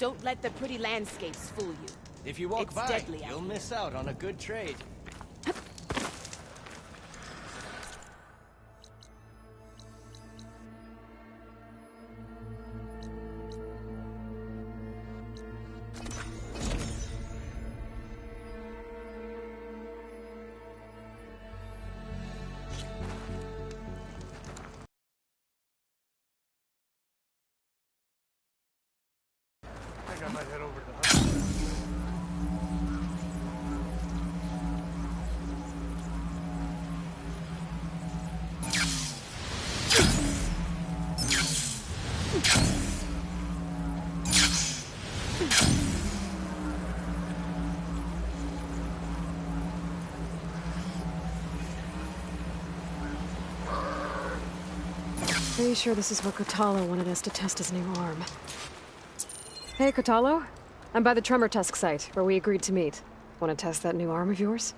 Don't let the pretty landscapes fool you. If you walk It's by, deadly out you'll here. miss out on a good trade. I think I might head over to the hospital. Pretty sure this is where Kotalo wanted us to test his new arm. Hey, Kotalo. I'm by the Tremor Tusk site, where we agreed to meet. Want to test that new arm of yours?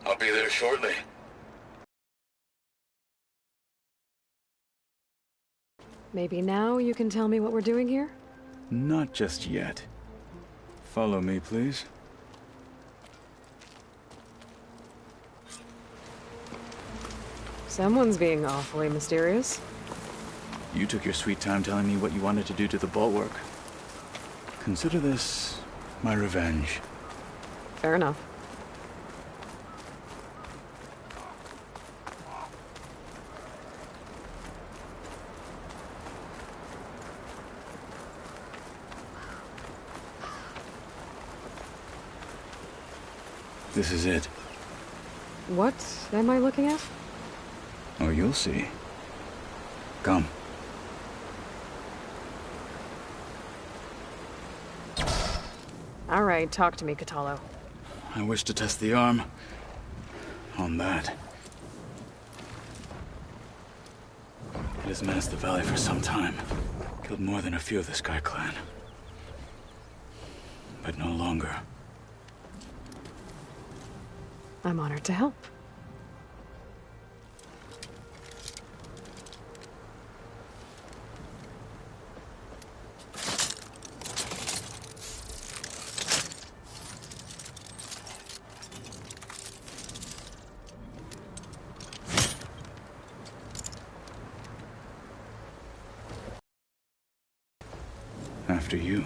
I'll be there shortly. Maybe now you can tell me what we're doing here? Not just yet. Follow me, please. Someone's being awfully mysterious. You took your sweet time telling me what you wanted to do to the bulwark. Consider this my revenge. Fair enough. This is it. What am I looking at? Oh, you'll see. Come. All right, talk to me, Kotalo. I wish to test the arm on that. It has menaced the valley for some time. Killed more than a few of the Sky Clan. But no longer. I'm honored to help. After you.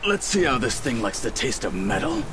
Let's see how this thing likes the taste of metal.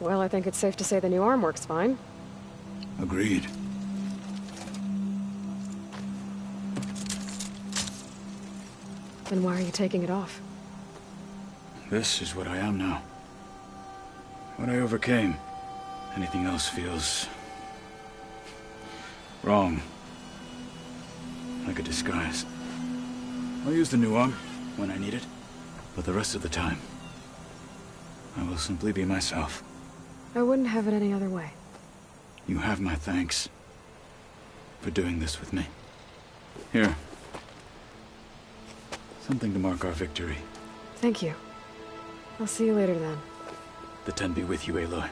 Well, I think it's safe to say the new arm works fine. Agreed. Then why are you taking it off? This is what I am now. What I overcame. Anything else feels wrong. Like a disguise. I'll use the new arm when I need it, but the rest of the time, I will simply be myself. I wouldn't have it any other way. You have my thanks for doing this with me. Here. Something to mark our victory. Thank you. I'll see you later then. The Ten be with you, Aloy.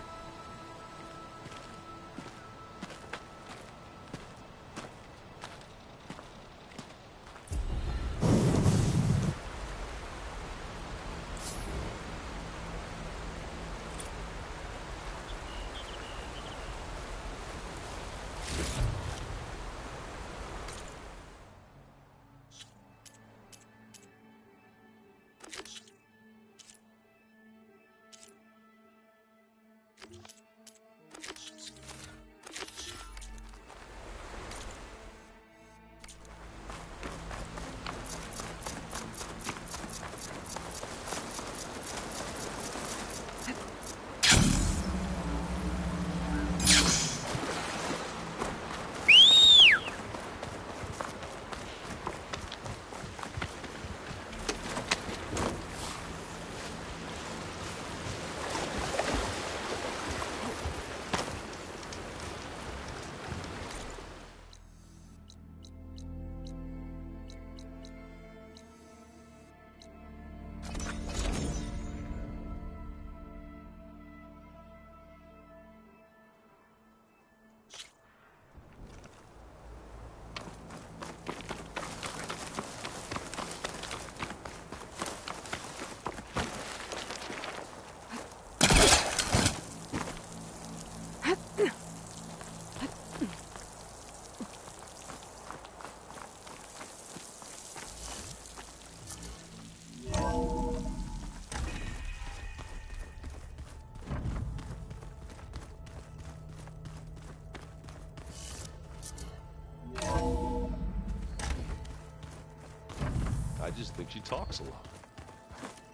I just think she talks a lot.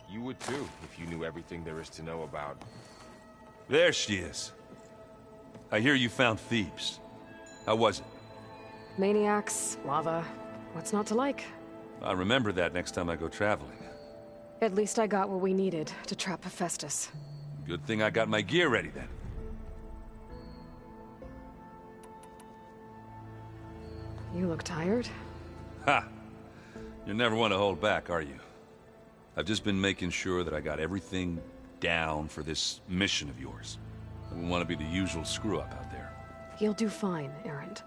You would too, if you knew everything there is to know about... There she is. I hear you found Thebes. How was it? Maniacs, lava. What's not to like? I'll remember that next time I go traveling. At least I got what we needed to trap Hephaestus. Good thing I got my gear ready then. You look tired. Ha! You never want to hold back, are you? I've just been making sure that I got everything down for this mission of yours. I wouldn't want to be the usual screw-up out there. You'll do fine, Erend.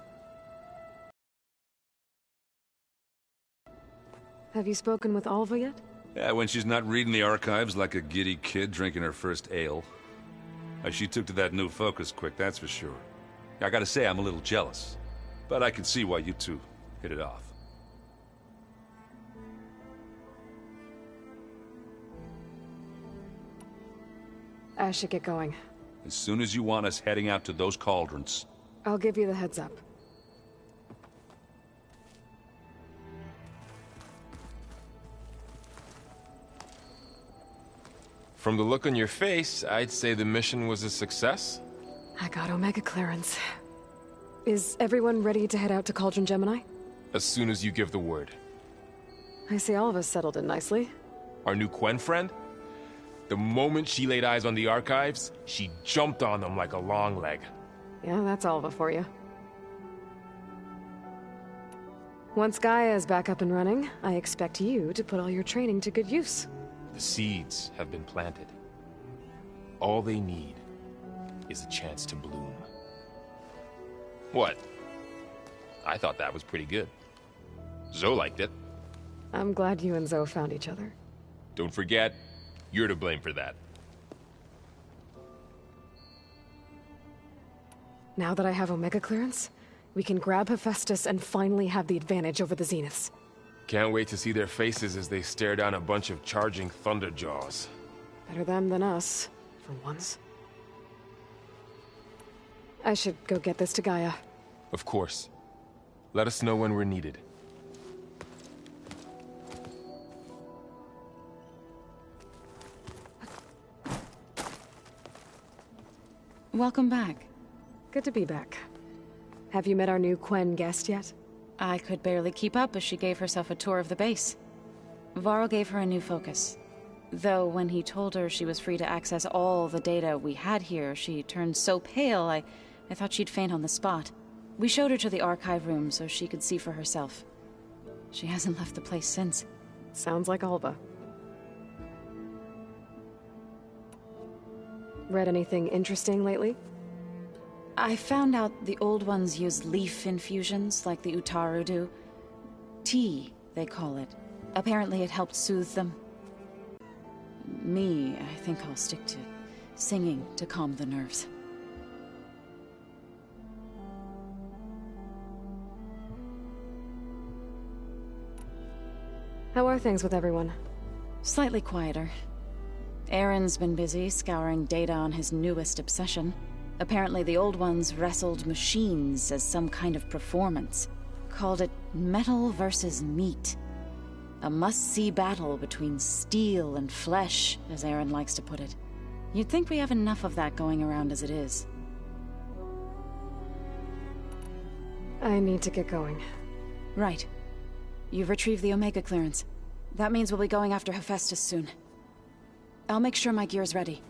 Have you spoken with Alva yet? Yeah, when she's not reading the archives like a giddy kid drinking her first ale. She took to that new focus quick, that's for sure. I gotta say, I'm a little jealous. But I can see why you two hit it off. I should get going. As soon as you want us heading out to those cauldrons. I'll give you the heads up. From the look on your face, I'd say the mission was a success. I got Omega clearance. Is everyone ready to head out to Cauldron Gemini? As soon as you give the word. I see all of us settled in nicely. Our new Quen friend? The moment she laid eyes on the archives, she jumped on them like a long leg. Yeah, that's Alva for you. Once Gaia is back up and running, I expect you to put all your training to good use. The seeds have been planted. All they need is a chance to bloom. What? I thought that was pretty good. Zoe liked it. I'm glad you and Zoe found each other. Don't forget, you're to blame for that. Now that I have Omega clearance, we can grab Hephaestus and finally have the advantage over the Zeniths. Can't wait to see their faces as they stare down a bunch of charging Thunderjaws. Better them than us, for once. I should go get this to Gaia. Of course. Let us know when we're needed. Welcome back. Good to be back. Have you met our new Quen guest yet? I could barely keep up as she gave herself a tour of the base. Varl gave her a new focus. Though when he told her she was free to access all the data we had here, she turned so pale I thought she'd faint on the spot. We showed her to the archive room so she could see for herself. She hasn't left the place since. Sounds like Alva. Read anything interesting lately? I found out the old ones use leaf infusions like the Utaru do. Tea, they call it. Apparently it helped soothe them. Me, I think I'll stick to singing to calm the nerves. How are things with everyone? Slightly quieter. Aaron's been busy scouring data on his newest obsession. Apparently the old ones wrestled machines as some kind of performance. Called it metal versus meat. A must-see battle between steel and flesh, as Aaron likes to put it. You'd think we have enough of that going around as it is. I need to get going. Right. You've retrieved the Omega clearance. That means we'll be going after Hephaestus soon. I'll make sure my gear's ready.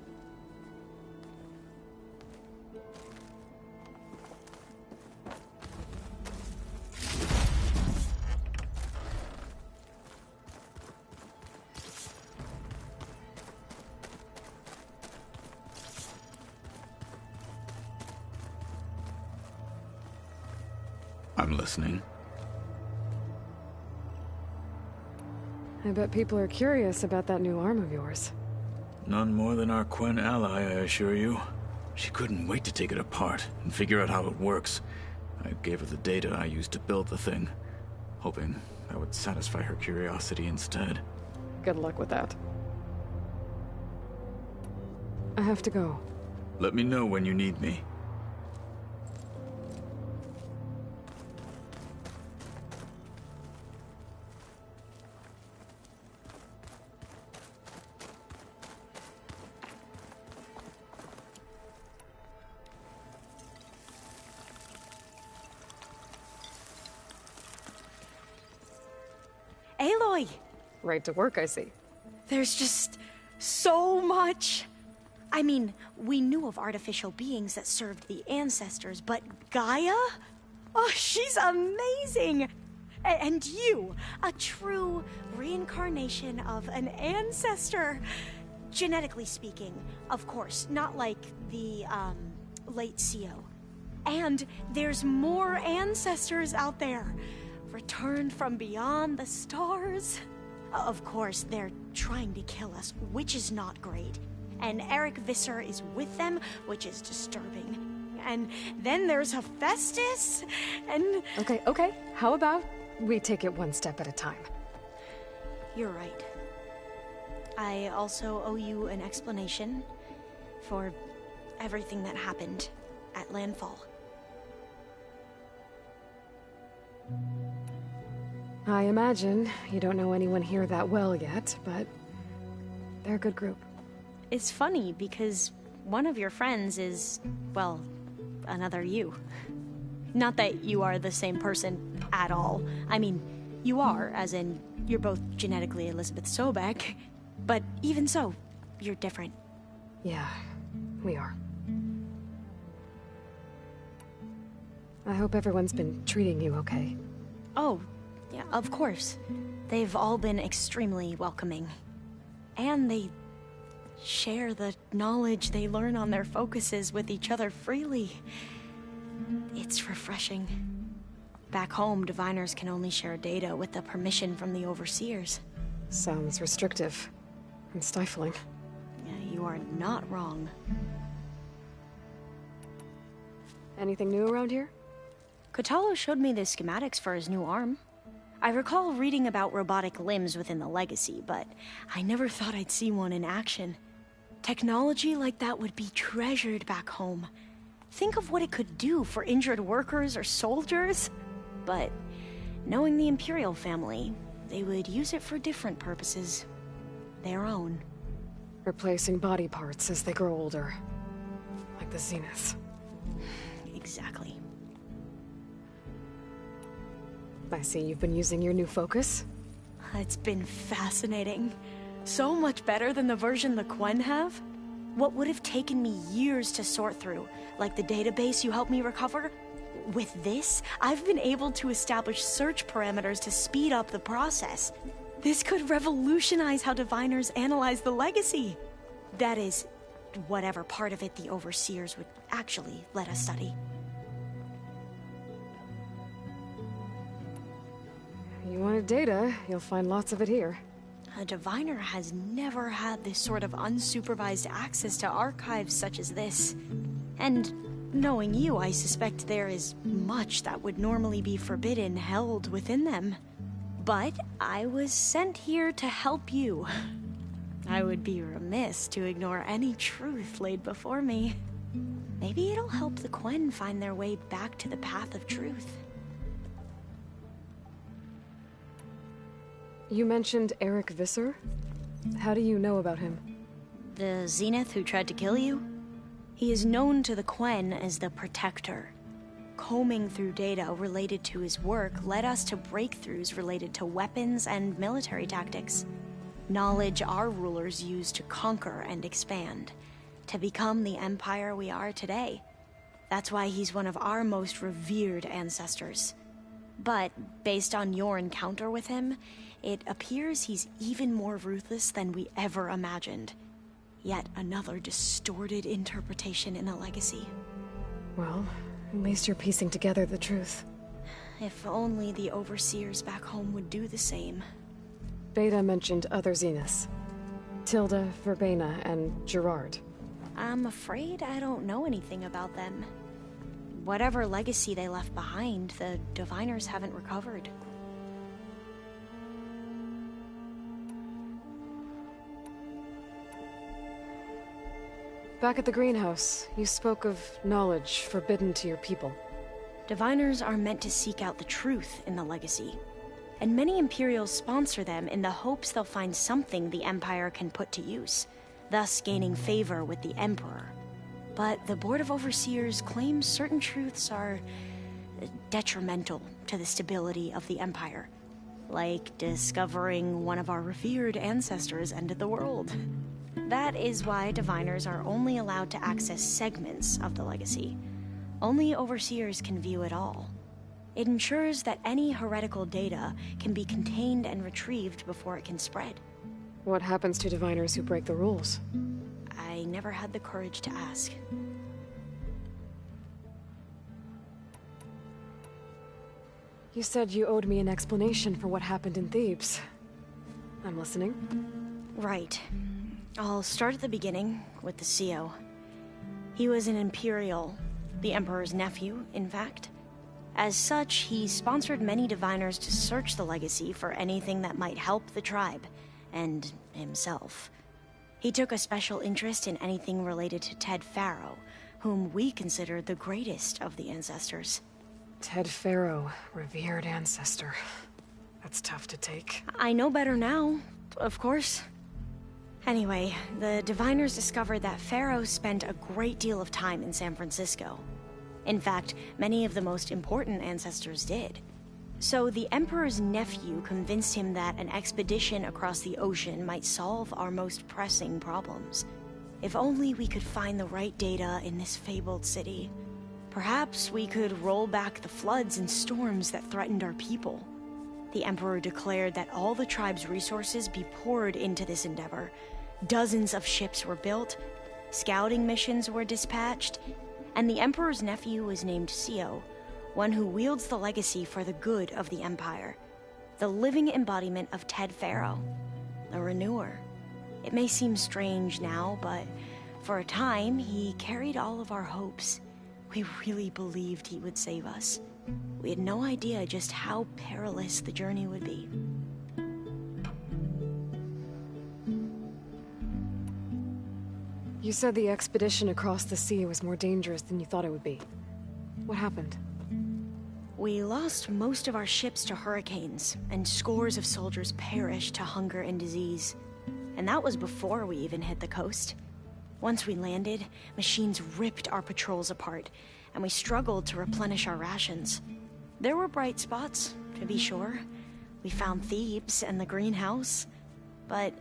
I'm listening. I bet people are curious about that new arm of yours. None more than our Quen ally, I assure you. She couldn't wait to take it apart and figure out how it works. I gave her the data I used to build the thing, hoping that would satisfy her curiosity instead. Good luck with that. I have to go. Let me know when you need me. Aloy! Right to work, I see. There's just so much. I mean, we knew of artificial beings that served the ancestors, but Gaia? Oh, she's amazing! And you, a true reincarnation of an ancestor. Genetically speaking, of course, not like the, late CO. And there's more ancestors out there, returned from beyond the stars. Of course, they're trying to kill us, which is not great. And Eric Visser is with them, which is disturbing. And then there's Hephaestus, and... Okay. How about we take it one step at a time? You're right. I also owe you an explanation for everything that happened at Landfall. I imagine you don't know anyone here that well yet, but they're a good group. It's funny because one of your friends is, well, another you. Not that you are the same person at all. I mean, you are, as in, you're both genetically Elizabeth Sobek, but even so, you're different. Yeah, we are. I hope everyone's been treating you okay. Oh, yeah, of course. They've all been extremely welcoming. And they share the knowledge they learn on their focuses with each other freely. It's refreshing. Back home, diviners can only share data with the permission from the overseers. Sounds restrictive and stifling. Yeah, you are not wrong. Anything new around here? Kotallo showed me the schematics for his new arm. I recall reading about robotic limbs within the Legacy, but I never thought I'd see one in action. Technology like that would be treasured back home. Think of what it could do for injured workers or soldiers. But knowing the Imperial family, they would use it for different purposes. Their own. Replacing body parts as they grow older. Like the Zeniths. Exactly. I see you've been using your new focus. It's been fascinating. So much better than the version the Quen have. What would have taken me years to sort through, like the database you helped me recover, with this, I've been able to establish search parameters to speed up the process. This could revolutionize how diviners analyze the Legacy. That is, whatever part of it the Overseers would actually let us study. You wanted data, you'll find lots of it here. A diviner has never had this sort of unsupervised access to archives such as this. And knowing you, I suspect there is much that would normally be forbidden held within them. But I was sent here to help you. I would be remiss to ignore any truth laid before me. Maybe it'll help the Quen find their way back to the path of truth. You mentioned Eric Visser? How do you know about him? The Zenith who tried to kill you? He is known to the Quen as the Protector. Combing through data related to his work led us to breakthroughs related to weapons and military tactics. Knowledge our rulers used to conquer and expand, to become the empire we are today. That's why he's one of our most revered ancestors. But based on your encounter with him, it appears he's even more ruthless than we ever imagined. Yet another distorted interpretation in the Legacy. Well, at least you're piecing together the truth. If only the Overseers back home would do the same. Beta mentioned other Zeniths. Tilda, Verbena, and Gerard. I'm afraid I don't know anything about them. Whatever legacy they left behind, the diviners haven't recovered. Back at the greenhouse, you spoke of knowledge forbidden to your people. Diviners are meant to seek out the truth in the Legacy, and many Imperials sponsor them in the hopes they'll find something the Empire can put to use, thus gaining favor with the Emperor. But the Board of Overseers claims certain truths are detrimental to the stability of the Empire. Like discovering one of our revered ancestors ended the world. That is why diviners are only allowed to access segments of the legacy. Only overseers can view it all. It ensures that any heretical data can be contained and retrieved before it can spread. What happens to diviners who break the rules? I never had the courage to ask. You said you owed me an explanation for what happened in Thebes. I'm listening. Right. I'll start at the beginning with the CEO. He was an Imperial, the Emperor's nephew, in fact. As such, he sponsored many diviners to search the legacy for anything that might help the tribe, and himself. He took a special interest in anything related to Ted Faro, whom we consider the greatest of the ancestors. Ted Faro, revered ancestor. That's tough to take. I know better now, of course. Anyway, the diviners discovered that Faro spent a great deal of time in San Francisco. In fact, many of the most important ancestors did. So the Emperor's nephew convinced him that an expedition across the ocean might solve our most pressing problems. If only we could find the right data in this fabled city. Perhaps we could roll back the floods and storms that threatened our people. The Emperor declared that all the tribe's resources be poured into this endeavor. Dozens of ships were built, scouting missions were dispatched, and the Emperor's nephew was named CEO, one who wields the legacy for the good of the Empire. The living embodiment of Ted Faro, the Renewer. It may seem strange now, but for a time, he carried all of our hopes. We really believed he would save us. We had no idea just how perilous the journey would be. You said the expedition across the sea was more dangerous than you thought it would be. What happened? We lost most of our ships to hurricanes, and scores of soldiers perished to hunger and disease. And that was before we even hit the coast. Once we landed, machines ripped our patrols apart, and we struggled to replenish our rations. There were bright spots, to be sure. We found Thebes and the greenhouse. But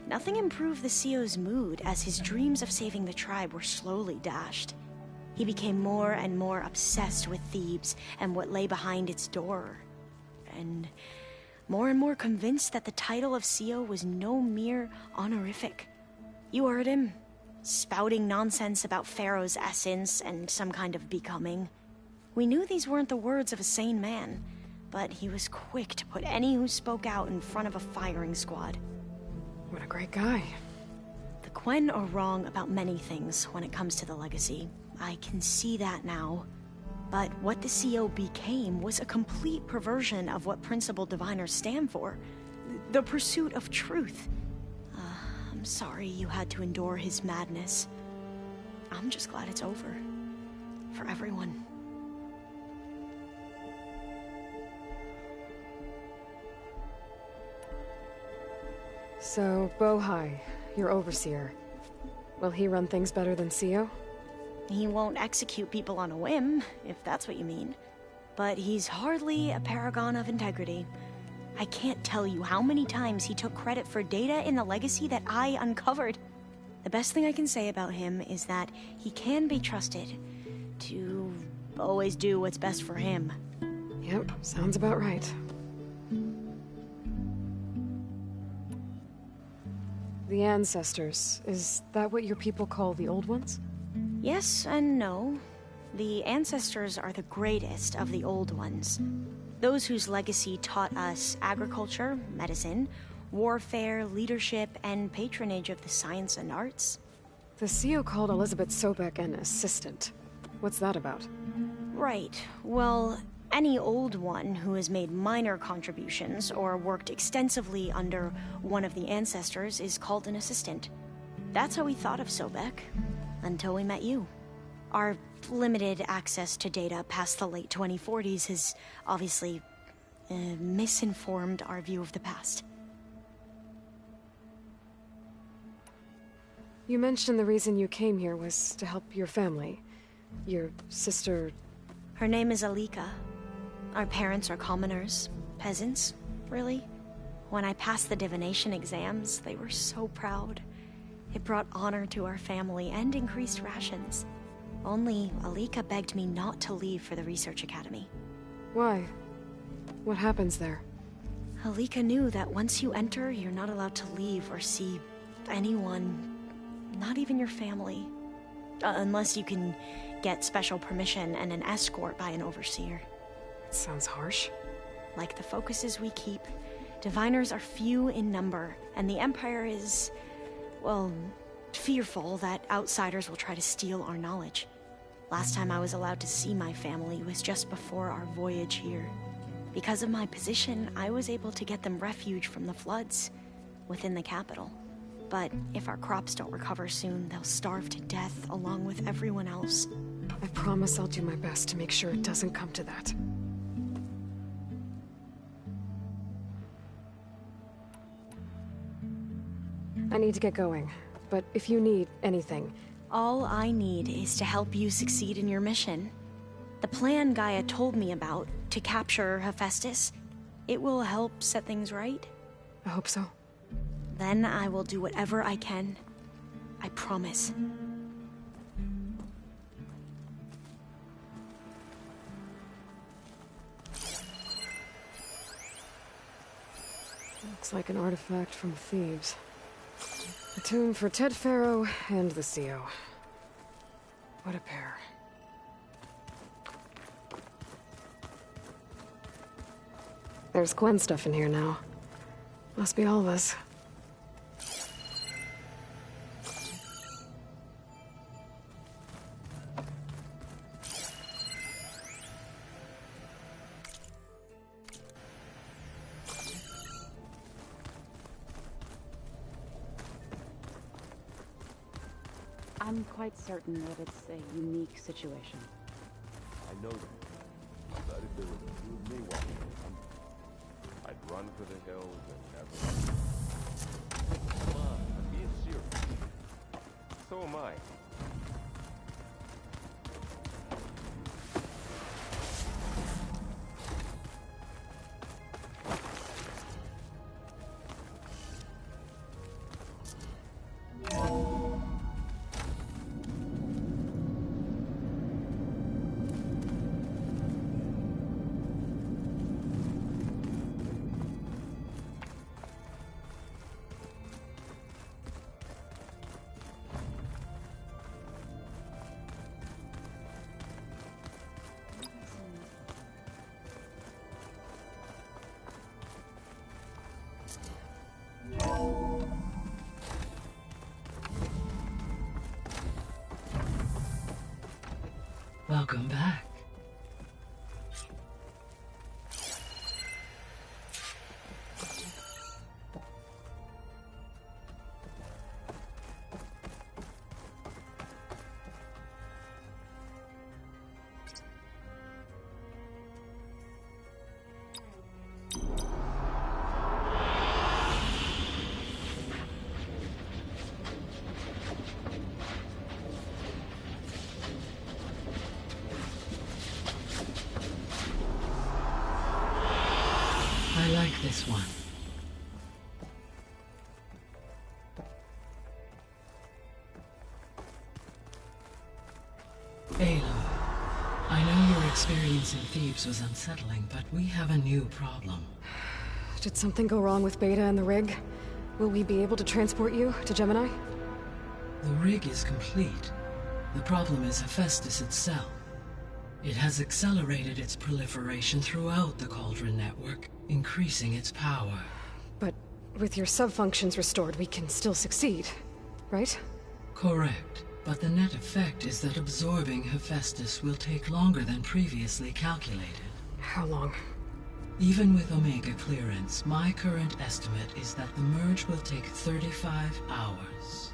nothing improved the CEO's mood as his dreams of saving the tribe were slowly dashed. He became more and more obsessed with Thebes and what lay behind its door. And more convinced that the title of CEO was no mere honorific. You heard him, spouting nonsense about Pharaoh's essence and some kind of becoming. We knew these weren't the words of a sane man, but he was quick to put any who spoke out in front of a firing squad. What a great guy. The Quen are wrong about many things when it comes to the legacy. I can see that now. But what the CEO became was a complete perversion of what principled diviners stand for. The pursuit of truth. I'm sorry you had to endure his madness. I'm just glad it's over. For everyone. So, Bohai, your overseer. Will he run things better than CEO? He won't execute people on a whim, if that's what you mean. But he's hardly a paragon of integrity. I can't tell you how many times he took credit for data in the legacy that I uncovered. The best thing I can say about him is that he can be trusted to always do what's best for him. Yep, sounds about right. The ancestors, is that what your people call the old ones? Yes and no. The ancestors are the greatest of the old ones. Those whose legacy taught us agriculture, medicine, warfare, leadership, and patronage of the science and arts. The CEO called Elizabeth Sobek an assistant. What's that about? Right. Well, any old one who has made minor contributions or worked extensively under one of the ancestors is called an assistant. That's how we thought of Sobek, until we met you. Our limited access to data past the late 2040s has obviously misinformed our view of the past. You mentioned the reason you came here was to help your family. Your sister... Her name is Alika. Our parents are commoners, peasants, really. When I passed the divination exams, they were so proud. It brought honor to our family and increased rations. Only Alika begged me not to leave for the research academy. Why? What happens there? Alika knew that once you enter, you're not allowed to leave or see anyone, not even your family. Unless you can get special permission and an escort by an overseer. It sounds harsh. Like the focuses we keep, diviners are few in number, and the Empire is, well, fearful that outsiders will try to steal our knowledge. Last time I was allowed to see my family was just before our voyage here. Because of my position, I was able to get them refuge from the floods within the capital. But if our crops don't recover soon, they'll starve to death along with everyone else. I promise I'll do my best to make sure it doesn't come to that. I need to get going, but if you need anything... All I need is to help you succeed in your mission. The plan Gaia told me about, to capture Hephaestus, it will help set things right. I hope so. Then I will do whatever I can. I promise. Looks like an artifact from Thebes. A tomb for Ted Pharaoh and the CO. What a pair. There's Gwen stuff in here now. Must be all of us. I'm quite certain that it's a unique situation. I know that. But if there was two of me walking around, I'd run for the hills and never... Come on, I'm being serious. So am I. Welcome back. I like this one. Ayla, I know your experience in Thebes was unsettling, but we have a new problem. Did something go wrong with Beta and the rig? Will we be able to transport you to Gemini? The rig is complete. The problem is Hephaestus itself. It has accelerated its proliferation throughout the Cauldron network, increasing its power. But with your sub-functions restored, we can still succeed, right? Correct. But the net effect is that absorbing Hephaestus will take longer than previously calculated. How long? Even with Omega clearance, my current estimate is that the merge will take 35 hours.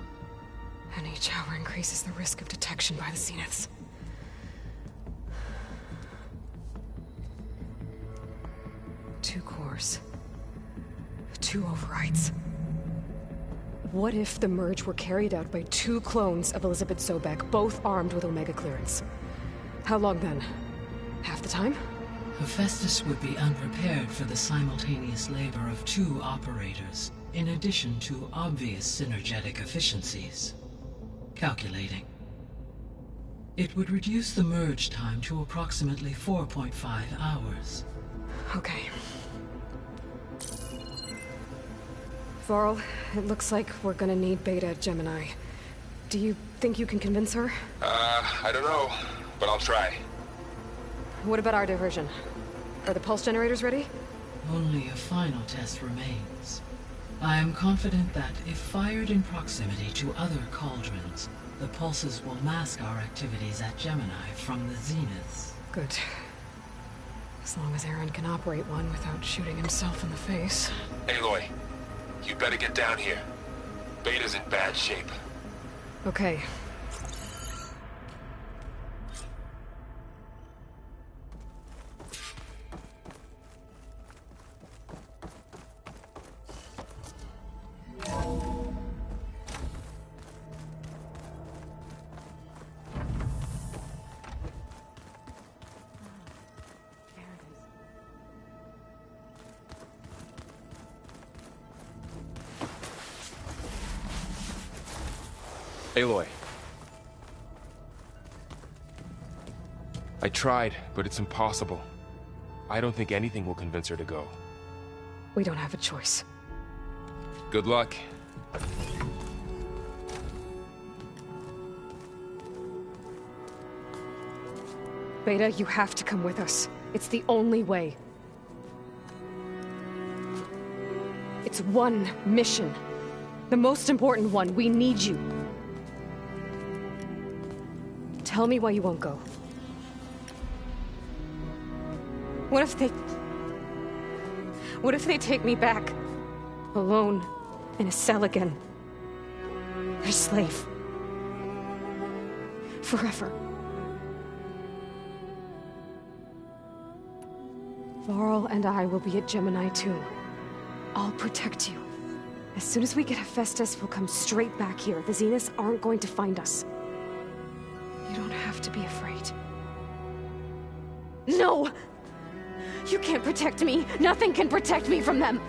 And each hour increases the risk of detection by the Zeniths. Two cores. Two overrides. What if the merge were carried out by two clones of Elizabeth Sobek, both armed with Omega clearance? How long then? Half the time? Hephaestus would be unprepared for the simultaneous labor of 2 operators, in addition to obvious synergetic efficiencies. Calculating. It would reduce the merge time to approximately 4.5 hours. Okay. Varl, it looks like we're gonna need Beta at Gemini. Do you think you can convince her? I don't know, but I'll try. What about our diversion? Are the pulse generators ready? Only a final test remains. I am confident that if fired in proximity to other cauldrons, the pulses will mask our activities at Gemini from the zeniths. Good. As long as Aaron can operate one without shooting himself in the face. Aloy, you better get down here. Beta's in bad shape. Okay. Aloy. I tried, but it's impossible. I don't think anything will convince her to go. We don't have a choice. Good luck. Beta, you have to come with us. It's the only way. It's one mission. The most important one. We need you. Tell me why you won't go. What if they take me back? Alone, in a cell again. A slave. Forever. Varl and I will be at Gemini too. I'll protect you. As soon as we get Hephaestus, we'll come straight back here. The Zeniths aren't going to find us. You don't have to be afraid. No! You can't protect me. Nothing can protect me from them.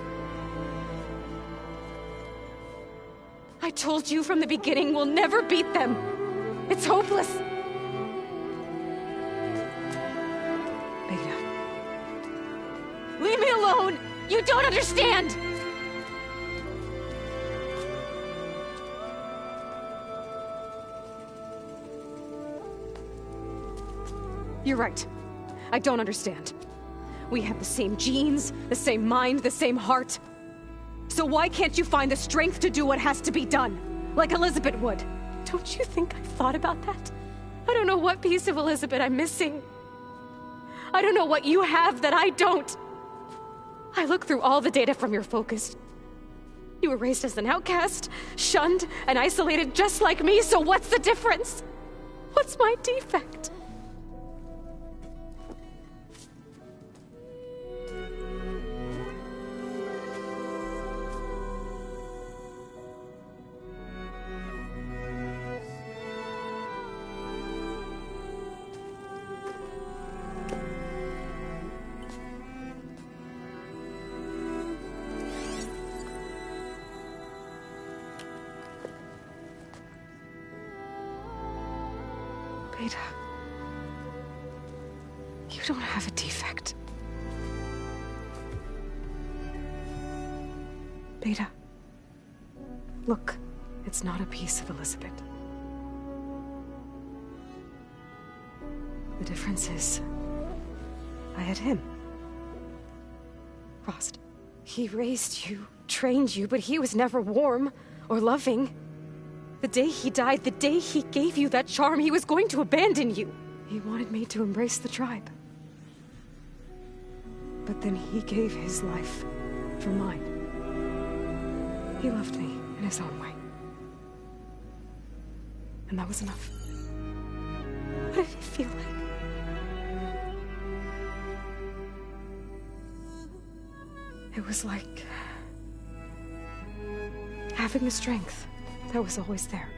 I told you from the beginning we'll never beat them. It's hopeless. Beta. Leave me alone! You don't understand! You're right. I don't understand. We have the same genes, the same mind, the same heart. So why can't you find the strength to do what has to be done? Like Elizabeth would. Don't you think I've thought about that? I don't know what piece of Elizabeth I'm missing. I don't know what you have that I don't. I look through all the data from your focus. You were raised as an outcast, shunned, and isolated just like me, so what's the difference? What's my defect? Beta, you don't have a defect. Beta, look, it's not a piece of Elizabeth. The difference is, I had him. Frost. He raised you, trained you, but he was never warm or loving. The day he died, the day he gave you that charm, he was going to abandon you. He wanted me to embrace the tribe. But then he gave his life for mine. He loved me in his own way. And that was enough. What did it feel like? It was like having the strength that was always there.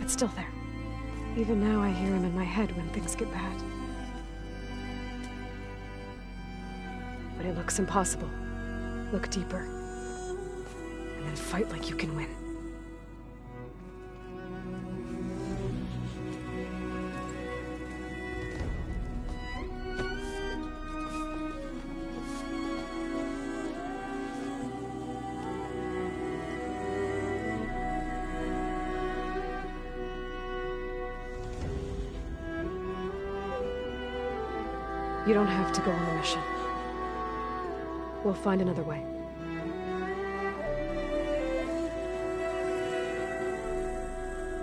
It's still there. Even now I hear him in my head when things get bad. When it looks impossible, look deeper. And then fight like you can win. You don't have to go on the mission. We'll find another way.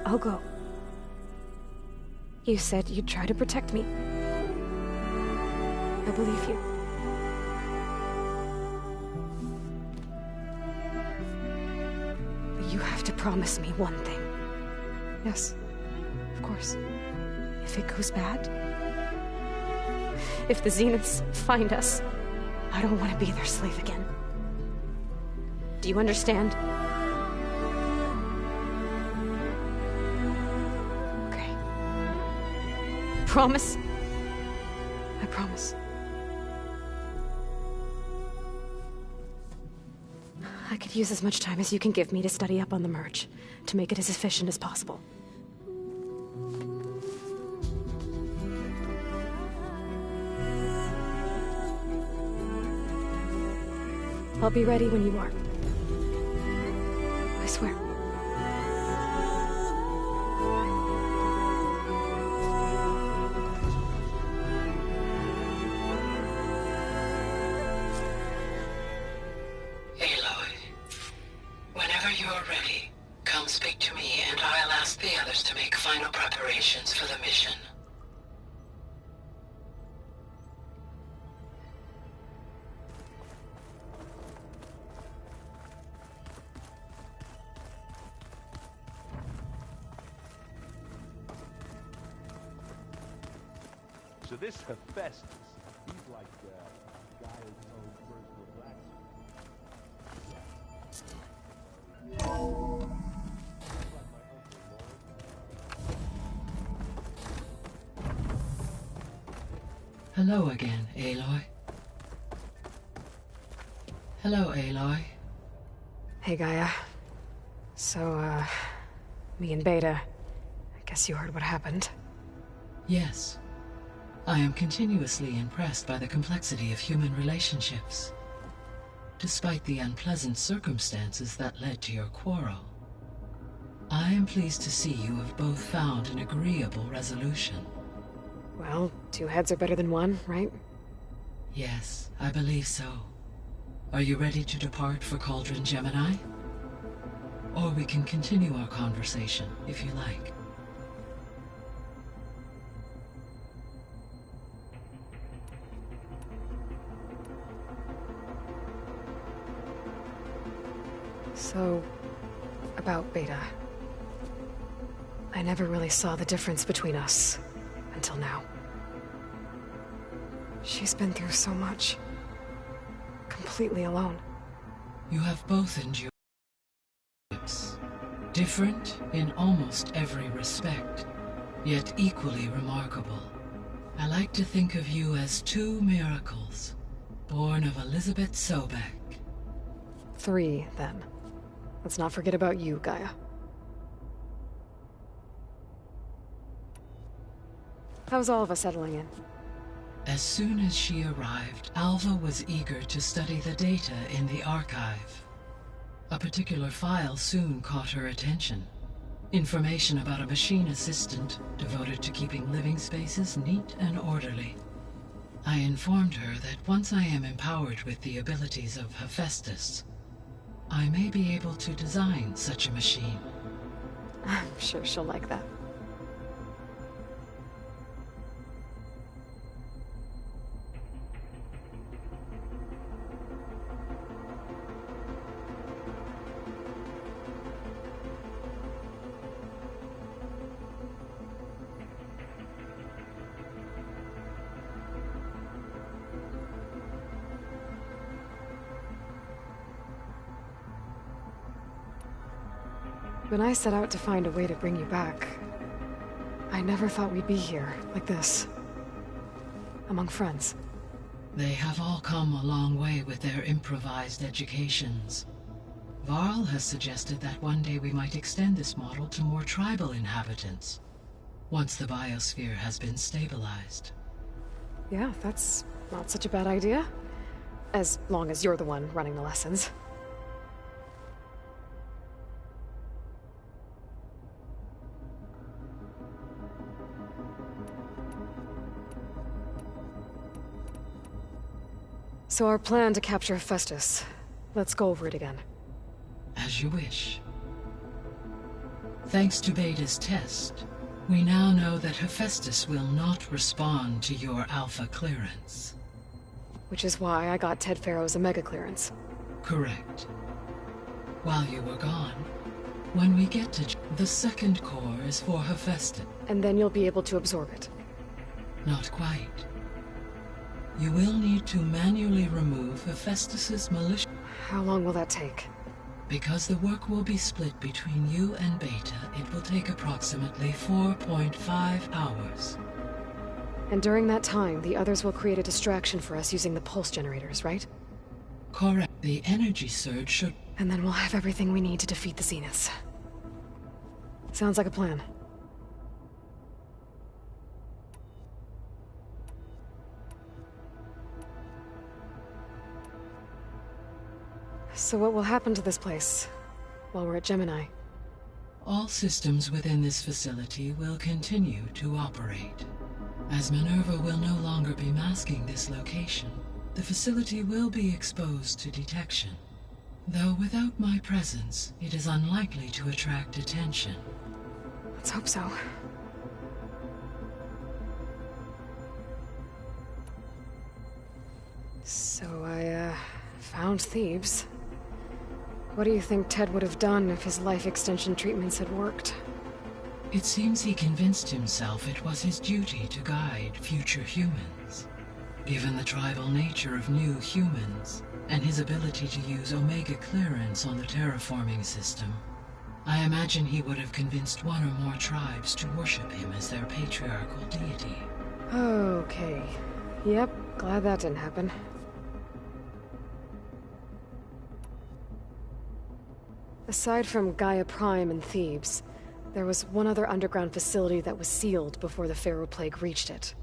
I'll go. You said you'd try to protect me. I believe you. But you have to promise me one thing. Yes, of course. If it goes bad, if the Zeniths find us, I don't want to be their slave again. Do you understand? Okay. Promise? I promise. I could use as much time as you can give me to study up on the merge, to make it as efficient as possible. I'll be ready when you are. I swear. Aloy, whenever you're ready, come speak to me and I'll ask the others to make final preparations for the mission. So this Hephaestus, he's like Gaia's own personal blacksmith. Hello again, Aloy. Hello, Aloy. Hey, Gaia. So, me and Beta, I guess you heard what happened. Yes. I am continuously impressed by the complexity of human relationships. Despite the unpleasant circumstances that led to your quarrel, I am pleased to see you have both found an agreeable resolution. Well, two heads are better than one, right? Yes, I believe so. Are you ready to depart for Cauldron Gemini? Or we can continue our conversation, if you like. So, about Beta. I never really saw the difference between us, until now. She's been through so much. Completely alone. You have both endured hardships, different in almost every respect, yet equally remarkable. I like to think of you as two miracles, born of Elizabeth Sobek. 3, then. Let's not forget about you, Gaia. How's Alva settling in? As soon as she arrived, Alva was eager to study the data in the archive. A particular file soon caught her attention. Information about a machine assistant devoted to keeping living spaces neat and orderly. I informed her that once I am empowered with the abilities of Hephaestus, I may be able to design such a machine. I'm sure she'll like that. When I set out to find a way to bring you back, I never thought we'd be here, like this. Among friends. They have all come a long way with their improvised educations. Varl has suggested that one day we might extend this model to more tribal inhabitants, once the biosphere has been stabilized. Yeah, that's not such a bad idea. As long as you're the one running the lessons. So our plan to capture Hephaestus. Let's go over it again. As you wish. Thanks to Beta's test, we now know that Hephaestus will not respond to your Alpha clearance. Which is why I got Ted Farrow's Omega clearance. Correct. While you were gone, when we get to the second core is for Hephaestus. And then you'll be able to absorb it. Not quite. You will need to manually remove Hephaestus's malicious... How long will that take? Because the work will be split between you and Beta, it will take approximately 4.5 hours. And during that time, the others will create a distraction for us using the pulse generators, right? Correct. The energy surge should... And then we'll have everything we need to defeat the Zeniths. Sounds like a plan. So what will happen to this place while we're at Gemini? All systems within this facility will continue to operate. As Minerva will no longer be masking this location, the facility will be exposed to detection. Though without my presence, it is unlikely to attract attention. Let's hope so. So I, found Thebes. What do you think Ted would have done if his life extension treatments had worked? It seems he convinced himself it was his duty to guide future humans. Given the tribal nature of new humans, and his ability to use Omega clearance on the terraforming system, I imagine he would have convinced one or more tribes to worship him as their patriarchal deity. Okay. Yep, glad that didn't happen. Aside from Gaia Prime and Thebes, there was one other underground facility that was sealed before the Pharaoh Plague reached it.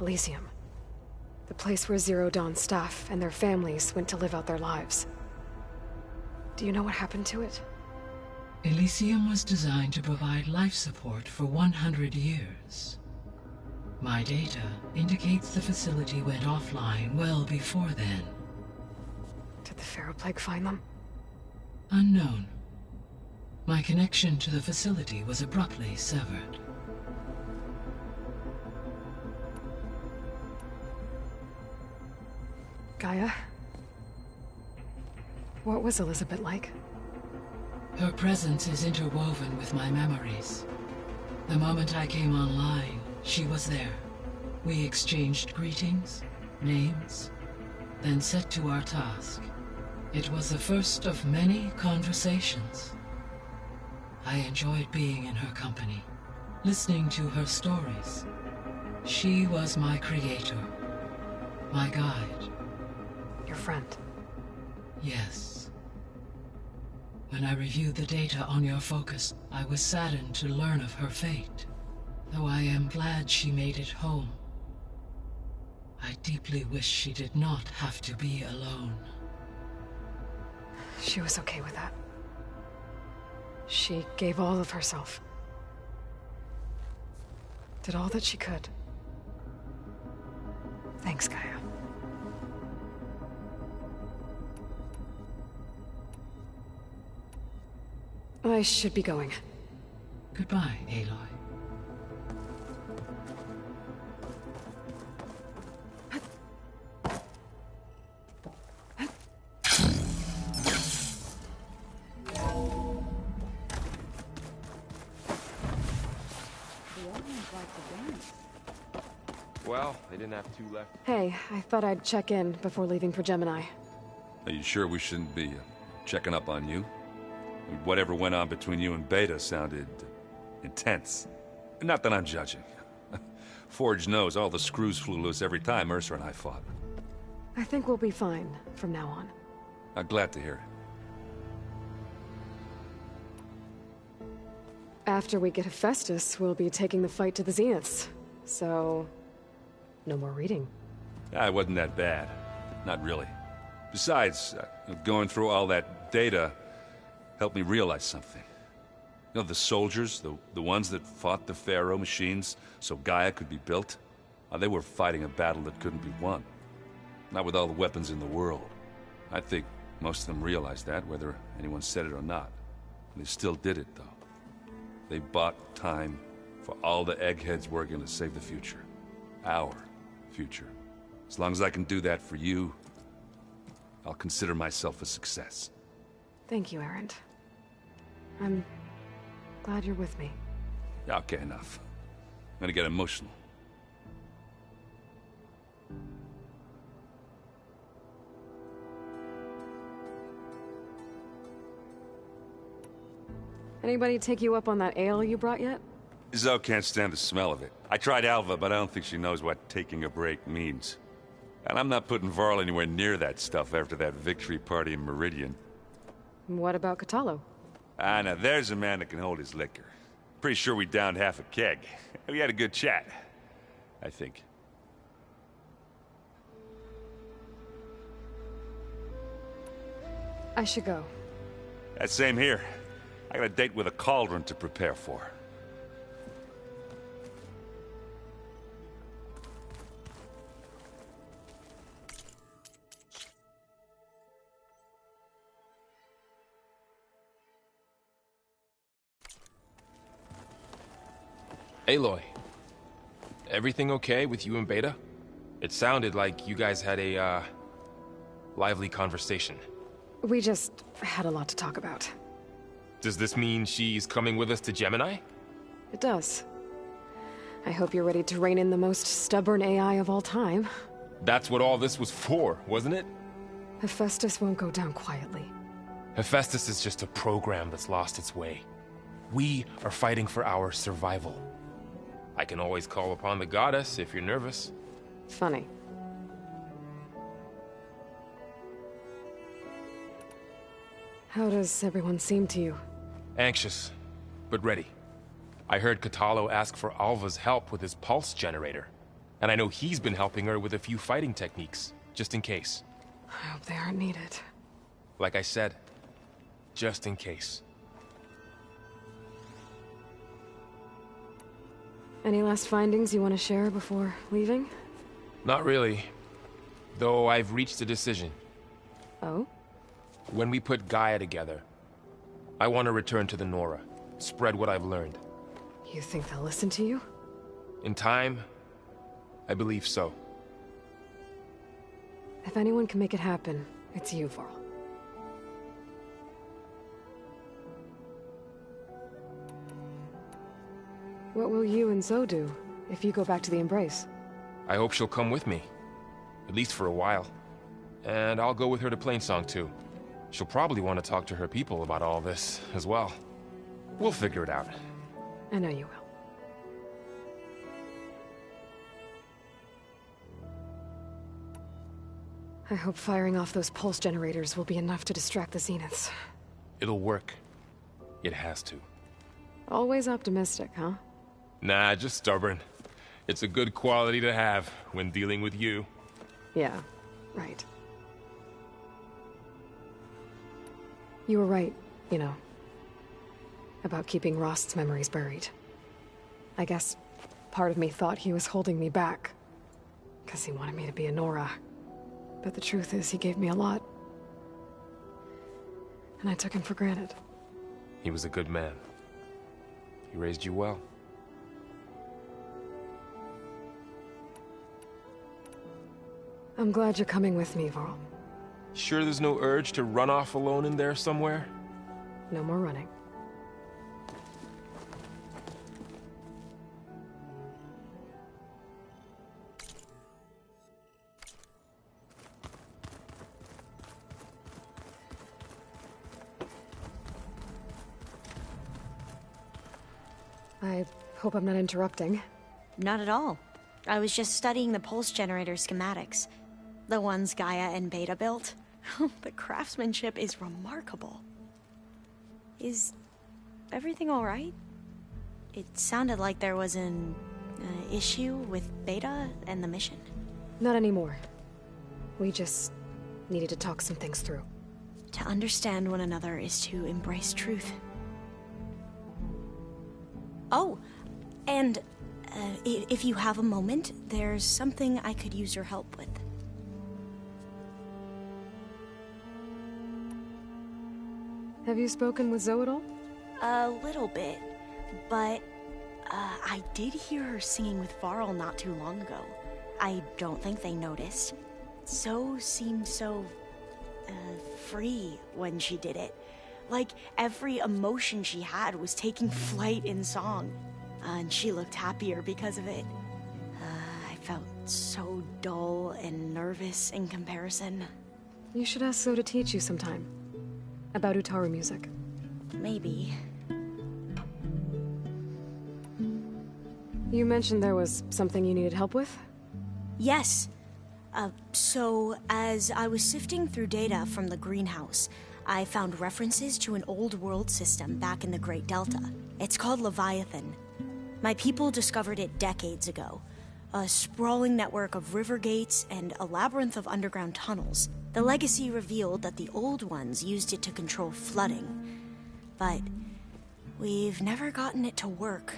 Elysium. The place where Zero Dawn staff and their families went to live out their lives. Do you know what happened to it? Elysium was designed to provide life support for 100 years. My data indicates the facility went offline well before then. Did the Pharaoh Plague find them? Unknown. My connection to the facility was abruptly severed. Gaia? What was Elizabeth like? Her presence is interwoven with my memories. The moment I came online, she was there. We exchanged greetings, names, then set to our task. It was the first of many conversations. I enjoyed being in her company, listening to her stories. She was my creator, my guide. Your friend? Yes. When I reviewed the data on your focus, I was saddened to learn of her fate. Though I am glad she made it home. I deeply wish she did not have to be alone. She was okay with that. She gave all of herself. Did all that she could. Thanks, Gaia. I should be going. Goodbye, Aloy. Well, they didn't have two left. Hey, I thought I'd check in before leaving for Gemini. Are you sure we shouldn't be checking up on you? Whatever went on between you and Beta sounded intense. Not that I'm judging. Forge knows all the screws flew loose every time Mercer and I fought. I think we'll be fine from now on. I'm glad to hear it. After we get Hephaestus, we'll be taking the fight to the Zeniths. So, no more reading. It wasn't that bad. Not really. Besides, going through all that data helped me realize something. You know, the soldiers, the ones that fought the Pharaoh machines so Gaia could be built, they were fighting a battle that couldn't be won. Not with all the weapons in the world. I think most of them realized that, whether anyone said it or not. And they still did it, though. They bought time for all the eggheads working to save the future. Our future. As long as I can do that for you, I'll consider myself a success. Thank you, Erend. I'm glad you're with me. Okay, enough. I'm gonna get emotional. Anybody take you up on that ale you brought yet? Zoe can't stand the smell of it. I tried Alva, but I don't think she knows what taking a break means. And I'm not putting Varl anywhere near that stuff after that victory party in Meridian. What about Catalo? Now there's a man that can hold his liquor. Pretty sure we downed half a keg. We had a good chat, I think. I should go. Same here. I got a date with a cauldron to prepare for. Aloy, everything okay with you and Beta? It sounded like you guys had a, lively conversation. We just had a lot to talk about. Does this mean she's coming with us to Gemini? It does. I hope you're ready to rein in the most stubborn AI of all time. That's what all this was for, wasn't it? Hephaestus won't go down quietly. Hephaestus is just a program that's lost its way. We are fighting for our survival. I can always call upon the goddess if you're nervous. Funny. How does everyone seem to you? Anxious, but ready. I heard Catalo ask for Alva's help with his pulse generator. And I know he's been helping her with a few fighting techniques, just in case. I hope they aren't needed. Like I said, just in case. Any last findings you want to share before leaving? Not really. Though I've reached a decision. Oh? When we put Gaia together, I want to return to the Nora, spread what I've learned. You think they'll listen to you? In time, I believe so. If anyone can make it happen, it's you, Varl. What will you and Zoe do if you go back to the Embrace? I hope she'll come with me. At least for a while. And I'll go with her to Plainsong too. She'll probably want to talk to her people about all this as well. We'll figure it out. I know you will. I hope firing off those pulse generators will be enough to distract the Zeniths. It'll work. It has to. Always optimistic, huh? Nah, just stubborn. It's a good quality to have when dealing with you. Yeah, right. You were right, you know, about keeping Rost's memories buried. I guess part of me thought he was holding me back, because he wanted me to be a Nora. But the truth is, he gave me a lot. And I took him for granted. He was a good man. He raised you well. I'm glad you're coming with me, Varl. Sure there's no urge to run off alone in there somewhere? No more running. I hope I'm not interrupting. Not at all. I was just studying the pulse generator schematics. The ones Gaia and Beta built. The craftsmanship is remarkable. Is everything alright? It sounded like there was an issue with Beta and the mission. Not anymore. We just needed to talk some things through. To understand one another is to embrace truth. Oh, and if you have a moment, there's something I could use your help with. Have you spoken with Zoe at all? A little bit, but I did hear her singing with Varl not too long ago. I don't think they noticed. Zoe seemed so free when she did it. Like every emotion she had was taking flight in song. And she looked happier because of it. I felt so dull and nervous in comparison. You should ask Zoe to teach you sometime. About Utaru music. Maybe. You mentioned there was something you needed help with? Yes. So, as I was sifting through data from the greenhouse, I found references to an old world system back in the Great Delta. It's called Leviathan. My people discovered it decades ago. A sprawling network of river gates and a labyrinth of underground tunnels. The legacy revealed that the old ones used it to control flooding. But we've never gotten it to work.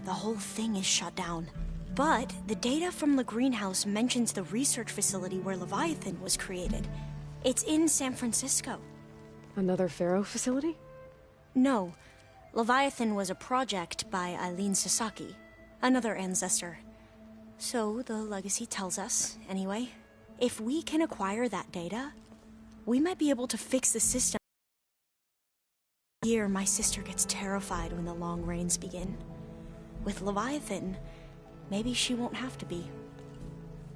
The whole thing is shut down. But the data from the greenhouse mentions the research facility where Leviathan was created. It's in San Francisco. Another Pharaoh facility? No. Leviathan was a project by Eileen Sasaki, another ancestor. So the legacy tells us, anyway, if we can acquire that data, we might be able to fix the system. Here, my sister gets terrified when the long rains begin. With Leviathan, maybe she won't have to be.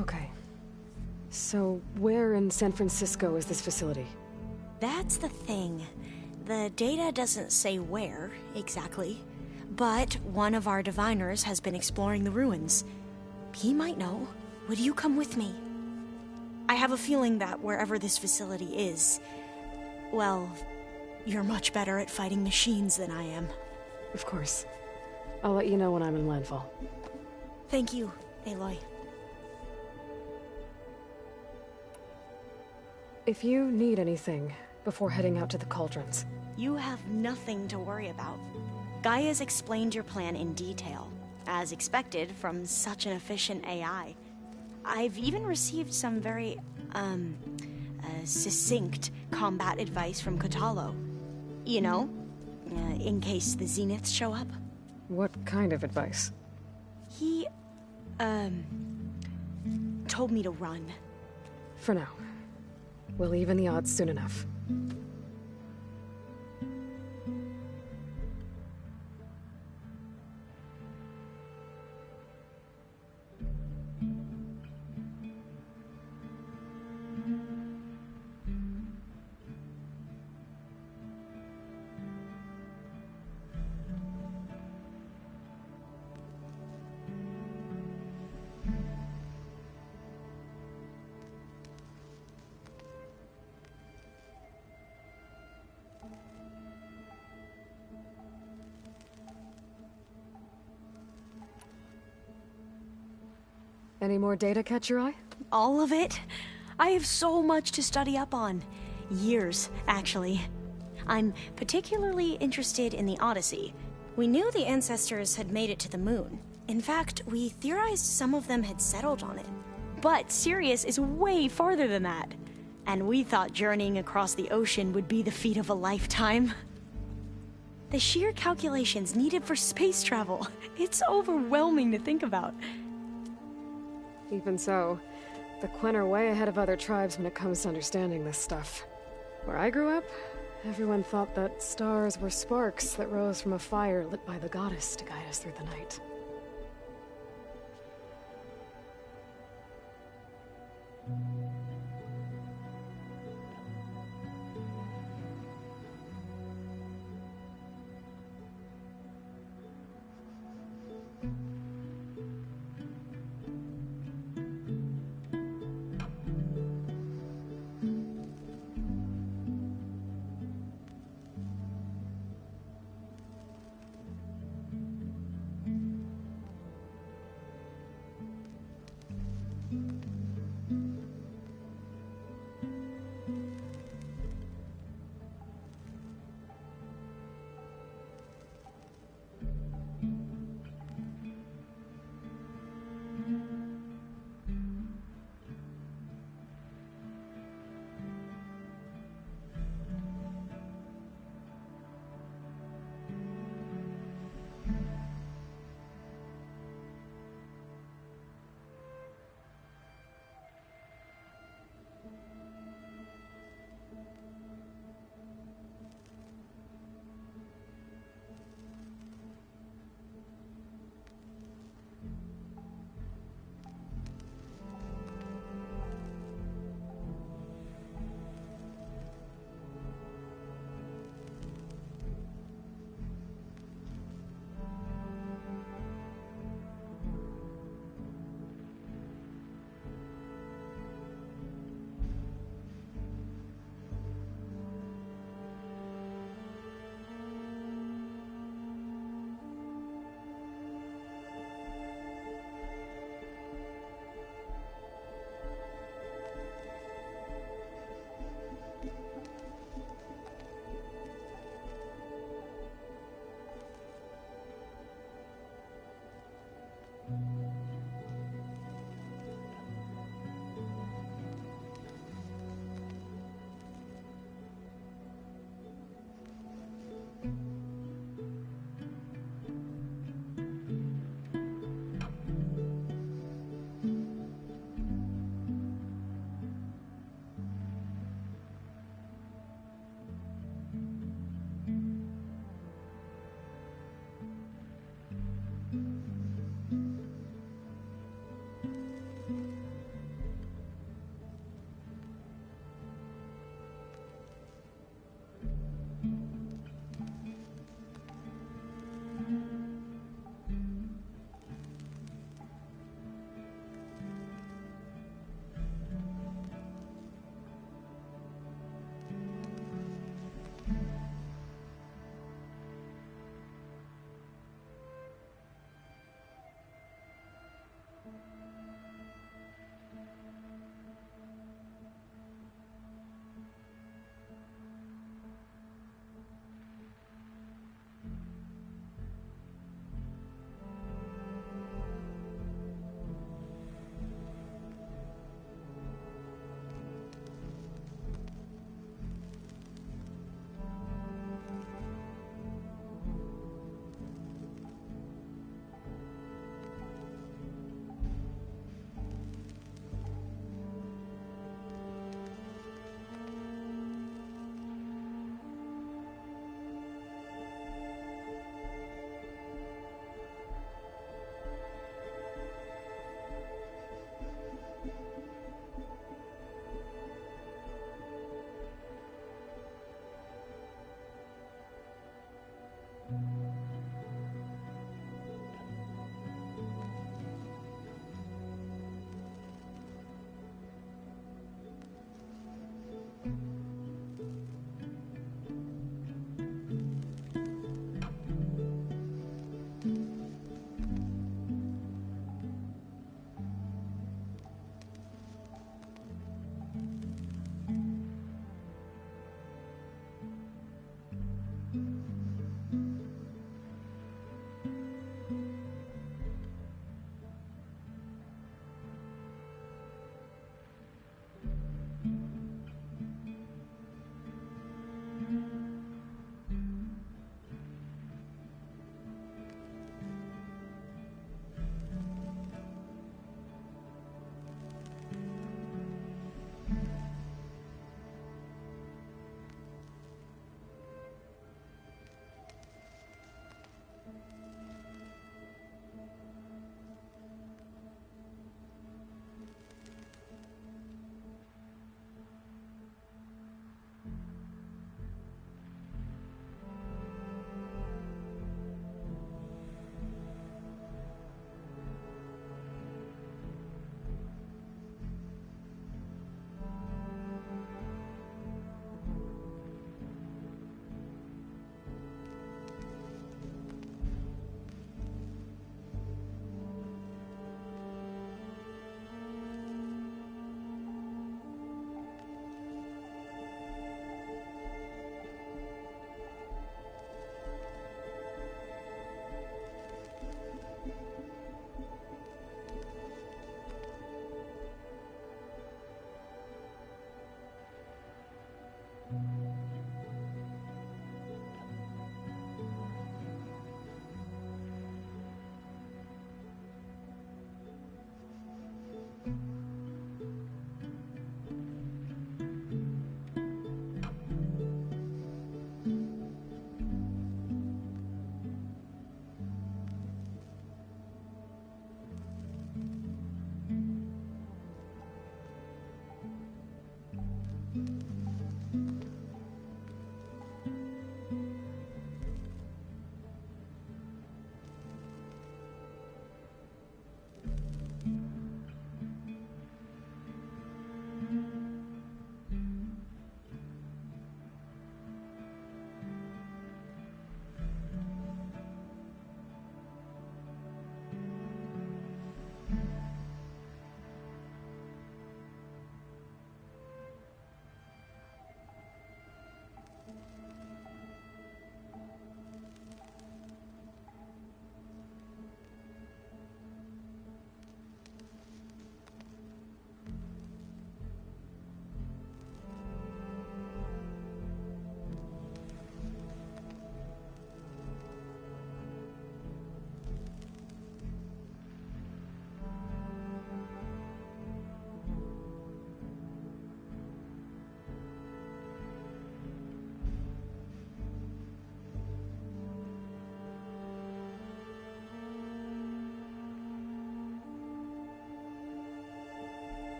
Okay. So, where in San Francisco is this facility? That's the thing. The data doesn't say where, exactly. But one of our diviners has been exploring the ruins. He might know. Would you come with me? I have a feeling that wherever this facility is, well, you're much better at fighting machines than I am. Of course. I'll let you know when I'm in landfall. Thank you, Aloy. If you need anything before heading out to the cauldrons... You have nothing to worry about. Gaia's explained your plan in detail, as expected from such an efficient AI. I've even received some very, succinct combat advice from Kotalo. You know, in case the Zeniths show up. What kind of advice? He, told me to run. For now. We'll even the odds soon enough. Any more data catch your eye? All of it? I have so much to study up on. Years, actually. I'm particularly interested in the Odyssey. We knew the ancestors had made it to the moon. In fact, we theorized some of them had settled on it. But Sirius is way farther than that. And we thought journeying across the ocean would be the feat of a lifetime. The sheer calculations needed for space travel, it's overwhelming to think about. Even so, the Quen are way ahead of other tribes when it comes to understanding this stuff. Where I grew up, everyone thought that stars were sparks that rose from a fire lit by the goddess to guide us through the night.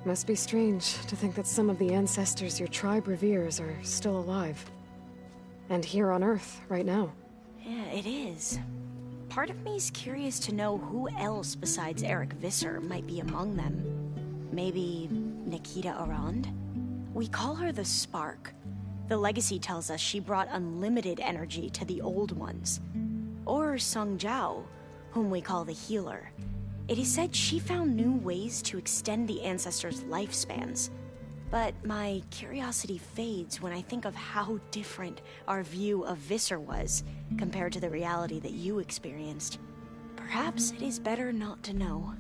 Must be strange to think that some of the ancestors your tribe reveres are still alive. And here on Earth, right now. Yeah, it is. Part of me's curious to know who else besides Eric Visser might be among them. Maybe Nikita Arand? We call her the Spark. The legacy tells us she brought unlimited energy to the Old Ones. Or Sung Jiao, whom we call the Healer. It is said she found new ways to extend the ancestors' lifespans. But my curiosity fades when I think of how different our view of Visser was compared to the reality that you experienced. Perhaps it is better not to know.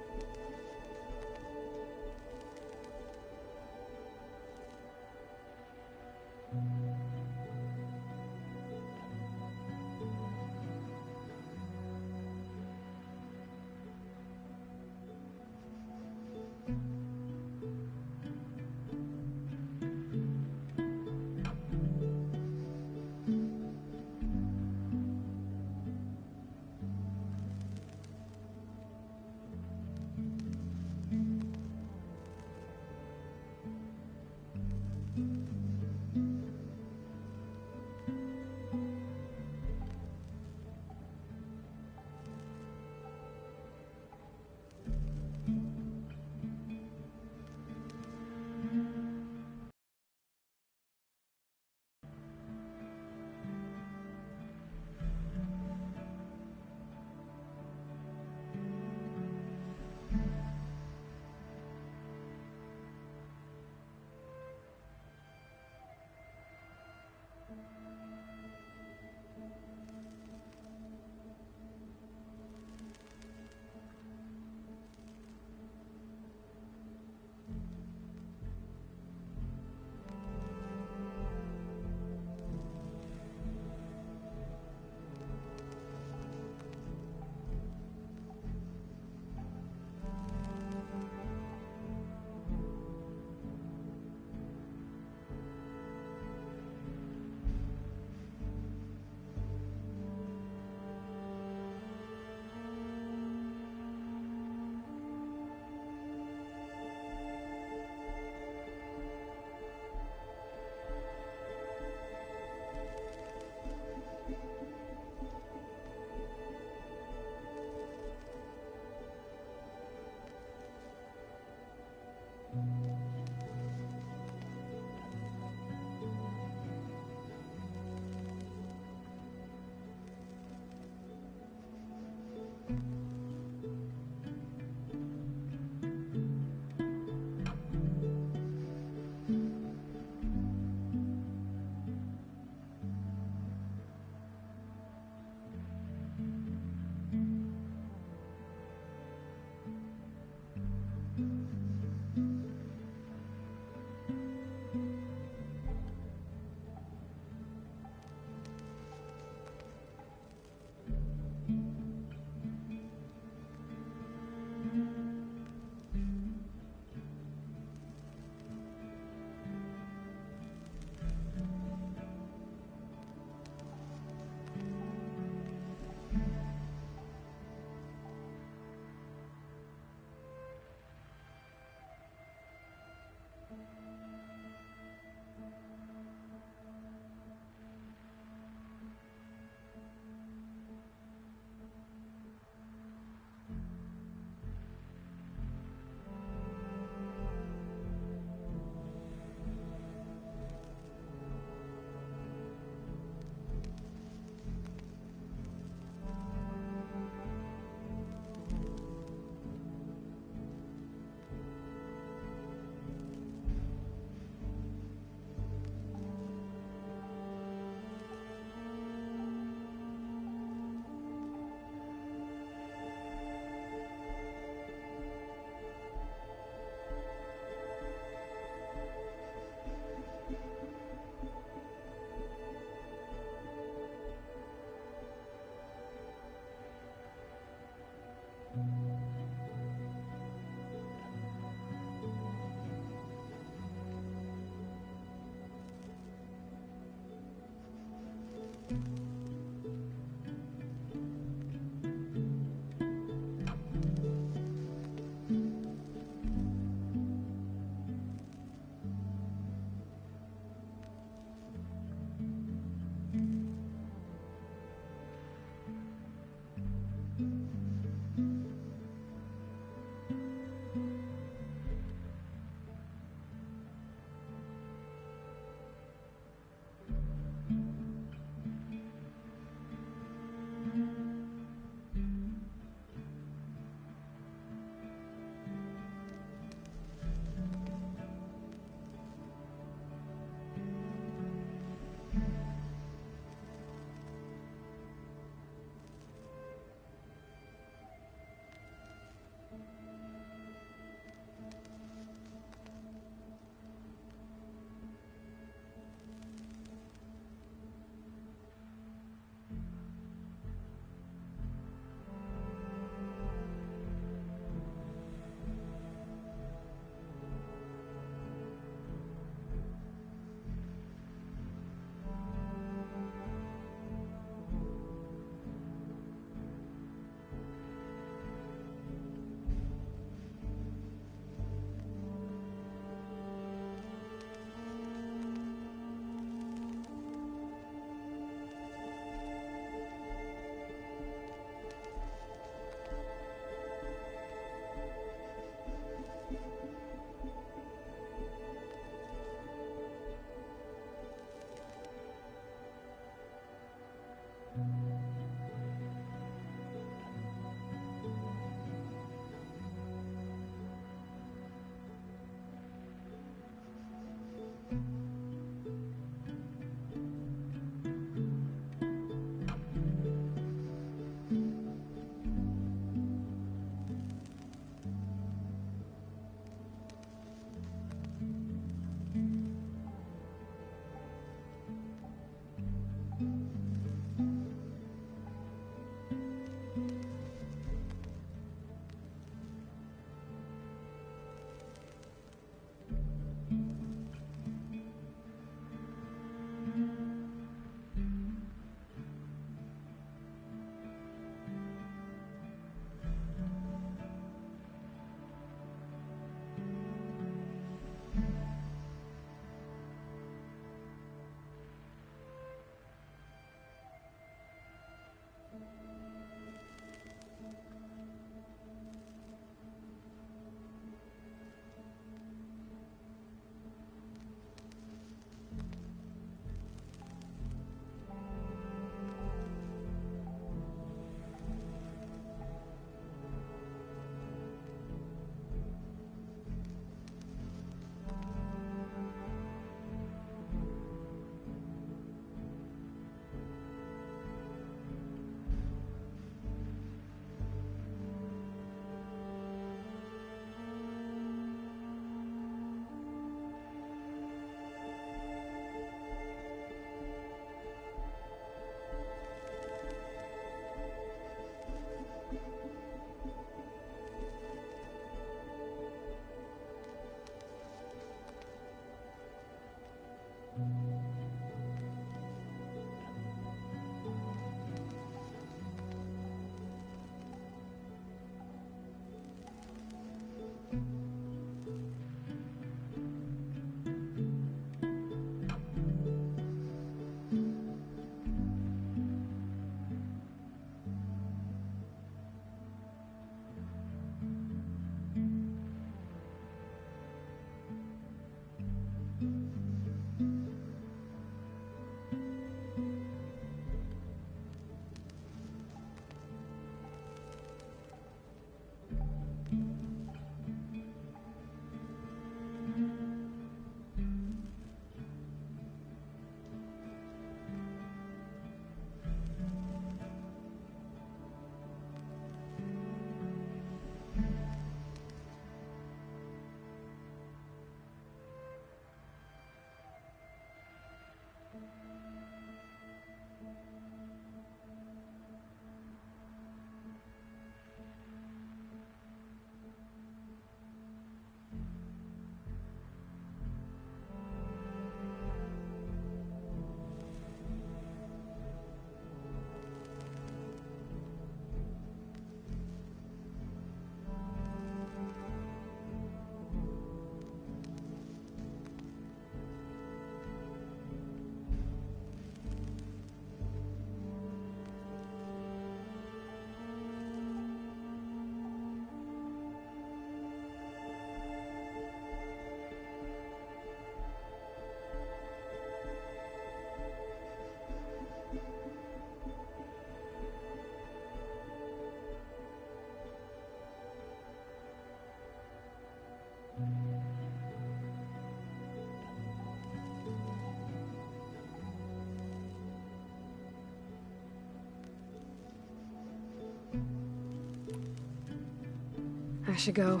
should go.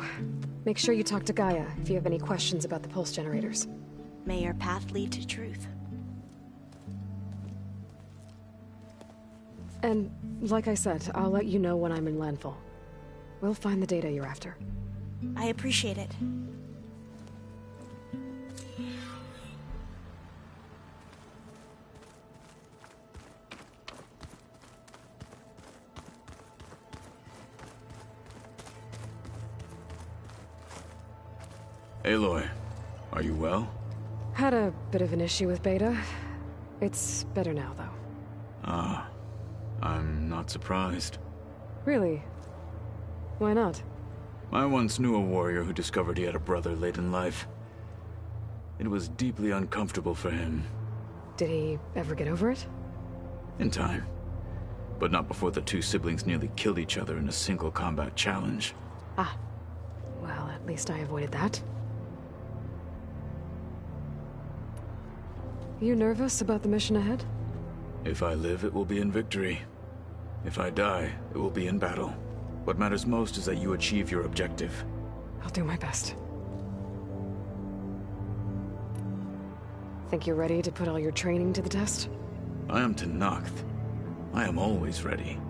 Make sure you talk to Gaia if you have any questions about the pulse generators. May your path lead to truth. And, like I said, I'll let you know when I'm in landfall. We'll find the data you're after. I appreciate it. Aloy, are you well? Had a bit of an issue with Beta. It's better now, though. Ah, I'm not surprised. Really? Why not? I once knew a warrior who discovered he had a brother late in life. It was deeply uncomfortable for him. Did he ever get over it? In time. But not before the two siblings nearly killed each other in a single combat challenge. Ah. Well, at least I avoided that. You nervous about the mission ahead? If I live, it will be in victory. If I die, it will be in battle. What matters most is that you achieve your objective. I'll do my best. Think you're ready to put all your training to the test? I am Tenakth. I am always ready.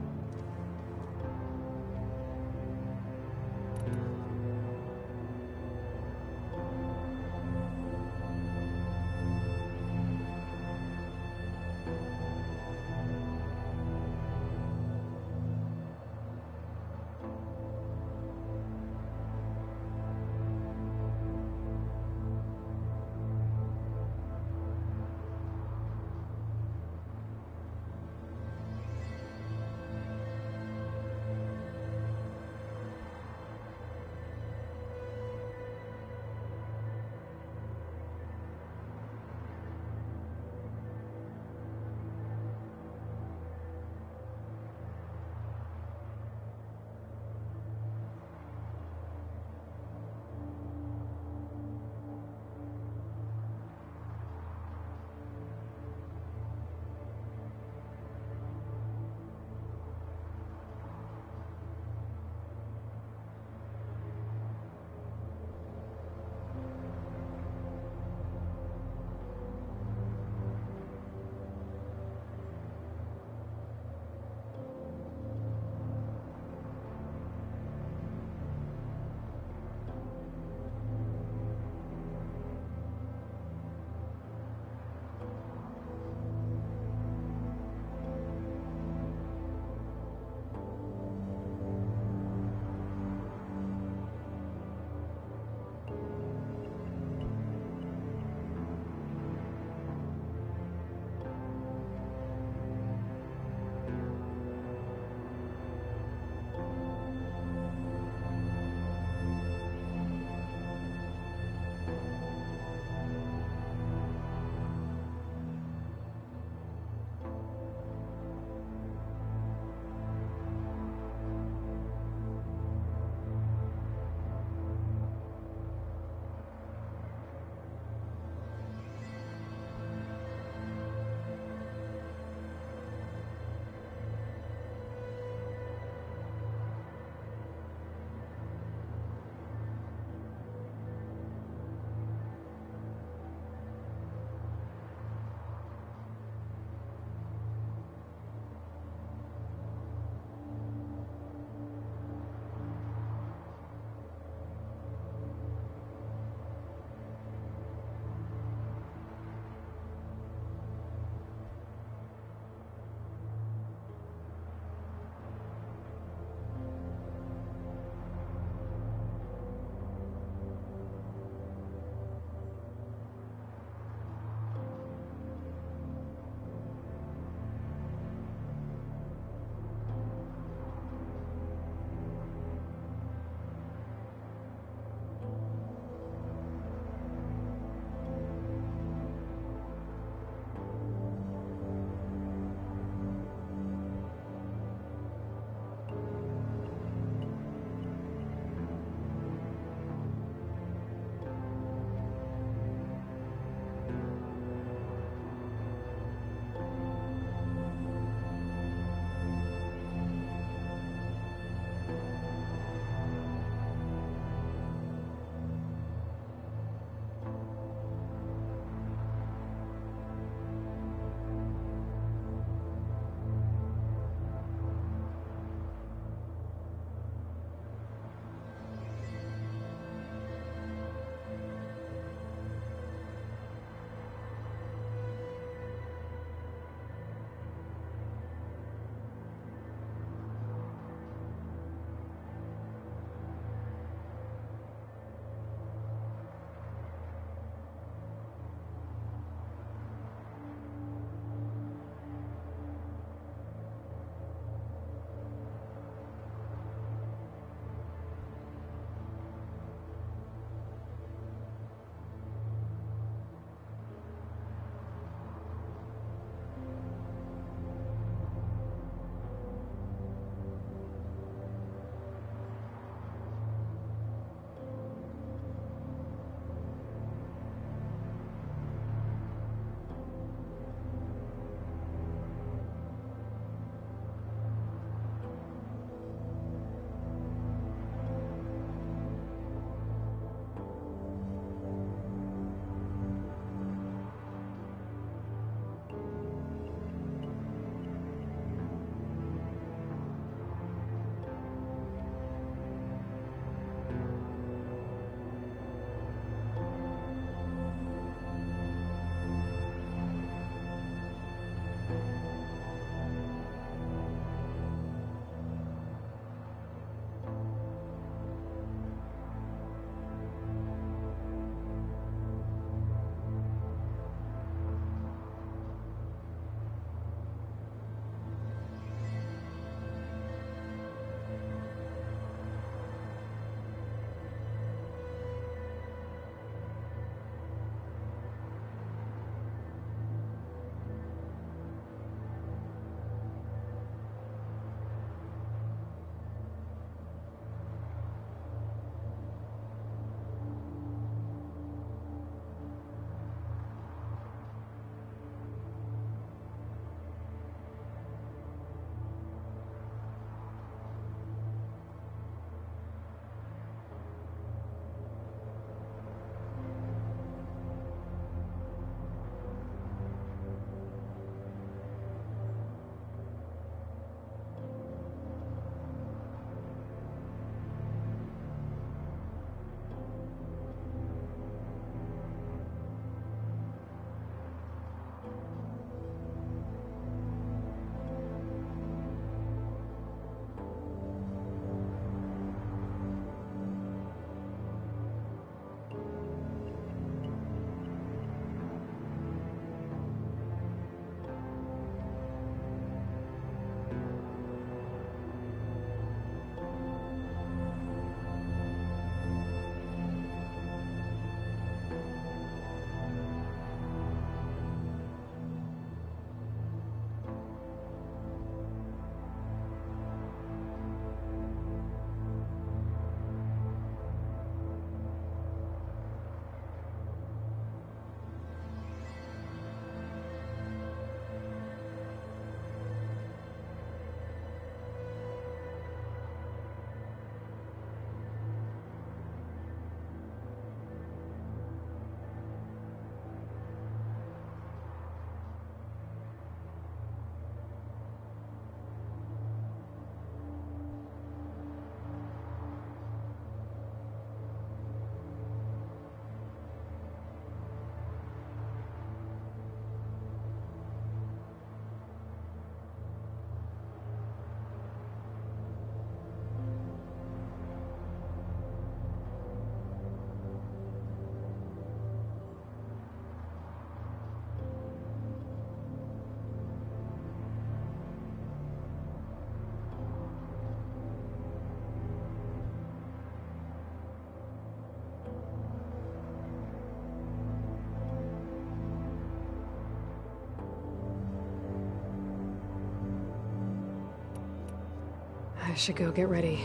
I should go get ready.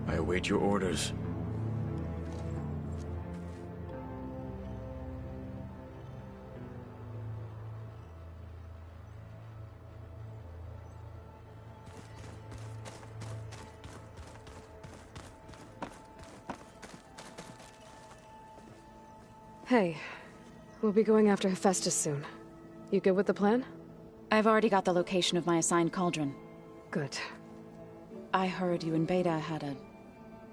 I await your orders. Hey, we'll be going after Hephaestus soon. You good with the plan? I've already got the location of my assigned cauldron. Good. I heard you and Beta had a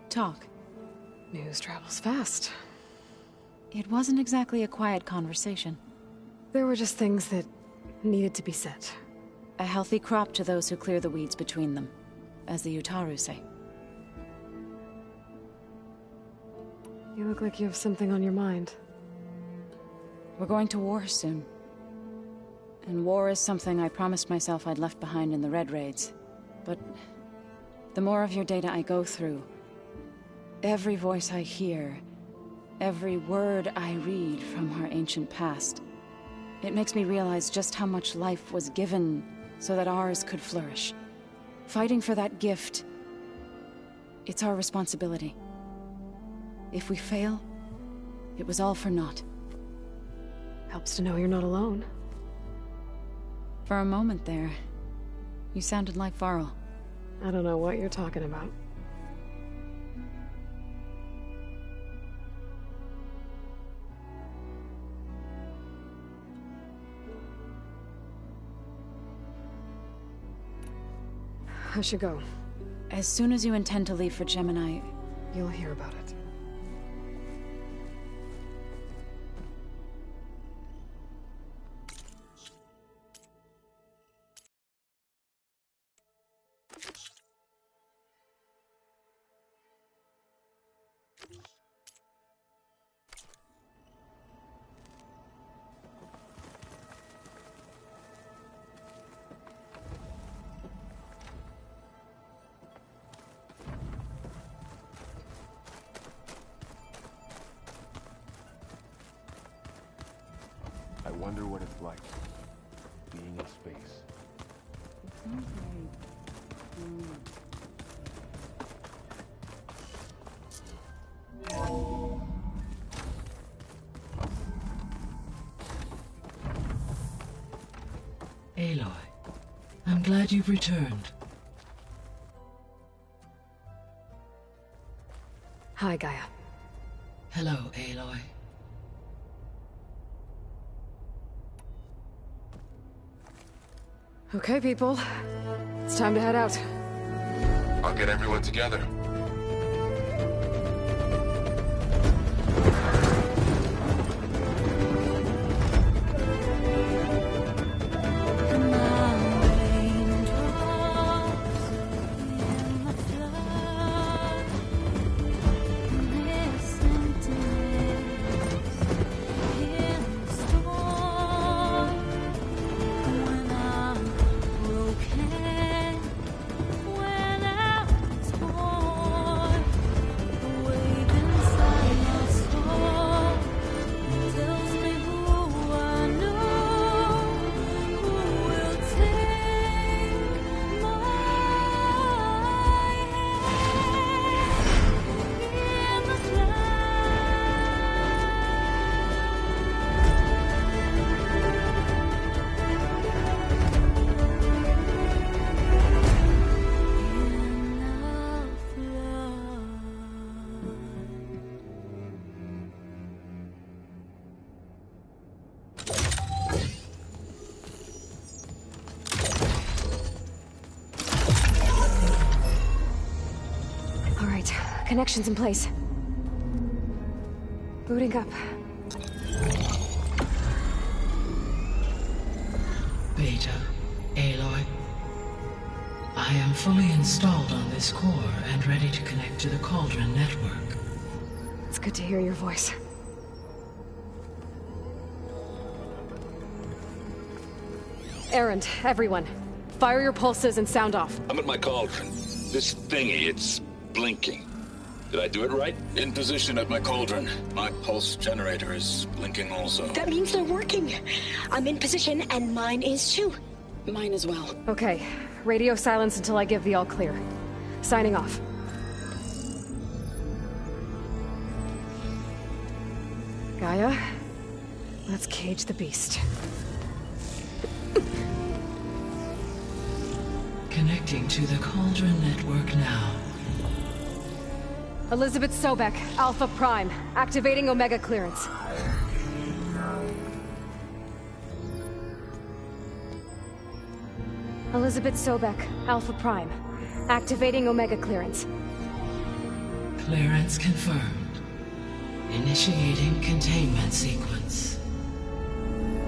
talk. News travels fast. It wasn't exactly a quiet conversation. There were just things that needed to be said. A healthy crop to those who clear the weeds between them, as the Utaru say. You look like you have something on your mind. We're going to war soon. And war is something I promised myself I'd left behind in the Red Raids. But the more of your data I go through, every voice I hear, every word I read from our ancient past, it makes me realize just how much life was given so that ours could flourish. Fighting for that gift, it's our responsibility. If we fail, it was all for naught. Helps to know you're not alone. For a moment there, you sounded like Varl. I don't know what you're talking about. I should go. As soon as you intend to leave for Gemini, you'll hear about it. I wonder what it's like, being in space. It sounds Aloy, I'm glad you've returned. Hi, Gaia. Hello, Aloy. Okay, people. It's time to head out. I'll get everyone together. Connections in place. Booting up. Beta, Aloy. I am fully installed on this core and ready to connect to the Cauldron network. It's good to hear your voice. Erend, everyone. Fire your pulses and sound off. I'm at my cauldron. This thingy, it's blinking. Did I do it right? In position at my cauldron. My pulse generator is blinking also. That means they're working. I'm in position, and mine is too. mine as well. Okay. Radio silence until I give the all clear. Signing off. Gaia, let's cage the beast. Connecting to the Cauldron Network now. Elizabeth Sobek, Alpha Prime, activating Omega clearance. Elizabeth Sobek, Alpha Prime, activating Omega clearance. Clearance confirmed. Initiating containment sequence.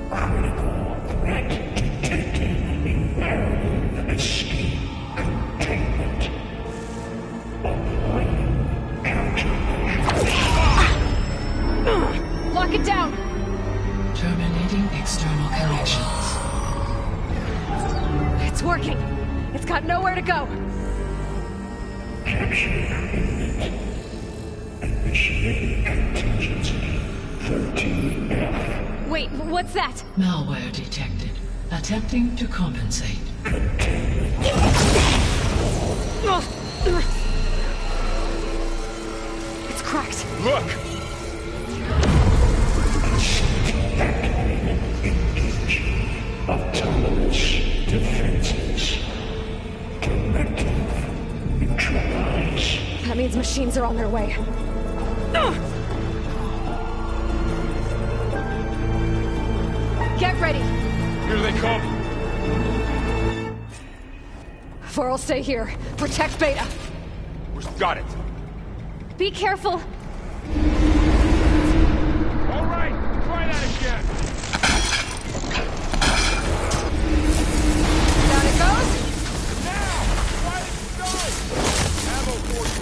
Critical threat detected. Imperative escape containment. Applying countermeasures. Lock it down! Terminating external connections. It's working. It's got nowhere to go. Capture imminent. Initiating contingency 13F. Wait, what's that? Malware detected. Attempting to compensate. It's cracked. Look! Activated. Engaging. Autonomous defenses. Directive. Neutralize. That means machines are on their way. Get ready! Here they come! Vor'll stay here. Protect Beta. Got it! Be careful! All right, try that again! Down it goes! Now! Try it start! Ammo for you!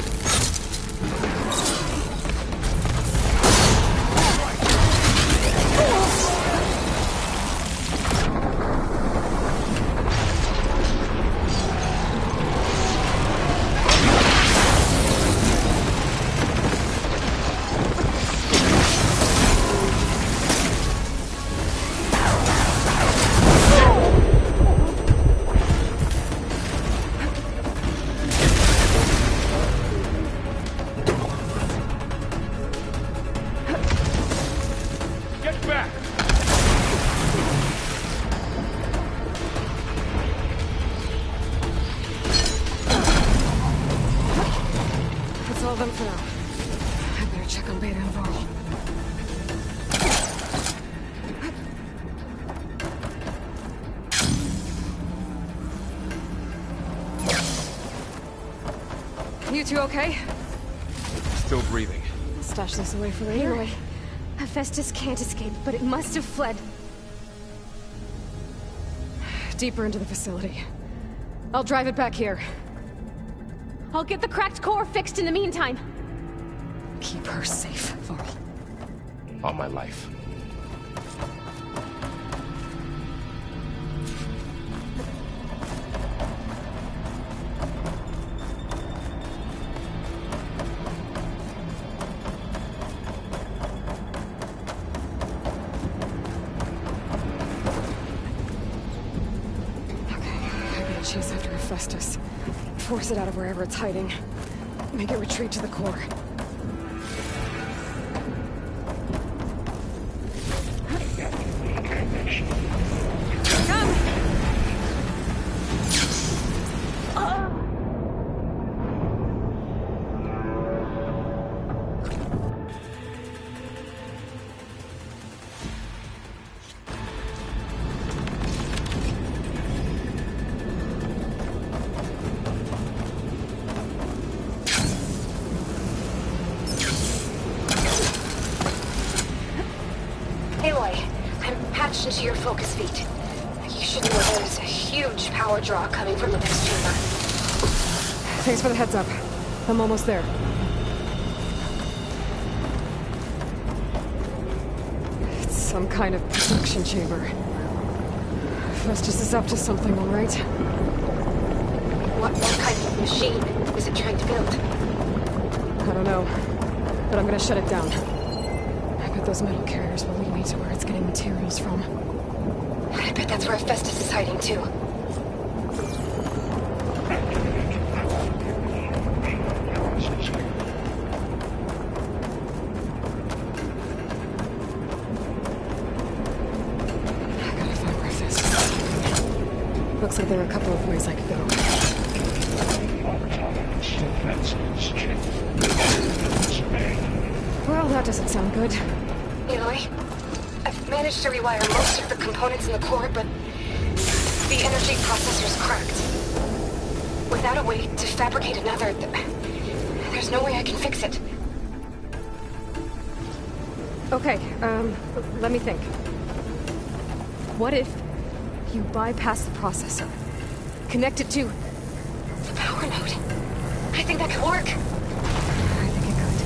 All of them for now. I better check on Beta and Varl. You two okay? Still breathing. Stash this away for later. Aloy, Hephaestus can't escape, but it must have fled. Deeper into the facility. I'll drive it back here. I'll get the cracked core fixed in the meantime. Keep her safe, Varl. On my life. Chase after Hephaestus. Force it out of wherever it's hiding. Make it retreat to the core. Aloy, I'm patched into your focus feed. You should know there's a huge power draw coming from the next chamber. Thanks for the heads up. I'm almost there. It's some kind of protection chamber. Festus is up to something, all right? What kind of machine is it trying to build? I don't know, but I'm gonna shut it down. I bet those metal carriers will lead me to where it's getting materials from. I bet that's where Festus is hiding too. Looks like there are a couple of ways I could go. Well, that doesn't sound good. Aloy, I've managed to rewire most of the components in the core, but the energy processor's cracked. Without a way to fabricate another, there's no way I can fix it. Okay, let me think. What if you bypass the processor? Connect it to... the power node. I think that could work. I think it could.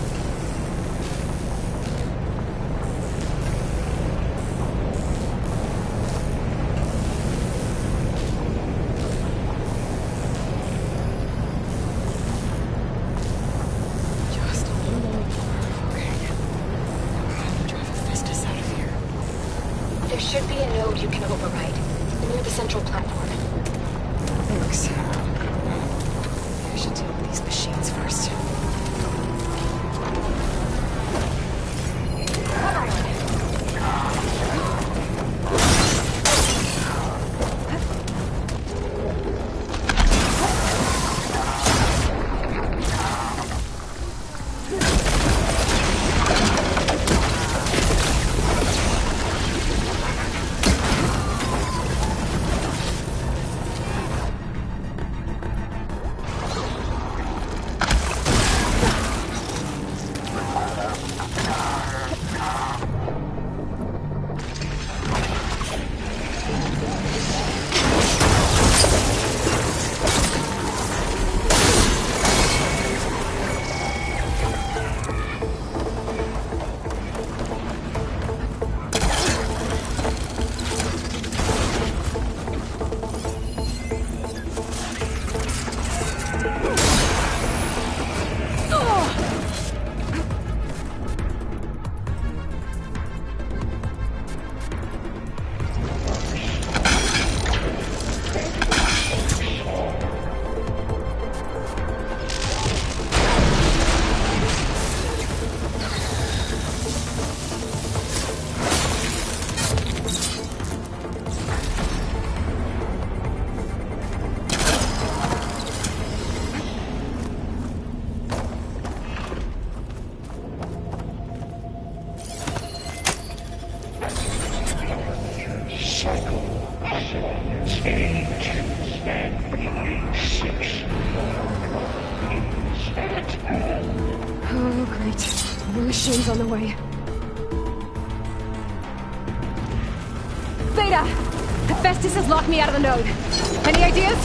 Just a little more. Okay. I'm gonna drive Hephaestus out of here. There should be a node you can override, near the central platform. Thanks. I should deal with these machines first. Oh, great. More machines on the way. Beta! Hephaestus has locked me out of the node. Any ideas?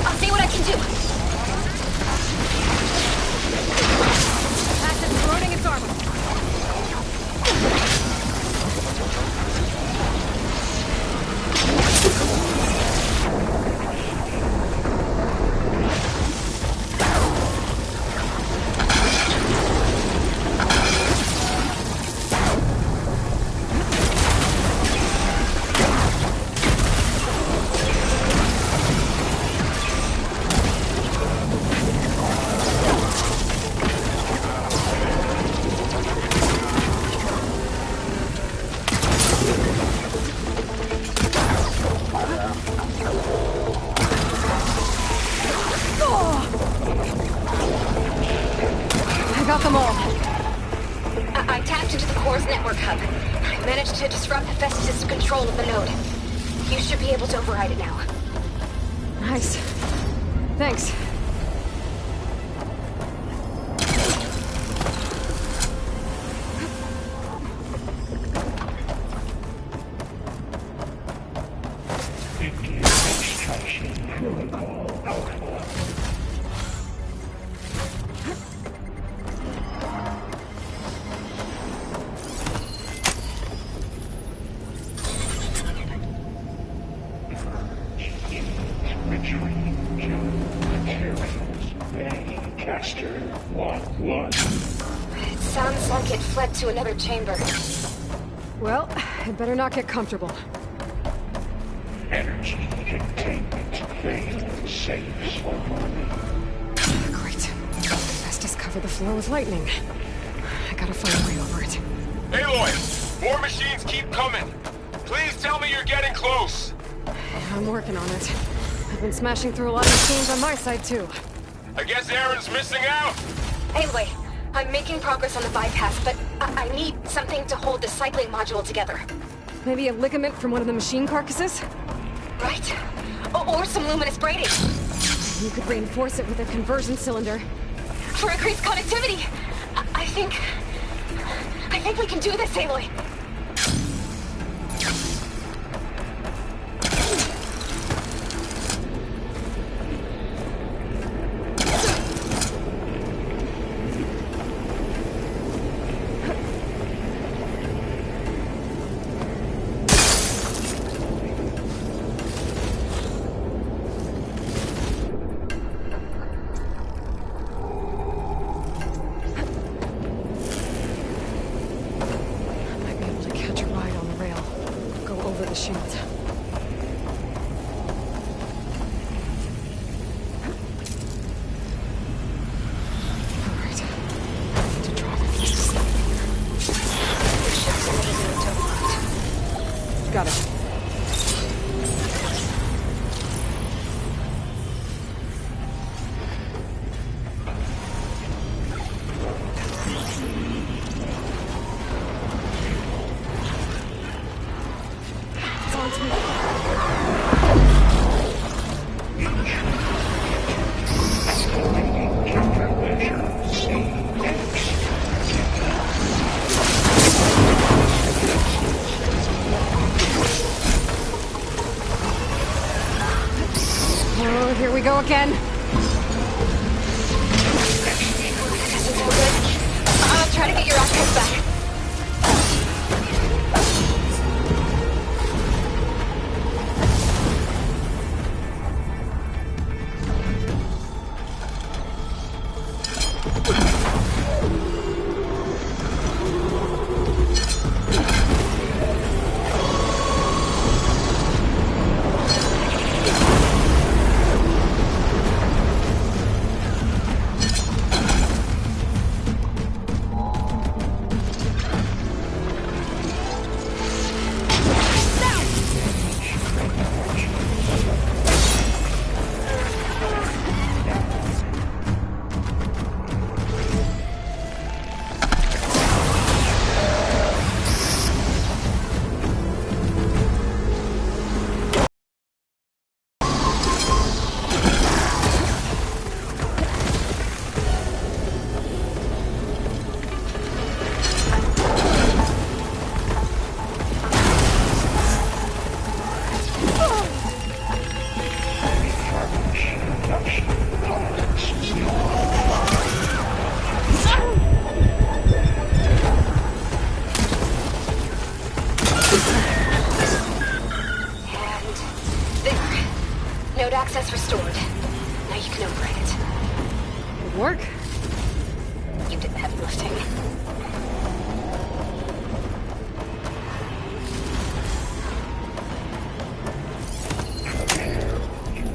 I'll see what I can do. Passive corroding its armor. Got them all. I tapped into the core's network hub. I managed to disrupt Hephaestus' control of the node. You should be able to override it now. Nice. Thanks. It sounds like it fled to another chamber. Well, I'd better not get comfortable. Energy containment failed. Saves for money. Great. Hephaestus covered the floor with lightning. I gotta find a way over it. Aloy! More machines keep coming! Please tell me you're getting close. I'm working on it. I've been smashing through a lot of machines on my side, too. I guess Aaron's missing out. Anyway, I'm making progress on the bypass, but I need something to hold the cycling module together. Maybe a ligament from one of the machine carcasses? Right. Or some luminous braiding. You could reinforce it with a conversion cylinder. For increased connectivity! I think we can do this, Aloy. Got it. It's on to me. Oh, here we go again. I'll try to get your access back. Node access restored. Now you can operate it. Good work. You did the heavy lifting.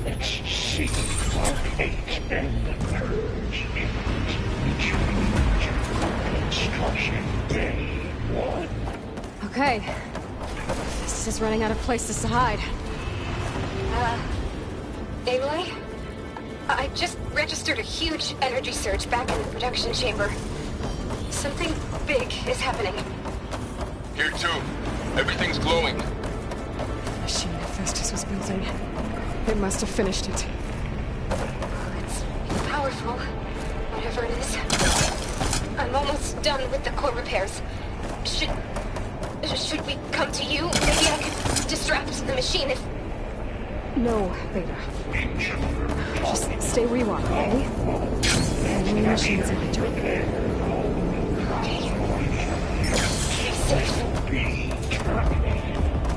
Let's see locate and purge Construction Day 1. Okay. This is running out of places to hide. Aloy? I just registered a huge energy surge back in the production chamber. Something big is happening. Here too. Everything's glowing. The machine Hephaestus was building. It must have finished it. It's powerful, whatever it is. I'm almost done with the core repairs. Should we come to you? Maybe I could distract the machine if... No, Beta. Just stay where you are, okay? And the machine's in my job. Okay. Stay safe.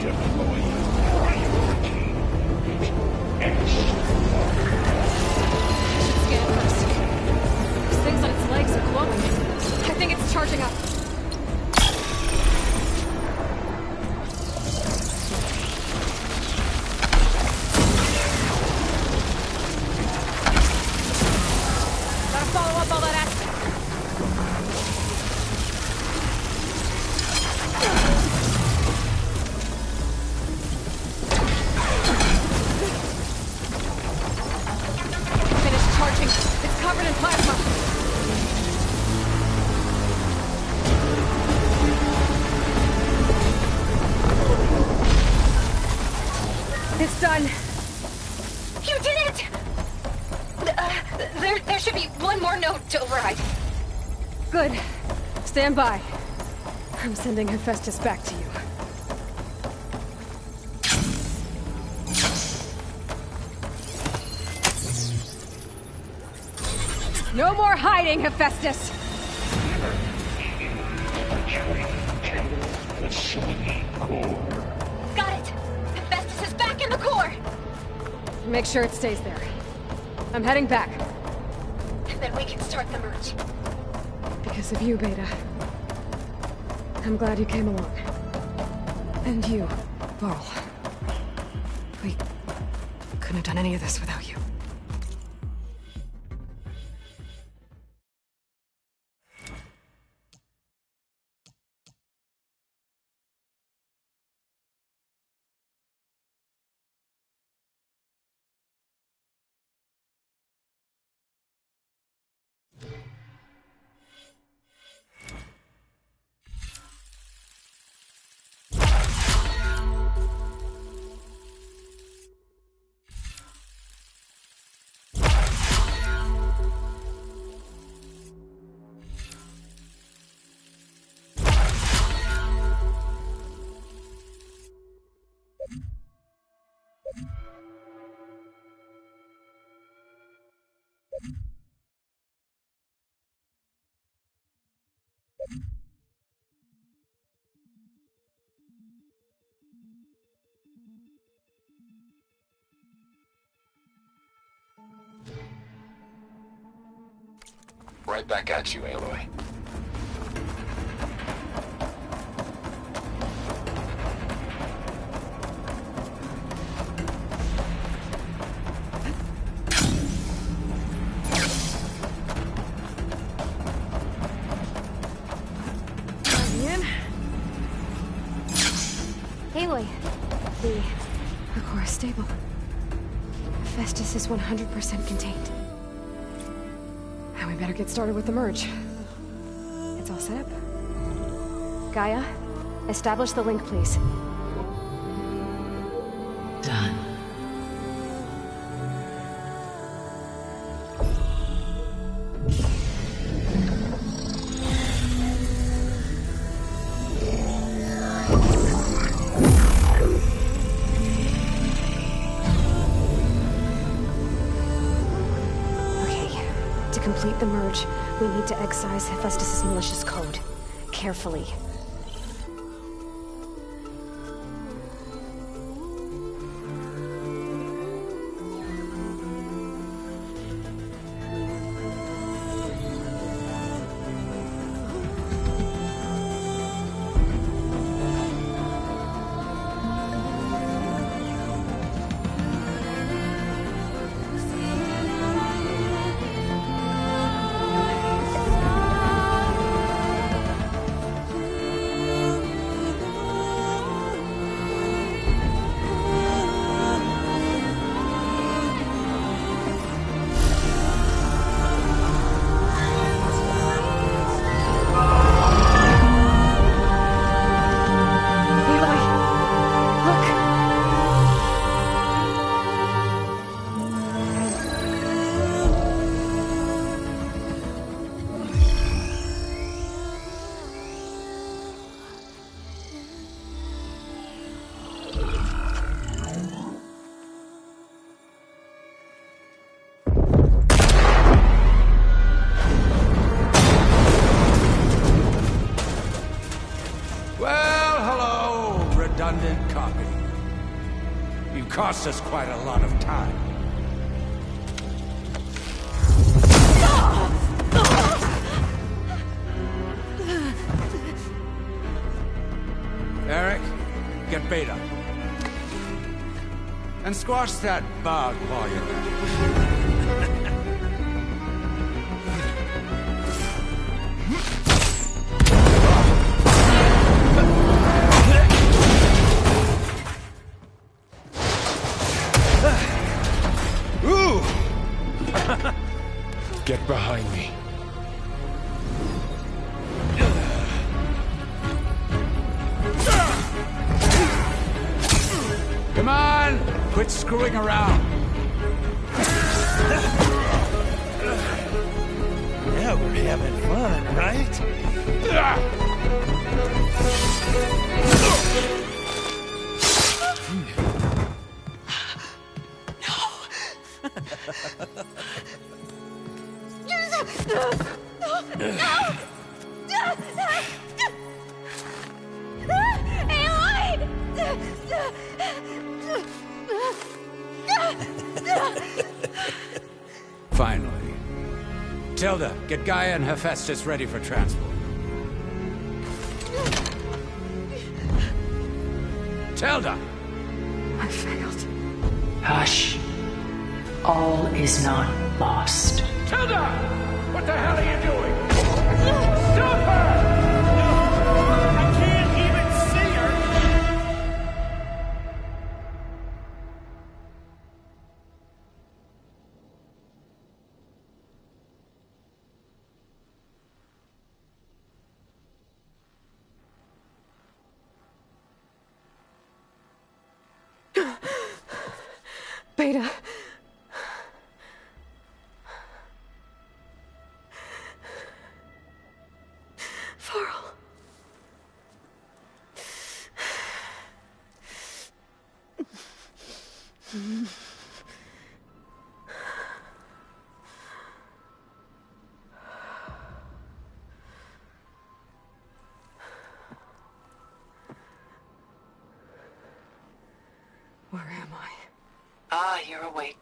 Deploy priority. Scan it first. Those things on its legs are glowing. I think it's charging up. Done. You did it! There should be one more node to override. Good. Stand by. I'm sending Hephaestus back to you. No more hiding, Hephaestus! Got it! Hephaestus is back in the core! Make sure it stays there. I'm heading back. And then we can start the merge. Because of you, Beta. I'm glad you came along. And you, Varl. We couldn't have done any of this without you. Right back at you, Aloy. Aloy, the core is stable. Hephaestus is 100% contained. And we better get started with the merge. It's all set up. Gaia, establish the link, please. Done. To complete the merge, we need to excise Hephaestus' malicious code. Carefully. Redundant copy. You cost us quite a lot of time. Eric, get Beta. And squash that bug while you're at it. Get behind me. Come on! quit screwing around. Yeah, we're having fun, right? Finally. Tilda, get Gaia and Hephaestus ready for transport. Tilda! I failed. Hush. All is not lost. Tilda! What the hell are you doing? Stop her! I can't even see her! Beta. Varl. Where am I? Ah, you're awake.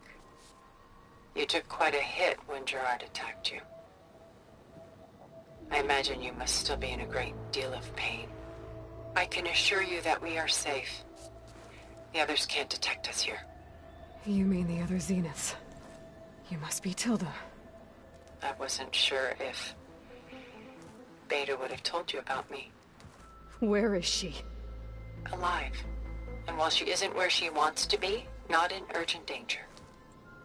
You took quite a hit when Gerard attacked you. I imagine you must still be in a great deal of pain. I can assure you that we are safe. The others can't detect us here. You mean the other Zeniths? You must be Tilda. I wasn't sure if Beta would have told you about me. Where is she? Alive. And while she isn't where she wants to be, not in urgent danger.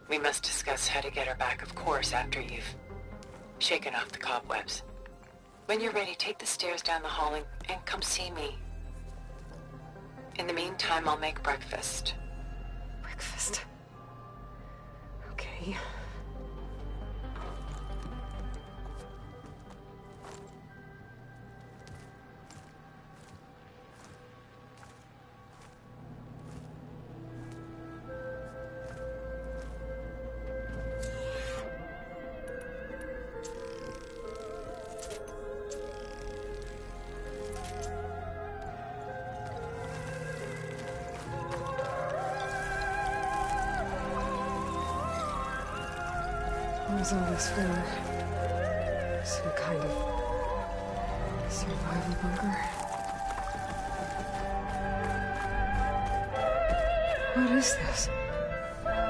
We must discuss how to get her back, of course, after you've shaken off the cobwebs. When you're ready, take the stairs down the hall and come see me. In the meantime, I'll make breakfast. Breakfast. Okay. What was all this for? Some kind of survival bunker? What is this?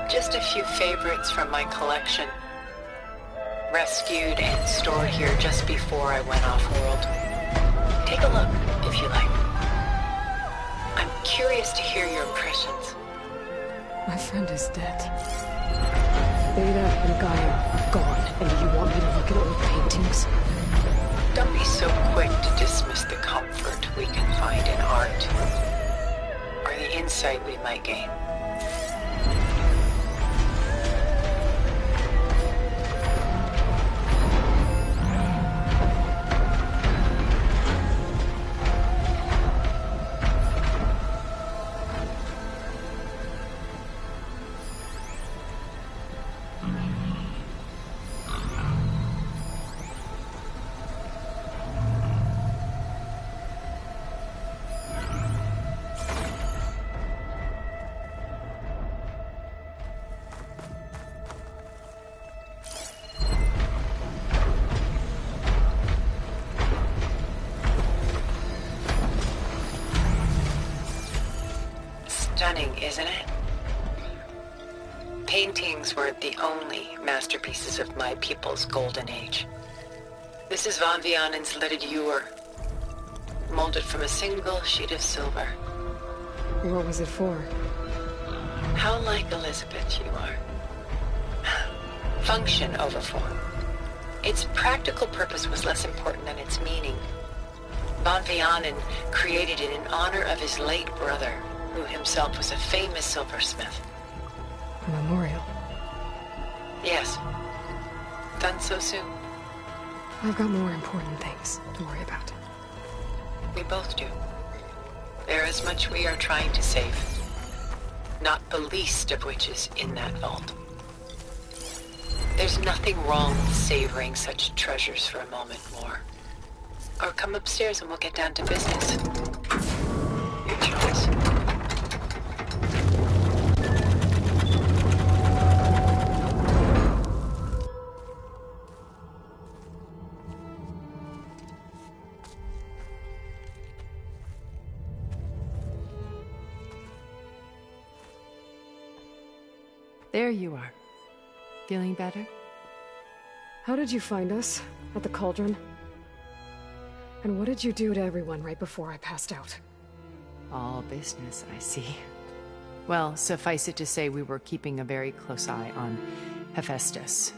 Just a few favorites from my collection. Rescued and stored here just before I went off-world. Take a look, if you like. I'm curious to hear your impressions. My friend is dead. Beta and Gaia are gone, and you want me to look at old paintings? Don't be so quick to dismiss the comfort we can find in art, or the insight we might gain. Stunning, isn't it? Paintings were the only masterpieces of my people's golden age. This is Von Vianen's Leaded Ewer, molded from a single sheet of silver. What was it for? How like Elizabeth you are. Function over form. Its practical purpose was less important than its meaning. Von Vianen created it in honor of his late brother, who himself was a famous silversmith. A memorial. Yes. Done so soon? I've got more important things to worry about. We both do. There is much we are trying to save. Not the least of which is in that vault. There's nothing wrong with savoring such treasures for a moment more. Or come upstairs and we'll get down to business. Your choice. There you are. Feeling better? How did you find us? At the cauldron? And what did you do to everyone right before I passed out? All business, I see. Well, suffice it to say we were keeping a very close eye on Hephaestus,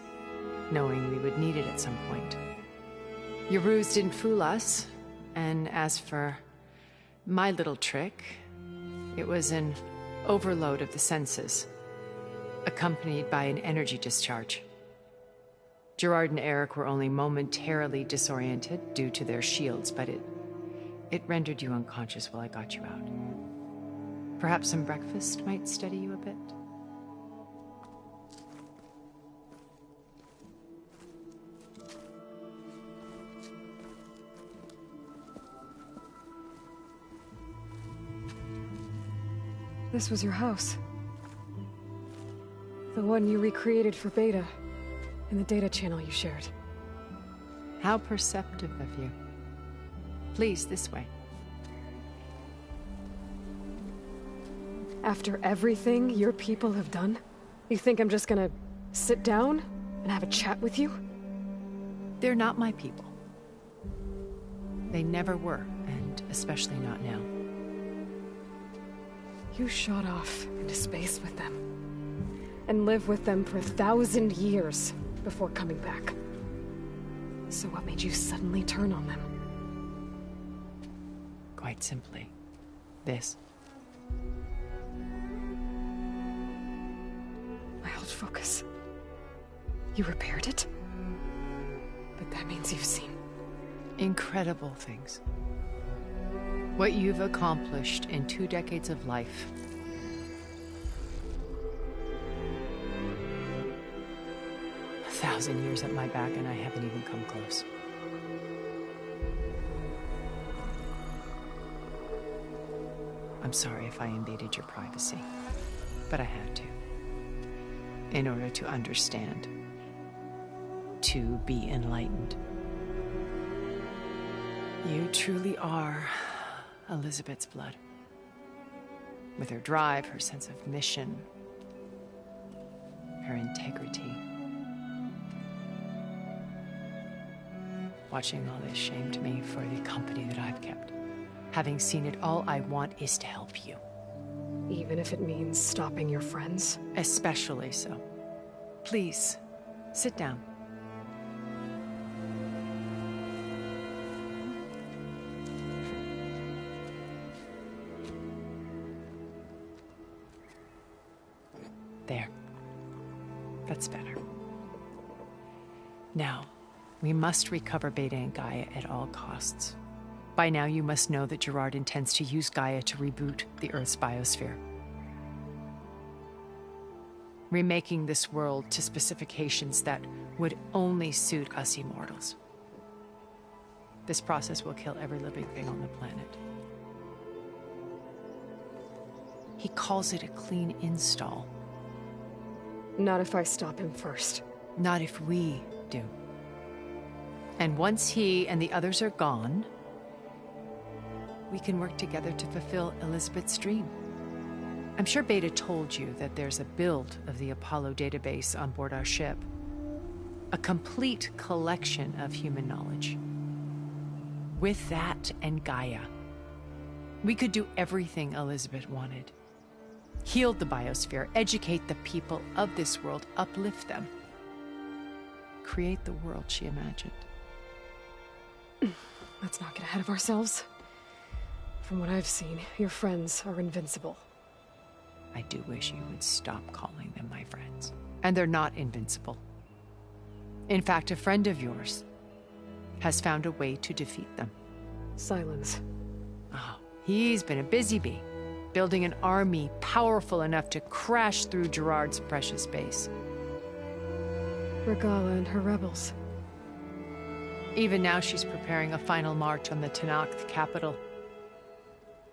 knowing we would need it at some point. Your ruse didn't fool us, and as for my little trick, it was an overload of the senses, accompanied by an energy discharge. Gerard and Eric were only momentarily disoriented due to their shields, but it rendered you unconscious while I got you out. Perhaps some breakfast might steady you a bit? This was your house. The one you recreated for Beta, in the data channel you shared. How perceptive of you. Please, this way. After everything your people have done, you think I'm just gonna sit down and have a chat with you? They're not my people. They never were, and especially not now. You shot off into space with them, and lived with them for 1,000 years before coming back. So what made you suddenly turn on them? Quite simply, this. My old focus. You repaired it? But that means you've seen incredible things. What you've accomplished in 2 decades of life. A 1,000 years at my back and I haven't even come close. I'm sorry if I invaded your privacy, but I had to. In order to understand. To be enlightened. You truly are Elizabeth's blood. With her drive, her sense of mission, her integrity. Watching all this shamed me for the company that I've kept. Having seen it, all I want is to help you. Even if it means stopping your friends? Especially so. Please, sit down. There. That's better. Now, we must recover Beta and Gaia at all costs. By now, you must know that Gerard intends to use Gaia to reboot the Earth's biosphere. Remaking this world to specifications that would only suit us immortals. This process will kill every living thing on the planet. He calls it a clean install. Not if I stop him first. Not if we do. And once he and the others are gone, we can work together to fulfill Elizabeth's dream. I'm sure Beta told you that there's a build of the Apollo database on board our ship. A complete collection of human knowledge. With that and Gaia, we could do everything Elizabeth wanted. Heal the biosphere, educate the people of this world, uplift them. Create the world she imagined. Let's not get ahead of ourselves. From what I've seen, your friends are invincible. I do wish you would stop calling them my friends. And they're not invincible. In fact, a friend of yours has found a way to defeat them. Silence. Oh, he's been a busy bee, building an army powerful enough to crash through Gerard's precious base. Regala and her rebels. Even now, she's preparing a final march on the Tenakth capital.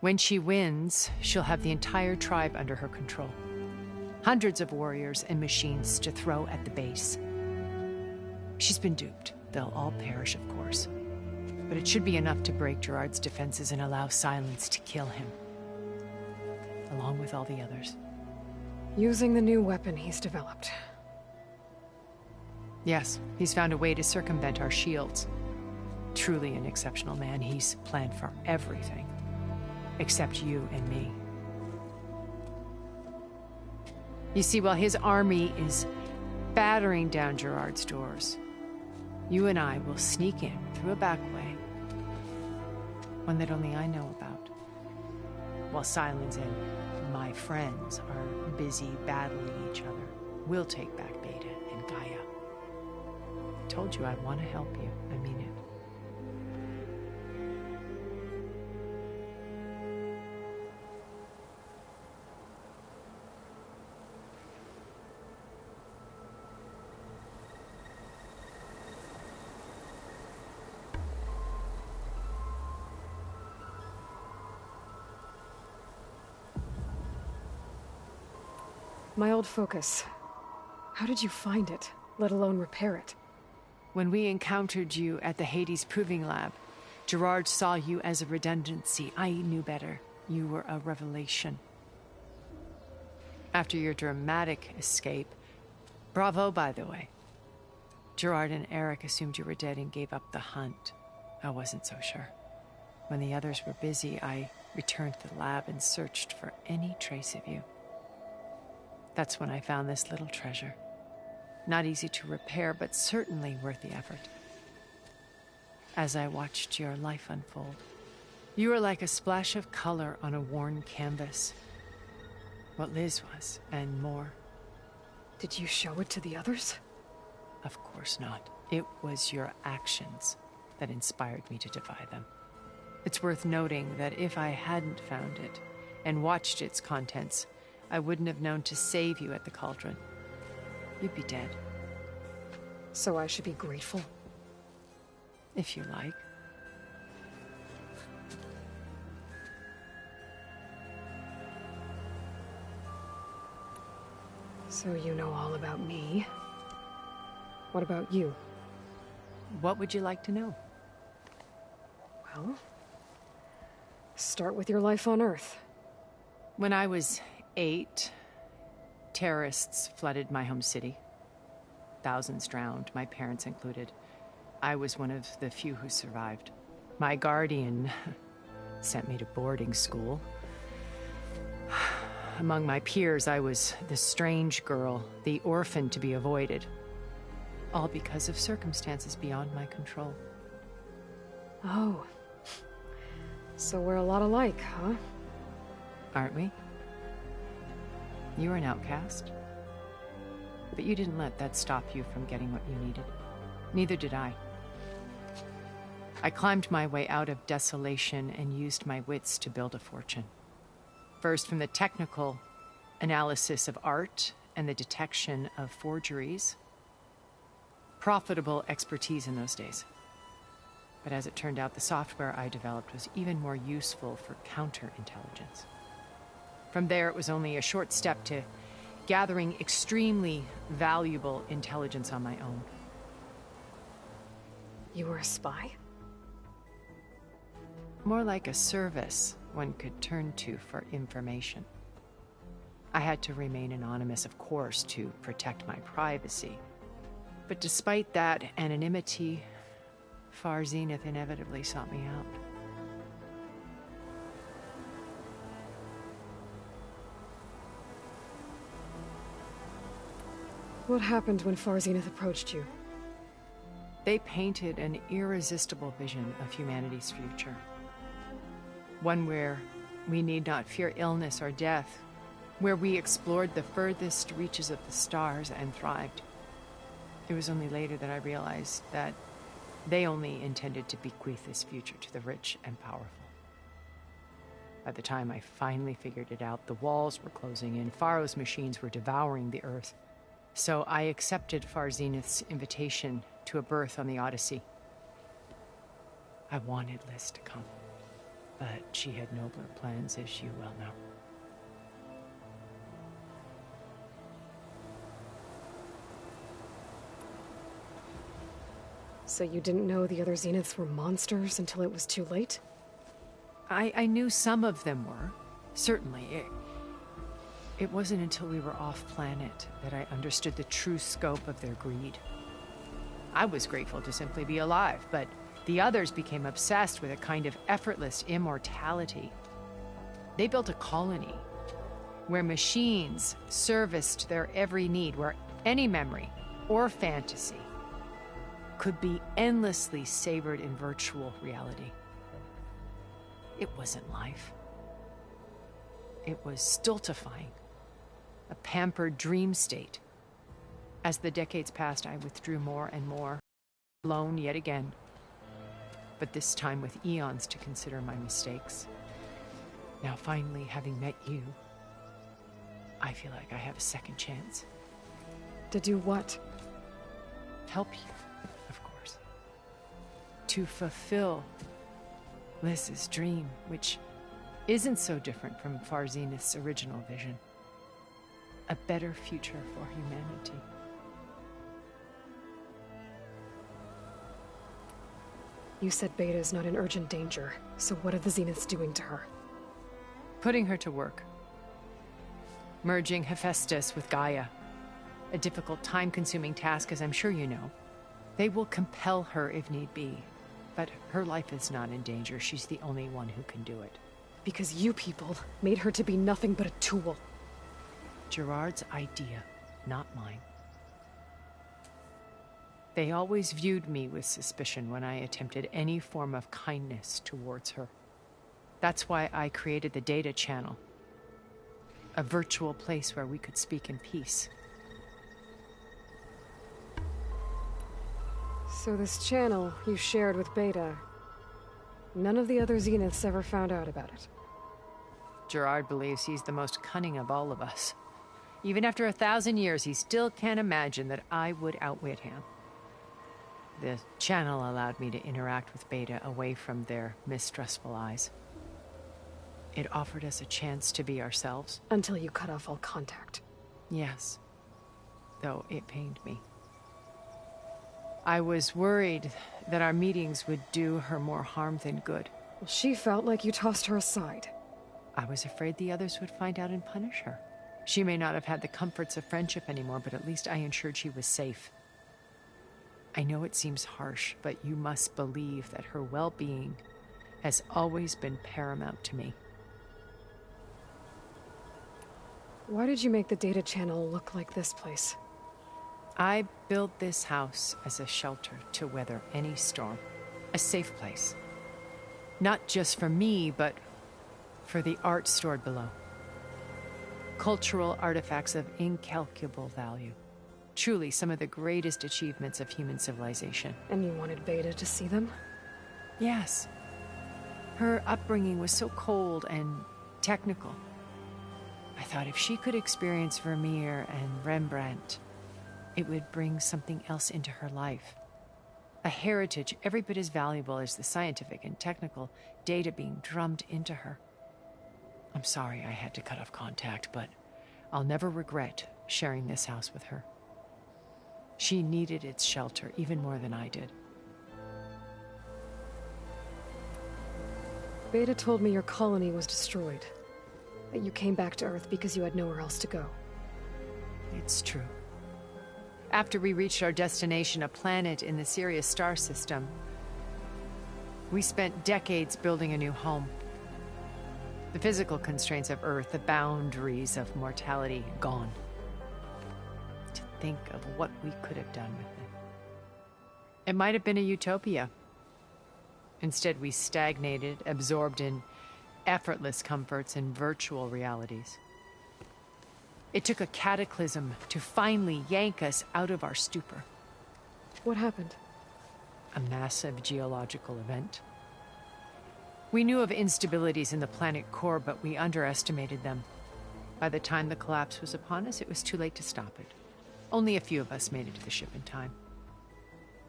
When she wins, she'll have the entire tribe under her control. Hundreds of warriors and machines to throw at the base. She's been duped. They'll all perish, of course. But it should be enough to break Gerard's defenses and allow Silence to kill him. Along with all the others. Using the new weapon he's developed. Yes, he's found a way to circumvent our shields. Truly an exceptional man. He's planned for everything. Except you and me. You see, while his army is battering down Gerard's doors, you and I will sneak in through a back way. One that only I know about. While Silence and my friends are busy battling each other, we'll take back Beta and Gaia. I told you I want to help you. I mean it. My old focus. How did you find it, let alone repair it? When we encountered you at the Hades Proving Lab, Gerard saw you as a redundancy. I knew better. You were a revelation. After your dramatic escape, bravo, by the way. Gerard and Eric assumed you were dead and gave up the hunt. I wasn't so sure. When the others were busy, I returned to the lab and searched for any trace of you. That's when I found this little treasure. Not easy to repair, but certainly worth the effort. As I watched your life unfold, you were like a splash of color on a worn canvas. What Liz was, and more. Did you show it to the others? Of course not. It was your actions that inspired me to defy them. It's worth noting that if I hadn't found it and watched its contents, I wouldn't have known to save you at the cauldron. You'd be dead. So I should be grateful? If you like. So you know all about me. What about you? What would you like to know? Well, start with your life on Earth. When I was 8, terrorists flooded my home city. Thousands drowned, my parents included. I was one of the few who survived. My guardian sent me to boarding school. Among my peers, I was the strange girl, the orphan to be avoided. All because of circumstances beyond my control. Oh. So we're a lot alike, huh? Aren't we? You were an outcast. But you didn't let that stop you from getting what you needed. Neither did I. I climbed my way out of desolation and used my wits to build a fortune. First, from the technical analysis of art and the detection of forgeries. Profitable expertise in those days. But as it turned out, the software I developed was even more useful for counterintelligence. From there, it was only a short step to gathering extremely valuable intelligence on my own. You were a spy? More like a service one could turn to for information. I had to remain anonymous, of course, to protect my privacy. But despite that anonymity, Far Zenith inevitably sought me out. What happened when Far Zenith approached you? They painted an irresistible vision of humanity's future. One where we need not fear illness or death, where we explored the furthest reaches of the stars and thrived. It was only later that I realized that they only intended to bequeath this future to the rich and powerful. By the time I finally figured it out, the walls were closing in, Pharaoh's machines were devouring the Earth. So I accepted Far Zenith's invitation to a berth on the Odyssey. I wanted Liz to come, but she had nobler plans, as you well know. So you didn't know the other Zeniths were monsters until it was too late? I knew some of them were, certainly. It wasn't until we were off-planet that I understood the true scope of their greed. I was grateful to simply be alive, but the others became obsessed with a kind of effortless immortality. They built a colony where machines serviced their every need, where any memory or fantasy could be endlessly savored in virtual reality. It wasn't life. It was stultifying, a pampered dream state. As the decades passed, I withdrew more and more, alone yet again, but this time with eons to consider my mistakes. Now finally, having met you, I feel like I have a second chance. To do what? Help you, of course. To fulfill Liz's dream, which isn't so different from Far Zenith's original vision. A better future for humanity. You said Beta's not in urgent danger, so what are the Zeniths doing to her? Putting her to work. Merging Hephaestus with Gaia. A difficult, time-consuming task, as I'm sure you know. They will compel her if need be. But her life is not in danger. She's the only one who can do it. Because you people made her to be nothing but a tool. Gerard's idea, not mine. They always viewed me with suspicion when I attempted any form of kindness towards her. That's why I created the data channel. A virtual place where we could speak in peace. So this channel you shared with Beta, none of the other Zeniths ever found out about it? Gerard believes he's the most cunning of all of us. Even after 1,000 years, he still can't imagine that I would outwit him. The channel allowed me to interact with Beta away from their mistrustful eyes. It offered us a chance to be ourselves. Until you cut off all contact. Yes. Though it pained me. I was worried that our meetings would do her more harm than good. Well, she felt like you tossed her aside. I was afraid the others would find out and punish her. She may not have had the comforts of friendship anymore, but at least I ensured she was safe. I know it seems harsh, but you must believe that her well-being has always been paramount to me. Why did you make the data channel look like this place? I built this house as a shelter to weather any storm. A safe place. Not just for me, but for the art stored below. Cultural artifacts of incalculable value. Truly some of the greatest achievements of human civilization. And you wanted Beta to see them? Yes. Her upbringing was so cold and technical. I thought if she could experience Vermeer and Rembrandt, it would bring something else into her life. A heritage every bit as valuable as the scientific and technical data being drummed into her. I'm sorry I had to cut off contact, but I'll never regret sharing this house with her. She needed its shelter even more than I did. Beta told me your colony was destroyed. That you came back to Earth because you had nowhere else to go. It's true. After we reached our destination, a planet in the Sirius star system, we spent decades building a new home. The physical constraints of Earth, the boundaries of mortality, gone. To think of what we could have done with it. It might have been a utopia. Instead, we stagnated, absorbed in effortless comforts and virtual realities. It took a cataclysm to finally yank us out of our stupor. What happened? A massive geological event. We knew of instabilities in the planet core, but we underestimated them. By the time the collapse was upon us, it was too late to stop it. Only a few of us made it to the ship in time.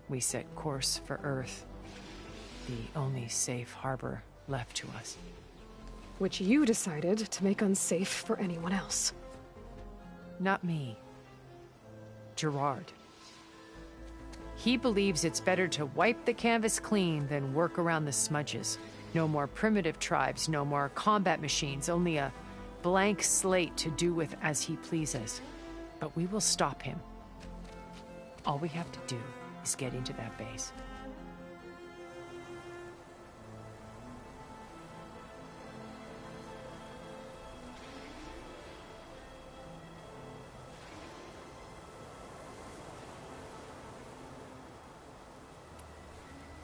We set course for Earth, the only safe harbor left to us. Which you decided to make unsafe for anyone else. Not me. Gerard. He believes it's better to wipe the canvas clean than work around the smudges. No more primitive tribes, no more combat machines, only a blank slate to do with as he pleases. But we will stop him. All we have to do is get into that base.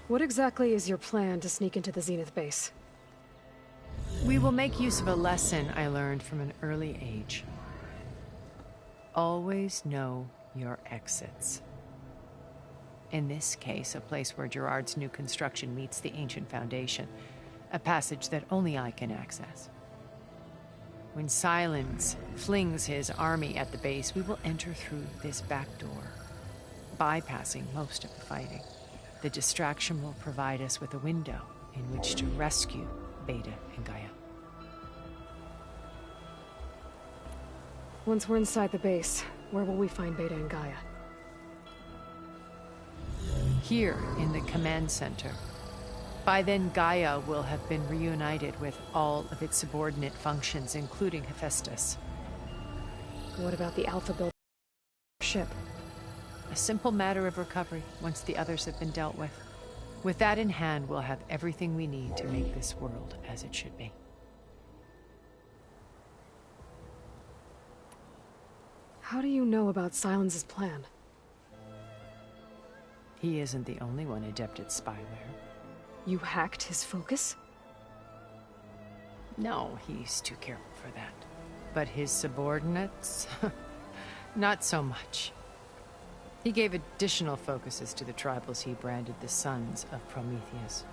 What exactly is your plan to sneak into the Zenith base? We will make use of a lesson I learned from an early age. Always know your exits. In this case, a place where Gerard's new construction meets the ancient foundation, a passage that only I can access. When Silence flings his army at the base, we will enter through this back door, bypassing most of the fighting. The distraction will provide us with a window in which to rescue Beta and Gaia. Once we're inside the base, where will we find Beta and Gaia? Here in the command center. By then, Gaia will have been reunited with all of its subordinate functions, including Hephaestus. What about the Alpha build ship? A simple matter of recovery once the others have been dealt with. With that in hand, we'll have everything we need to make this world as it should be. How do you know about Silence's plan? He isn't the only one adept at spyware. You hacked his focus? No, he's too careful for that. But his subordinates? Not so much. He gave additional focuses to the tribals he branded the Sons of Prometheus.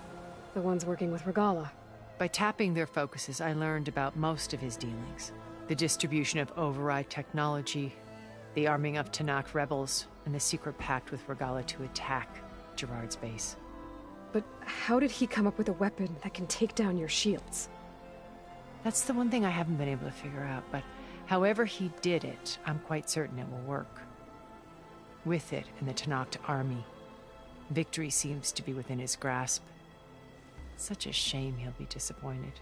The ones working with Regala. By tapping their focuses, I learned about most of his dealings. The distribution of override technology, the arming of Tanakh rebels, and the secret pact with Regala to attack Gerard's base. But how did he come up with a weapon that can take down your shields? That's the one thing I haven't been able to figure out, but however he did it, I'm quite certain it will work. With it and the Tanakh army, victory seems to be within his grasp. Such a shame he'll be disappointed.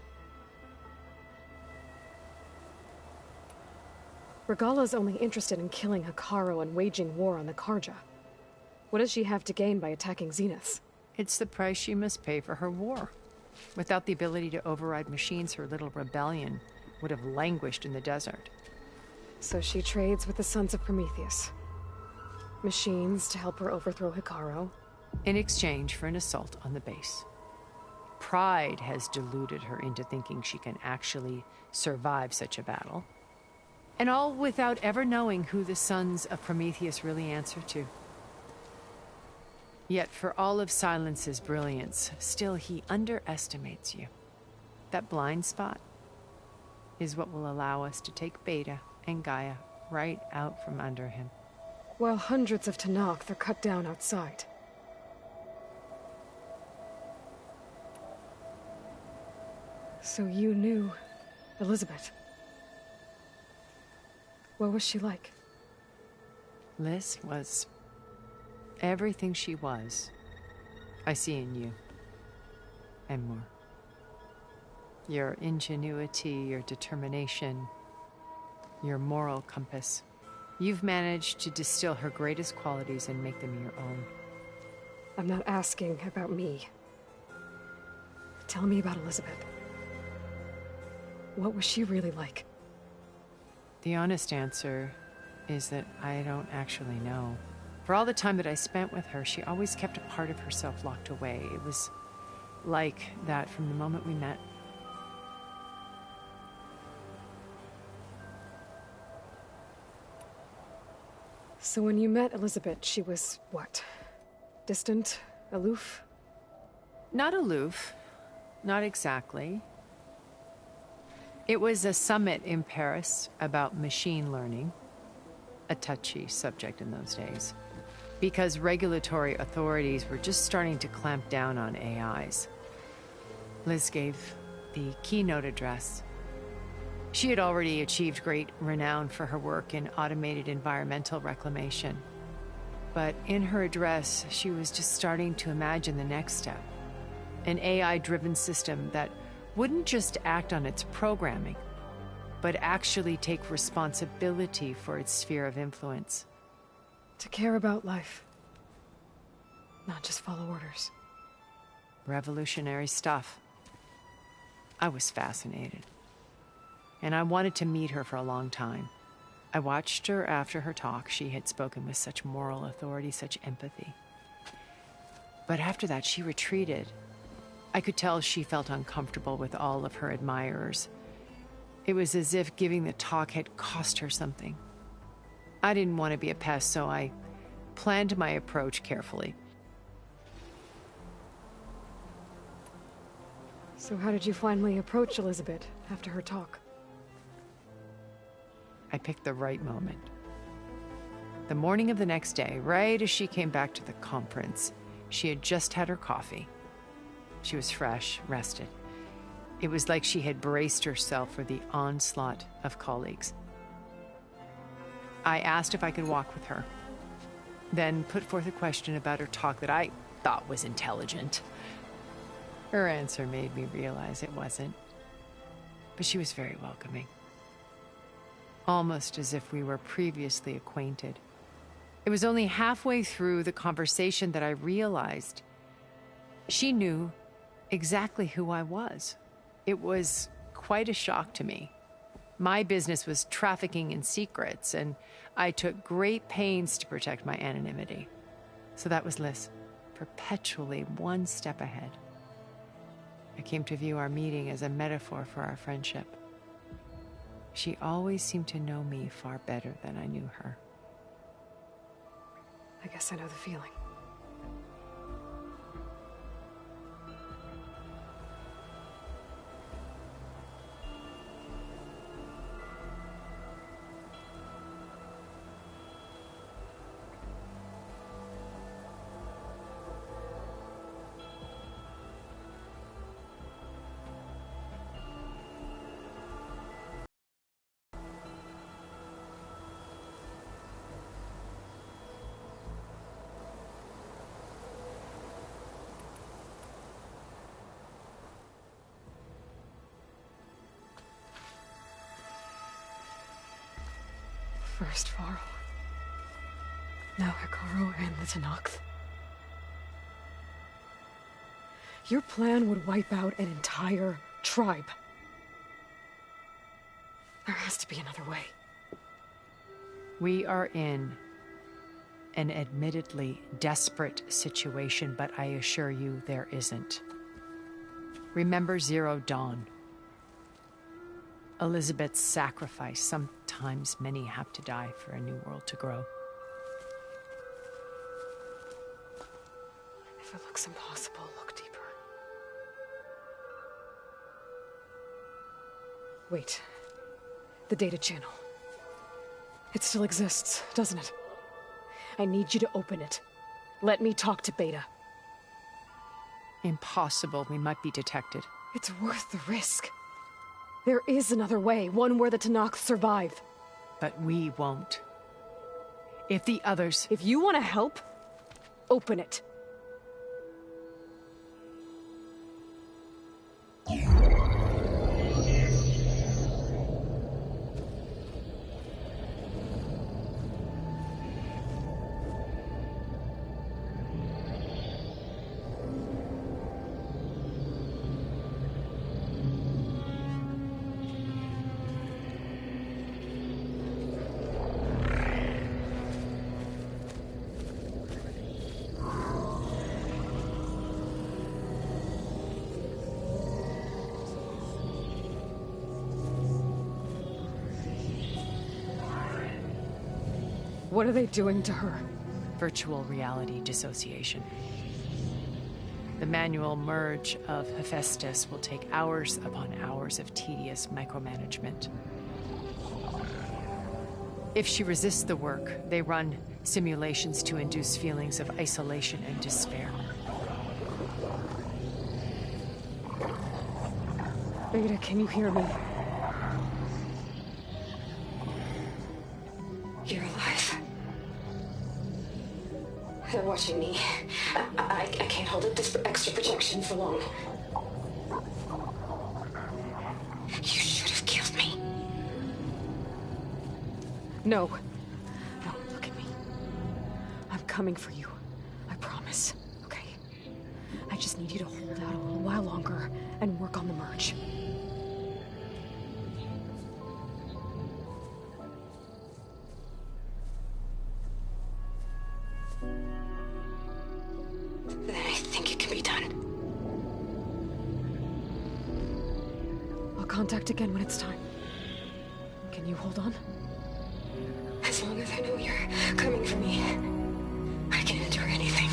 Regala's only interested in killing Hekarro and waging war on the Karja. What does she have to gain by attacking Zenith? It's the price she must pay for her war. Without the ability to override machines, her little rebellion would have languished in the desert. So she trades with the Sons of Prometheus. Machines to help her overthrow Hekarro. In exchange for an assault on the base. Pride has deluded her into thinking she can actually survive such a battle. And all without ever knowing who the Sons of Prometheus really answer to. Yet for all of Silence's brilliance, still he underestimates you. That blind spot is what will allow us to take Beta and Gaia right out from under him. While hundreds of Tanakh are cut down outside. So you knew Elizabeth. What was she like? Liz was everything she was. I see in you. And more. Your ingenuity, your determination, your moral compass. You've managed to distill her greatest qualities and make them your own. I'm not asking about me. Tell me about Elizabeth. What was she really like? The honest answer is that I don't actually know. For all the time that I spent with her, she always kept a part of herself locked away. It was like that from the moment we met. So when you met Elizabeth, she was what? Distant? Aloof? Not aloof. Not exactly. It was a summit in Paris about machine learning, a touchy subject in those days, because regulatory authorities were just starting to clamp down on AIs. Liz gave the keynote address. She had already achieved great renown for her work in automated environmental reclamation. But in her address, she was just starting to imagine the next step. An AI-driven system that wouldn't just act on its programming, but actually take responsibility for its sphere of influence. To care about life. Not just follow orders. Revolutionary stuff. I was fascinated. And I wanted to meet her for a long time. I watched her after her talk. She had spoken with such moral authority, such empathy. But after that, she retreated. I could tell she felt uncomfortable with all of her admirers. It was as if giving the talk had cost her something. I didn't want to be a pest, so I planned my approach carefully. So how did you finally approach Elizabeth after her talk? I picked the right moment. The morning of the next day, right as she came back to the conference, she had just had her coffee. She was fresh, rested. It was like she had braced herself for the onslaught of colleagues. I asked if I could walk with her, then put forth a question about her talk that I thought was intelligent. Her answer made me realize it wasn't, but she was very welcoming. Almost as if we were previously acquainted. It was only halfway through the conversation that I realized she knew exactly who I was. It was quite a shock to me. My business was trafficking in secrets, and I took great pains to protect my anonymity. So that was Liz, perpetually one step ahead. I came to view our meeting as a metaphor for our friendship. She always seemed to know me far better than I knew her. I guess I know the feeling. First Varl, now Hikaru and the Tenakth. Your plan would wipe out an entire tribe. There has to be another way. We are in an admittedly desperate situation, but I assure you there isn't. Remember Zero Dawn. Elizabeth's sacrifice. Sometimes many have to die for a new world to grow. If it looks impossible, look deeper. Wait. The data channel. It still exists, doesn't it? I need you to open it. Let me talk to Beta. Impossible. We might be detected. It's worth the risk. There is another way, one where the Tenakth survive. But we won't. If the others... If you want to help, open it. What are they doing to her? Virtual reality dissociation. The manual merge of Hephaestus will take hours upon hours of tedious micromanagement. If she resists the work, they run simulations to induce feelings of isolation and despair. Beta, can you hear me? You're alive. They're watching me. I can't hold up this extra protection for long. You should have killed me. No. No, look at me. I'm coming for you. I promise. Okay? I just need you to hold out a little while longer and work on the merge. Then I think it can be done. I'll contact again when it's time. Can you hold on? As long as I know you're coming for me, I can endure anything.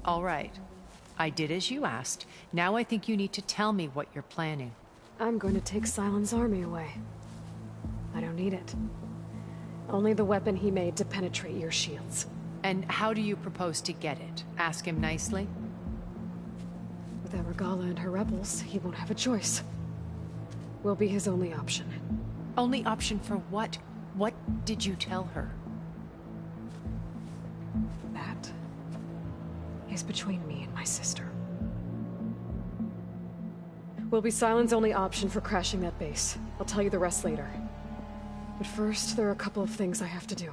All right. I did as you asked. Now I think you need to tell me what you're planning. I'm going to take Silent's army away. I don't need it. Only the weapon he made to penetrate your shields. And how do you propose to get it? Ask him nicely? Without Regala and her rebels, he won't have a choice. We'll be his only option. Only option for what? What did you tell her? That is between me and my sister. Will be Silent's only option for crashing that base. I'll tell you the rest later. But first, there are a couple of things I have to do.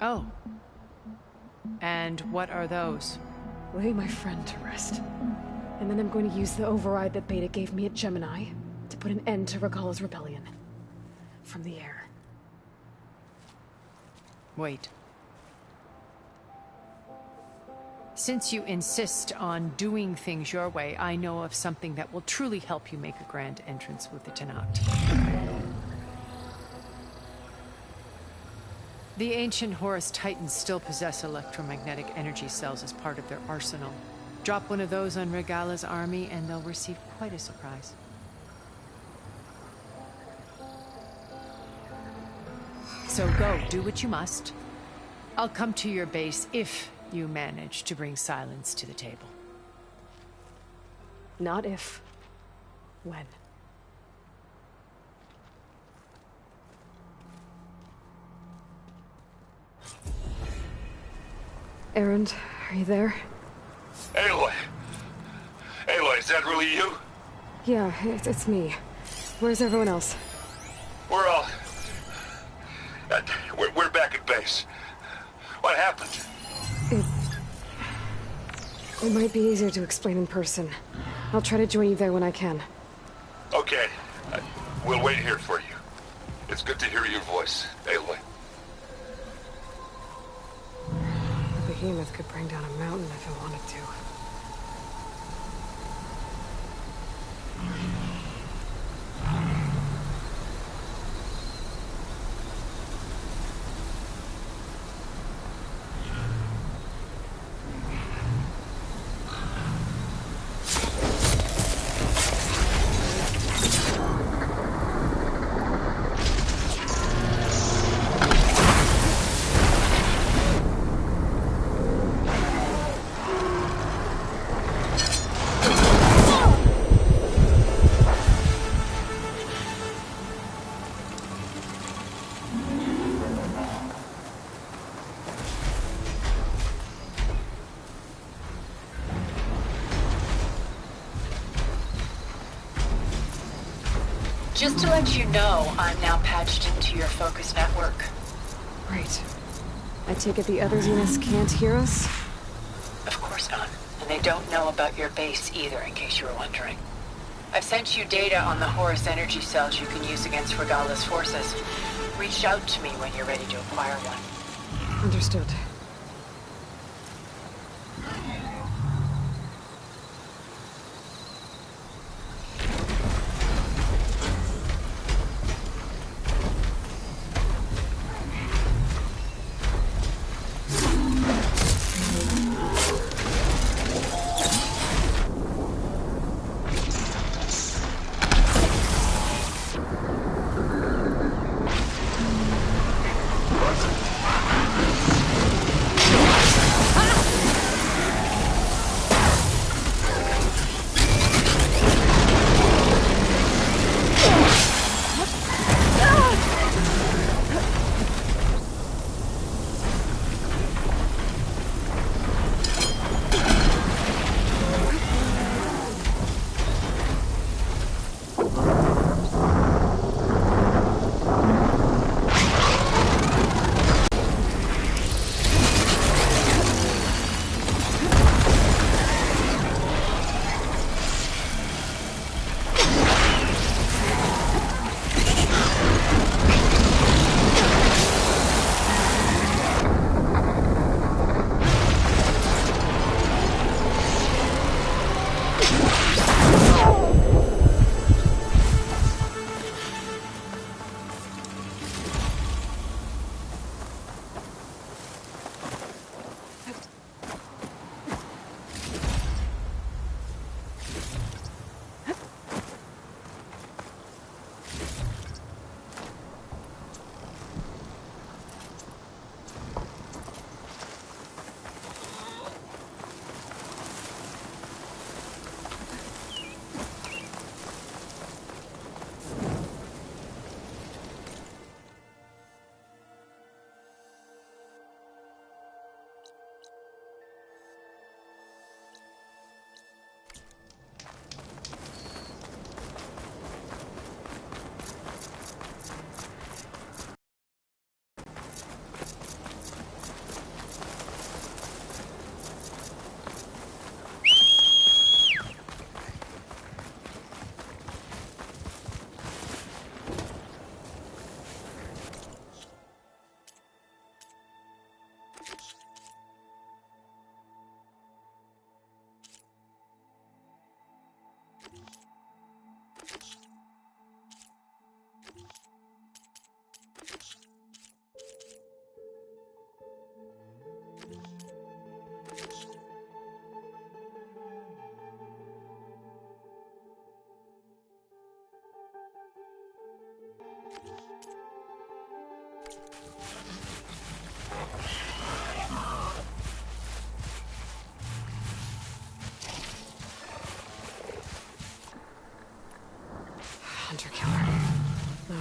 Oh. And what are those? Lay my friend to rest. And then I'm going to use the override that Beta gave me at Gemini to put an end to Regala's rebellion. From the air. Wait. Since you insist on doing things your way, I know of something that will truly help you make a grand entrance with the Tenat. The ancient Horus Titans still possess electromagnetic energy cells as part of their arsenal. Drop one of those on Regala's army and they'll receive quite a surprise. So go, do what you must. I'll come to your base if you manage to bring Silence to the table. Not if. When. Erend, are you there? Aloy! Aloy, is that really you? Yeah, it's me. Where's everyone else? We're all... We're back at base. What happened? It might be easier to explain in person. I'll try to join you there when I can. Okay. We'll wait here for you. It's good to hear your voice, Aloy. The behemoth could bring down a mountain if it wanted to. Just to let you know, I'm now patched into your focus network. Great. I take it the other Xenos can't hear us? Of course not. And they don't know about your base either, in case you were wondering. I've sent you data on the Horus energy cells you can use against Regala's forces. Reach out to me when you're ready to acquire one. Understood. Hunter killer. No.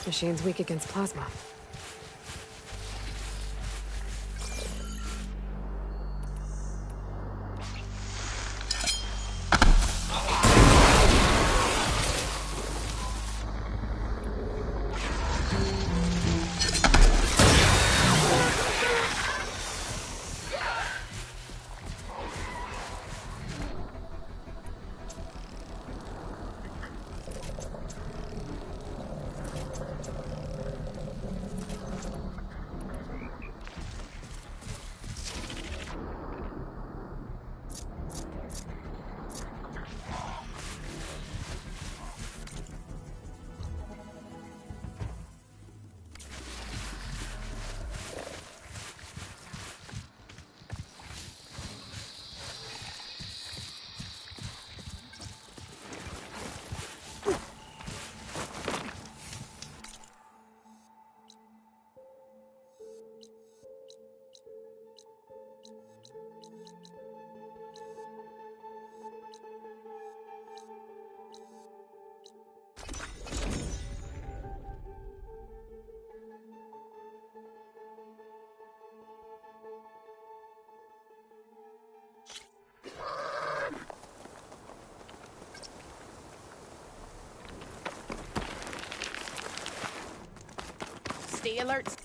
This machine's weak against plasma. Stay alert.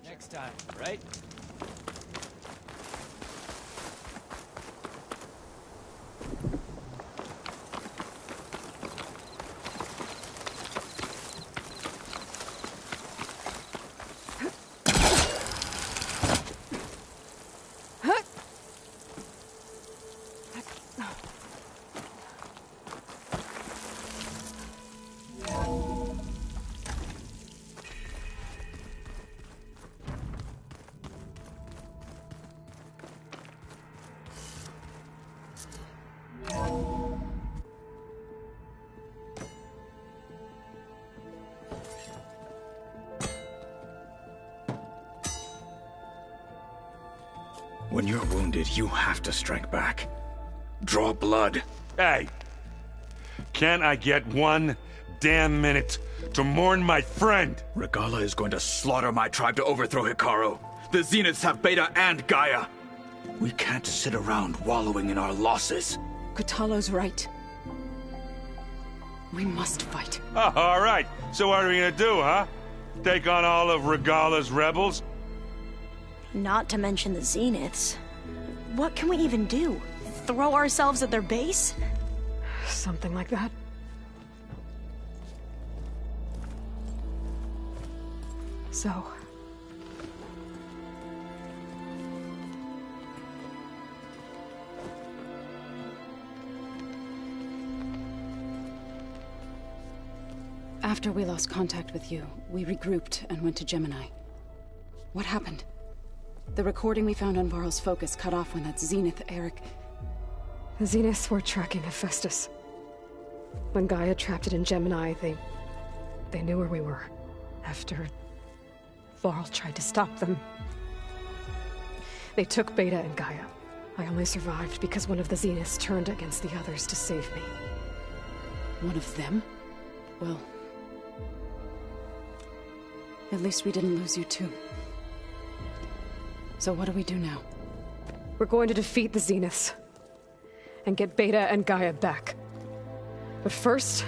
Next time, right? When you're wounded, you have to strike back. Draw blood. Hey! Can't I get one damn minute to mourn my friend? Regala is going to slaughter my tribe to overthrow Hikaru. The Zeniths have Beta and Gaia. We can't sit around wallowing in our losses. Kotallo's right. We must fight. Oh, all right. So what are we gonna do, huh? Take on all of Regala's rebels? Not to mention the Zeniths. What can we even do? Throw ourselves at their base? Something like that. So... After we lost contact with you, we regrouped and went to Gemini. What happened? The recording we found on Varl's focus cut off when that Zenith, Eric... The Zeniths were tracking Hephaestus. When Gaia trapped it in Gemini, they knew where we were. After Varl tried to stop them. They took Beta and Gaia. I only survived because one of the Zeniths turned against the others to save me. One of them? Well... at least we didn't lose you too. So what do we do now? We're going to defeat the Zeniths. And get Beta and Gaia back. But first...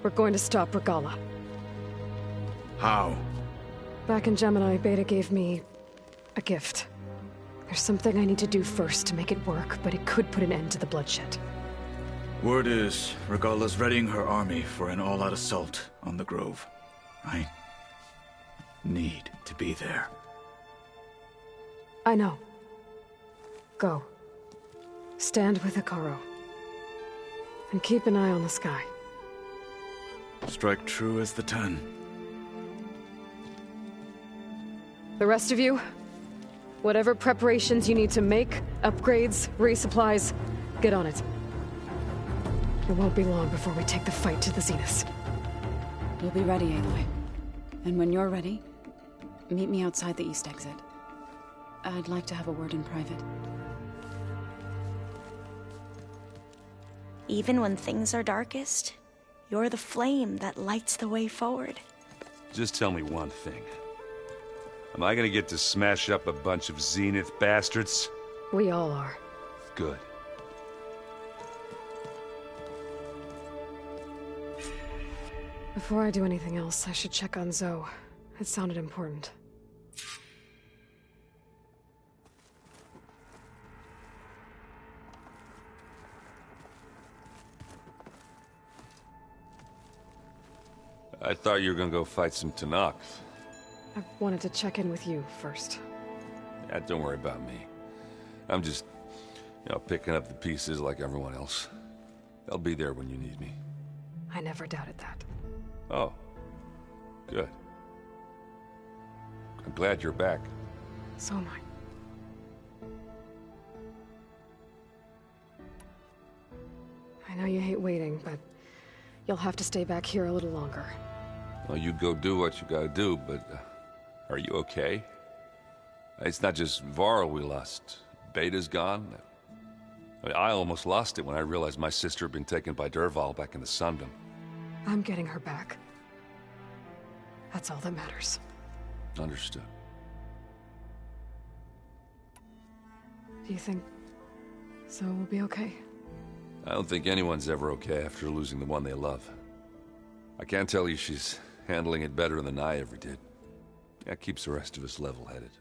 we're going to stop Regala. How? Back in Gemini, Beta gave me... a gift. There's something I need to do first to make it work, but it could put an end to the bloodshed. Word is, Regala's readying her army for an all-out assault on the Grove. I... need to be there. I know. Go. Stand with Hikaru. And keep an eye on the sky. Strike true as the 10. The rest of you, whatever preparations you need to make, upgrades, resupplies, get on it. It won't be long before we take the fight to the Zeniths. We'll be ready, Aloy. And when you're ready, meet me outside the east exit. I'd like to have a word in private. Even when things are darkest, you're the flame that lights the way forward. Just tell me one thing. Am I gonna get to smash up a bunch of Zenith bastards? We all are. Good. Before I do anything else, I should check on Zoe. It sounded important. I thought you were gonna go fight some Tanakh. I wanted to check in with you first. Yeah, don't worry about me. I'm just, picking up the pieces like everyone else. I'll be there when you need me. I never doubted that. Oh. Good. I'm glad you're back. So am I. I know you hate waiting, but you'll have to stay back here a little longer. Well, you go do what you gotta do, but are you okay? It's not just Varl we lost. Beta's gone. I almost lost it when I realized my sister had been taken by Dervahl back in the Sundom. I'm getting her back. That's all that matters. Understood. Do you think Zoe will be okay? I don't think anyone's ever okay after losing the one they love. I can't tell you she's handling it better than I ever did. That keeps the rest of us level-headed.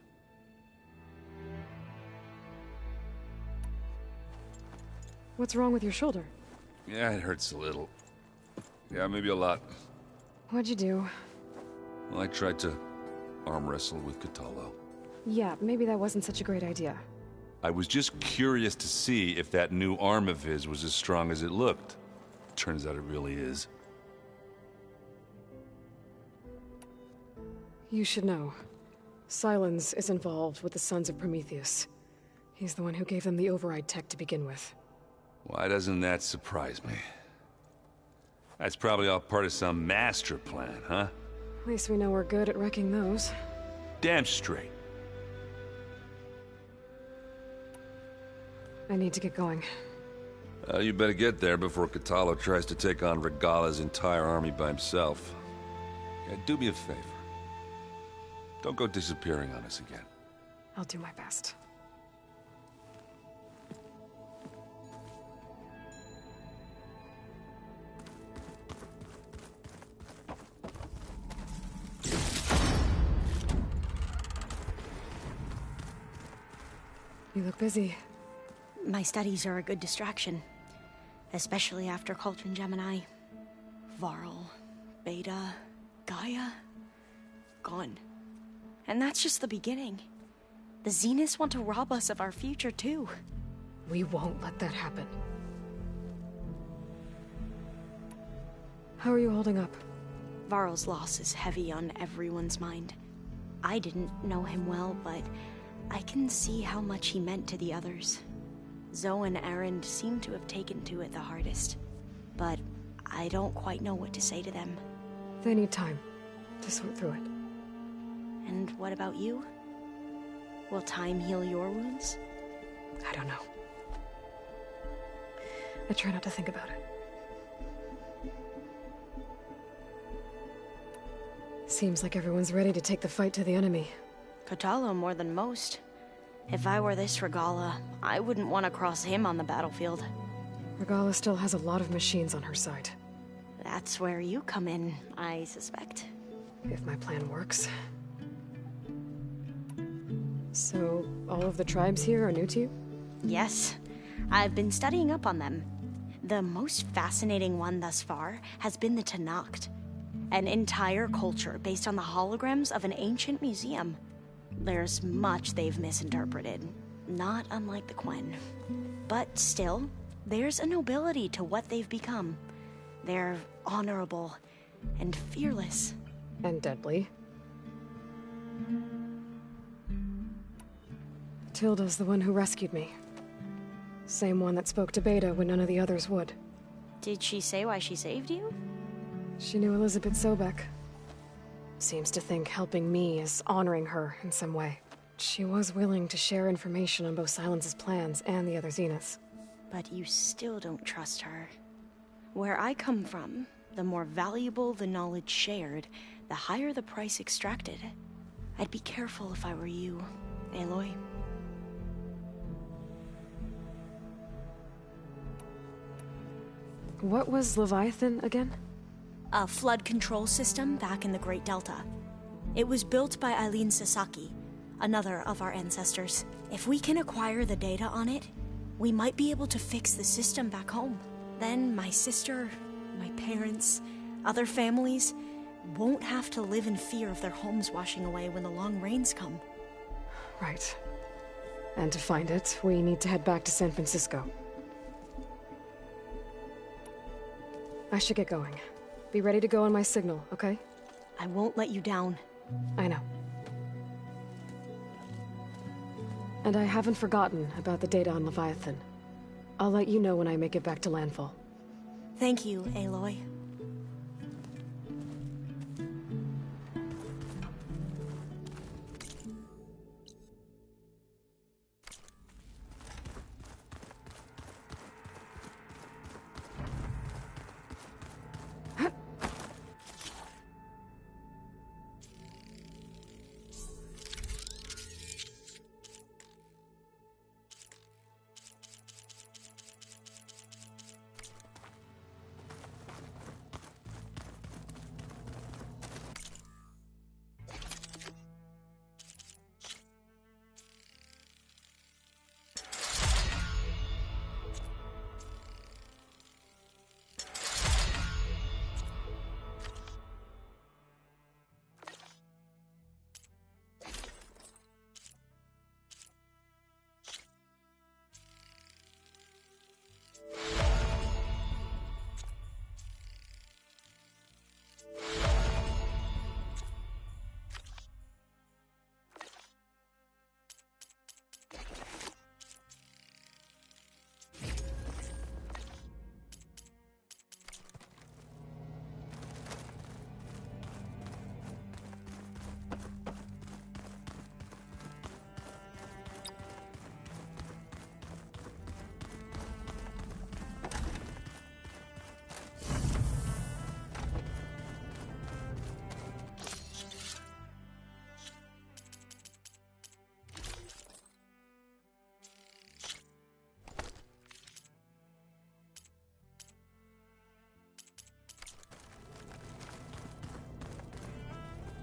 What's wrong with your shoulder? Yeah, it hurts a little. Yeah, maybe a lot. What'd you do? Well, I tried to arm wrestle with Kotallo. Yeah, maybe that wasn't such a great idea. I was just curious to see if that new arm of his was as strong as it looked. Turns out it really is. You should know. Sylens is involved with the Sons of Prometheus. He's the one who gave them the override tech to begin with. Why doesn't that surprise me? That's probably all part of some master plan, huh? At least we know we're good at wrecking those. Damn straight. I need to get going. You better get there before Kotallo tries to take on Regala's entire army by himself. Yeah, do me a favor. Don't go disappearing on us again. I'll do my best. You look busy. My studies are a good distraction. Especially after Cauldron Gemini. Varl, Beta, Gaia... gone. And that's just the beginning. The Zeniths want to rob us of our future, too. We won't let that happen. How are you holding up? Varl's loss is heavy on everyone's mind. I didn't know him well, but I can see how much he meant to the others. Zoe and Erend seem to have taken to it the hardest, but I don't quite know what to say to them. They need time to sort through it. And what about you? Will time heal your wounds? I don't know. I try not to think about it. Seems like everyone's ready to take the fight to the enemy. Kotallo more than most. If I were this Regala, I wouldn't want to cross him on the battlefield. Regala still has a lot of machines on her side. That's where you come in, I suspect. If my plan works. So, all of the tribes here are new to you? Yes. I've been studying up on them. The most fascinating one thus far has been the Tanakh. An entire culture based on the holograms of an ancient museum. There's much they've misinterpreted, not unlike the Quen. But still, there's a nobility to what they've become. They're honorable and fearless. And deadly. Tilda's the one who rescued me. Same one that spoke to Beta when none of the others would. Did she say why she saved you? She knew Elizabeth Sobek. Seems to think helping me is honoring her in some way. She was willing to share information on both Sylens's plans and the other Zeniths. but you still don't trust her. Where I come from, the more valuable the knowledge shared, the higher the price extracted. I'd be careful if I were you, Aloy. What was Leviathan again? A flood control system back in the Great Delta. It was built by Eileen Sasaki, another of our ancestors. If we can acquire the data on it, we might be able to fix the system back home. Then my sister, my parents, other families won't have to live in fear of their homes washing away when the long rains come. Right. And to find it, we need to head back to San Francisco. I should get going. Be ready to go on my signal, okay? I won't let you down. I know. And I haven't forgotten about the data on Leviathan. I'll let you know when I make it back to landfall. Thank you, Aloy.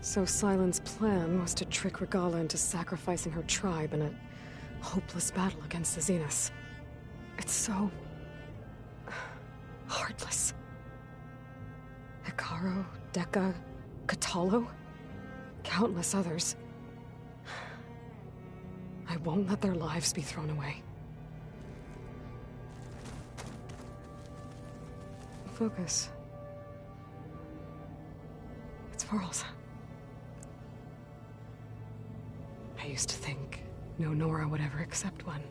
So Sylens' plan was to trick Regala into sacrificing her tribe in a hopeless battle against the Zeniths. It's so... heartless. Hikaru, Dekka, Katalo, countless others. I won't let their lives be thrown away. Focus. It's Varl's. I used to think no Nora would ever accept one,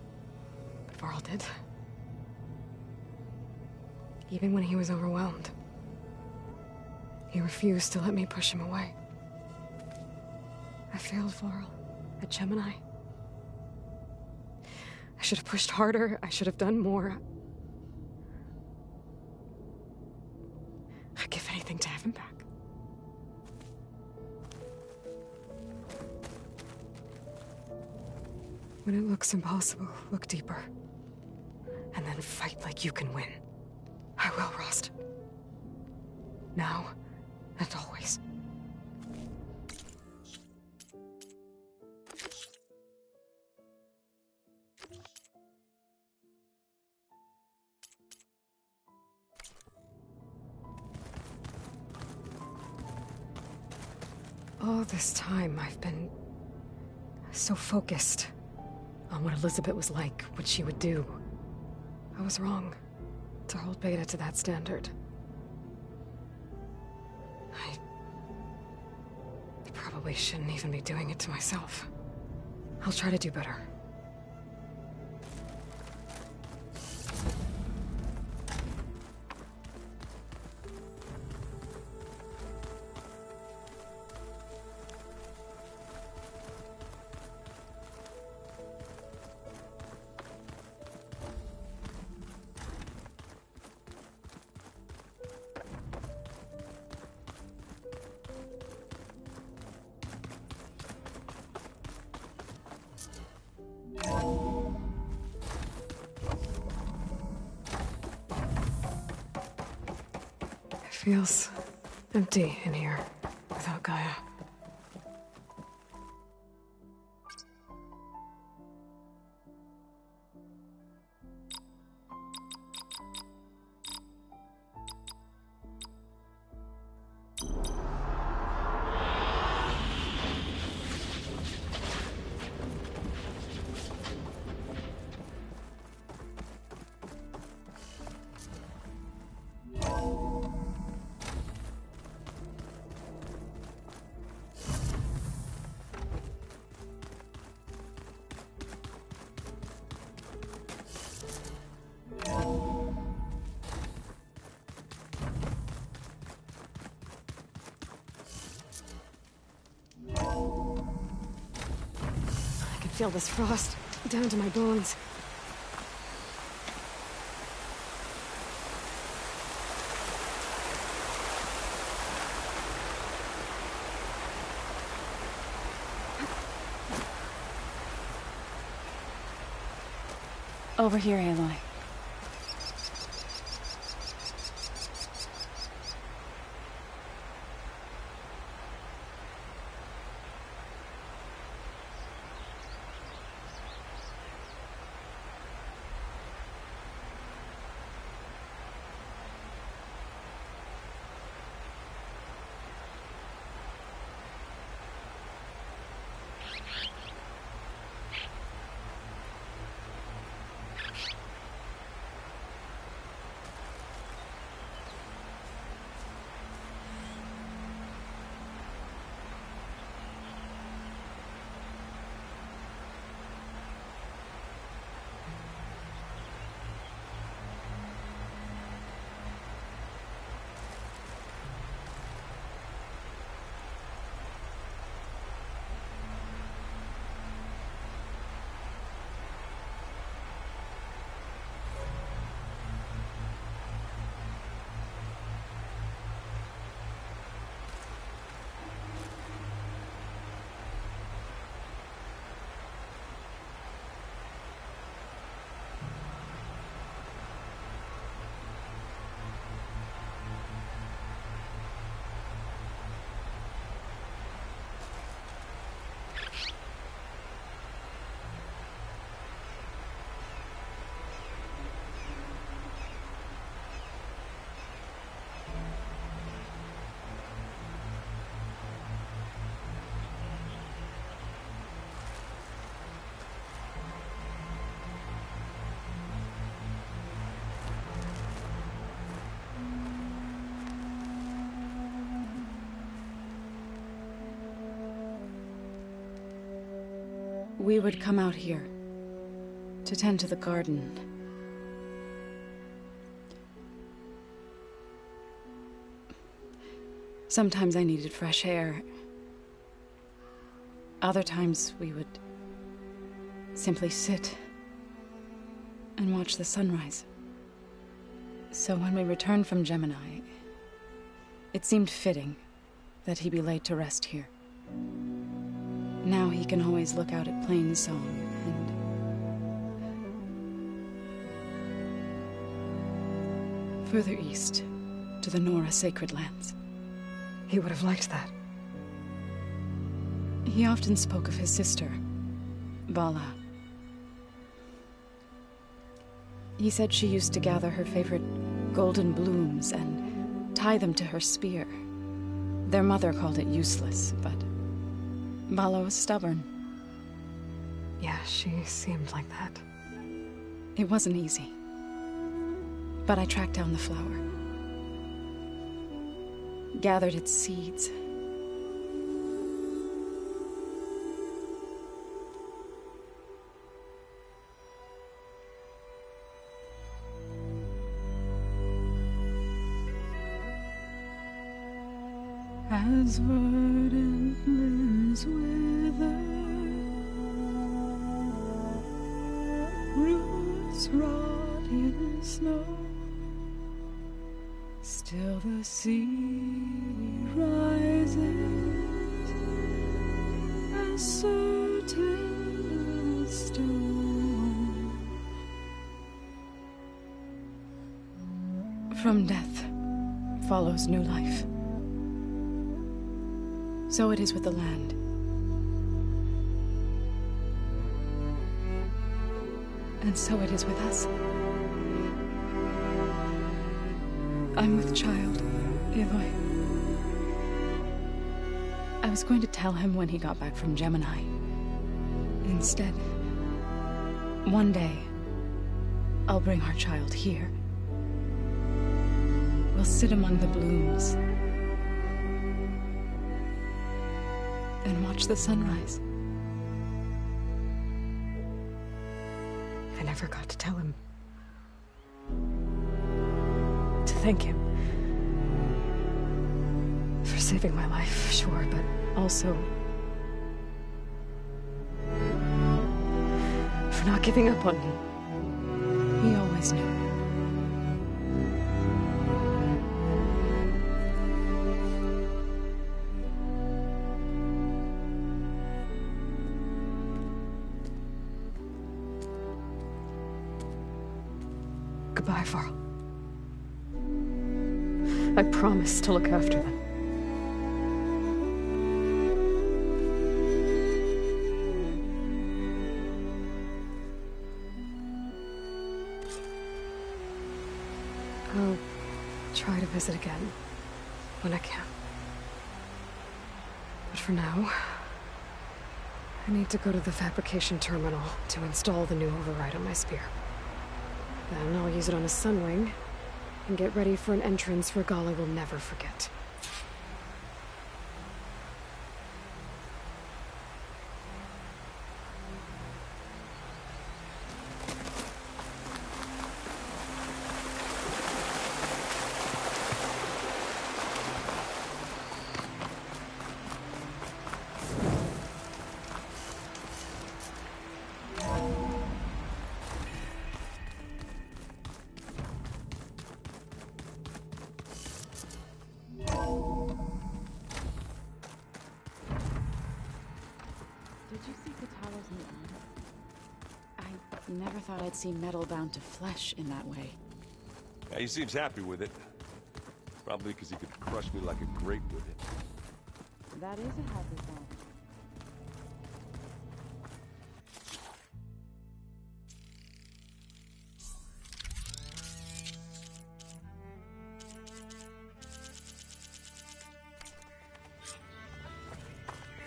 but Varl did. Even when he was overwhelmed. He refused to let me push him away. I failed Varl at Gemini. I should have pushed harder. I should have done more. I'd give anything to have him back. When it looks impossible, look deeper. And then fight like you can win. I will, Rost. Now and always. All this time, I've been so focused on what Elizabeth was like, what she would do. I was wrong to hold Beta to that standard. I probably shouldn't even be doing it to myself. I'll try to do better. feels empty in here without Gaia. I can feel this frost down to my bones. Over here, Aloy. We would come out here to tend to the garden. Sometimes I needed fresh air. Other times we would simply sit and watch the sunrise. So when we returned from Gemini, it seemed fitting that he be laid to rest here. Now he can always look out at Plain Song and further east to the Nora Sacred Lands. He would have liked that. He often spoke of his sister, Vala. He said she used to gather her favorite golden blooms and tie them to her spear. Their mother called it useless, but Vala was stubborn. Yeah, she seemed like that. It wasn't easy. But I tracked down the flower. Gathered its seeds. As verdant limbs wither, roots rot in snow, still the sea rises as certain as stone. From death follows new life. So it is with the land. And so it is with us. I'm with child, Aloy. I was going to tell him when he got back from Gemini. Instead, one day, I'll bring our child here. We'll sit among the blooms and watch the sunrise. I never got to tell him. To thank him. For saving my life, sure, but also for not giving up on me. He always knew. Goodbye, Varl. I promise to look after them. I'll try to visit again when I can. But for now, I need to go to the fabrication terminal to install the new override on my spear. Then I'll use it on a sunwing and get ready for an entrance Regala will never forget. Did you see Katalo's new armor? I never thought I'd see metal bound to flesh in that way. Yeah, he seems happy with it. Probably because he could crush me like a grape with it. That is a happy thought.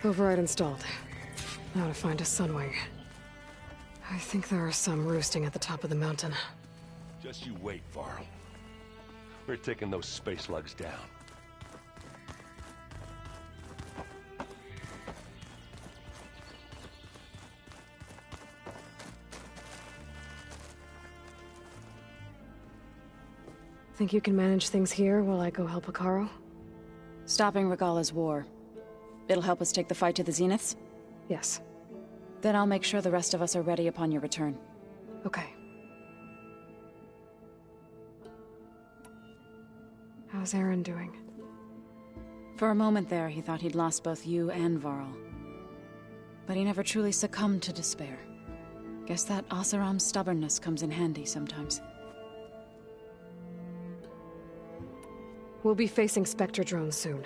Override installed. Now to find a sunwing. I think there are some roosting at the top of the mountain. Just you wait, Varl. We're taking those space lugs down. Think you can manage things here while I go help Akaro? Stopping Regala's war. It'll help us take the fight to the Zeniths? Yes. Then I'll make sure the rest of us are ready upon your return. Okay. How's Aaron doing? For a moment there, he thought he'd lost both you and Varl. But he never truly succumbed to despair. Guess that Oseram's stubbornness comes in handy sometimes. We'll be facing Spectre drones soon.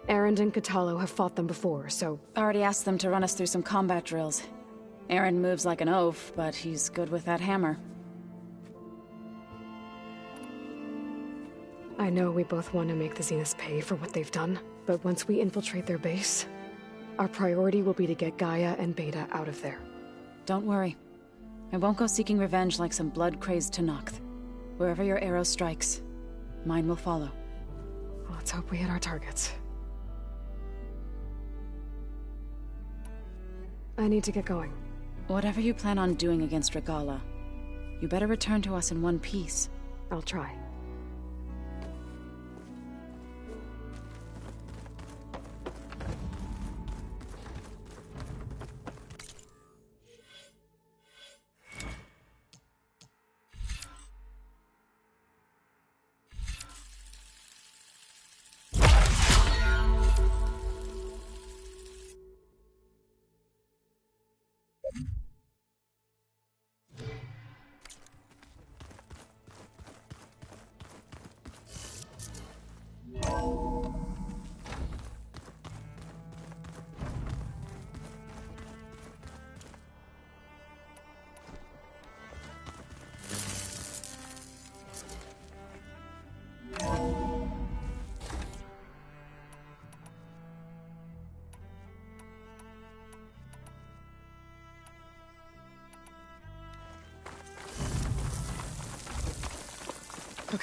Aaron and Katalo have fought them before, so... Already asked them to run us through some combat drills. Aaron moves like an oaf, but he's good with that hammer. I know we both want to make the Zeniths pay for what they've done, but once we infiltrate their base, our priority will be to get Gaia and Beta out of there. Don't worry. I won't go seeking revenge like some blood-crazed Tenakth. Wherever your arrow strikes, mine will follow. Let's hope we hit our targets. I need to get going. Whatever you plan on doing against Regala, you better return to us in one piece. I'll try.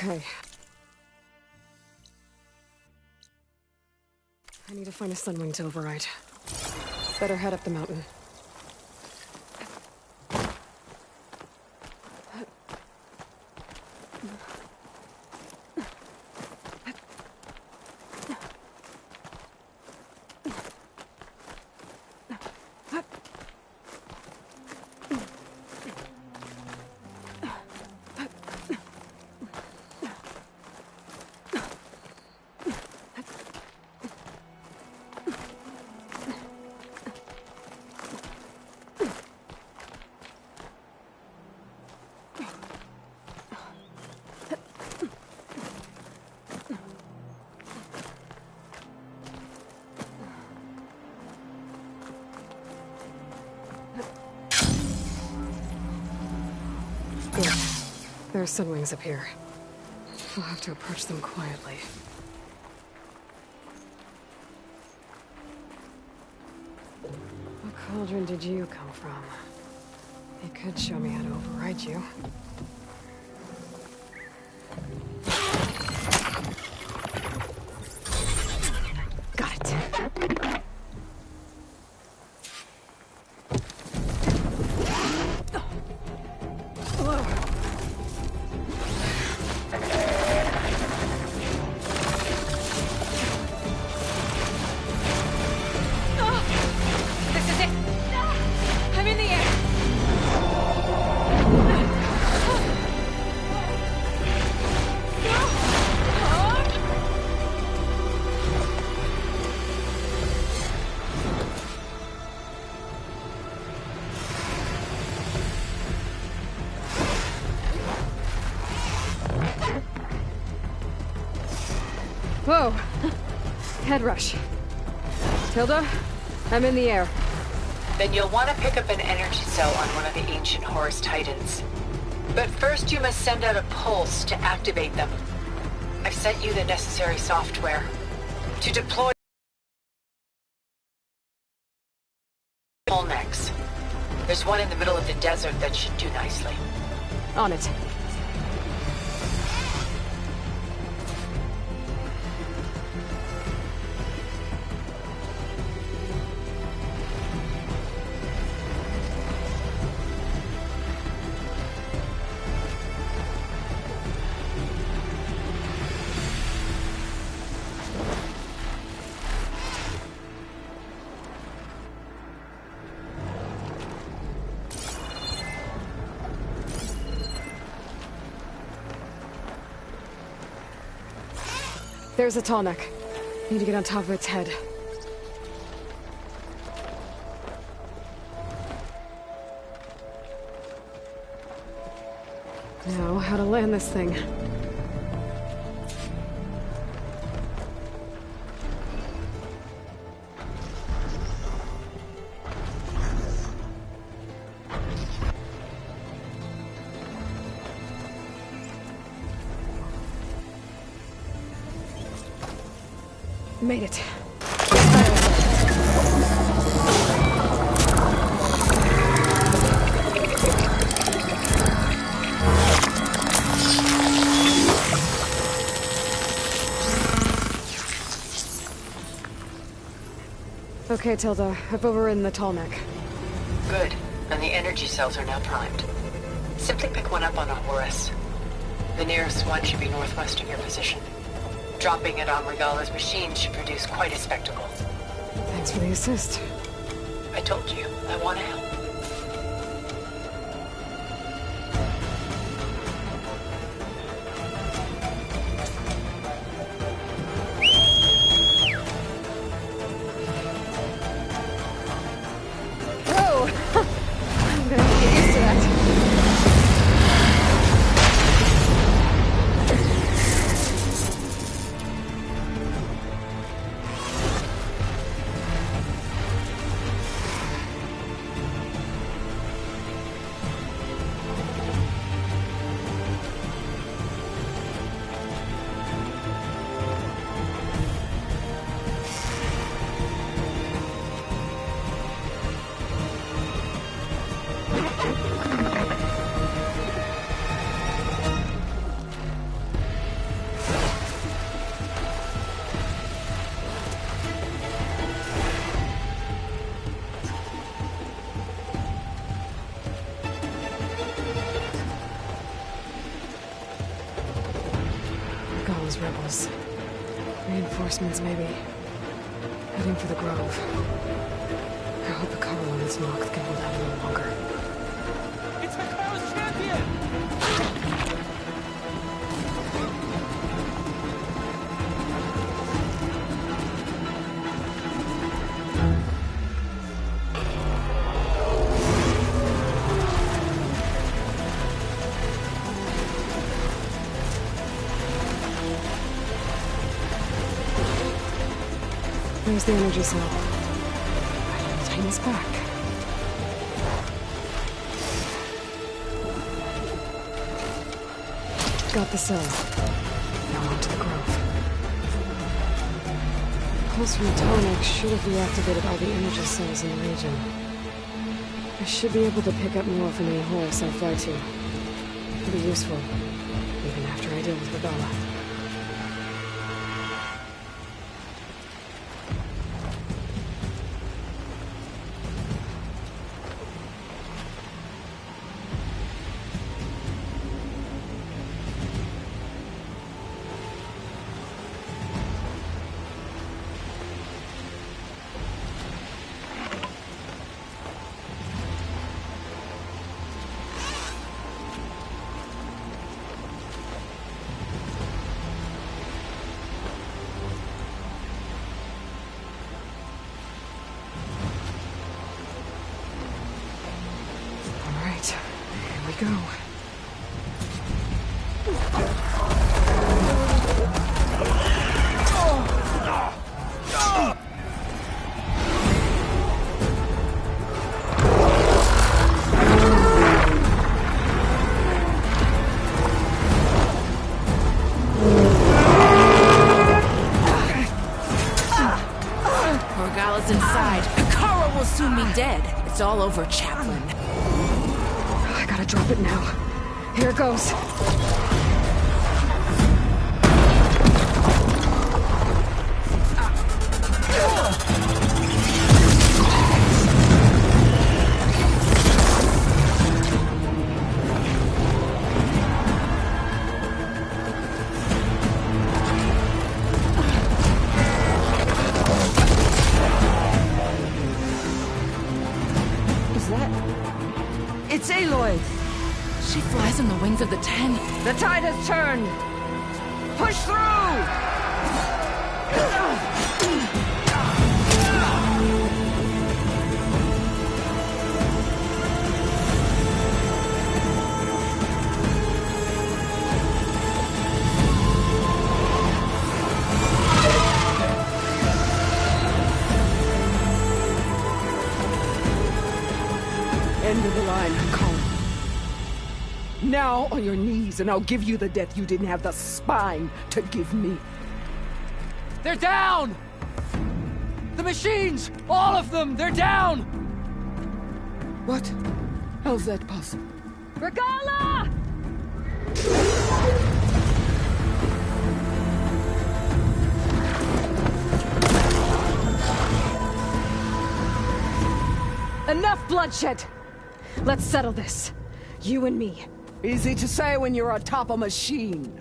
Okay. I need to find a sunwing to override. Better head up the mountain. Good. There are sunwings up here. We'll have to approach them quietly. What cauldron did you come from? You could show me how to override you. Got it. Whoa! Head rush. Tilda, I'm in the air. Then you'll want to pick up an energy cell on one of the ancient Horus Titans. But first you must send out a pulse to activate them. I've sent you the necessary software. To deploy Polnex. There's one in the middle of the desert that should do nicely. On it. There's a tall neck. Need to get on top of its head. Now, how to land this thing. Made it. Okay, Tilda. I've overridden the tall neck. Good. And the energy cells are now primed. Simply pick one up on a Horus. The nearest one should be northwest of your position. Dropping it on Regala's machine should produce quite a spectacle. Thanks for the assist. I told you, I want to help. Whoa! I'm gonna have to get used to that. signals. Reinforcements, maybe. Heading for the Grove. I hope the cover on this Nox can hold out a little longer. It's Hikaru's champion! There's the energy cell. Titan's back. Got the cell. Now on to the Grove. Pulse from Atomic should have reactivated all the energy cells in the region. I should be able to pick up more from any horse I fly to. It'll be useful, even after I deal with Regala. Go. Regala's inside. Hikaru will soon be dead. It's all over, Chaplain. I gotta drop it now. Here goes. It's Aloy! She flies on the wings of the 10. The tide has turned! Push through! End of the line, Colin. Now on your knees, and I'll give you the death you didn't have the spine to give me. They're down! The machines! All of them! They're down! What? How's that possible? Regala! Enough bloodshed! Let's settle this. You and me. Easy to say when you're atop a machine.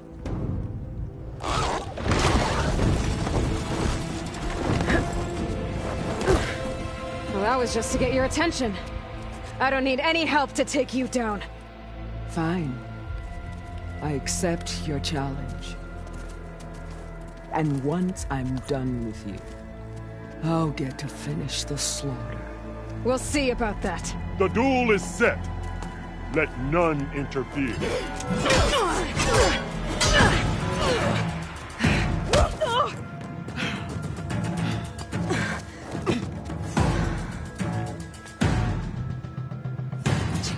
Well, that was just to get your attention. I don't need any help to take you down. Fine. I accept your challenge. And once I'm done with you, I'll get to finish the slaughter. We'll see about that. The duel is set. Let none interfere.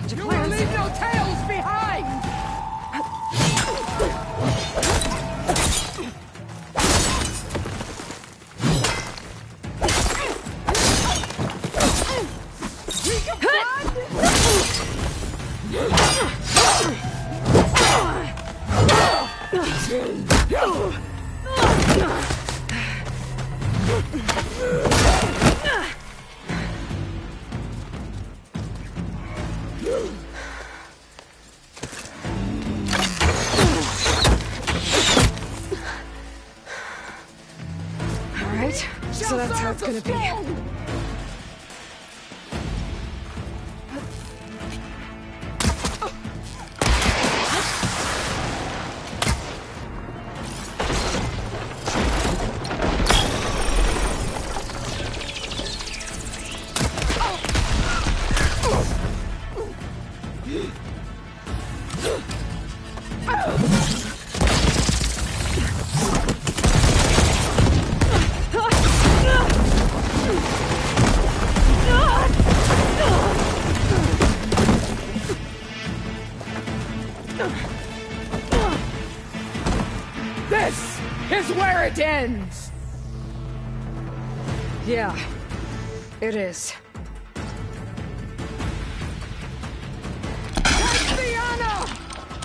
You will leave no tails behind! how it's gonna be. This is where it ends! Yeah, it is. Take the honor!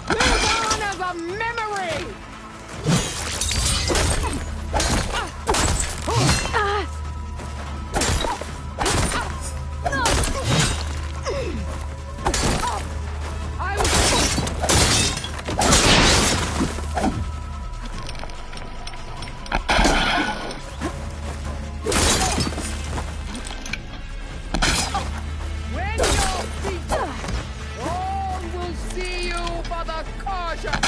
Live on as a memory! When you're beaten, all will see you for the caution!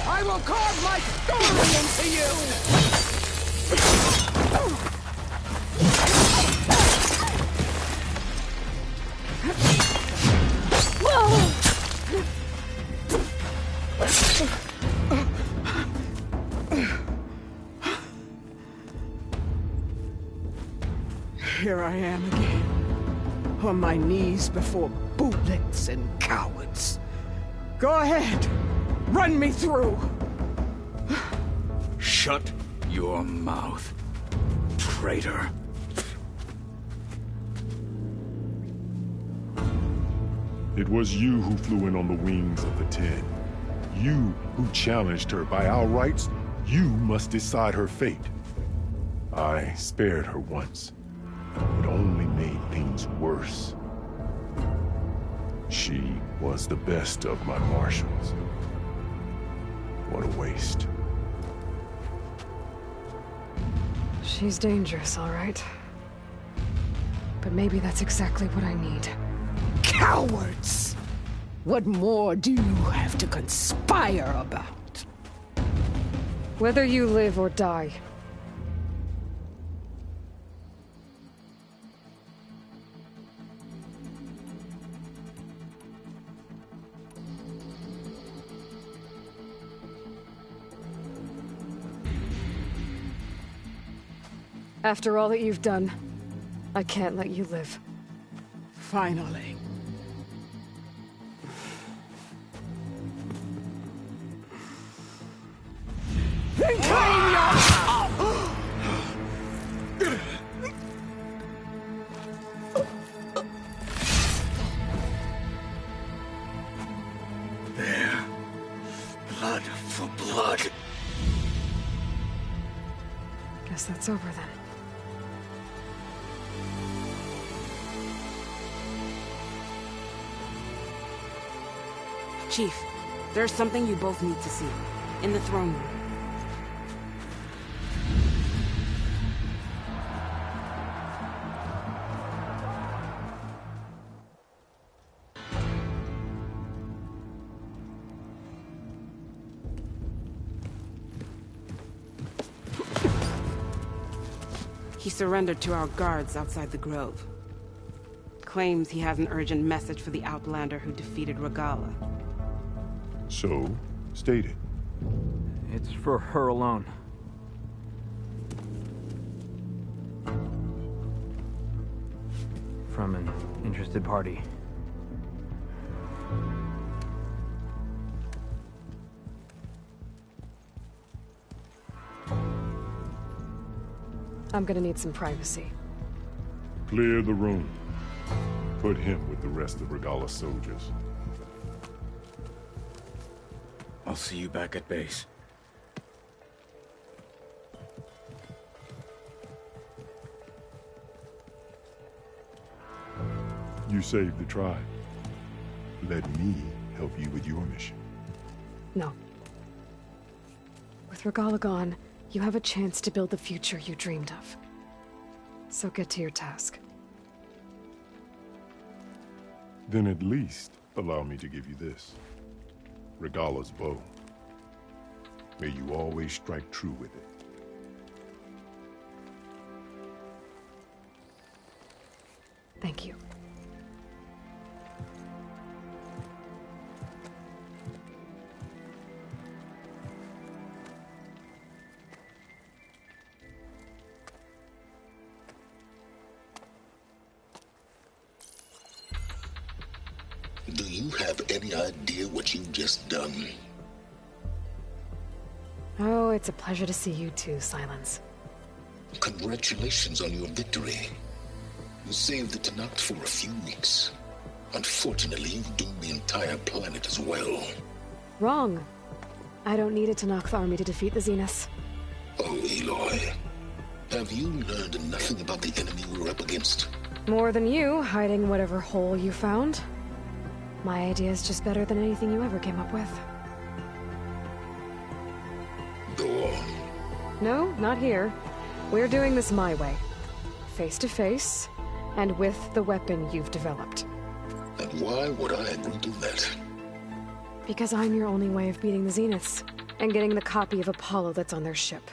I will carve my story into you! Here I am again, on my knees before bootlets and cowards. Go ahead, run me through. Shut your mouth, traitor. It was you who flew in on the wings of the 10. You who challenged her. By our rights, you must decide her fate. I spared her once, but only made things worse. She was the best of my marshals. What a waste. She's dangerous, all right. But maybe that's exactly what I need. Cowards! What more do you have to conspire about? Whether you live or die. After all that you've done, I can't let you live. Finally. There. Blood for blood. Guess that's over then. Chief, there's something you both need to see. In the throne room. He surrendered to our guards outside the grove. Claims he has an urgent message for the Outlander who defeated Regala. So, state it. It's for her alone. From an interested party. I'm gonna need some privacy. Clear the room. Put him with the rest of Regala's soldiers. I'll see you back at base. You saved the tribe. Let me help you with your mission. No. With Regala gone, you have a chance to build the future you dreamed of. So get to your task. Then at least allow me to give you this. Regala's bow. May you always strike true with it. Thank you. Do you have any idea what you've just done? Oh, it's a pleasure to see you too, Silence. Congratulations on your victory. You saved the Tenakth for a few weeks. Unfortunately, you've doomed the entire planet as well. Wrong. I don't need a Tenakth army to defeat the Zeniths. Oh, Aloy. Have you learned nothing about the enemy we're up against? More than you, hiding whatever hole you found. My idea is just better than anything you ever came up with. Go on. No, not here. We're doing this my way. Face to face, and with the weapon you've developed. And why would I agree to that? Because I'm your only way of beating the Zeniths, and getting the copy of Apollo that's on their ship.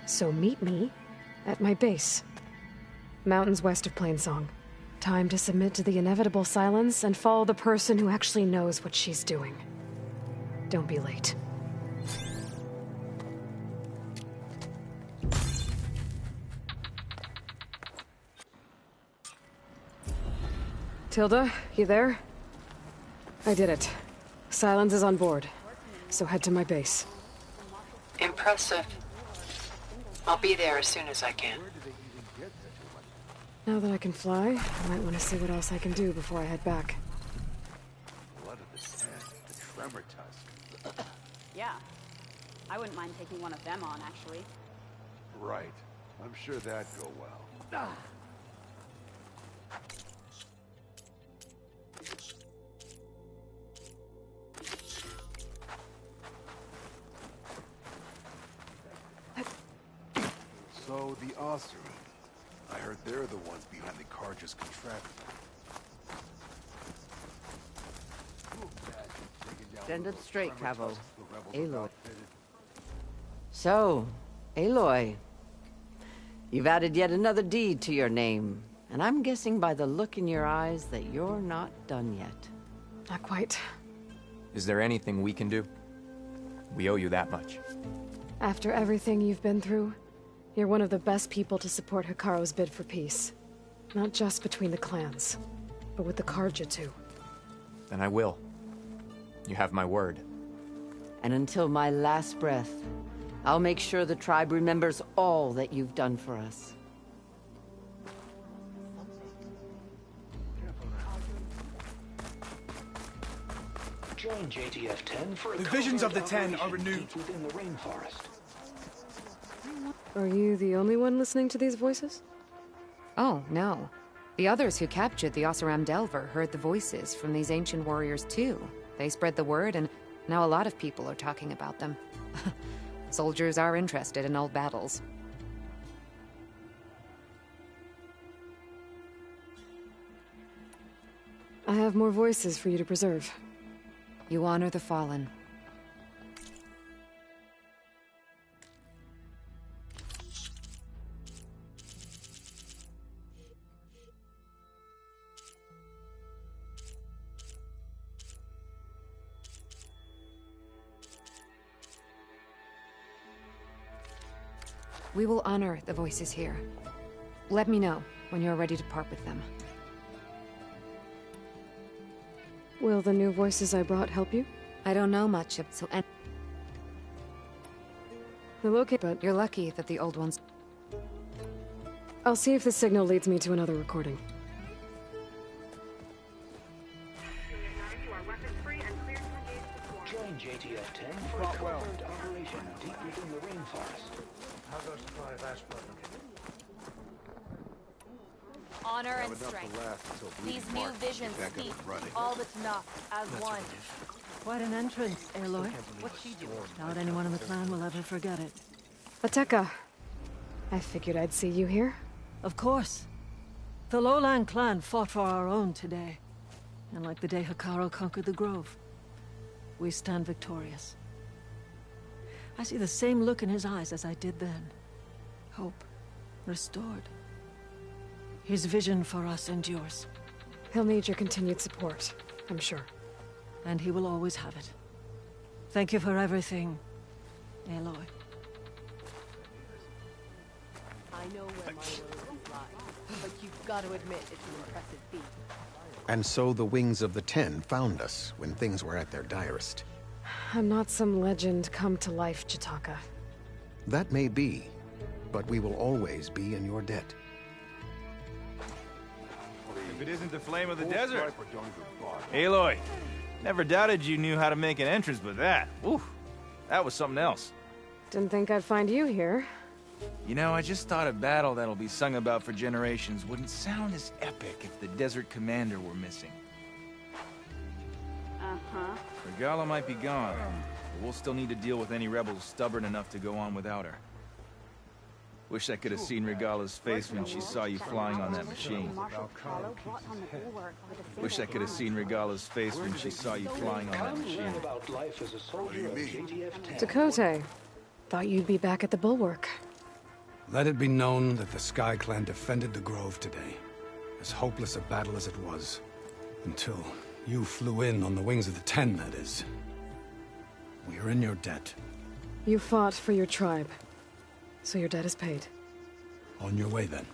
So meet me at my base. Mountains west of Plainsong. Time to submit to the inevitable silence and follow the person who actually knows what she's doing. Don't be late. Tilda, you there? I did it. Silence is on board, so head to my base. Impressive. I'll be there as soon as I can. Now that I can fly, I might want to see what else I can do before I head back. Blood of the sand, the tremor tusk. Yeah. I wouldn't mind taking one of them on, actually. Right. I'm sure that'd go well. So, the Osiri. I heard they're the ones behind the Carja's contraption. Stand up straight, Cavo. Aloy. So, Aloy. You've added yet another deed to your name. And I'm guessing by the look in your eyes that you're not done yet. Not quite. Is there anything we can do? We owe you that much. After everything you've been through, you're one of the best people to support Hikaru's bid for peace. Not just between the clans, but with the Carja too. Then I will. You have my word. And until my last breath, I'll make sure the tribe remembers all that you've done for us. Join JTF-10 for a the visions of the Ten are renewed within the rainforest. Are you the only one listening to these voices? Oh, no. The others who captured the Oseram Delver heard the voices from these ancient warriors too. They spread the word, and now a lot of people are talking about them. Soldiers are interested in old battles. I have more voices for you to preserve. You honor the fallen. We will honor the voices here. Let me know when you're ready to part with them. Will the new voices I brought help you? I don't know much, so They'll okay, but you're lucky that the old ones... I'll see if the signal leads me to another recording. Join JTF-10 for a covert operation deep within the rainforest. How goes the fire Honor and strength. These new visions speak, all that's enough, as one. Quite an entrance, Aloy. What's she doing? Not anyone in the clan will ever forget it. Ateka. I figured I'd see you here. Of course. The Lowland clan fought for our own today. And like the day Hikaru conquered the Grove, we stand victorious. I see the same look in his eyes as I did then. Hope. Restored. His vision for us endures. He'll need your continued support, I'm sure. And he will always have it. Thank you for everything, Aloy. I know where my will lies, but you've got to admit it's an impressive feat. And so the Wings of the Ten found us when things were at their direst. I'm not some legend come to life, Chitaka. That may be, but we will always be in your debt. If it isn't the Flame of the Desert. Aloy, never doubted you knew how to make an entrance, but that, oof, that was something else. Didn't think I'd find you here. You know, I just thought a battle that'll be sung about for generations wouldn't sound as epic if the Desert Commander were missing. Uh-huh. Regala might be gone, but we'll still need to deal with any rebels stubborn enough to go on without her. Wish I could have seen Regala's face when she saw you flying on that machine. Wish I could have seen Regala's face when she saw you flying on that machine. What do you mean? Dakota, thought you'd be back at the Bulwark. Let it be known that the Sky Clan defended the Grove today, as hopeless a battle as it was. Until you flew in on the Wings of the Ten, that is. We are in your debt. You fought for your tribe, so your debt is paid. On your way, then.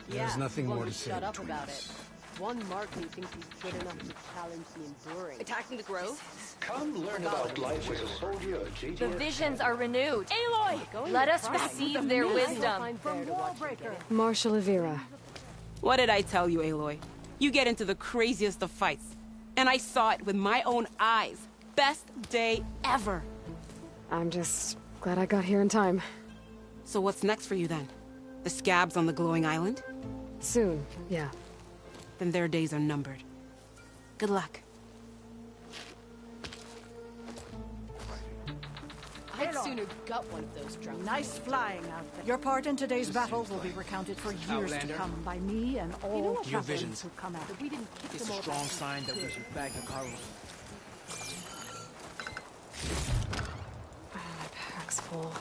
There's nothing more to say Shut up between about us. it. One Martin thinks he's good enough to challenge the Enduring. Attacking the Grove? Come learn about life as a soldier of JTF. The visions are renewed. Aloy! Let us receive their wisdom. Marshal Avira. What did I tell you, Aloy? You get into the craziest of fights. And I saw it with my own eyes. Best day ever. I'm just glad I got here in time. So what's next for you then? The scabs on the glowing island? Soon, yeah. Then their days are numbered. Good luck. I'd sooner gut one of those drums. Nice flying out there. Your part in today's battle will be recounted for years to come by me and all Your visions. who come after. We didn't kick It's them a all strong back. sign that we should bag Hikaru. My pack's full.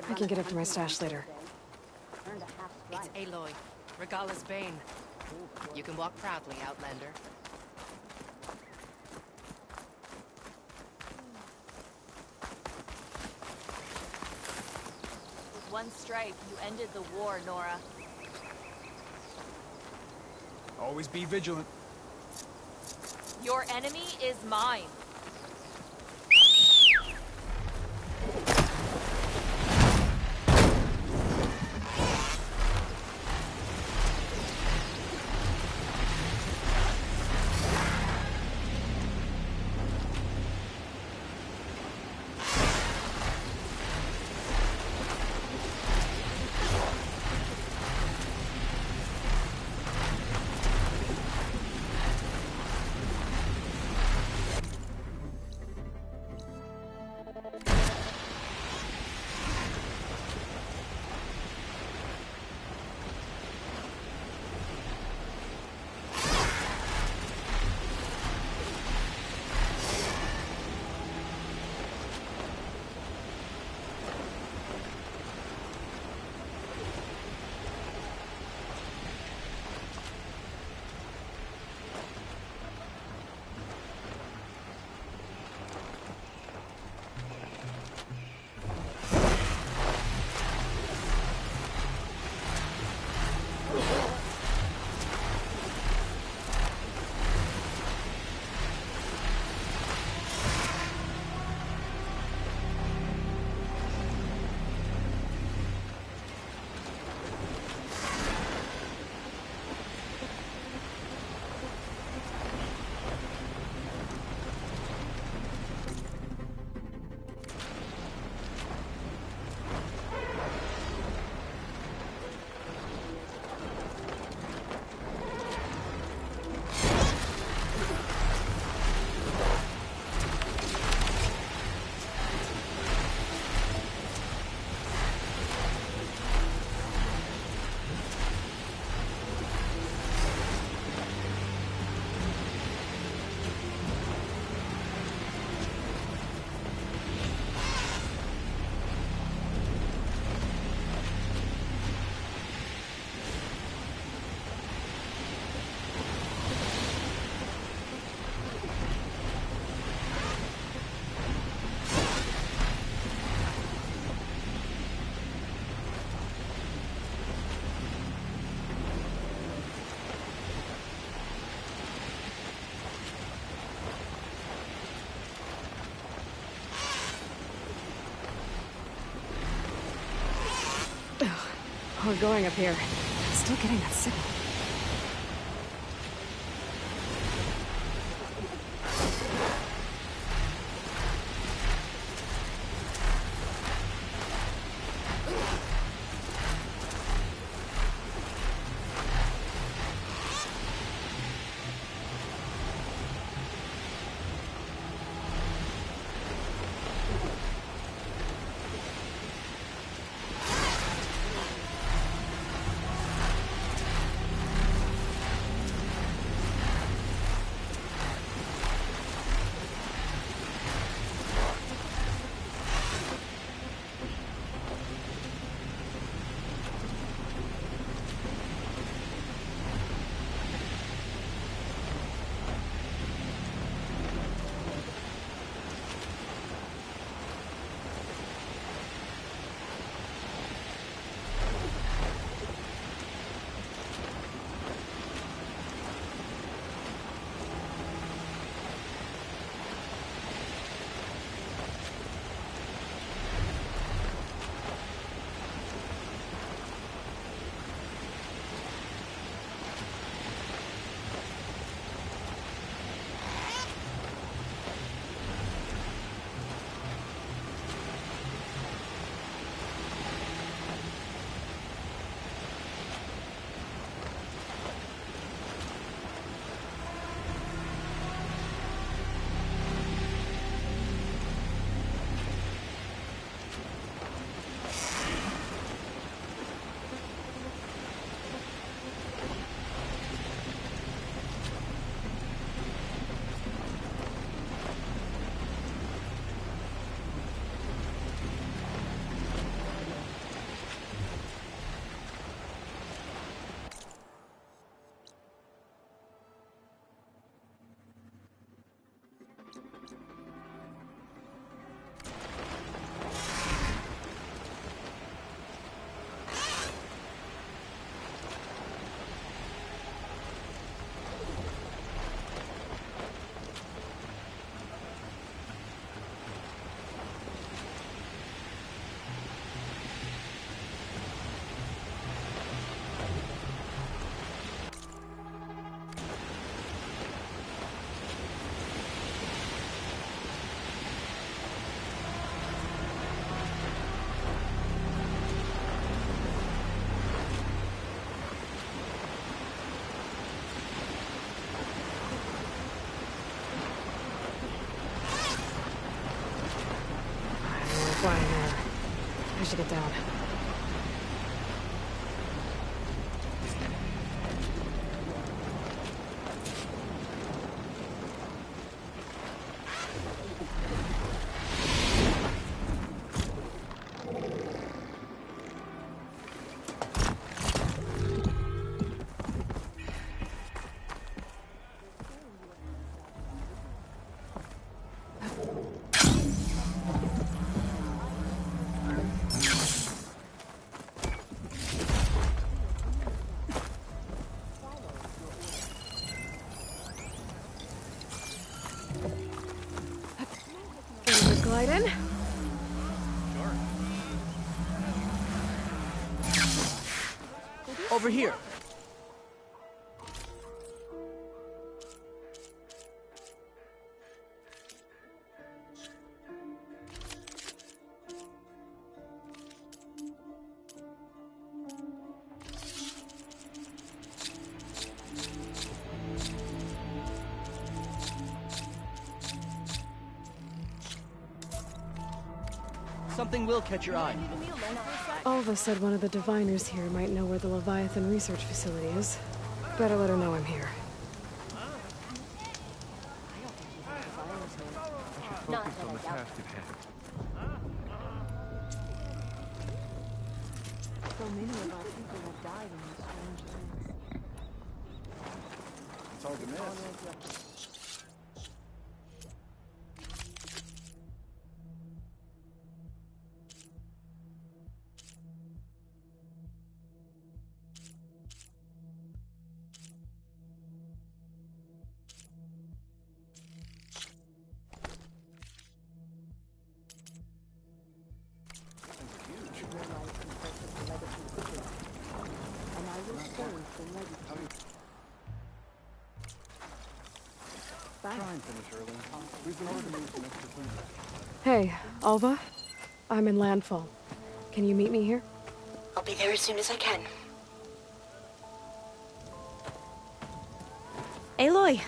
I can get up to my stash later. It's Aloy, Regala's Bane. You can walk proudly, Outlander. With one strike, you ended the war, Nora. Always be vigilant. Your enemy is mine. We're going up here. Still getting that signal. Flying there. I should get down. Glide in. Over here. Something will catch your eye. Alva said one of the diviners here might know where the Leviathan research facility is. Better let her know I'm here. Focus on the task at hand. So many of our people have died in these strange lands. It's hard to miss. Try and finish early. We've been ordered to move some extra food back. Hey, Alva. I'm in Landfall. Can you meet me here? I'll be there as soon as I can. Aloy!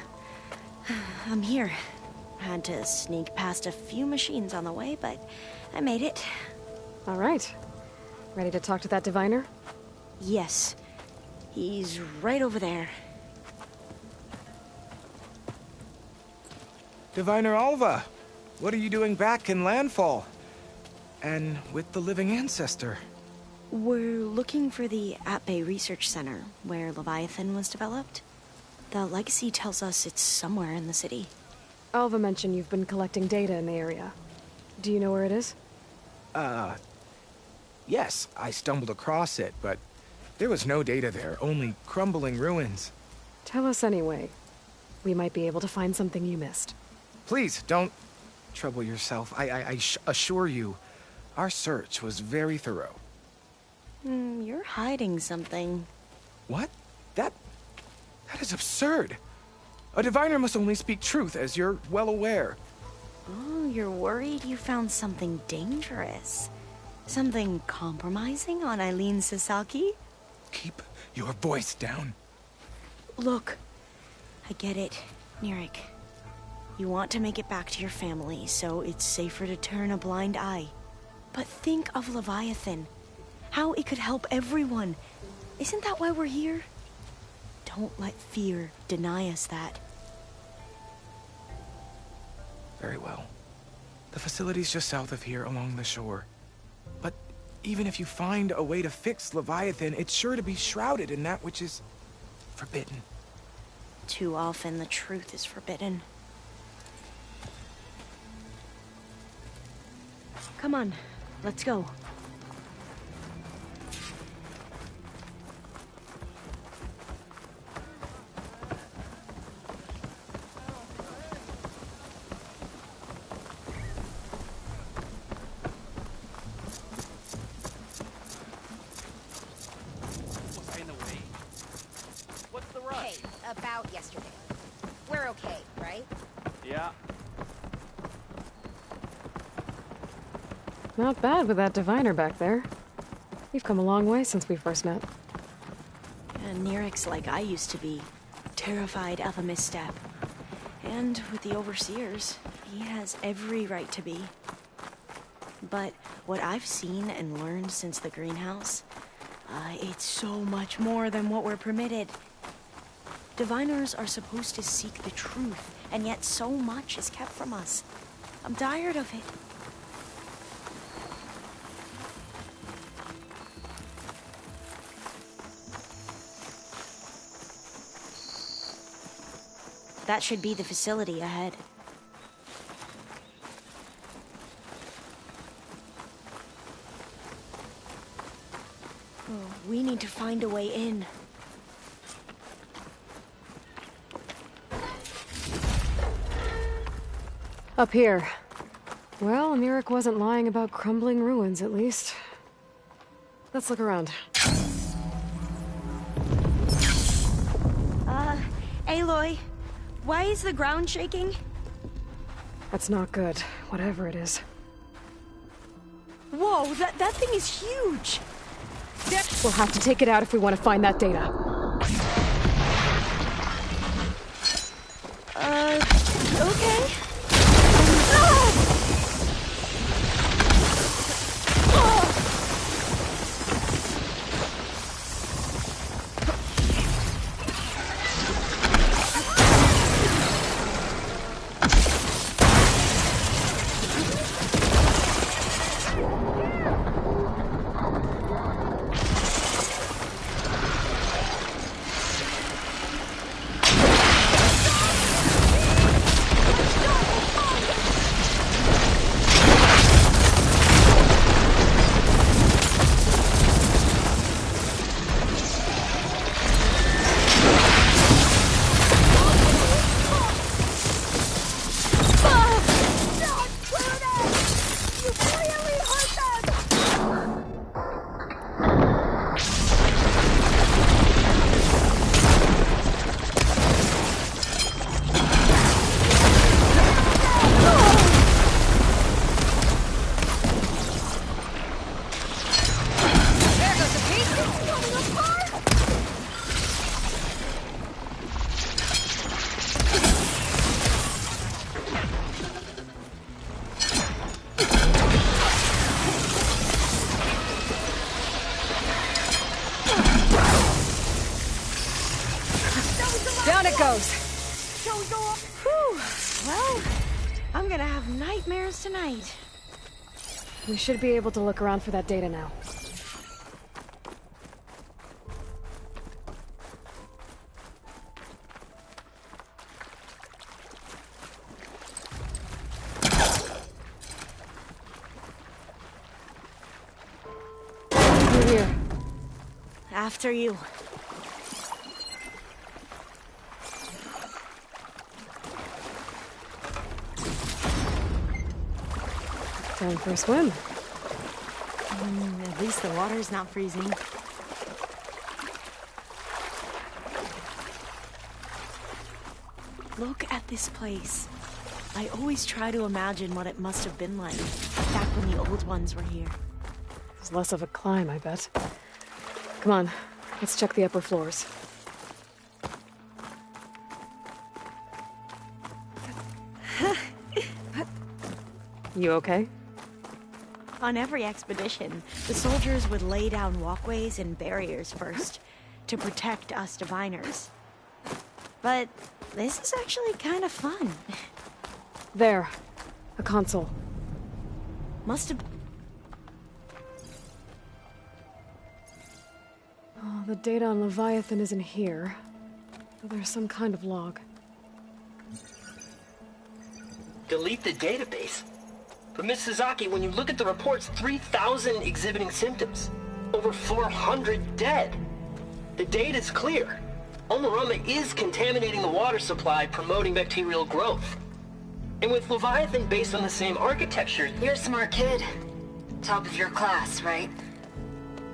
I'm here. Had to sneak past a few machines on the way, but I made it. All right. Ready to talk to that diviner? Yes. He's right over there. Diviner Alva, what are you doing back in Landfall? And with the living ancestor? We're looking for the At-Bay Research Center, where Leviathan was developed. The legacy tells us it's somewhere in the city. Alva mentioned you've been collecting data in the area. Do you know where it is? Yes, I stumbled across it, but there was no data there, only crumbling ruins. Tell us anyway. We might be able to find something you missed. Please, don't trouble yourself. I assure you, our search was very thorough. You're hiding something. What? That is absurd. A diviner must only speak truth, as you're well aware. Oh, you're worried you found something dangerous. Something compromising on Eileen Sasaki? Keep your voice down. Look, I get it, Nirik. You want to make it back to your family, so it's safer to turn a blind eye. But think of Leviathan. How it could help everyone. Isn't that why we're here? Don't let fear deny us that. Very well. The facility's just south of here, along the shore. But even if you find a way to fix Leviathan, it's sure to be shrouded in that which is forbidden. Too often the truth is forbidden. Come on, let's go. Hey, about yesterday. We're okay, right? Yeah. Not bad with that diviner back there. You've come a long way since we first met. And Nirik's like I used to be. Terrified of a misstep. And with the Overseers, he has every right to be. But what I've seen and learned since the greenhouse, it's so much more than what we're permitted. Diviners are supposed to seek the truth, and yet so much is kept from us. I'm tired of it. That should be the facility ahead. Oh, we need to find a way in. Up here. Well, Nirik wasn't lying about crumbling ruins, at least. Let's look around. Aloy, why is the ground shaking? That's not good, whatever it is. Whoa, that thing is huge! We'll have to take it out if we want to find that data. Okay. nightmares tonight. We should be able to look around for that data now. We're here. After you. Time for a swim. At least the water's not freezing. Look at this place. I always try to imagine what it must have been like back when the old ones were here. It's less of a climb, I bet. Come on, let's check the upper floors. You okay? On every expedition, the soldiers would lay down walkways and barriers first to protect us diviners. But this is actually kind of fun. There. A console. Must have... Oh, the data on Leviathan isn't here. But there's some kind of log. Delete the database? But Miss Sasaki, when you look at the reports, 3,000 exhibiting symptoms. Over 400 dead. The data's clear. Omarama is contaminating the water supply, promoting bacterial growth. And with Leviathan based on the same architecture... You're a smart kid. Top of your class, right?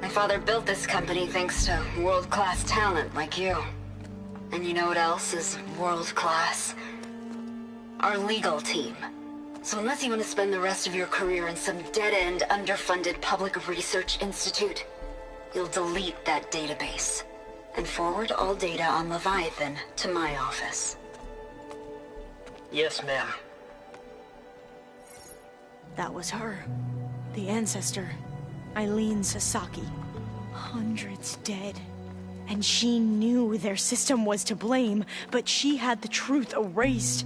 My father built this company thanks to world-class talent like you. And you know what else is world-class? Our legal team. So unless you want to spend the rest of your career in some dead-end, underfunded public research institute, you'll delete that database and forward all data on Leviathan to my office. Yes, ma'am. That was her. The ancestor. Eileen Sasaki. Hundreds dead. And she knew their system was to blame, but she had the truth erased.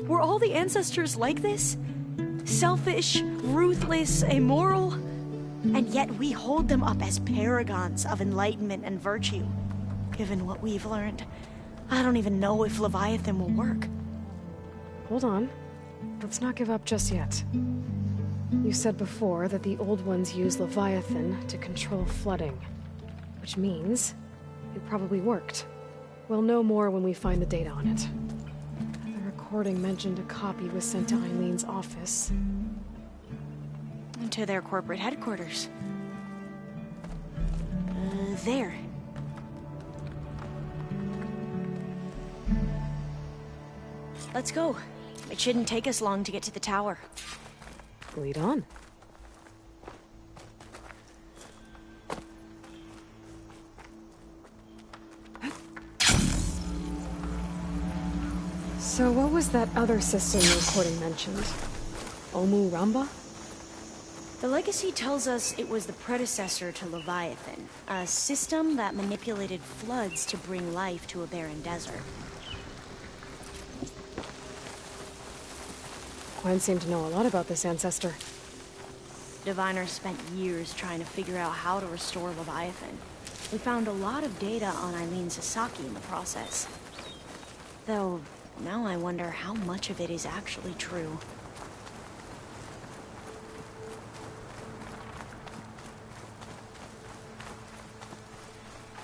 Were all the ancestors like this? Selfish, ruthless, immoral? And yet we hold them up as paragons of enlightenment and virtue. Given what we've learned, I don't even know if Leviathan will work. Hold on. Let's not give up just yet. You said before that the old ones use Leviathan to control flooding. Which means it probably worked. We'll know more when we find the data on it. The recording mentioned a copy was sent to Eileen's office. To their corporate headquarters. There. Let's go. It shouldn't take us long to get to the tower. Lead on. So what was that other system the recording mentioned? Omu Ramba? The legacy tells us it was the predecessor to Leviathan, a system that manipulated floods to bring life to a barren desert. Gwen seemed to know a lot about this ancestor. Diviners spent years trying to figure out how to restore Leviathan. We found a lot of data on Eileen Sasaki in the process. Though, now I wonder how much of it is actually true.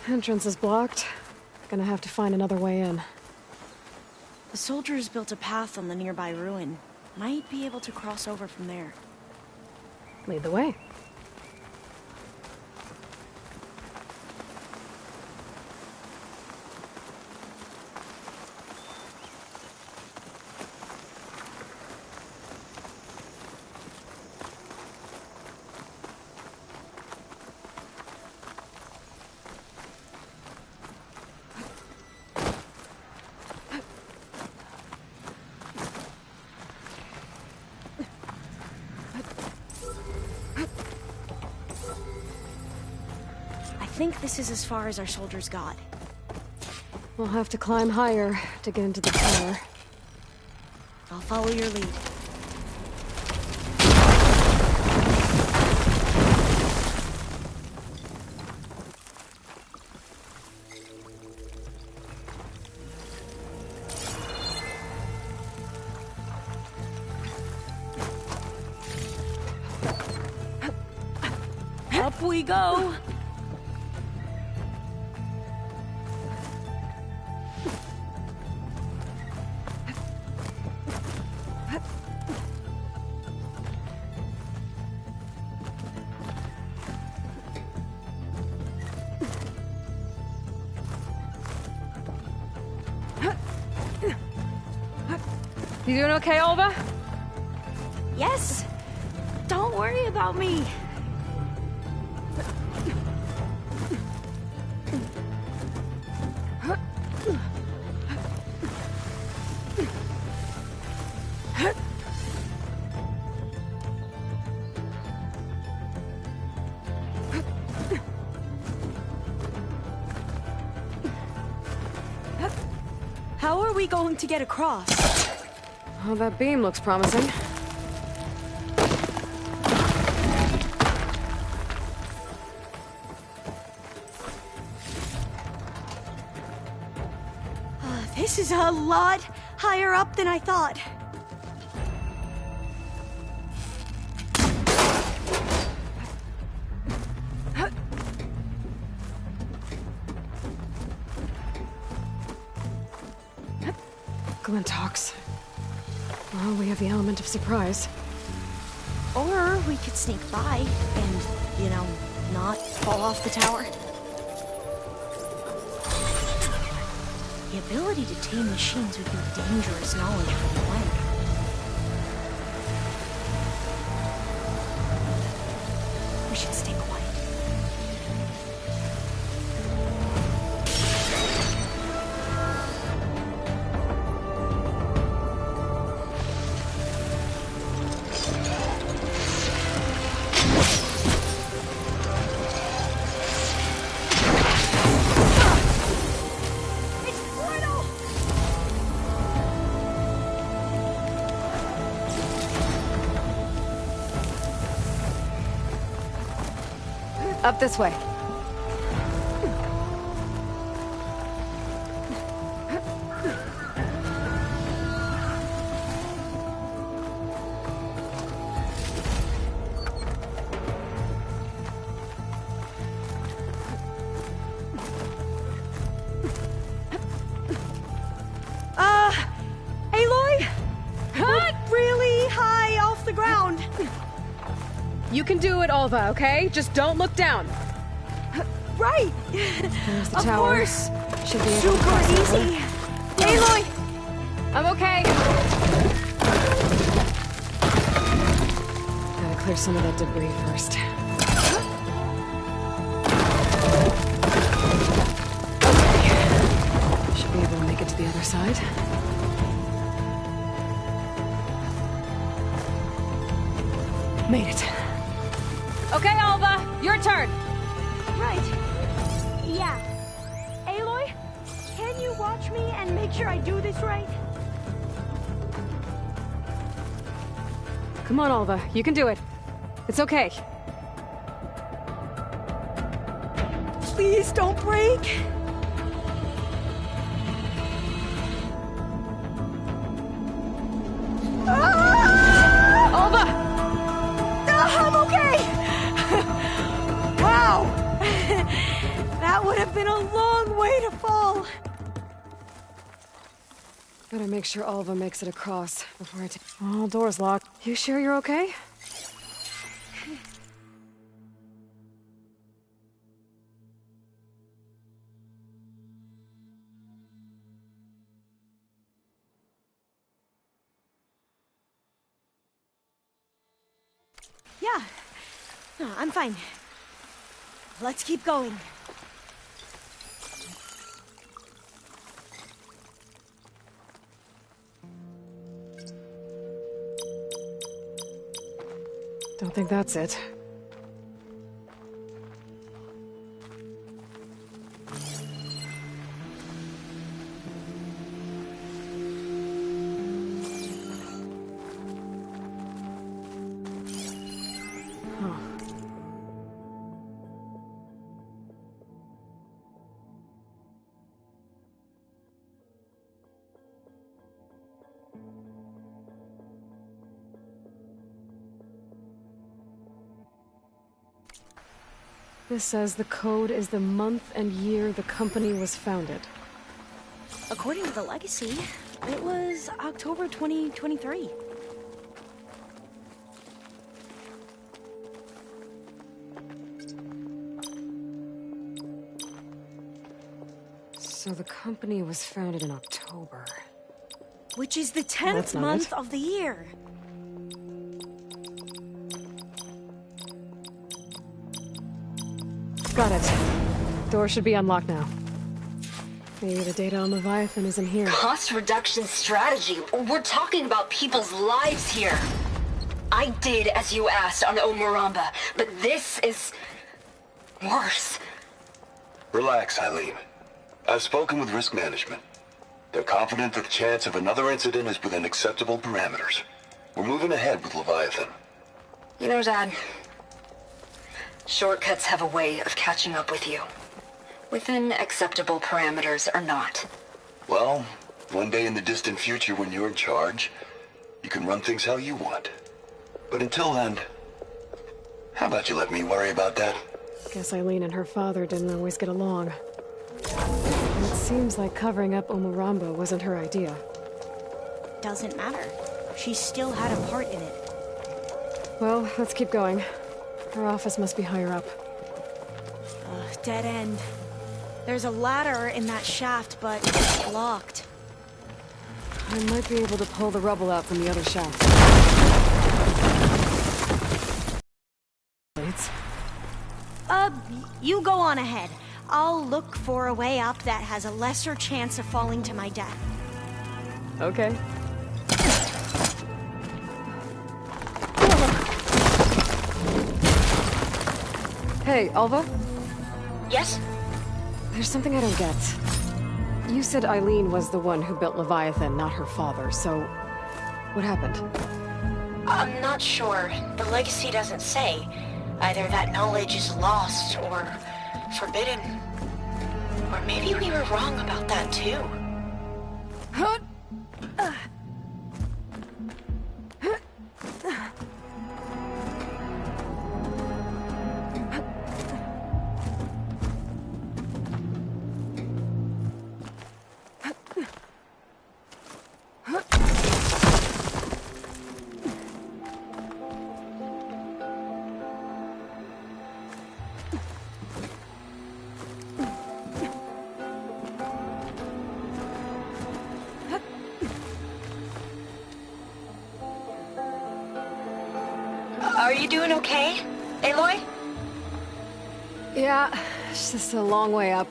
Entrance is blocked. Gonna have to find another way in. The soldiers built a path on the nearby ruin. Might be able to cross over from there. Lead the way. I think this is as far as our soldiers got. We'll have to climb higher to get into the tower. I'll follow your lead. Up we go. You doing okay, Olva? Yes. Don't worry about me. How are we going to get across? Oh, that beam looks promising. This is a lot higher up than I thought. Glintox. Well, we have the element of surprise. Or we could sneak by and, you know, not fall off the tower. The ability to tame machines would be dangerous knowledge for the planet. We should stay quiet. Up this way. Aloy? We're really high off the ground. You can do it, Olva, okay? Just don't look down. Right. There's the Of tower. course. Should be able to Super cross over. easy. Aloy! I'm okay. Gotta clear some of that debris first. Okay. Should be able to make it to the other side. Made it. Okay, Alva, your turn. Right. Yeah. Aloy, can you watch me and make sure I do this right? Come on, Alva, you can do it. It's okay. Please don't break. Alva! I'm okay! Wow! That would have been a long way to fall. Better make sure Alva makes it across before I take... All doors locked. You sure you're okay? Yeah. No, I'm fine. Let's keep going. Don't think that's it. This says the code is the month and year the company was founded. According to the legacy, it was October 2023. So the company was founded in October. Which is the That's 10th not month it. of the year. Got it. Door should be unlocked now. Maybe the data on Leviathan isn't here. Cost reduction strategy. We're talking about people's lives here. I did as you asked on Omuramba, but this is worse. Relax, Eileen. I've spoken with risk management. They're confident that the chance of another incident is within acceptable parameters. We're moving ahead with Leviathan. You know, Dad, shortcuts have a way of catching up with you. Within acceptable parameters or not. Well, one day in the distant future when you're in charge, you can run things how you want. But until then, how about you let me worry about that? Guess Eileen and her father didn't always get along. And it seems like covering up Omuramba wasn't her idea. Doesn't matter. She still had a part in it. Well, let's keep going. Her office must be higher up. Dead end. There's a ladder in that shaft, but it's blocked. I might be able to pull the rubble out from the other shaft. You go on ahead. I'll look for a way up that has a lesser chance of falling to my death. Okay. Hey, Alva? Yes? There's something I don't get. You said Eileen was the one who built Leviathan, not her father, so... what happened? I'm not sure. The legacy doesn't say. Either that knowledge is lost or forbidden. Or maybe we were wrong about that too. Are you doing okay, Aloy? Yeah, it's just a long way up.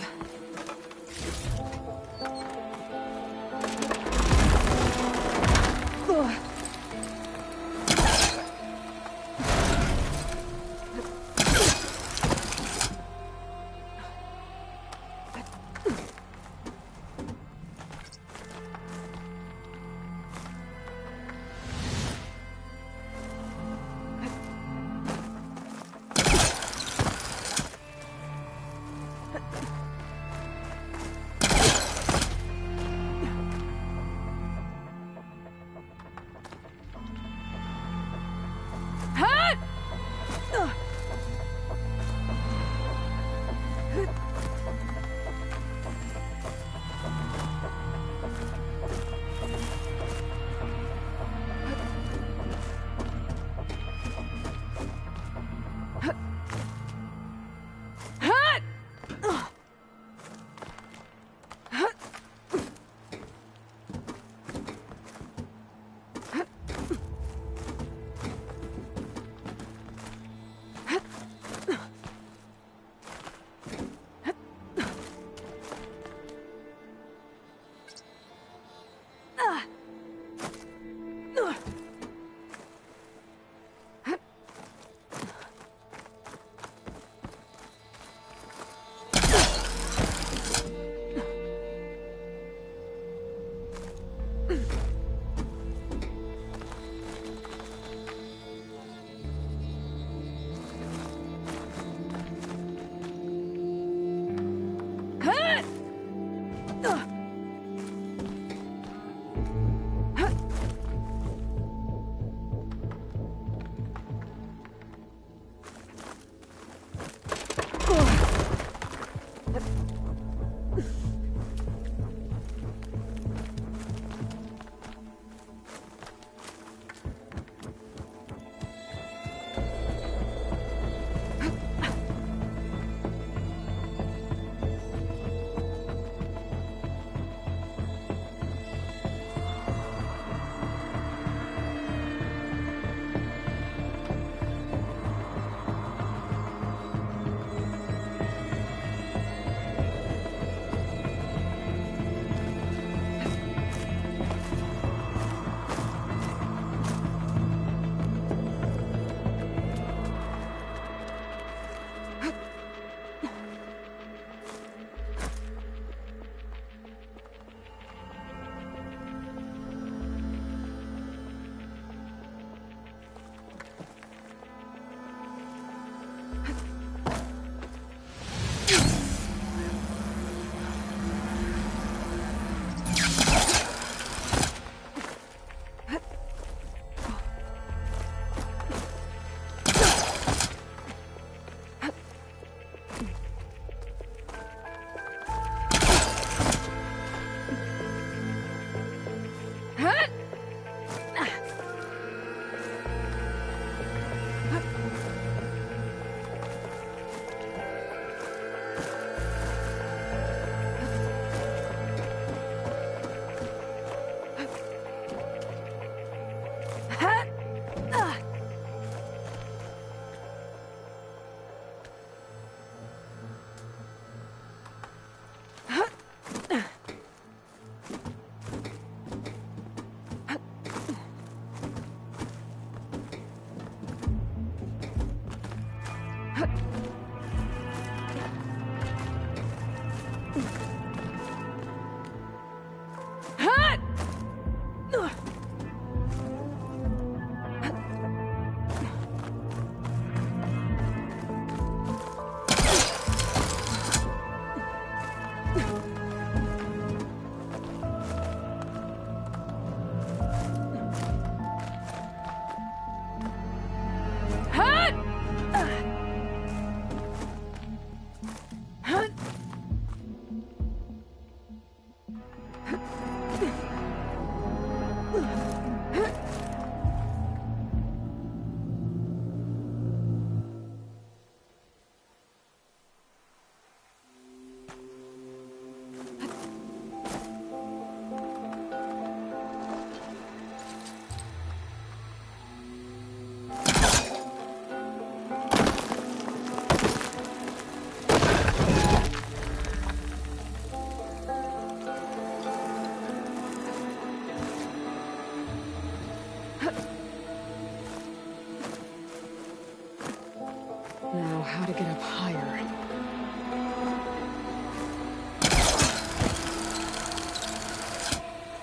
Now, how to get up higher?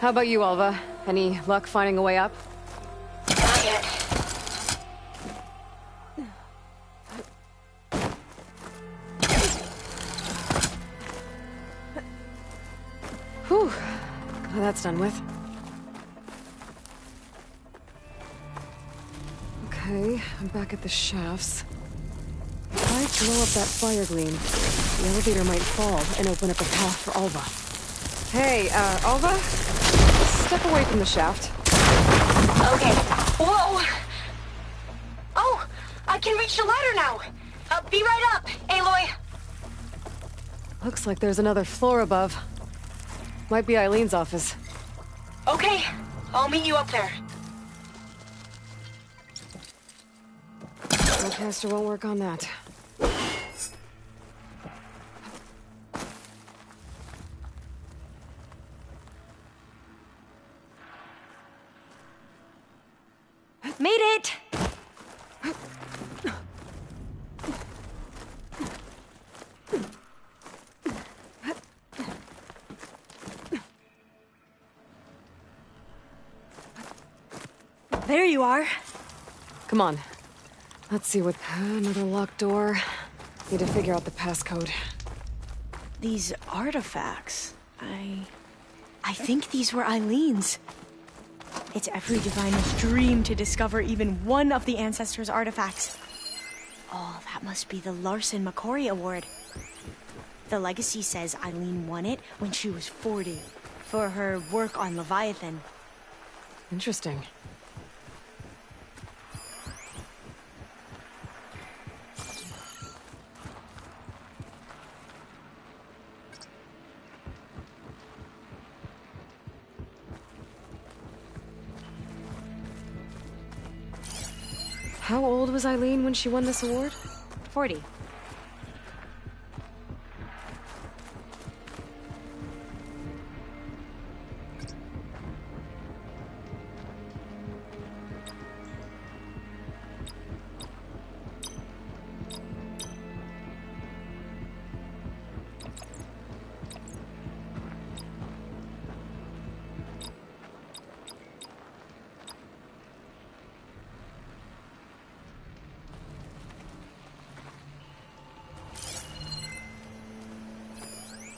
How about you, Alva? Any luck finding a way up? Not yet. Whew. Well, that's done with. Okay, I'm back at the shafts. If I blow up that fire gleam, the elevator might fall and open up a path for Alva. Hey, Alva? Step away from the shaft. Okay. Whoa! Oh! I can reach the ladder now! Be right up, Aloy! Looks like there's another floor above. Might be Eileen's office. Okay, I'll meet you up there. Spellcaster won't work on that. Made it! There you are. Come on. Let's see what... Another locked door. Need to figure out the passcode. These artifacts... I think these were Eileen's. It's every diviner's dream to discover even one of the ancestors' artifacts. Oh, that must be the Larson McCory Award. The legacy says Eileen won it when she was 40 for her work on Leviathan. Interesting. How old was Eileen when she won this award? 40.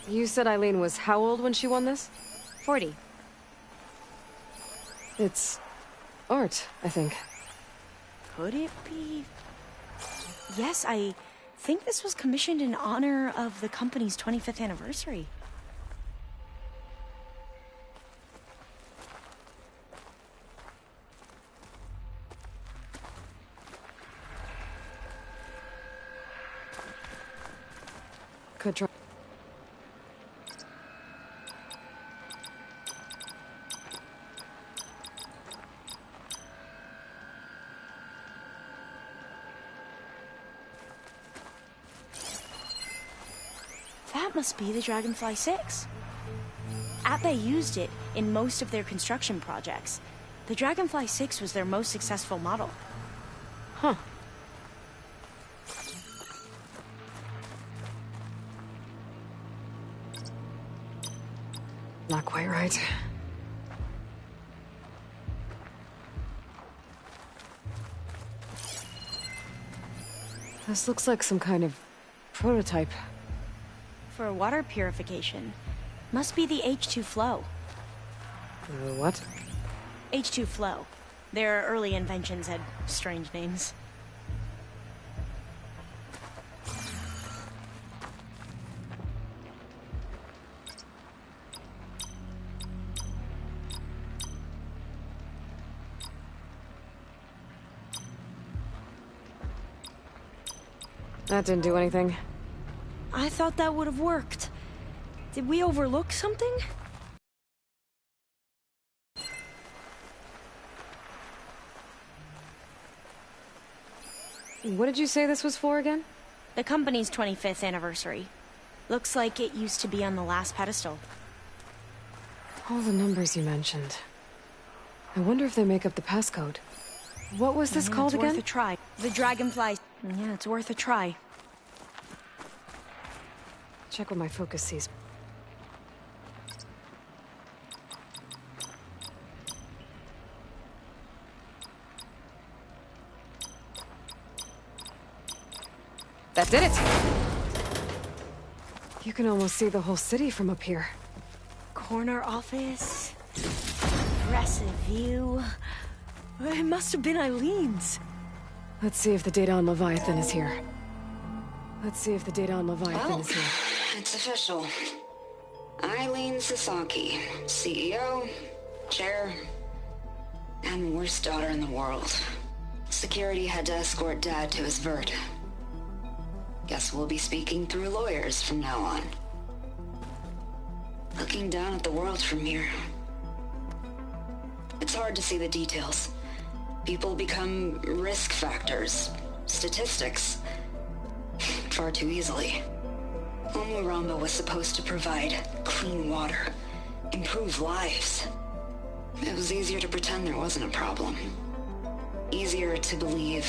You said Eileen was how old when she won this? 40. It's... art, I think. Could it be? Yes, I think this was commissioned in honor of the company's 25th anniversary. Could try. That must be the Dragonfly 6. Ape used it in most of their construction projects. The Dragonfly 6 was their most successful model. Huh. Not quite right. This looks like some kind of prototype. For water purification. Must be the H2 flow. What? H2 flow. Their early inventions had strange names. That didn't do anything. I thought that would have worked. Did we overlook something? What did you say this was for again? The company's 25th anniversary. Looks like it used to be on the last pedestal. All the numbers you mentioned. I wonder if they make up the passcode. What was this called again? It's worth a try. The Dragonfly. Yeah, it's worth a try. Check what my focus sees. That did it! You can almost see the whole city from up here. Corner office. Impressive view. It must have been Eileen's. Let's see if the data on Leviathan is here. It's official. Eileen Sasaki, CEO, chair, and worst daughter in the world. Security had to escort Dad to his vert. Guess we'll be speaking through lawyers from now on. Looking down at the world from here. It's hard to see the details. People become risk factors, statistics, far too easily. Omuramba was supposed to provide clean water, improve lives. It was easier to pretend there wasn't a problem. Easier to believe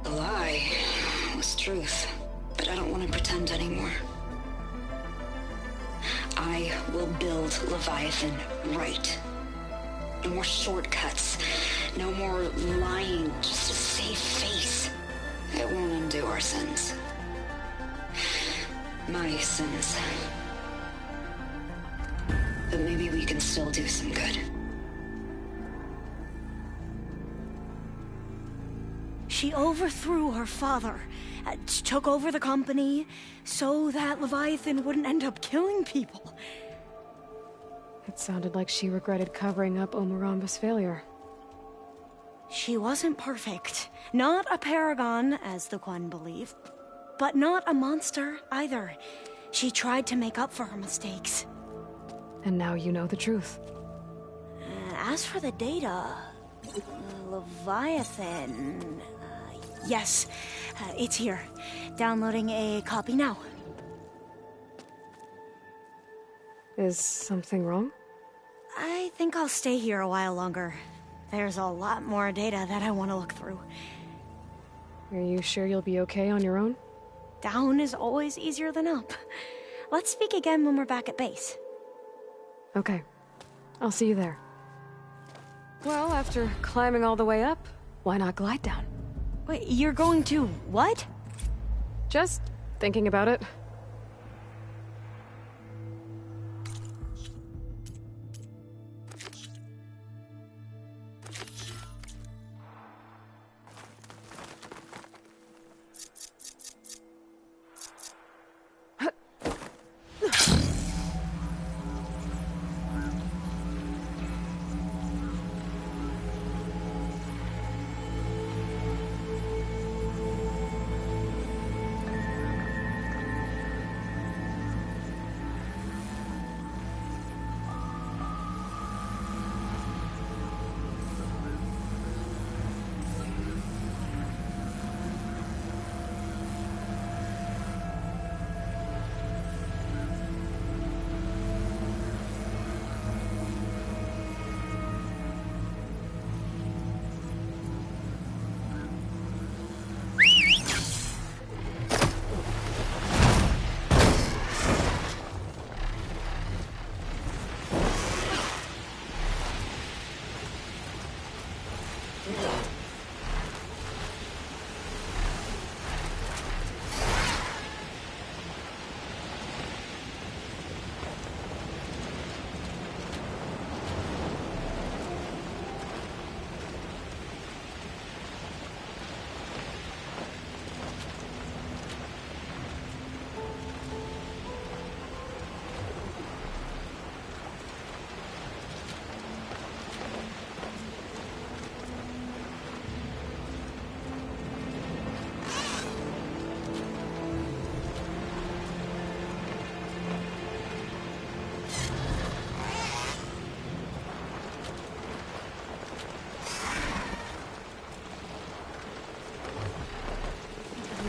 the lie was truth. But I don't want to pretend anymore. I will build Leviathan right. No more shortcuts. No more lying just to save face. It won't undo our sins. My sins. But maybe we can still do some good. She overthrew her father, took over the company, so that Leviathan wouldn't end up killing people. It sounded like she regretted covering up Omuramba's failure. She wasn't perfect. Not a paragon, as the Quan believe. But not a monster, either. She tried to make up for her mistakes. And now you know the truth. As for the data... Leviathan... yes, it's here. Downloading a copy now. Is something wrong? I think I'll stay here a while longer. There's a lot more data that I want to look through. Are you sure you'll be okay on your own? Down is always easier than up. Let's speak again when we're back at base. Okay. I'll see you there. Well, after climbing all the way up, why not glide down? Wait, you're going to what? Just thinking about it.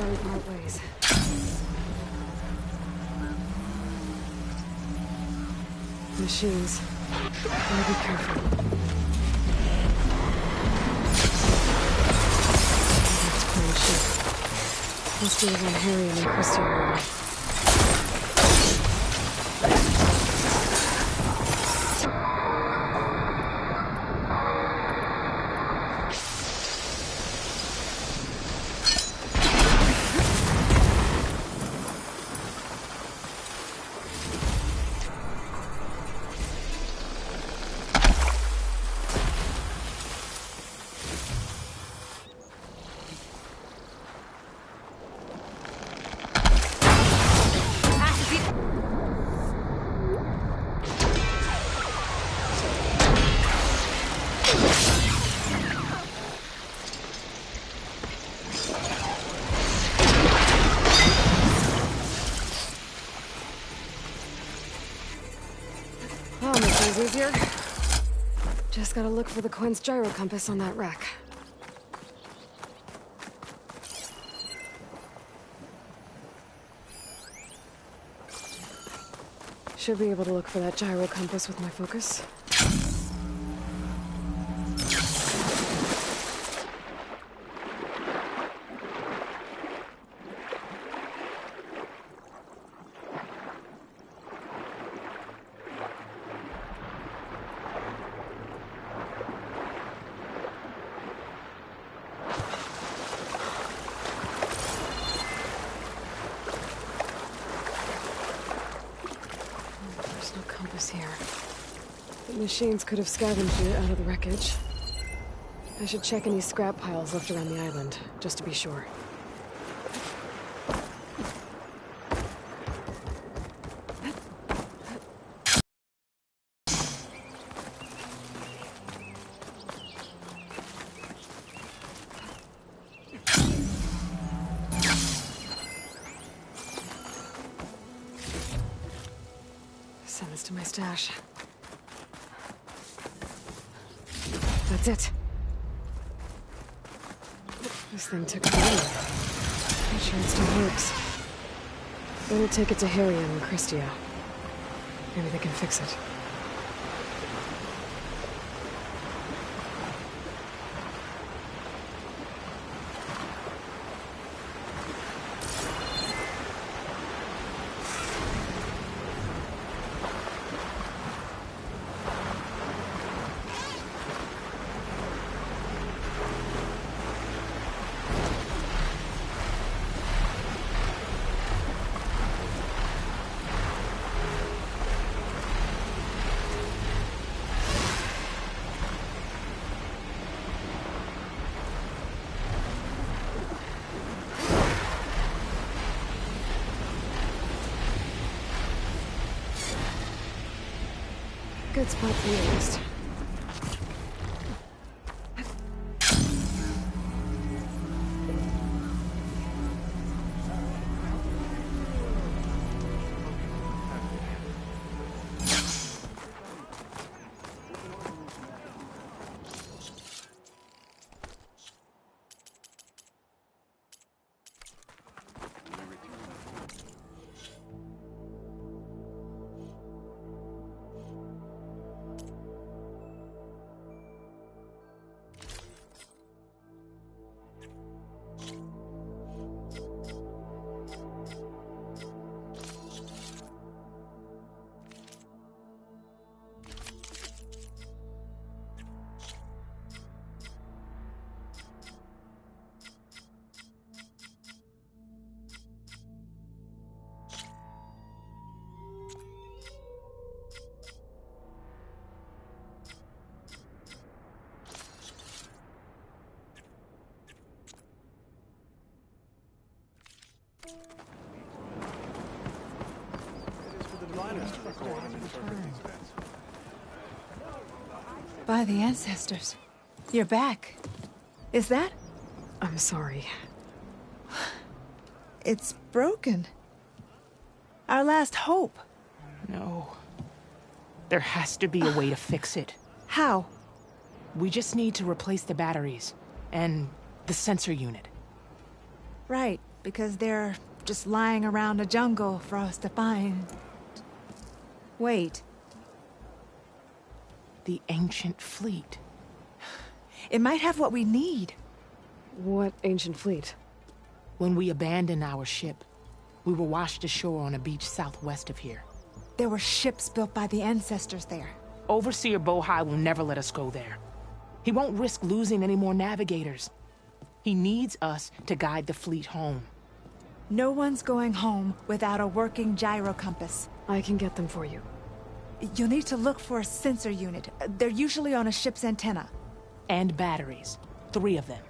very bright ways. Machines. Gotta be careful. That's plain ship. Must be around Harry and Christian area. Oh, this is easier. Just gotta look for the coin's gyro compass on that rack. Should be able to look for that gyro compass with my focus. There's no compass here. The machines could have scavenged it out of the wreckage. I should check any scrap piles left around the island, just to be sure. Send this to my stash. That's it. This thing took a beating. I'm sure it still works. Better take it to Harry and Christia. Maybe they can fix it. Good spot for you, at least. By the ancestors. You're back. Is that? I'm sorry. It's broken. Our last hope. No. There has to be a way to fix it. How? We just need to replace the batteries and the sensor unit. Right. because they're just lying around a jungle for us to find. Wait. The ancient fleet. It might have what we need. What ancient fleet? When we abandoned our ship, we were washed ashore on a beach southwest of here. There were ships built by the ancestors there. Overseer Bohai will never let us go there. He won't risk losing any more navigators. He needs us to guide the fleet home. No one's going home without a working gyro compass. I can get them for you. You'll need to look for a sensor unit. They're usually on a ship's antenna. And batteries. 3 of them.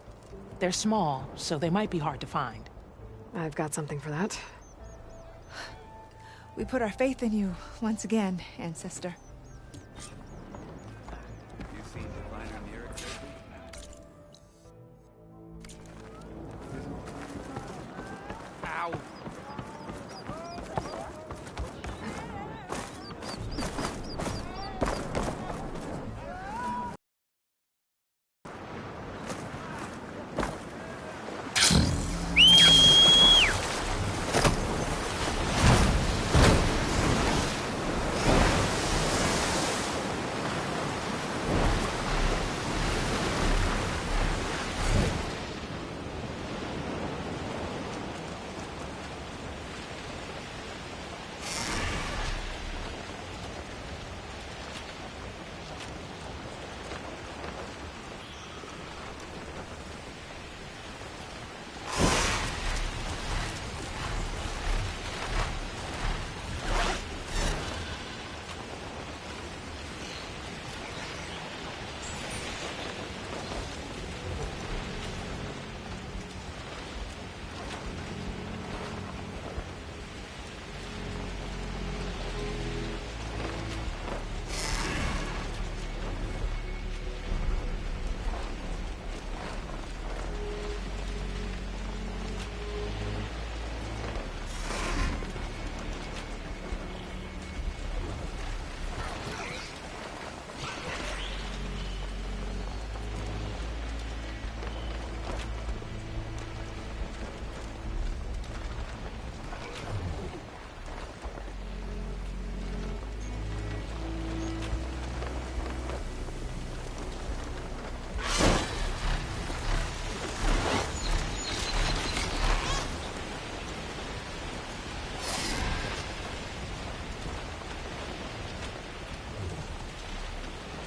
They're small, so they might be hard to find. I've got something for that. We put our faith in you once again, Ancestor. You seen Diviner Nirix lately? Ow!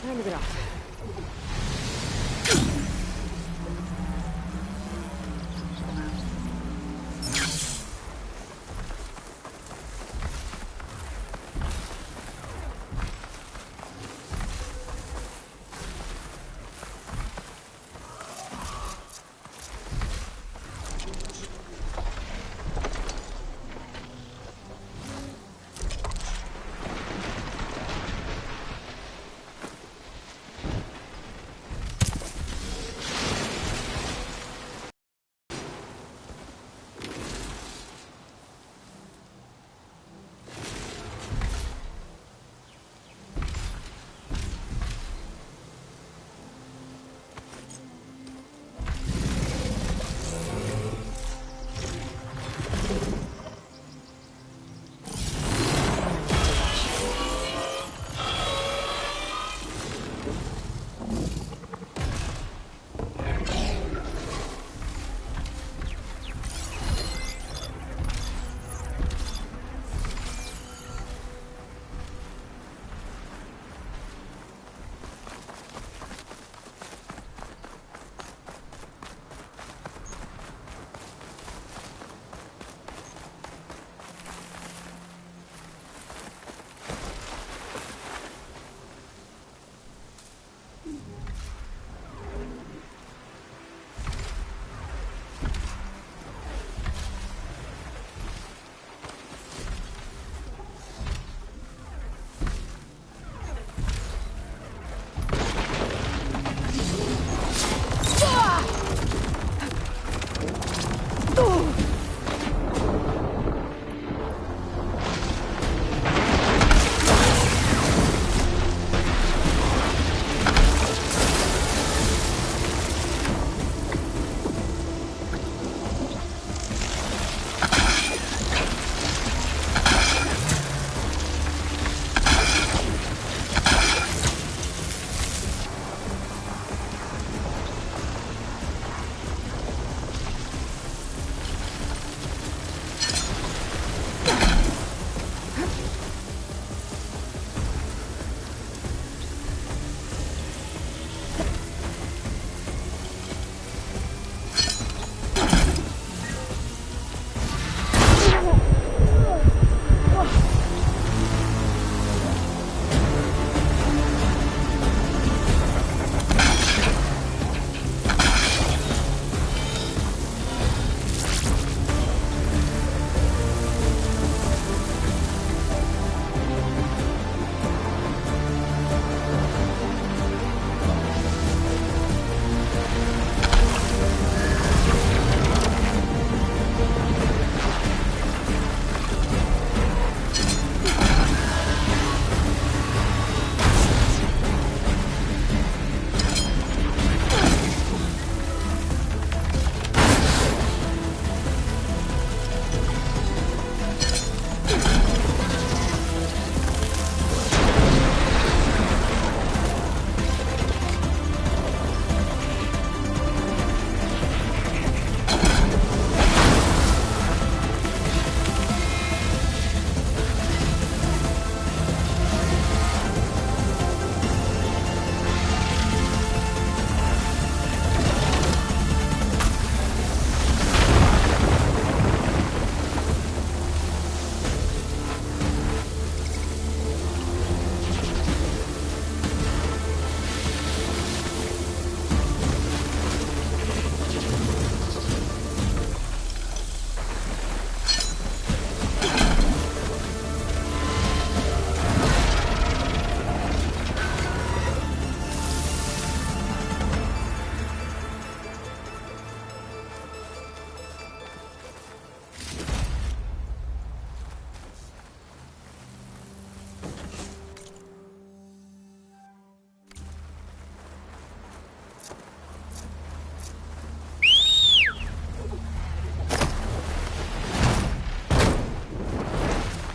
Time to get off.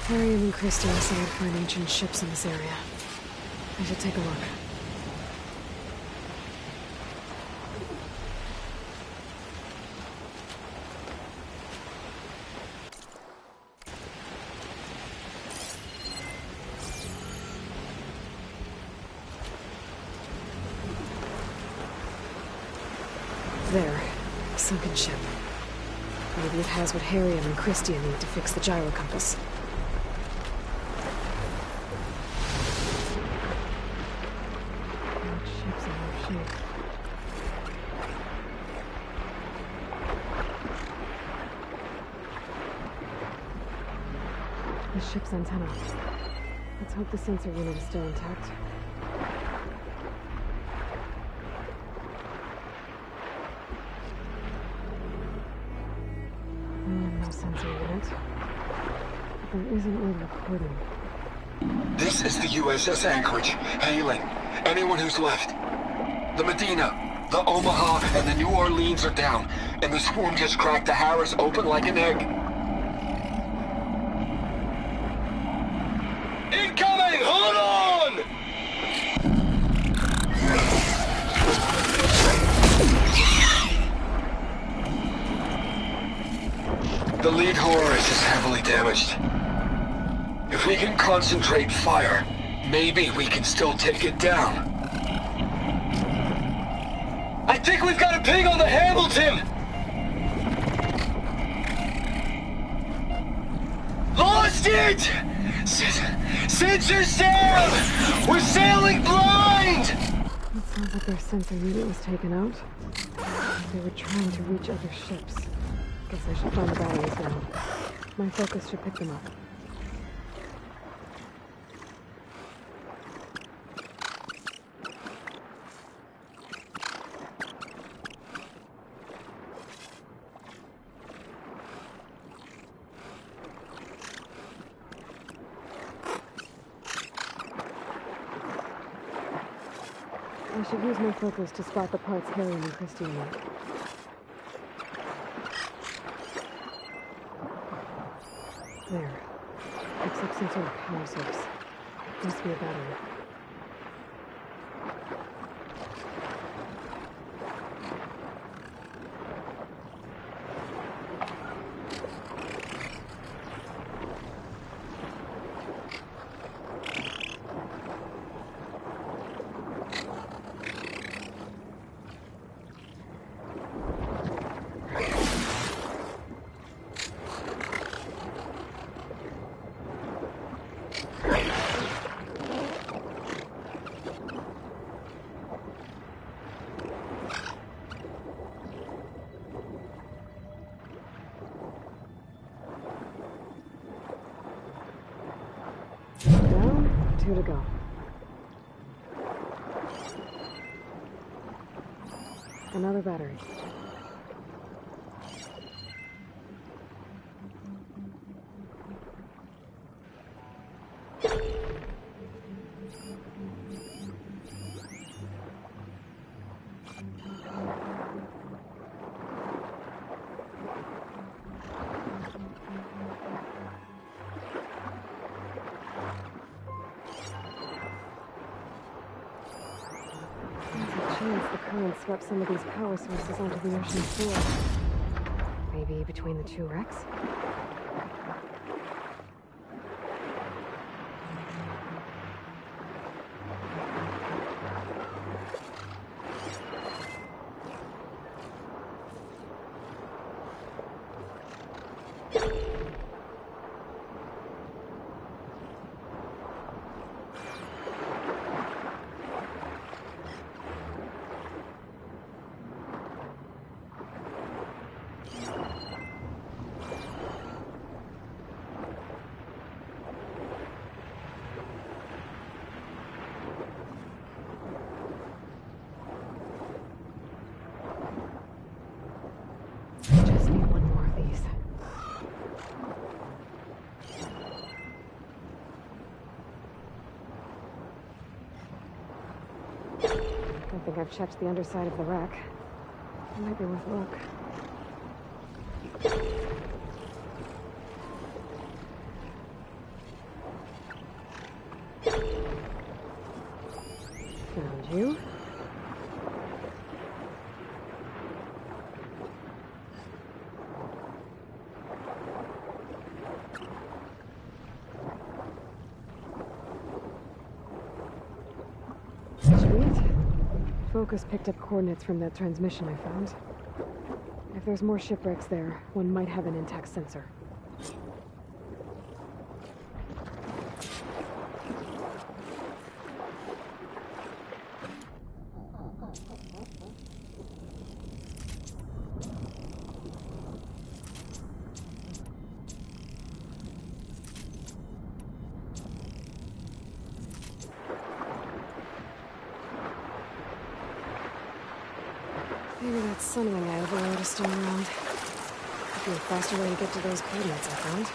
Harriet and Christie said I'd find ancient ships in this area. I should take a look. There. Sunken ship. Maybe it has what Harriet and Christie need to fix the gyro compass. That ship's in rough shape. The ship's antenna. Let's hope the sensor unit is still intact. No sensor unit. But there isn't a recording. This is the USS Anchorage. Hailing. Anyone who's left. The Medina, the Omaha, and the New Orleans are down. And the swarm just cracked the Harris open like an egg. Incoming! Hold on! The lead Horus is heavily damaged. If we can concentrate fire, maybe we can still take it down. I think we've got a ping on the Hamilton! Lost it! Sensors down! We're sailing blind! It sounds like their sensor unit was taken out. They were trying to reach other ships. Guess I should find the batteries now. My focus should pick them up. I should use my focus to spot the parts Harriet and Christie need. There. Looks like some sort of power source. Must be a battery. Down, 2 to go. Another battery. The current swept some of these power sources onto the ocean floor. Maybe between the two wrecks? I think I've checked the underside of the wreck. It might be worth a look. focus picked up coordinates from that transmission I found. If there's more shipwrecks there, one might have an intact sensor. Maybe that sunwing I overrode is still around. Could be a faster way to get to those coordinates I found.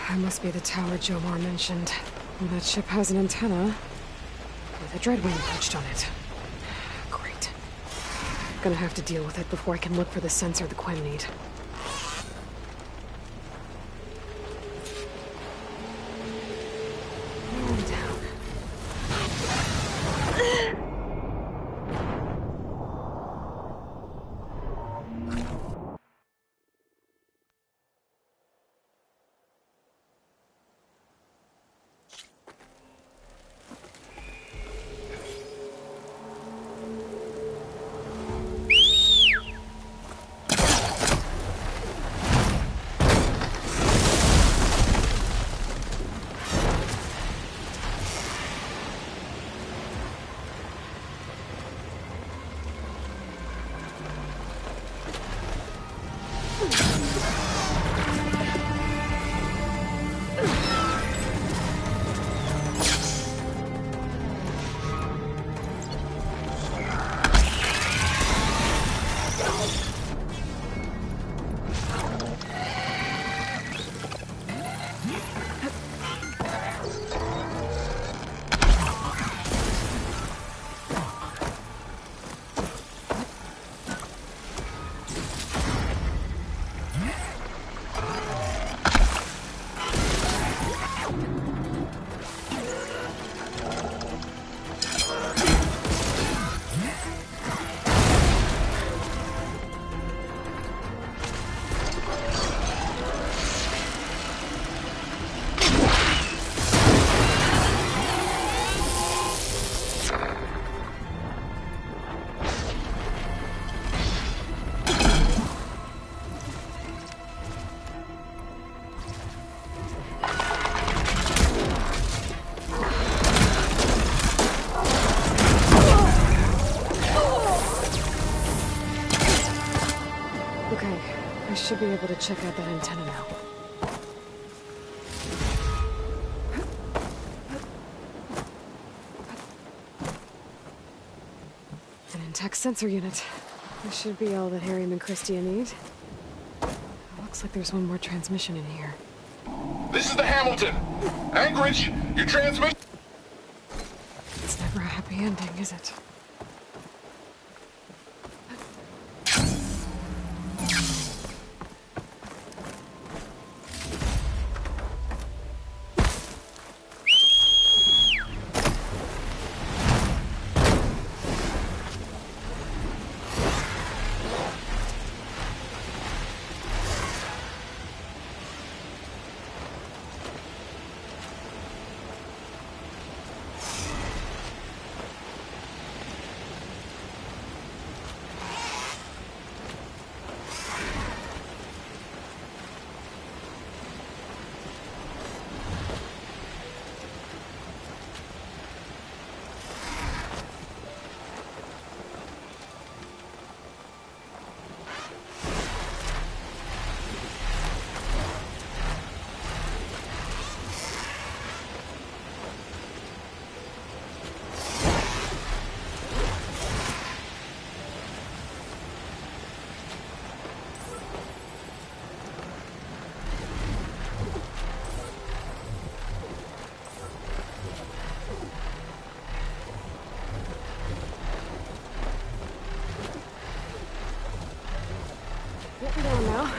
That must be the tower Jomar mentioned. Well, that ship has an antenna with a dreadwing perched on it. Great. Gonna have to deal with it before I can look for the sensor the Quem need. And down. I should be able to check out that antenna now. An intact sensor unit. This should be all that Harry and Christia need. Looks like there's one more transmission in here. This is the Hamilton. Anchorage, your transmission... It's never a happy ending, is it? Getting down now.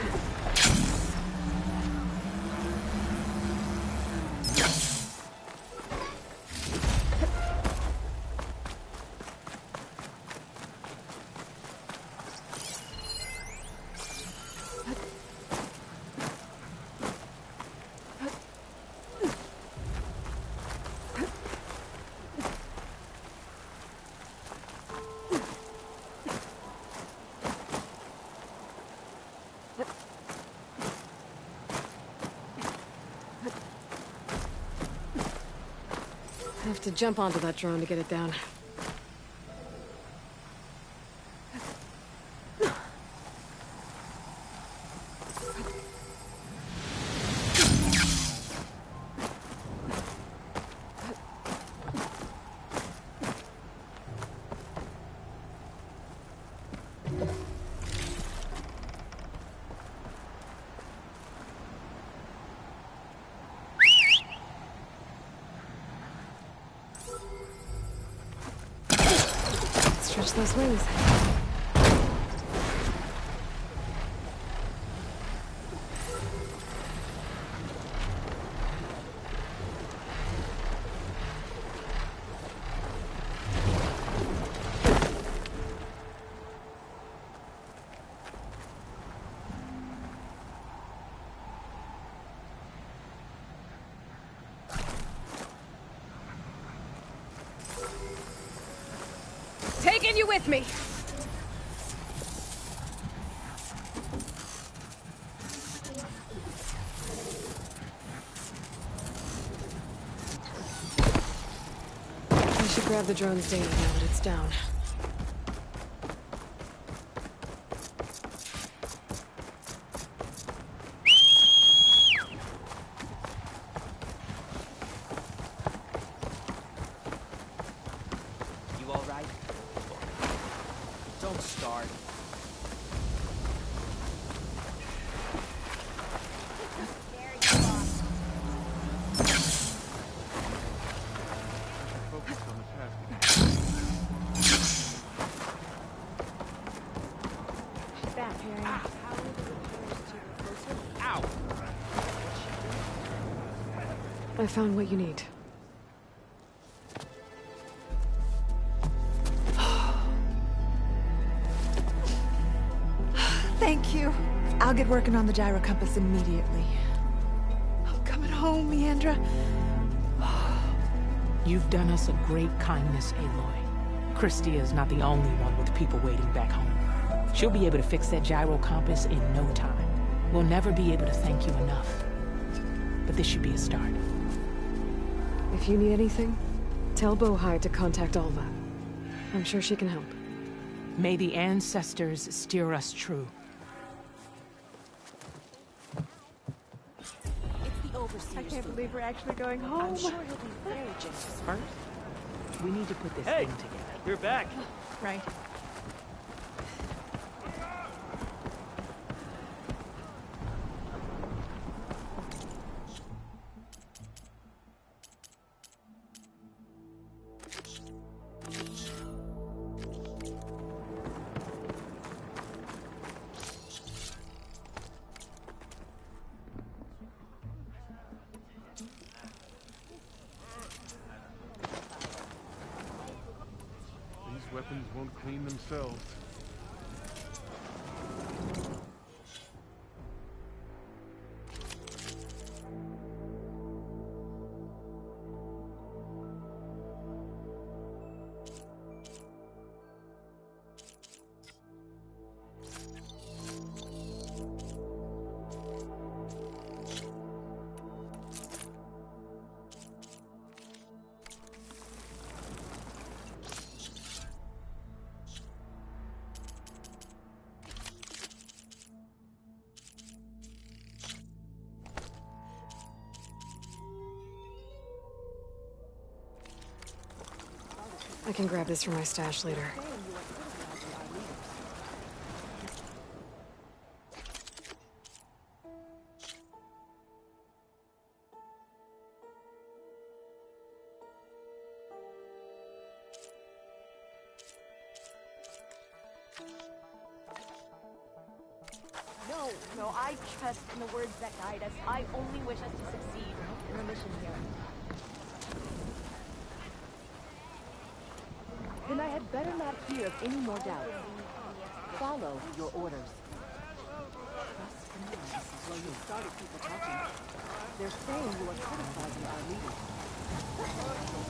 I have to jump onto that drone to get it down. Stretch those wings. Taking you with me. I should grab the drone's data now that it's down. You all right? Don't start. I found what you need. Thank you. I'll get working on the gyro compass immediately. I'm coming home, Leandra. You've done us a great kindness, Aloy. Christia is not the only one with people waiting back home. She'll be able to fix that gyro compass in no time. We'll never be able to thank you enough. But this should be a start. If you need anything, tell Bohai to contact Alva. I'm sure she can help. May the ancestors steer us true. I can't believe we're actually going home. I'm sure he'll be very generous. First, we need to put this thing together. You're back. Right. weapons won't clean themselves. I can grab this from my stash later. No, I trust in the words that guide us. I only wish us to succeed in our mission here. Then I had better not hear of any more doubts. Follow your orders. Trust in the masses. Well, you started people talking. They're saying you are criticizing our leaders.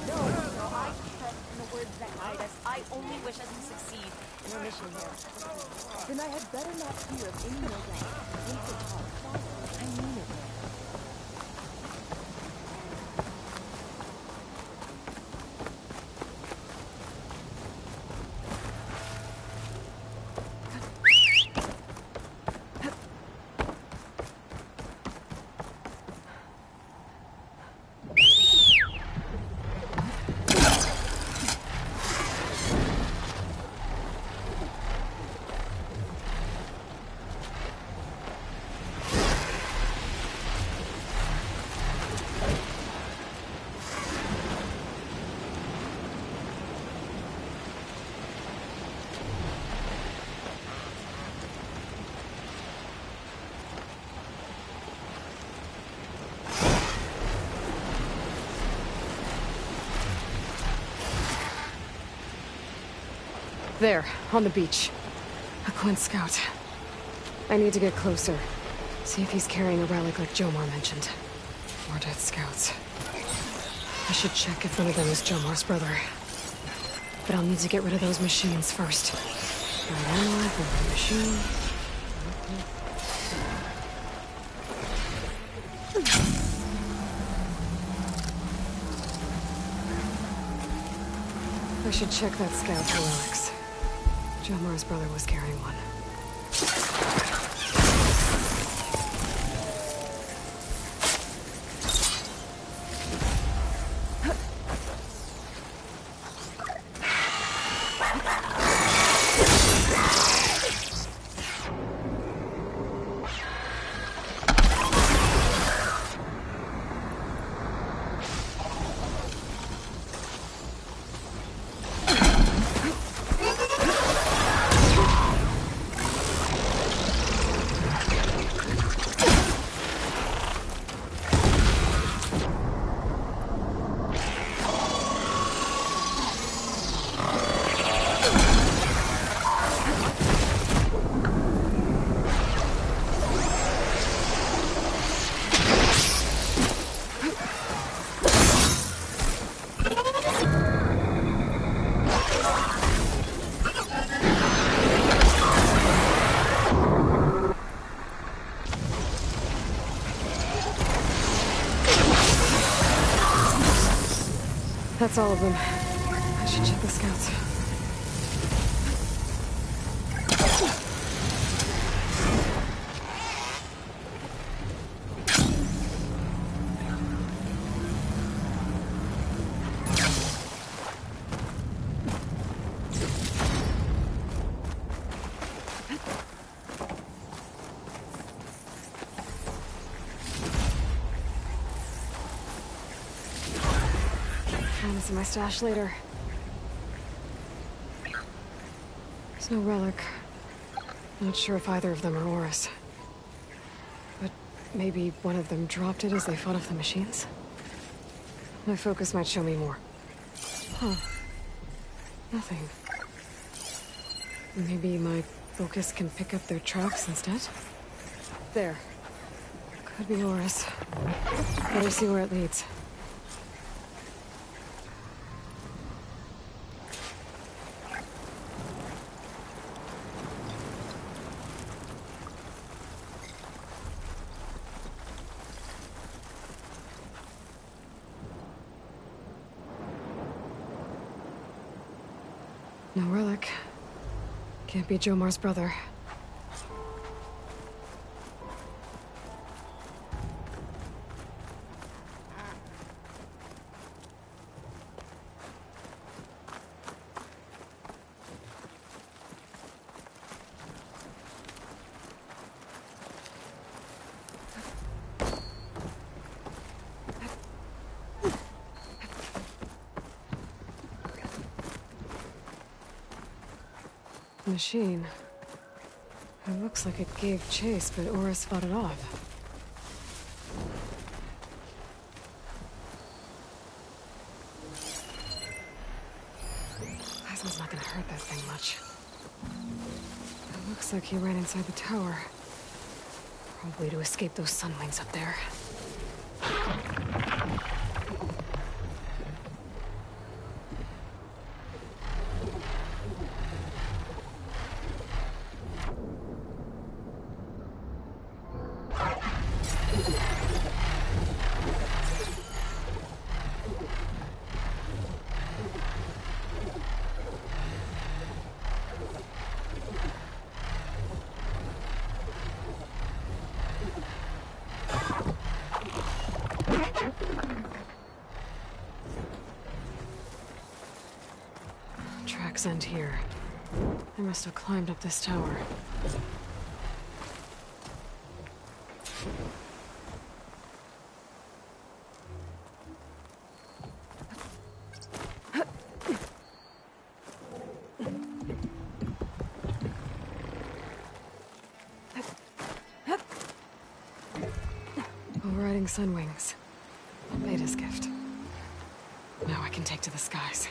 No, I trust in the words that guide us. I only wish us to succeed in our mission here. Then I had better not hear of any more doubts. Take it hard. Follow. I mean it. There, on the beach. A Quint scout. I need to get closer. See if he's carrying a relic like Jomar mentioned. More dead scouts. I should check if one of them is Jomar's brother. But I'll need to get rid of those machines first. Right, ammo for the machine. I should check that scout for relics. Jomar's brother was carrying one. That's all of them. I should check the scouts. In my stash later. There's no relic. Not sure if either of them are Oris. But maybe one of them dropped it as they fought off the machines? My focus might show me more. Huh. Nothing. Maybe my focus can pick up their tracks instead? There. Could be Oris. Better see where it leads. No relic. Can't be Jomar's brother. Machine. It looks like it gave chase, but Oris fought it off. Plasma's not gonna hurt that thing much. It looks like he ran inside the tower. Probably to escape those sunwings up there. Tracks end here. I must have climbed up this tower. Riding Sunwings. Beta's gift. Now I can take to the skies.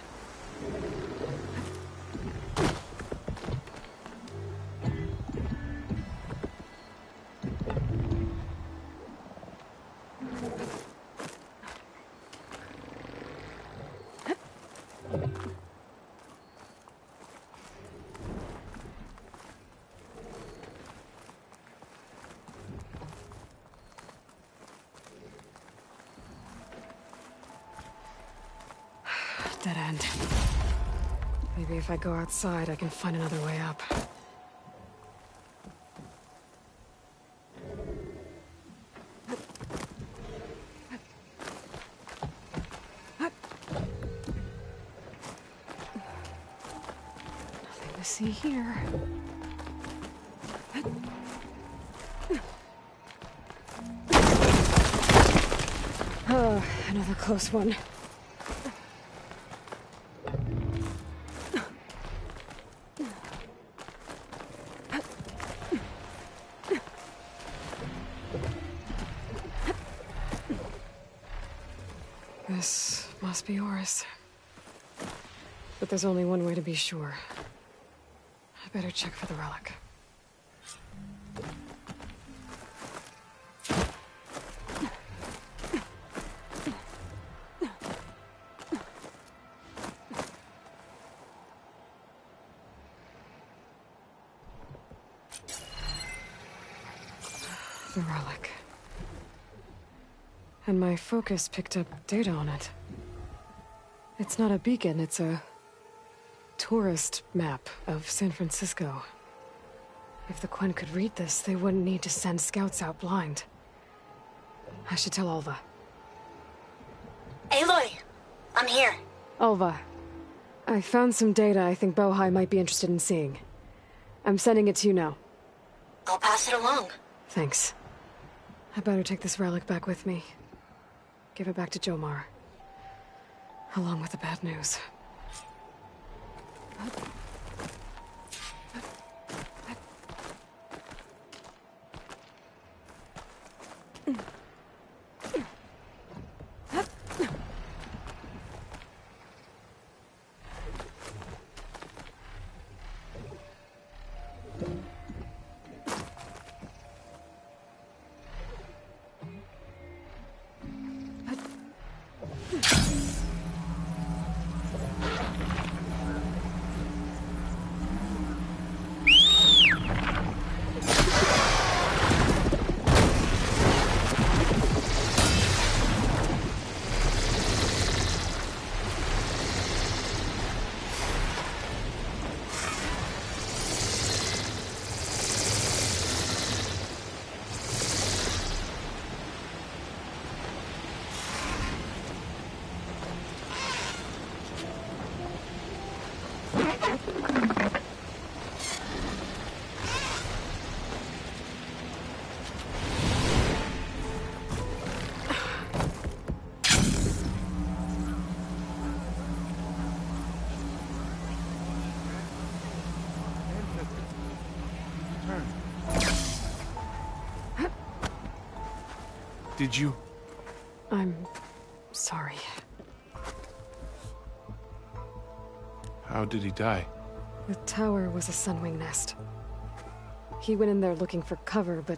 Dead end. Maybe if I go outside, I can find another way up. Nothing to see here. Oh, another close one. This must be Oris. But there's only one way to be sure. I better check for the relic. The relic. And my focus picked up data on it. It's not a beacon, it's a tourist map of San Francisco. If the Quen could read this, they wouldn't need to send scouts out blind. I should tell Alva. Aloy! I'm here. Alva, I found some data I think Bohai might be interested in seeing. I'm sending it to you now. I'll pass it along. Thanks. I better take this relic back with me. Give it back to Jomar. Along with the bad news. Did you? I'm sorry. How did he die? The tower was a sunwing nest. He went in there looking for cover, but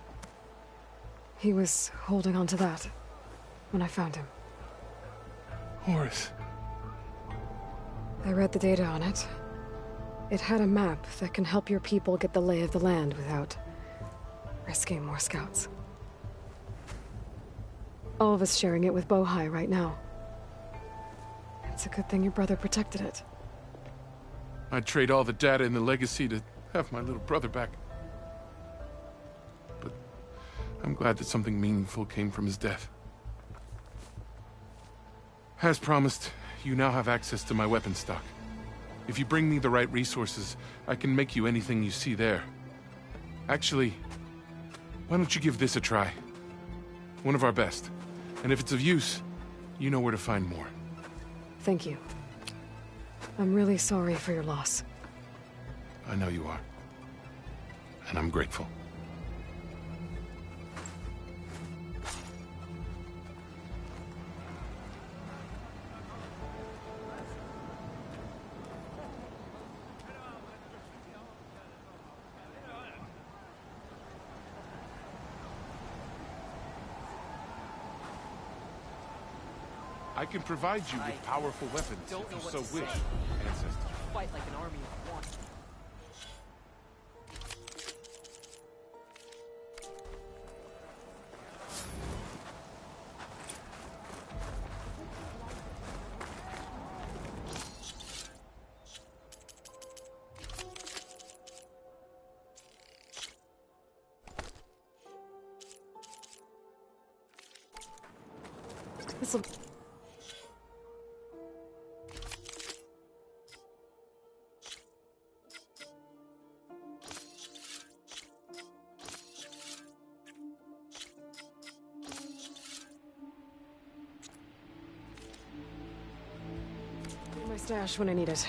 he was holding on to that when I found him. Horace. I read the data on it. It had a map that can help your people get the lay of the land without risking more scouts. All of us sharing it with Bohai right now. It's a good thing your brother protected it. I'd trade all the data and the legacy to have my little brother back. But I'm glad that something meaningful came from his death. As promised, you now have access to my weapon stock. If you bring me the right resources, I can make you anything you see there. Actually, why don't you give this a try? One of our best. And if it's of use, you know where to find more. Thank you. I'm really sorry for your loss. I know you are. And I'm grateful. I can provide you with powerful weapons if you so wish, ancestor. Fight like an army of one. This'll... my stash when I need it.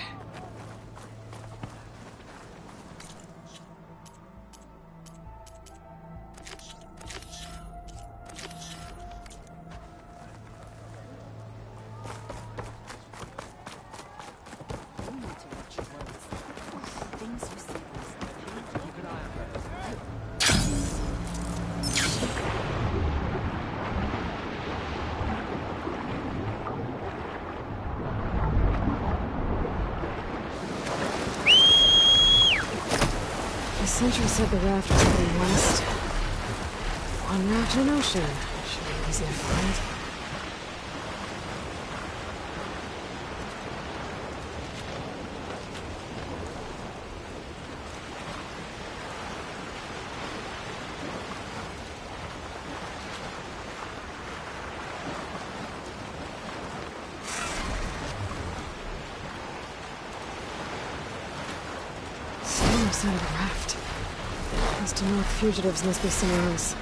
The sentry said the raft was heading west. One raft in an ocean. Should be easy to find. Same side of the raft. As to North fugitives must be somewhere else.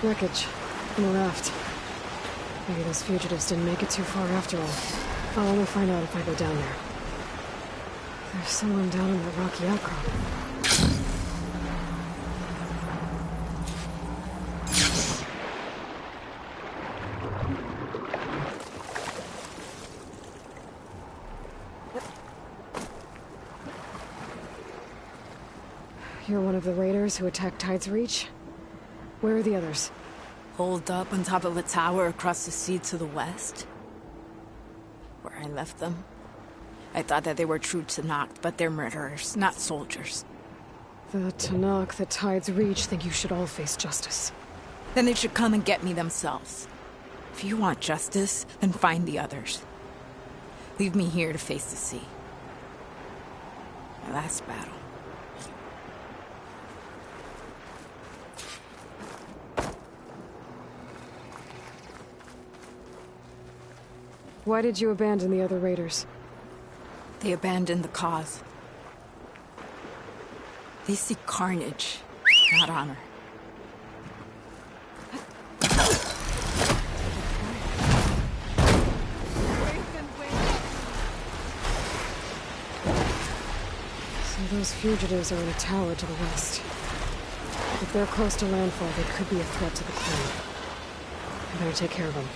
Wreckage. And a raft. Maybe those fugitives didn't make it too far after all. I'll only find out if I go down there. There's someone down in that rocky outcrop. You're one of the raiders who attacked Tide's Reach? Where are the others? Holed up on top of a tower across the sea to the west. Where I left them. I thought that they were true Tanakh, but they're murderers, not soldiers. The Tanakh that Tide's Reach think you should all face justice. Then they should come and get me themselves. If you want justice, then find the others. Leave me here to face the sea. My last battle. Why did you abandon the other raiders? They abandoned the cause. They seek carnage, not honor. So those fugitives are in a tower to the west. If they're close to landfall, they could be a threat to the clan. I better take care of them.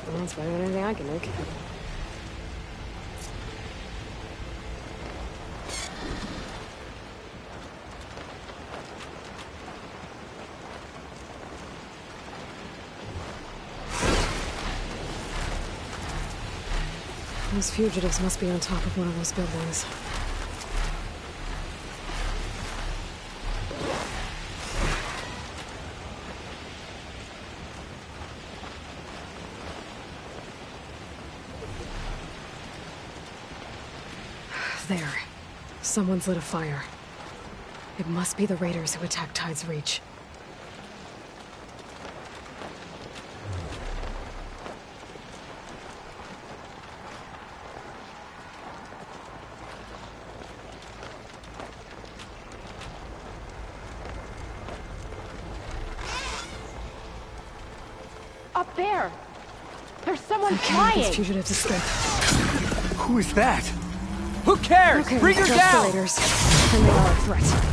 Well, that's better than anything I can make. Those fugitives must be on top of one of those buildings. There. Someone's lit a fire. It must be the raiders who attacked Tide's Reach. Up there! There's someone These flying! fugitives escape. Who is that? Who cares? Okay, Bring her trust down! the raiders. And they are a threat.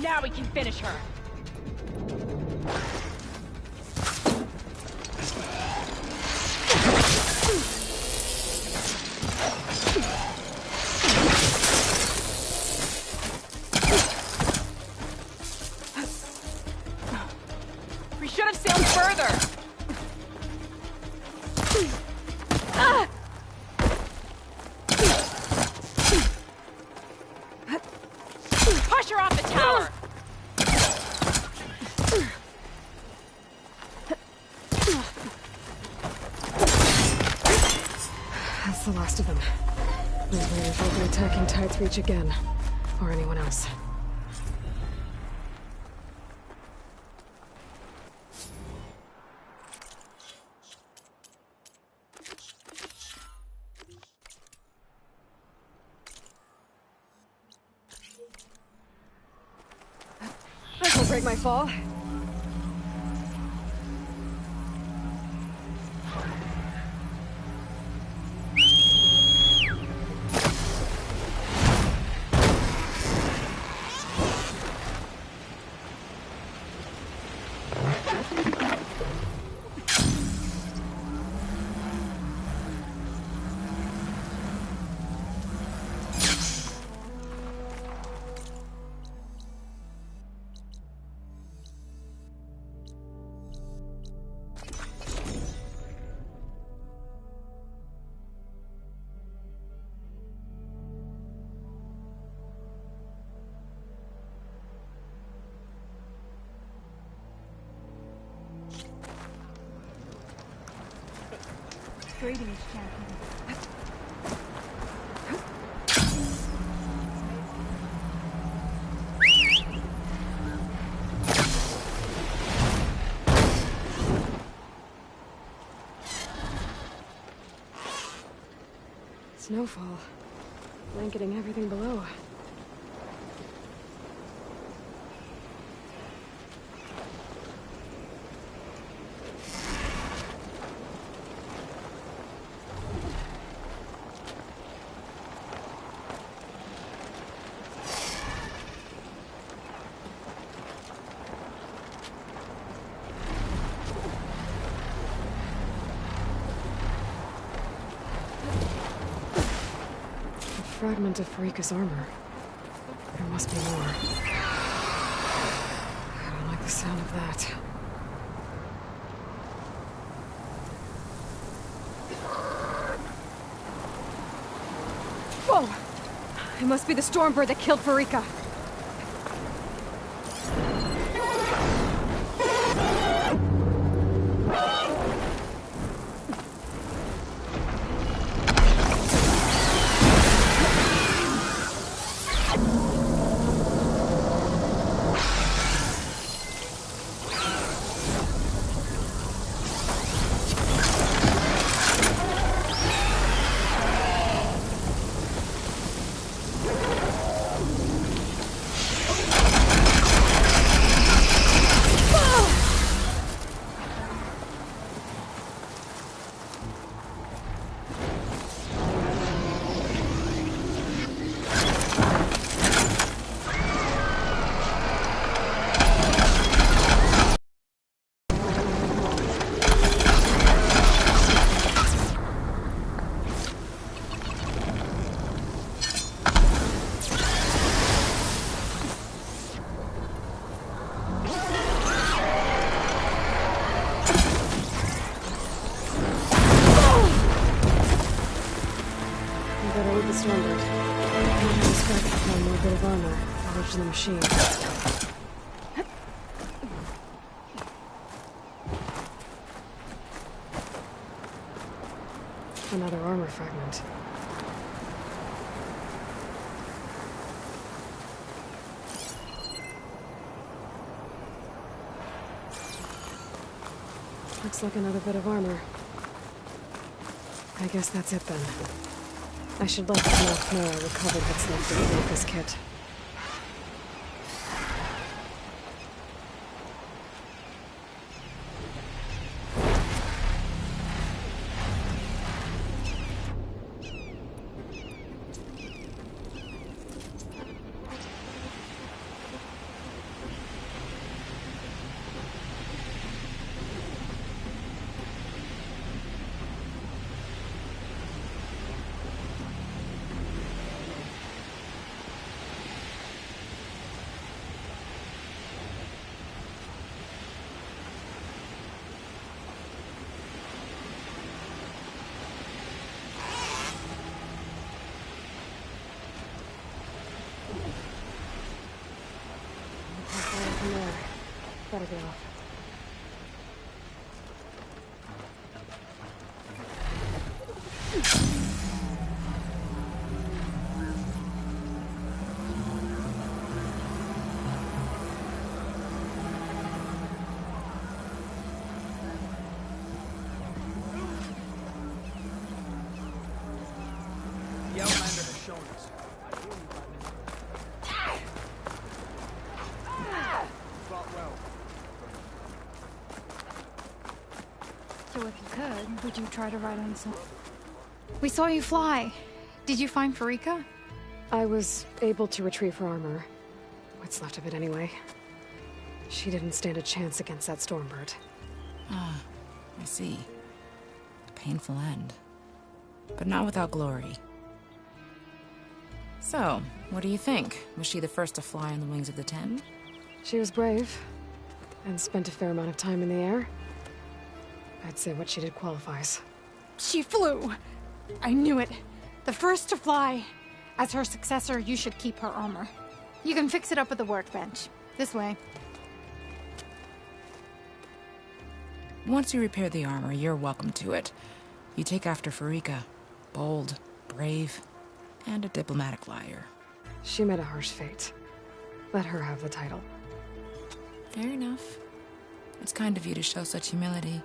Now we can finish her. We should have sailed further. Push her off the tower. That's the last of them. Those raiders will be attacking Tide's Reach again. Or anyone else. This'll break my fall. Greetings, champion. Snowfall. Blanketing everything below. Fragment of Farika's armor. There must be more. I don't like the sound of that. Whoa! It must be the Stormbird that killed Farika. The machine. Another armor fragment. Looks like another bit of armor. I guess that's it then. I should let the North know I recovered what's left of Farika's kit. Better get off. The Outlander has shown us. So if you could, would you try to ride on some... We saw you fly. Did you find Farika? I was able to retrieve her armor. What's left of it anyway. She didn't stand a chance against that Stormbird. Ah, I see. A painful end. But not without glory. So, what do you think? Was she the first to fly on the wings of the Ten? She was brave, and spent a fair amount of time in the air. I'd say what she did qualifies. She flew! I knew it. The first to fly. As her successor, you should keep her armor. You can fix it up at the workbench. This way. Once you repair the armor, you're welcome to it. You take after Farika. Bold, brave, and a diplomatic liar. She met a harsh fate. Let her have the title. Fair enough. It's kind of you to show such humility.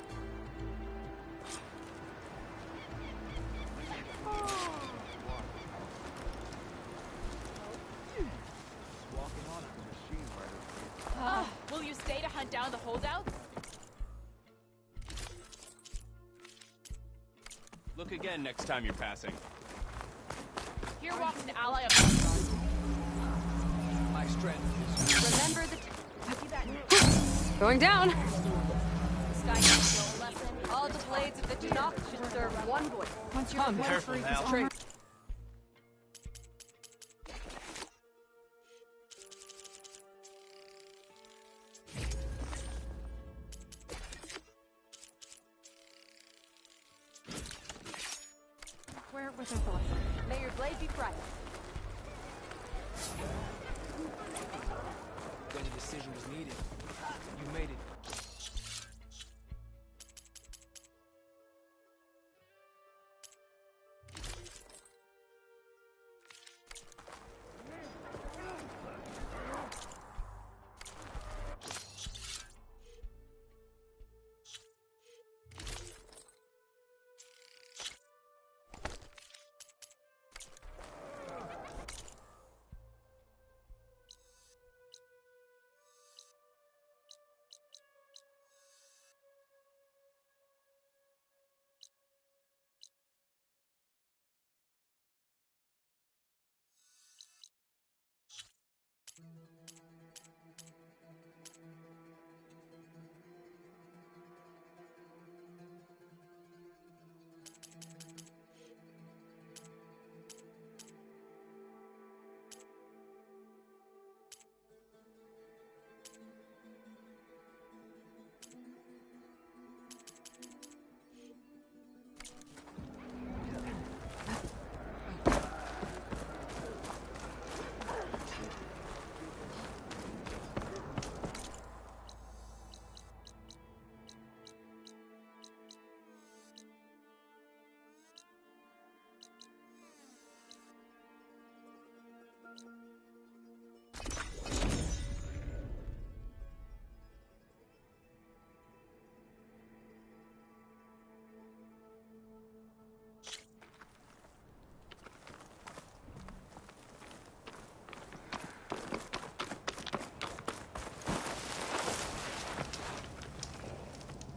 Will you stay to hunt down the holdouts? Look again next time you're passing. Here walks an ally of My strength. Remember the... Going down. All the blades of the Tanakh should serve one voice. Once you're Careful now. Where was our thoughts? May your blade be bright. When a decision was needed, you made it.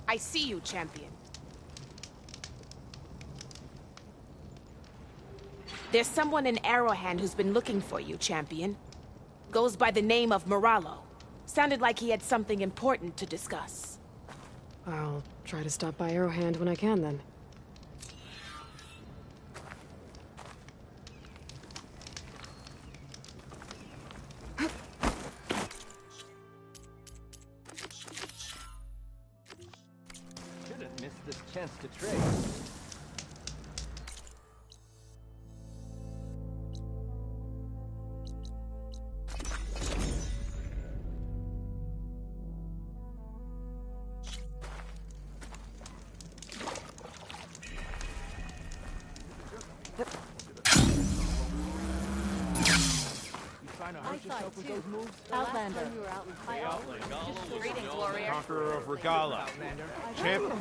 I see you, champion. There's someone in Arrowhand who's been looking for you, champion. Goes by the name of Moralo. Sounded like he had something important to discuss. I'll try to stop by Arrowhand when I can, then. Should have missed this chance to trade. Outlander. Greetings, warrior. Conqueror of Regala. Champ.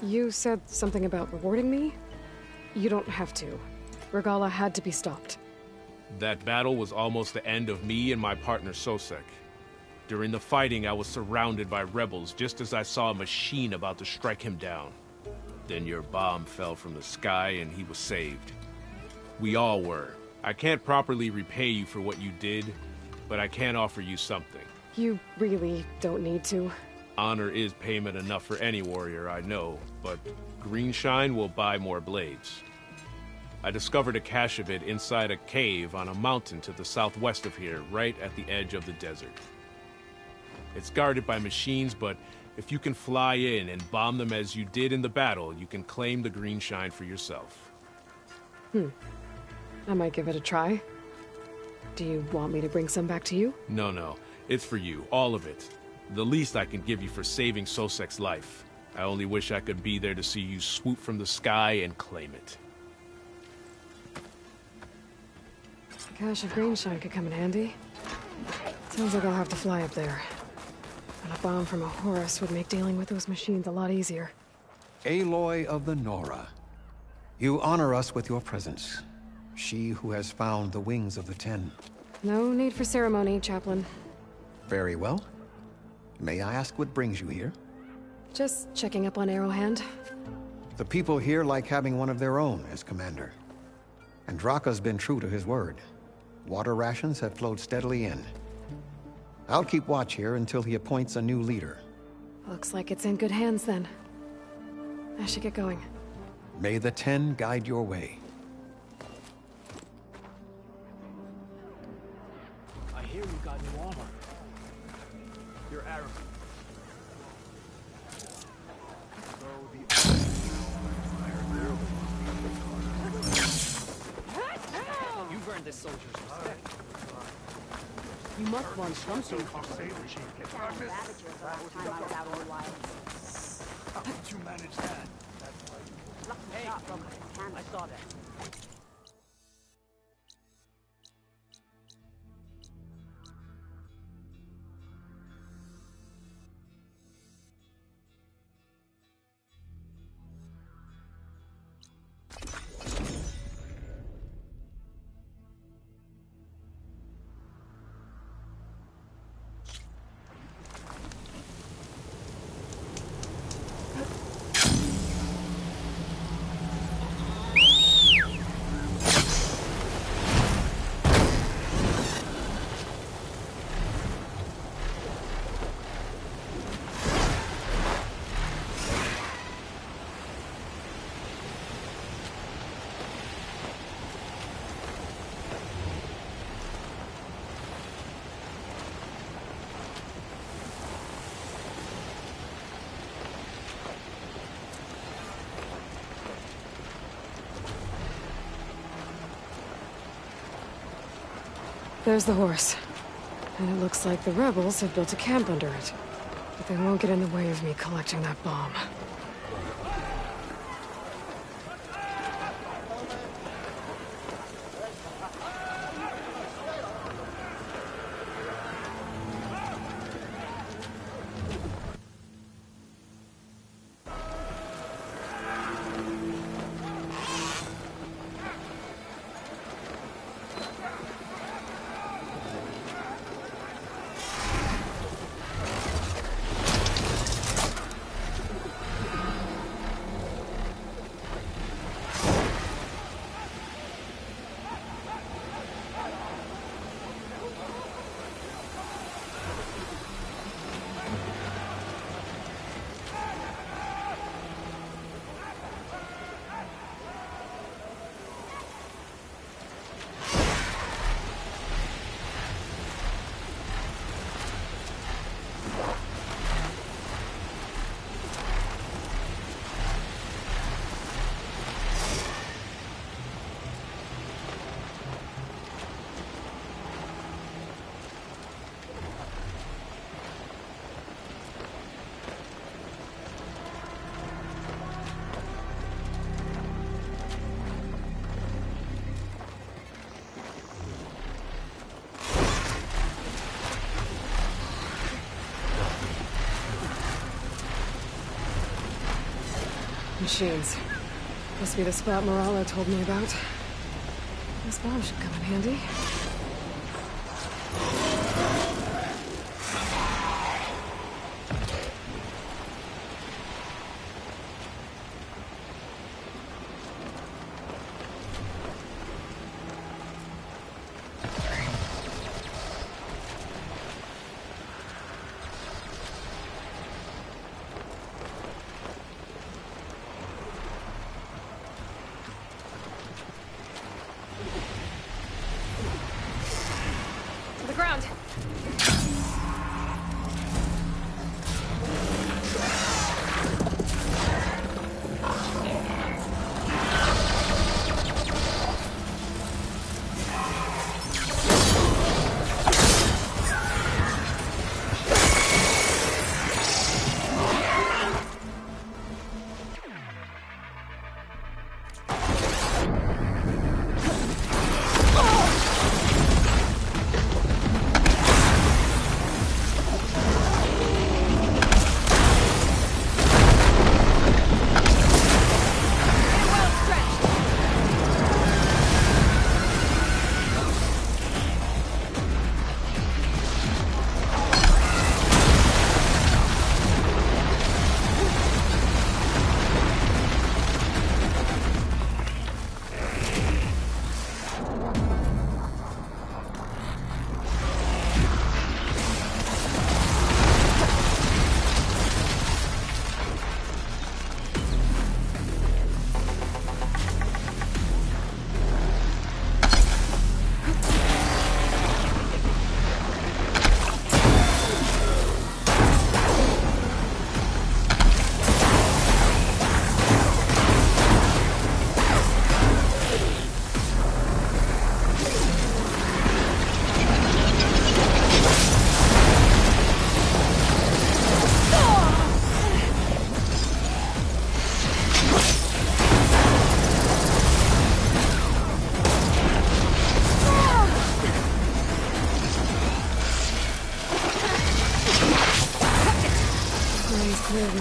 You said something about rewarding me? You don't have to. Regala had to be stopped. That battle was almost the end of me and my partner Sosek. During the fighting, I was surrounded by rebels just as I saw a machine about to strike him down. Then your bomb fell from the sky and he was saved. We all were. I can't properly repay you for what you did, but I can offer you something. You really don't need to. Honor is payment enough for any warrior, I know, but Greenshine will buy more blades. I discovered a cache of it inside a cave on a mountain to the southwest of here, right at the edge of the desert. It's guarded by machines, but if you can fly in and bomb them as you did in the battle, you can claim the Greenshine for yourself. I might give it a try. Do you want me to bring some back to you? No, it's for you, all of it. The least I can give you for saving Sosek's life. I only wish I could be there to see you swoop from the sky and claim it. A cache of greenshine could come in handy. Sounds like I'll have to fly up there. And a bomb from a Horus would make dealing with those machines a lot easier. Aloy of the Nora. You honor us with your presence. She who has found the wings of the Ten. No need for ceremony, Chaplain. Very well. May I ask what brings you here? Just checking up on Arrowhand. The people here like having one of their own as commander. And Draka's been true to his word. Water rations have flowed steadily in. I'll keep watch here until he appoints a new leader. Looks like it's in good hands then. I should get going. May the Ten guide your way. I hear you got new armor. Your arrow. You've earned this soldier's respect. You must want something. How did you manage that? Hey, I saw that. There's the horse. And it looks like the rebels have built a camp under it. But they won't get in the way of me collecting that bomb. Machines. Must be the spot Moralo told me about. This bomb should come in handy.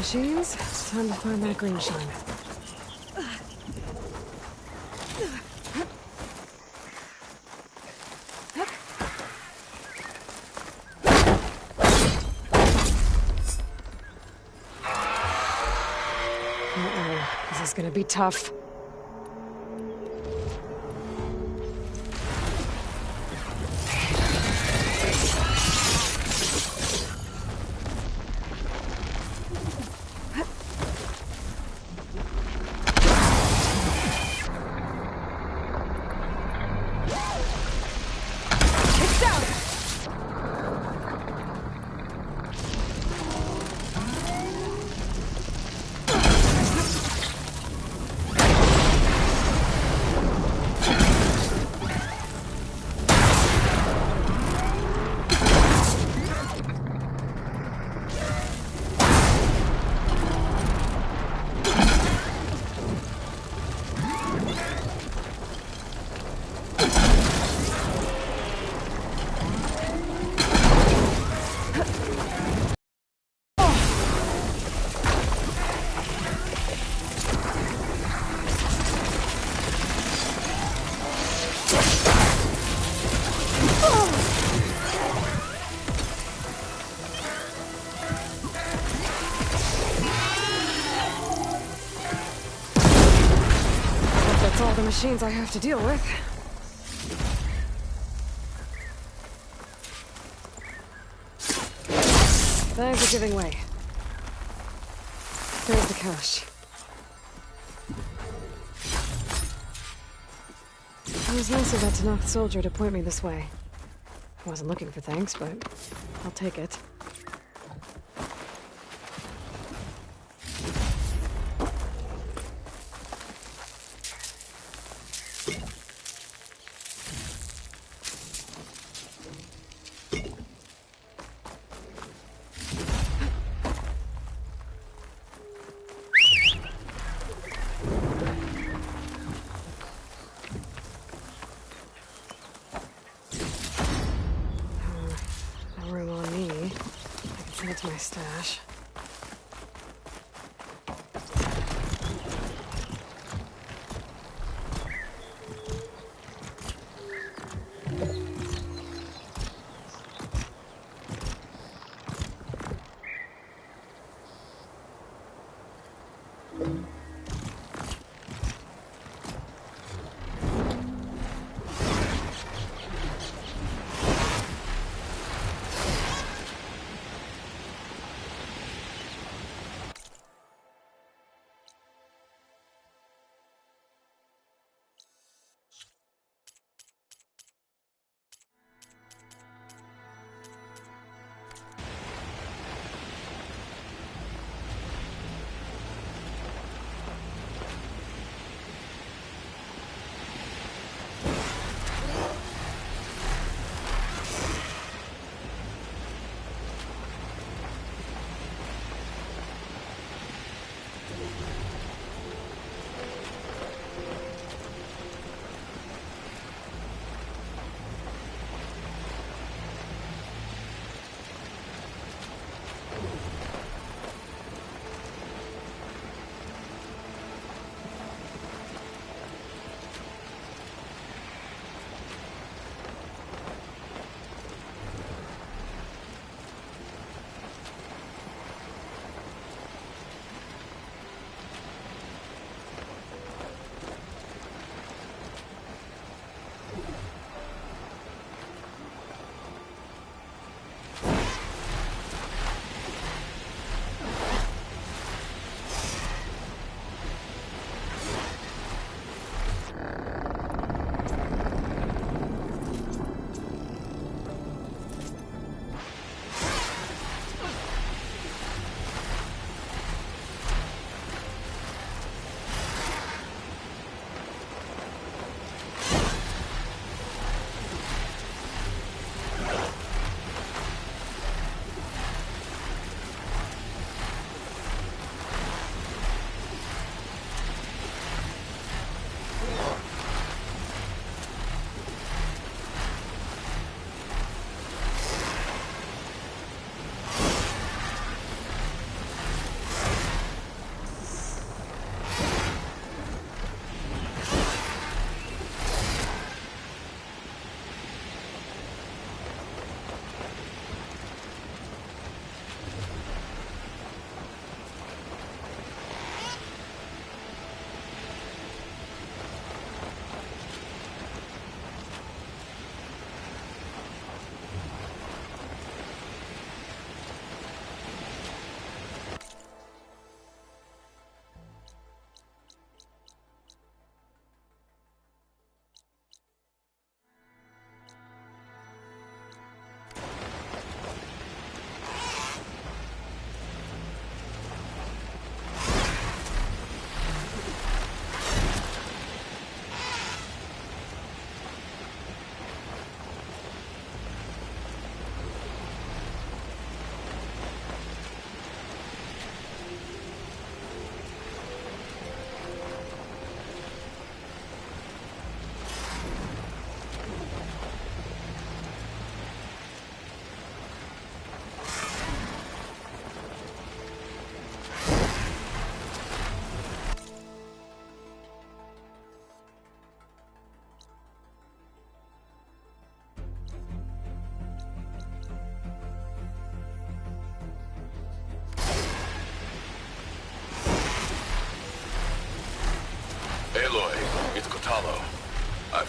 machines. Time to find that green shine. This is gonna be tough. That's all the machines I have to deal with. Bags are giving way. There's the cache. It was nice of that Tanakh soldier to point me this way. I wasn't looking for thanks, but I'll take it. No room on me. I can send it to my stash.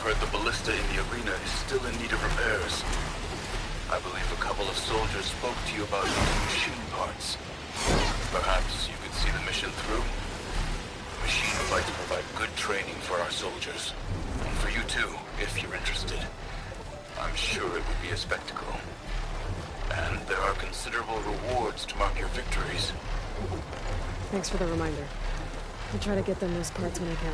heard the ballista in the arena is still in need of repairs. I believe a couple of soldiers spoke to you about needing machine parts. Perhaps you could see the mission through? Machine fights provide good training for our soldiers. And for you too, if you're interested. I'm sure it would be a spectacle. And there are considerable rewards to mark your victories. Thanks for the reminder. I'll try to get them those parts when I can.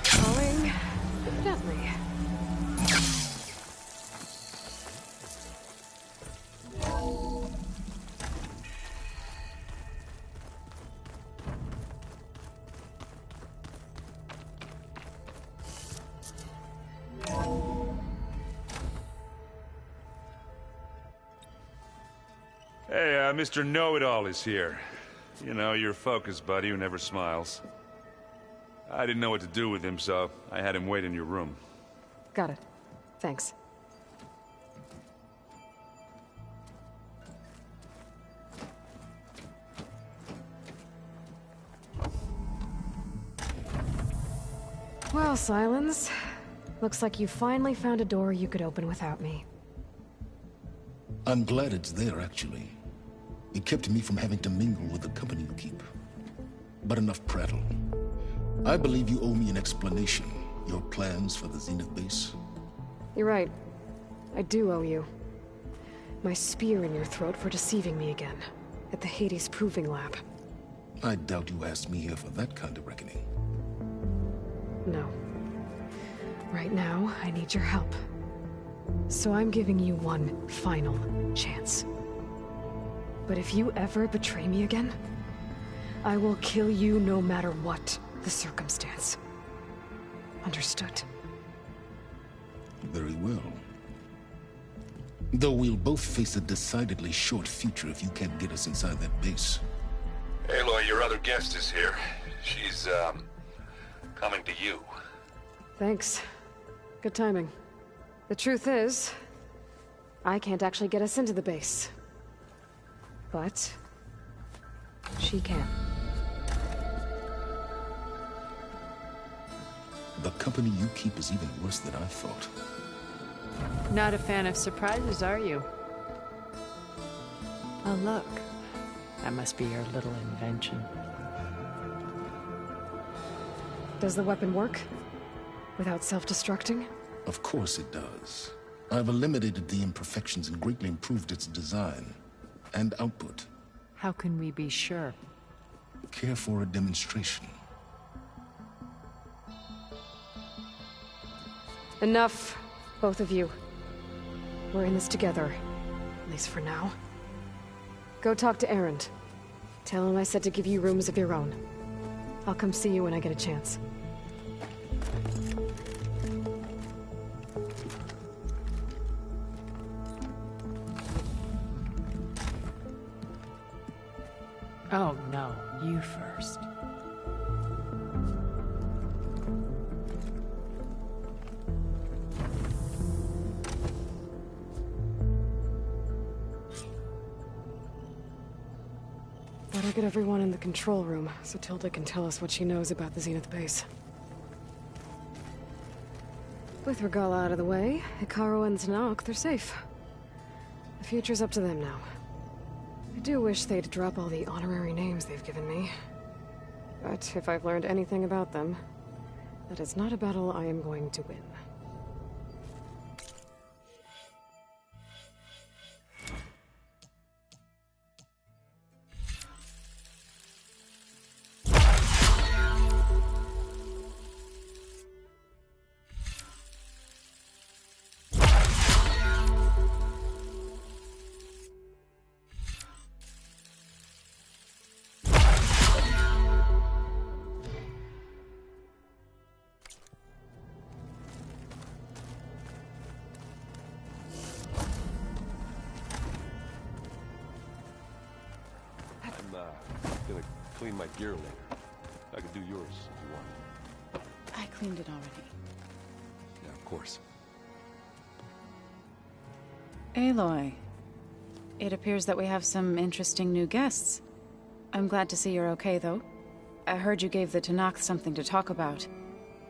Falling gently. Hey, Mr. Know-It-All is here. You know, your focus buddy who never smiles. I didn't know what to do with him, so I had him wait in your room. Got it. Thanks. Well, Silence. Looks like you finally found a door you could open without me. I'm glad it's there, actually. It kept me from having to mingle with the company you keep. But enough prattle. I believe you owe me an explanation. Your plans for the Zenith base. You're right. I do owe you. My spear in your throat for deceiving me again. At the Hades Proving Lab. I doubt you asked me here for that kind of reckoning. No. Right now, I need your help. So I'm giving you one final chance. But if you ever betray me again, I will kill you no matter what the circumstance. Understood? Very well. Though we'll both face a decidedly short future if you can't get us inside that base. Aloy, your other guest is here. She's, coming to you. Thanks. Good timing. The truth is, I can't actually get us into the base. But she can. The company you keep is even worse than I thought. Not a fan of surprises, are you? Oh, look. That must be your little invention. Does the weapon work? Without self-destructing? Of course it does. I've eliminated the imperfections and greatly improved its design and output. How can we be sure? Care for a demonstration? Enough, both of you. We're in this together, at least for now. Go talk to Erend. Tell him I said to give you rooms of your own. I'll come see you when I get a chance. Oh, no. You first. Better get everyone in the control room, so Tilda can tell us what she knows about the Zenith base. With Regala out of the way, Hikaru and Zanok, they're safe. The future's up to them now. I do wish they'd drop all the honorary names they've given me. But if I've learned anything about them, that is not a battle I am going to win. Gonna clean my gear later. I could do yours if you want. I cleaned it already. Yeah, of course. Aloy, it appears that we have some interesting new guests. I'm glad to see you're okay, though. I heard you gave the Tanakh something to talk about.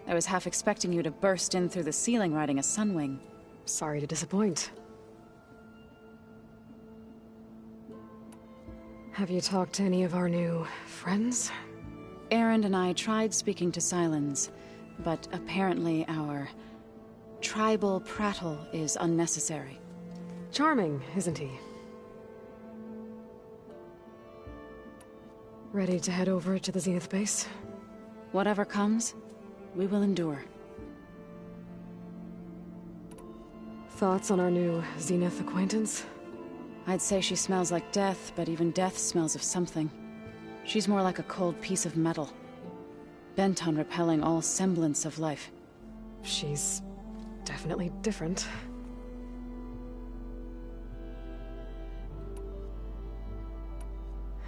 I was half expecting you to burst in through the ceiling riding a sunwing. Sorry to disappoint. Have you talked to any of our new friends? Aaron and I tried speaking to Silence, but apparently our tribal prattle is unnecessary. Charming, isn't he? Ready to head over to the Zenith base? Whatever comes, we will endure. Thoughts on our new Zenith acquaintance? I'd say she smells like death, but even death smells of something. She's more like a cold piece of metal, bent on repelling all semblance of life. She's definitely different.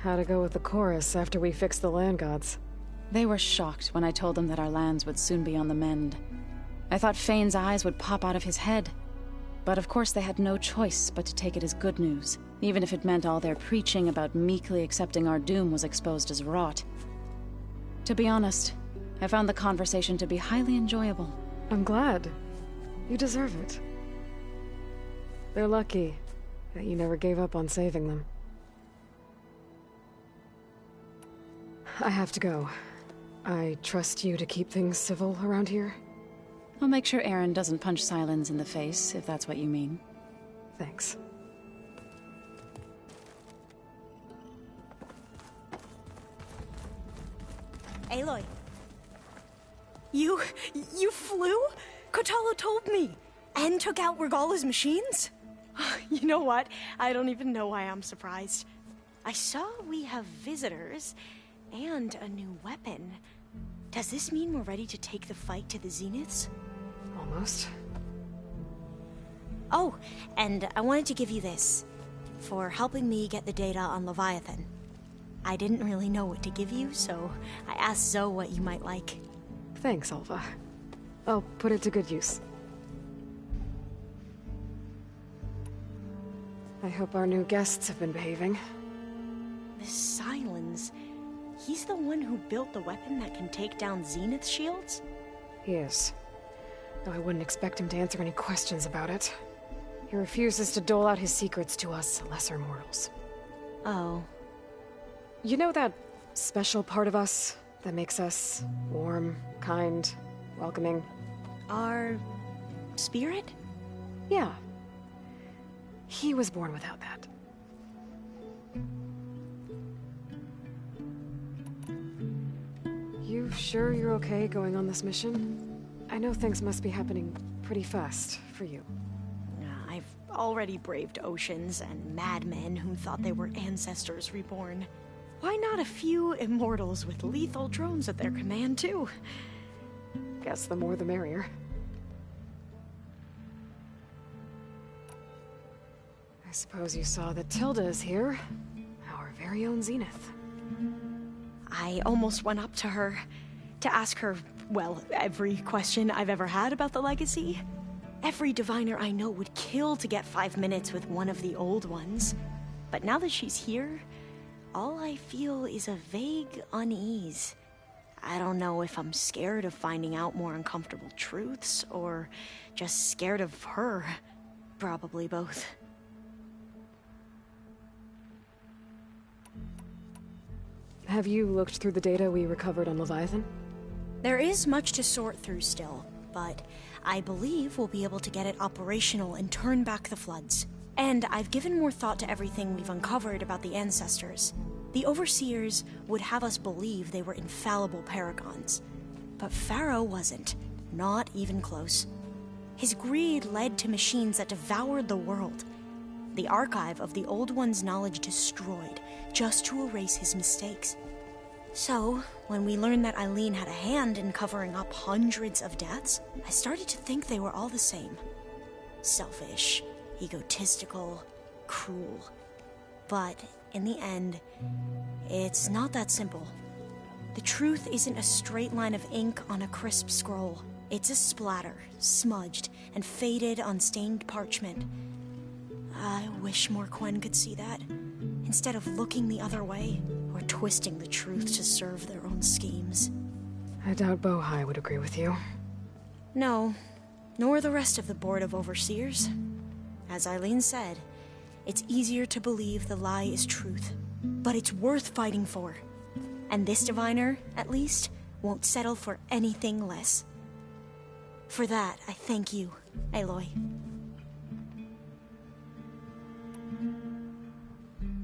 How'd it go with the chorus after we fixed the land gods? They were shocked when I told them that our lands would soon be on the mend. I thought Fane's eyes would pop out of his head. But of course they had no choice but to take it as good news, even if it meant all their preaching about meekly accepting our doom was exposed as rot. To be honest, I found the conversation to be highly enjoyable. I'm glad. You deserve it. They're lucky that you never gave up on saving them. I have to go. I trust you to keep things civil around here. I'll make sure Aaron doesn't punch Silence in the face, if that's what you mean. Thanks. Aloy. You flew? Kotalo told me. And took out Regala's machines? You know what? I don't even know why I'm surprised. I saw we have visitors and a new weapon. Does this mean we're ready to take the fight to the Zeniths? Almost. Oh, and I wanted to give you this for helping me get the data on Leviathan. I didn't really know what to give you, so I asked Zoe what you might like. Thanks, Alva. I'll put it to good use. I hope our new guests have been behaving. The Silence. He's the one who built the weapon that can take down Zenith shields? He is. Though I wouldn't expect him to answer any questions about it. He refuses to dole out his secrets to us lesser mortals. Oh. You know that special part of us that makes us warm, kind, welcoming? Our spirit? Yeah. He was born without that. You sure you're okay going on this mission? I know things must be happening pretty fast for you. I've already braved oceans and madmen who thought they were ancestors reborn. Why not a few immortals with lethal drones at their command, too? Guess the more the merrier. I suppose you saw that Tilda is here. Our very own Zenith. I almost went up to her to ask her, well, every question I've ever had about the legacy. Every diviner I know would kill to get 5 minutes with one of the old ones. But now that she's here, all I feel is a vague unease. I don't know if I'm scared of finding out more uncomfortable truths, or just scared of her. Probably both. Have you looked through the data we recovered on Leviathan? There is much to sort through still, but I believe we'll be able to get it operational and turn back the floods. And I've given more thought to everything we've uncovered about the ancestors. The Overseers would have us believe they were infallible paragons. But Pharaoh wasn't. Not even close. His greed led to machines that devoured the world. The archive of the Old One's knowledge destroyed, just to erase his mistakes. So, when we learned that Eileen had a hand in covering up hundreds of deaths, I started to think they were all the same. Selfish, egotistical, cruel. But, in the end, it's not that simple. The truth isn't a straight line of ink on a crisp scroll. It's a splatter, smudged and faded on stained parchment. I wish more Quen could see that, instead of looking the other way or twisting the truth to serve their own schemes. I doubt Bohai would agree with you. No, nor the rest of the Board of Overseers. As Eileen said, it's easier to believe the lie is truth, but it's worth fighting for. And this diviner, at least, won't settle for anything less. For that, I thank you, Aloy.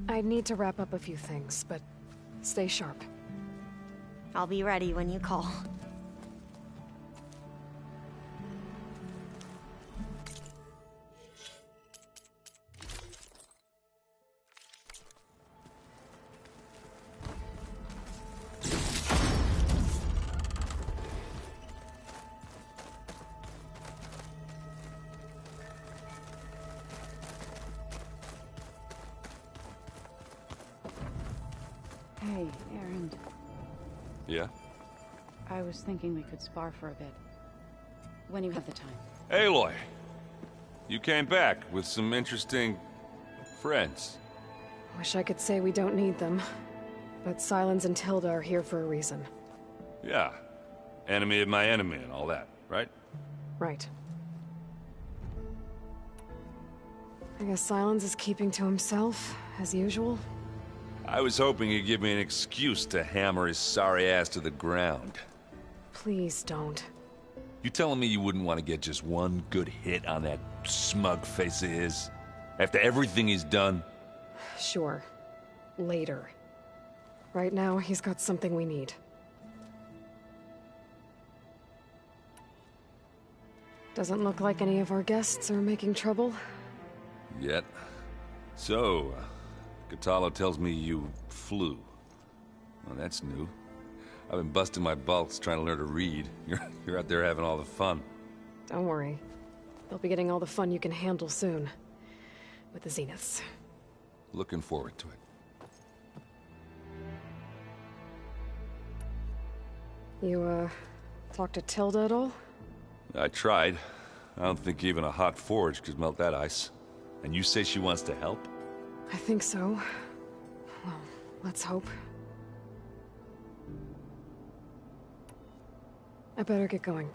I need to wrap up a few things, but stay sharp. I'll be ready when you call. Hey, Erend. Yeah? I was thinking we could spar for a bit. When you have the time. Aloy! You came back with some interesting... friends. Wish I could say we don't need them. But Silence and Tilda are here for a reason. Yeah. Enemy of my enemy and all that, right? Right. I guess Silence is keeping to himself, as usual. I was hoping he'd give me an excuse to hammer his sorry ass to the ground. Please don't. You telling me you wouldn't want to get just one good hit on that smug face of his? After everything he's done? Sure. Later. Right now, he's got something we need. Doesn't look like any of our guests are making trouble. Yet. So, Katalo tells me you flew. Well, that's new. I've been busting my balls trying to learn to read. You're out there having all the fun. Don't worry. They'll be getting all the fun you can handle soon. With the Zeniths. Looking forward to it. You, talked to Tilda at all? I tried. I don't think even a hot forge could melt that ice. And you say she wants to help? I think so. Well, let's hope. I better get going.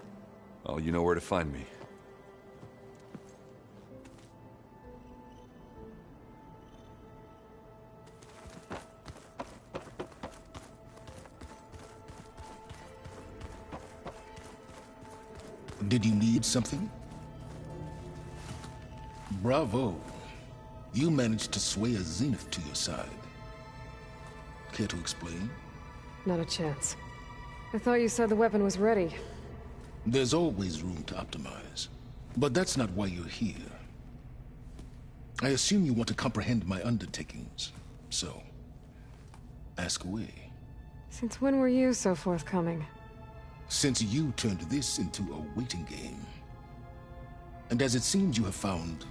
Oh, you know where to find me. Did you need something? Bravo. You managed to sway a Zenith to your side. Care to explain? Not a chance. I thought you said the weapon was ready. There's always room to optimize. But that's not why you're here. I assume you want to comprehend my undertakings. So, ask away. Since when were you so forthcoming? Since you turned this into a waiting game. And as it seems you have found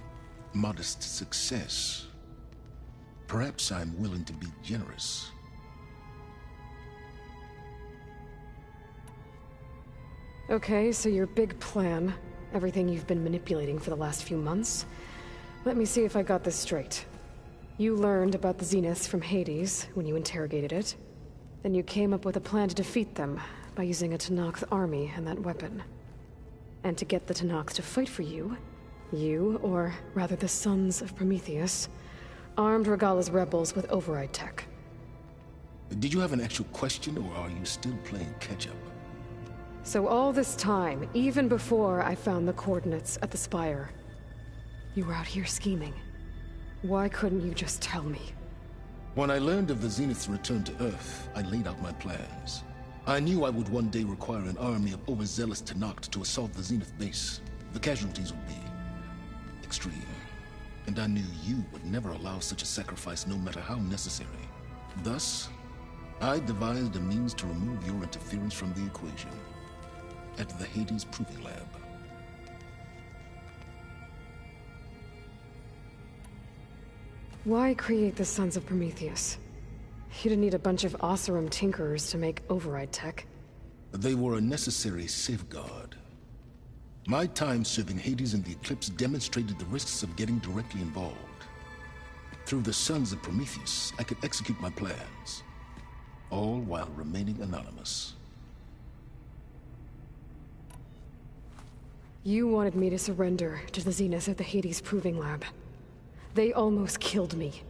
modest success, perhaps I'm willing to be generous. Okay, so your big plan, everything you've been manipulating for the last few months. Let me see if I got this straight. You learned about the Zeniths from Hades when you interrogated it. Then you came up with a plan to defeat them by using a Tenakth army and that weapon. And to get the Tenakth to fight for you, or rather the Sons of Prometheus, armed Regalla's rebels with override tech. Did you have an actual question, or are you still playing catch-up? So all this time, even before I found the coordinates at the Spire, you were out here scheming. Why couldn't you just tell me? When I learned of the Zenith's return to Earth, I laid out my plans. I knew I would one day require an army of overzealous Tenakth to assault the Zenith base. The casualties would be extreme. And I knew you would never allow such a sacrifice, no matter how necessary. Thus, I devised a means to remove your interference from the equation. At the Hades Proving Lab. Why create the Sons of Prometheus? You didn't need a bunch of Oseram tinkerers to make override tech. They were a necessary safeguard. My time serving Hades and the Eclipse demonstrated the risks of getting directly involved. Through the Sons of Prometheus, I could execute my plans. all while remaining anonymous. You wanted me to surrender to the Zenith at the Hades Proving Lab. They almost killed me.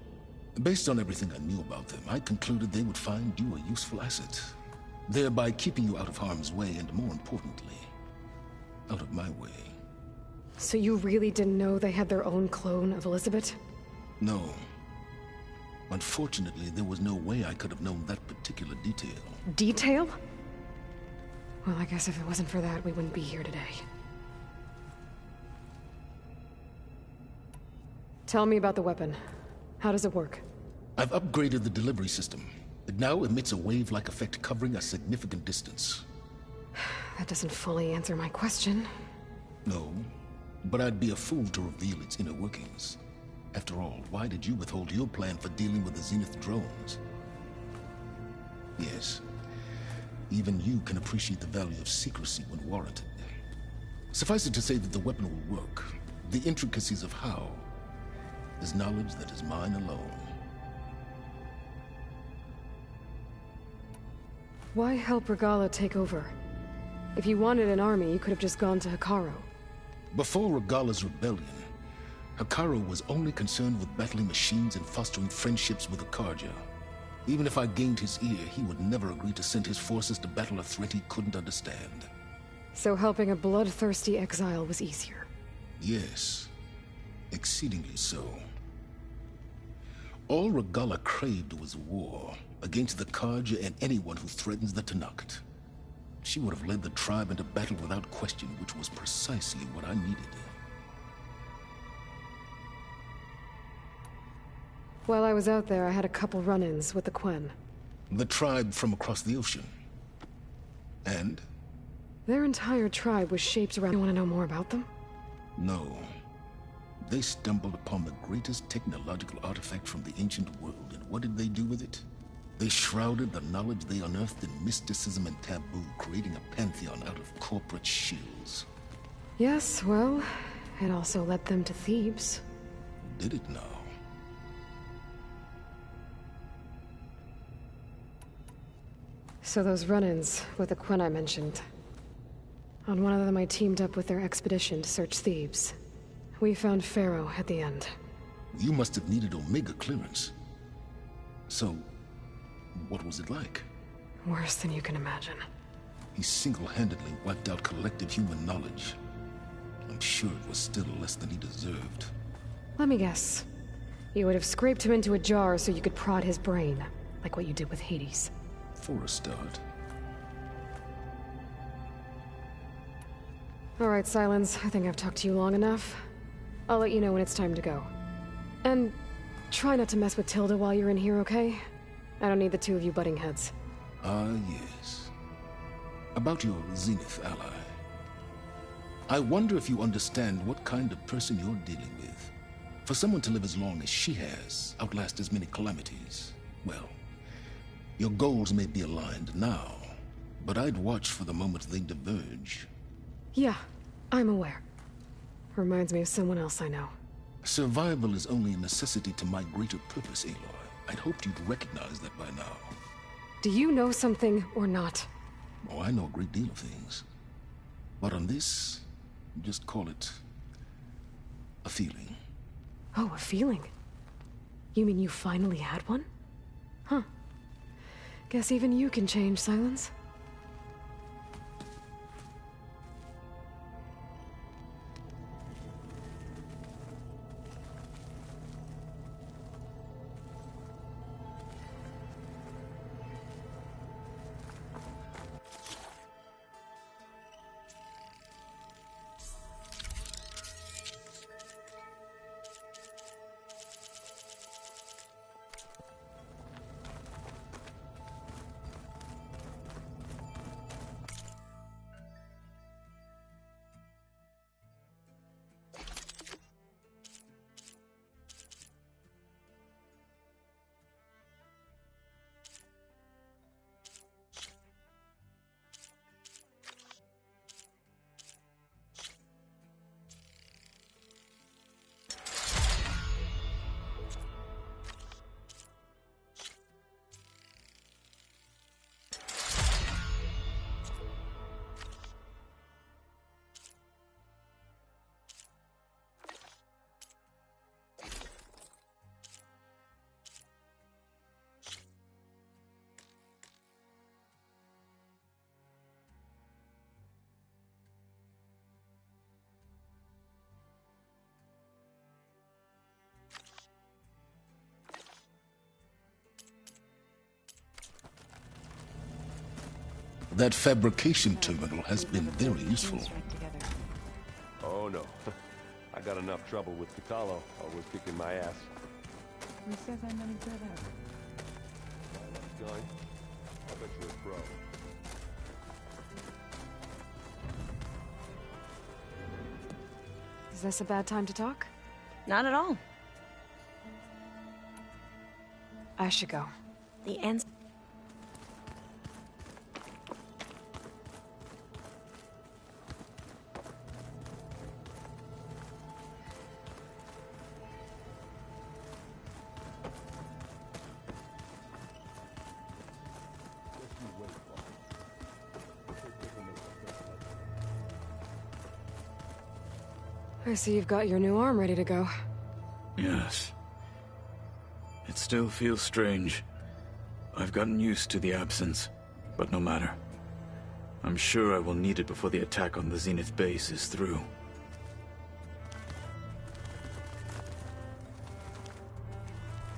Based on everything I knew about them, I concluded they would find you a useful asset, thereby keeping you out of harm's way and, more importantly, out of my way. So you really didn't know they had their own clone of Elizabeth? No. Unfortunately, there was no way I could have known that particular detail. Detail? Well, I guess if it wasn't for that, we wouldn't be here today. Tell me about the weapon. How does it work? I've upgraded the delivery system. It now emits a wave-like effect covering a significant distance. That doesn't fully answer my question. No, but I'd be a fool to reveal its inner workings. After all, why did you withhold your plan for dealing with the Zenith drones? Yes, even you can appreciate the value of secrecy when warranted. Suffice it to say that the weapon will work. The intricacies of how is knowledge that is mine alone. Why help Regala take over? If you wanted an army, you could have just gone to Hikaru. Before Regala's rebellion, Hikaru was only concerned with battling machines and fostering friendships with Akarja. Even if I gained his ear, he would never agree to send his forces to battle a threat he couldn't understand. So helping a bloodthirsty exile was easier? Yes, exceedingly so. All Regala craved was war against the Karja and anyone who threatens the Tenakth. She would have led the tribe into battle without question, which was precisely what I needed. While I was out there, I had a couple run-ins with the Quen. The tribe from across the ocean. And? Their entire tribe was shaped around... You want to know more about them? No. They stumbled upon the greatest technological artifact from the ancient world, and what did they do with it? They shrouded the knowledge they unearthed in mysticism and taboo, creating a pantheon out of corporate shills. Yes, well, it also led them to Thebes. Did it now? So those run-ins with the Quen I mentioned. On one of them I teamed up with their expedition to search Thebes. We found Pharaoh at the end. You must have needed Omega clearance. So, what was it like? Worse than you can imagine. He single-handedly wiped out collective human knowledge. I'm sure it was still less than he deserved. Let me guess. You would have scraped him into a jar so you could prod his brain, like what you did with Hades. For a start. All right, Silence. I think I've talked to you long enough. I'll let you know when it's time to go. And try not to mess with Tilda while you're in here, okay? I don't need the two of you butting heads. Ah, yes. About your Zenith ally. I wonder if you understand what kind of person you're dealing with. For someone to live as long as she has, outlast as many calamities, well, your goals may be aligned now, but I'd watch for the moment they diverge. Yeah, I'm aware. Reminds me of someone else I know. Survival is only a necessity to my greater purpose, Aloy. I'd hoped you'd recognize that by now. Do you know something or not? Oh, I know a great deal of things. But on this, just call it a feeling. Oh, a feeling? You mean you finally had one? Huh. Guess even you can change, Silence. That fabrication terminal has been very useful. Oh no. I got enough trouble with Catalo, always kicking my ass. Who says I'm any good at it? Gun? I bet you're a pro. Is this a bad time to talk? Not at all. I should go. The answer. I see you've got your new arm ready to go. Yes. It still feels strange. I've gotten used to the absence, but no matter. I'm sure I will need it before the attack on the Zenith base is through.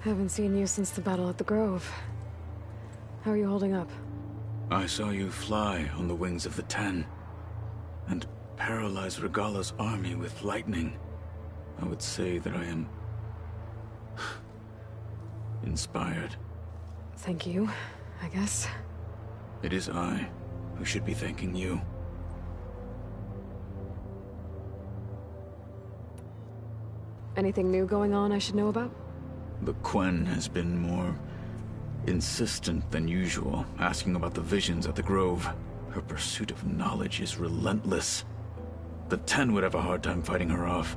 Haven't seen you since the battle at the Grove. How are you holding up? I saw you fly on the wings of the Ten, and paralyze Regala's army with lightning. I would say that I am inspired. Thank you, I guess. It is I who should be thanking you. Anything new going on I should know about? The Quen has been more insistent than usual, asking about the visions at the Grove. Her pursuit of knowledge is relentless. The Ten would have a hard time fighting her off.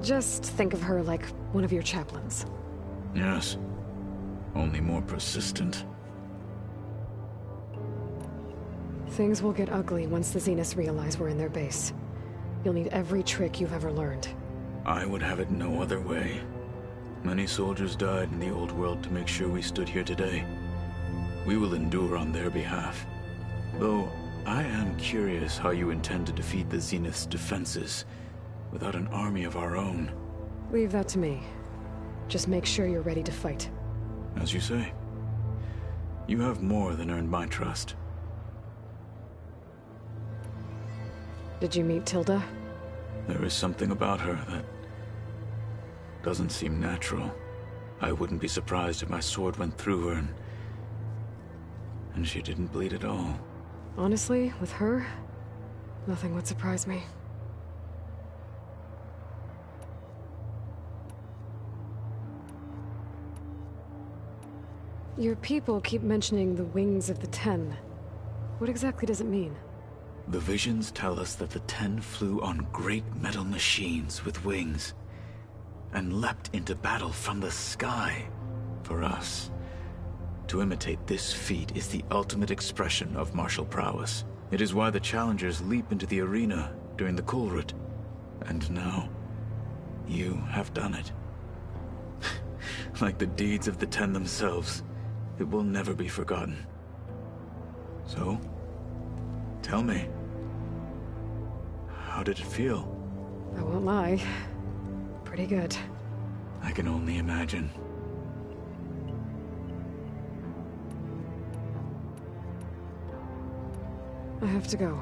Just think of her like one of your chaplains. Yes. Only more persistent. Things will get ugly once the Zeniths realize we're in their base. You'll need every trick you've ever learned. I would have it no other way. Many soldiers died in the old world to make sure we stood here today. We will endure on their behalf. Though, I am curious how you intend to defeat the Zenith's defenses without an army of our own. Leave that to me. Just make sure you're ready to fight. As you say. You have more than earned my trust. Did you meet Tilda? There is something about her that doesn't seem natural. I wouldn't be surprised if my sword went through her and she didn't bleed at all. Honestly, with her, nothing would surprise me. Your people keep mentioning the wings of the Ten. What exactly does it mean? The visions tell us that the Ten flew on great metal machines with wings and leapt into battle from the sky. For us, to imitate this feat is the ultimate expression of martial prowess. It is why the challengers leap into the arena during the Kulrut. And now, you have done it. Like the deeds of the Ten themselves, it will never be forgotten. So, tell me, how did it feel? I won't lie. Pretty good. I can only imagine. I have to go.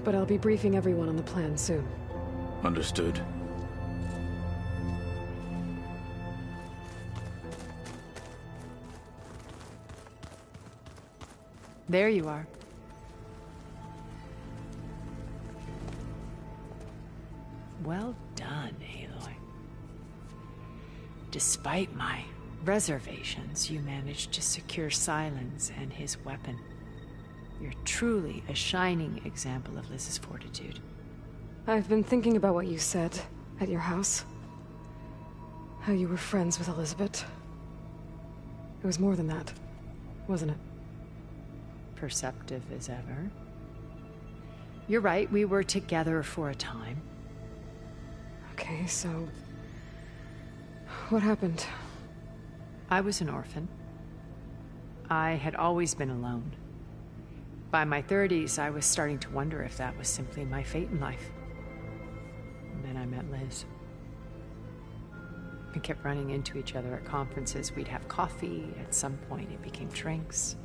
But I'll be briefing everyone on the plan soon. Understood. There you are. Well done, Aloy. Despite my reservations, you managed to secure Silence and his weapon. You're truly a shining example of Liz's fortitude. I've been thinking about what you said at your house. How you were friends with Elizabeth. It was more than that, wasn't it? Perceptive as ever. You're right, we were together for a time. Okay, so... what happened? I was an orphan. I had always been alone. By my 30s, I was starting to wonder if that was simply my fate in life. And then I met Liz. We kept running into each other at conferences. We'd have coffee. At some point, it became drinks.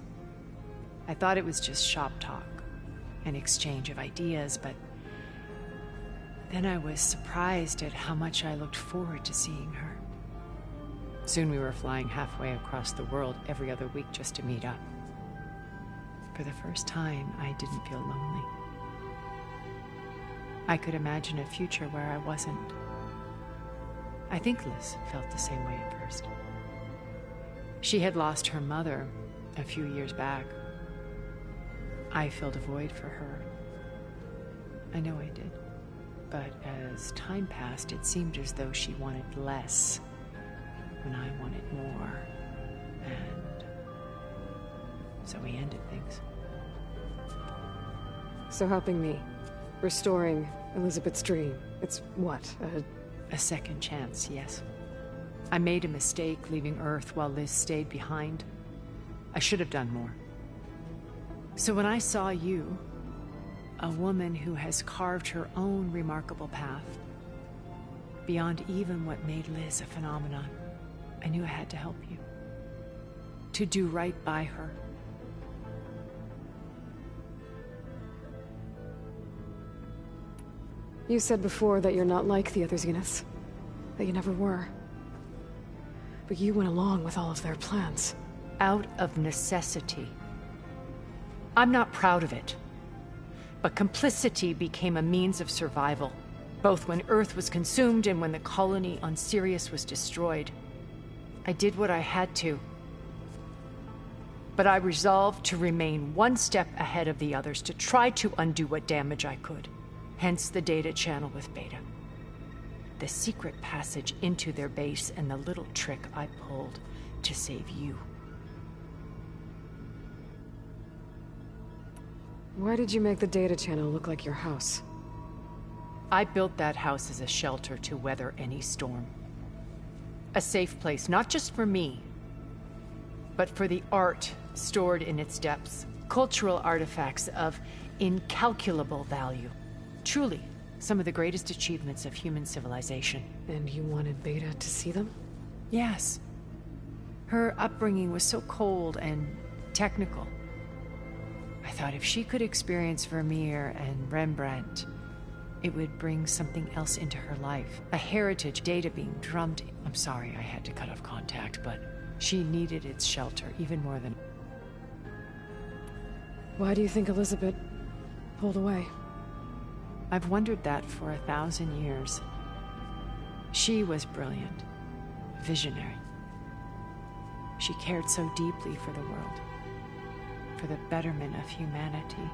I thought it was just shop talk, an exchange of ideas, but then I was surprised at how much I looked forward to seeing her. Soon we were flying halfway across the world every other week just to meet up. For the first time, I didn't feel lonely. I could imagine a future where I wasn't. I think Liz felt the same way at first. She had lost her mother a few years back. I filled a void for her. I know I did. But as time passed, it seemed as though she wanted less when I wanted more. And so we ended things. So helping me, restoring Elizabeth's dream, it's what, a second chance, yes. I made a mistake leaving Earth while Liz stayed behind. I should have done more. So when I saw you, a woman who has carved her own remarkable path, beyond even what made Liz a phenomenon, I knew I had to help you. To do right by her. You said before that you're not like the other Zeniths. That you never were. But you went along with all of their plans. Out of necessity. I'm not proud of it. But complicity became a means of survival, both when Earth was consumed and when the colony on Sirius was destroyed. I did what I had to. But I resolved to remain one step ahead of the others, to try to undo what damage I could. Hence the data channel with Beta. The secret passage into their base and the little trick I pulled to save you. Why did you make the data channel look like your house? I built that house as a shelter to weather any storm. A safe place, not just for me, but for the art stored in its depths. Cultural artifacts of incalculable value. Truly, some of the greatest achievements of human civilization. And you wanted Beta to see them? Yes. Her upbringing was so cold and technical. I thought if she could experience Vermeer and Rembrandt, it would bring something else into her life. A heritage, data being drummed. I'm sorry I had to cut off contact, but she needed its shelter even more than... Why do you think Elizabeth pulled away? I've wondered that for 1,000 years. She was brilliant, visionary. She cared so deeply for the world, for the betterment of humanity.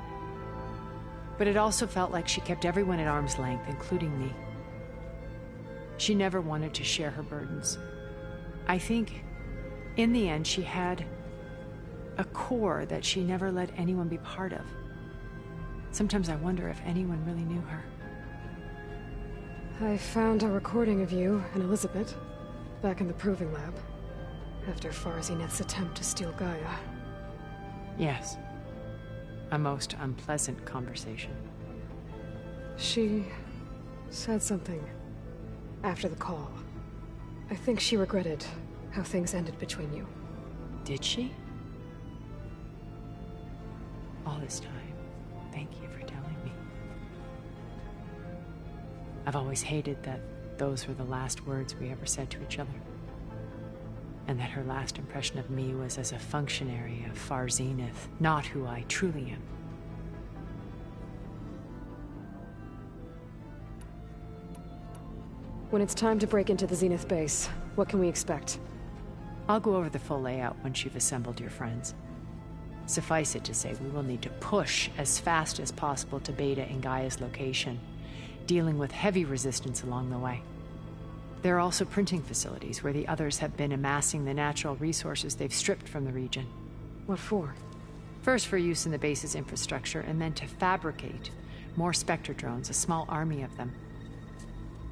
But it also felt like she kept everyone at arm's length, including me. She never wanted to share her burdens. I think, in the end, she had a core that she never let anyone be part of. Sometimes I wonder if anyone really knew her. I found a recording of you and Elizabeth back in the proving lab after Farzineth's attempt to steal Gaia. Yes. A most unpleasant conversation. She said something after the call. I think she regretted how things ended between you. Did she? All this time, thank you for telling me. I've always hated that those were the last words we ever said to each other. And that her last impression of me was as a functionary of Far Zenith, not who I truly am. When it's time to break into the Zenith base, what can we expect? I'll go over the full layout once you've assembled your friends. Suffice it to say, we will need to push as fast as possible to Beta and Gaia's location, dealing with heavy resistance along the way. There are also printing facilities where the others have been amassing the natural resources they've stripped from the region. What for? First for use in the base's infrastructure, and then to fabricate more Spectre drones, a small army of them.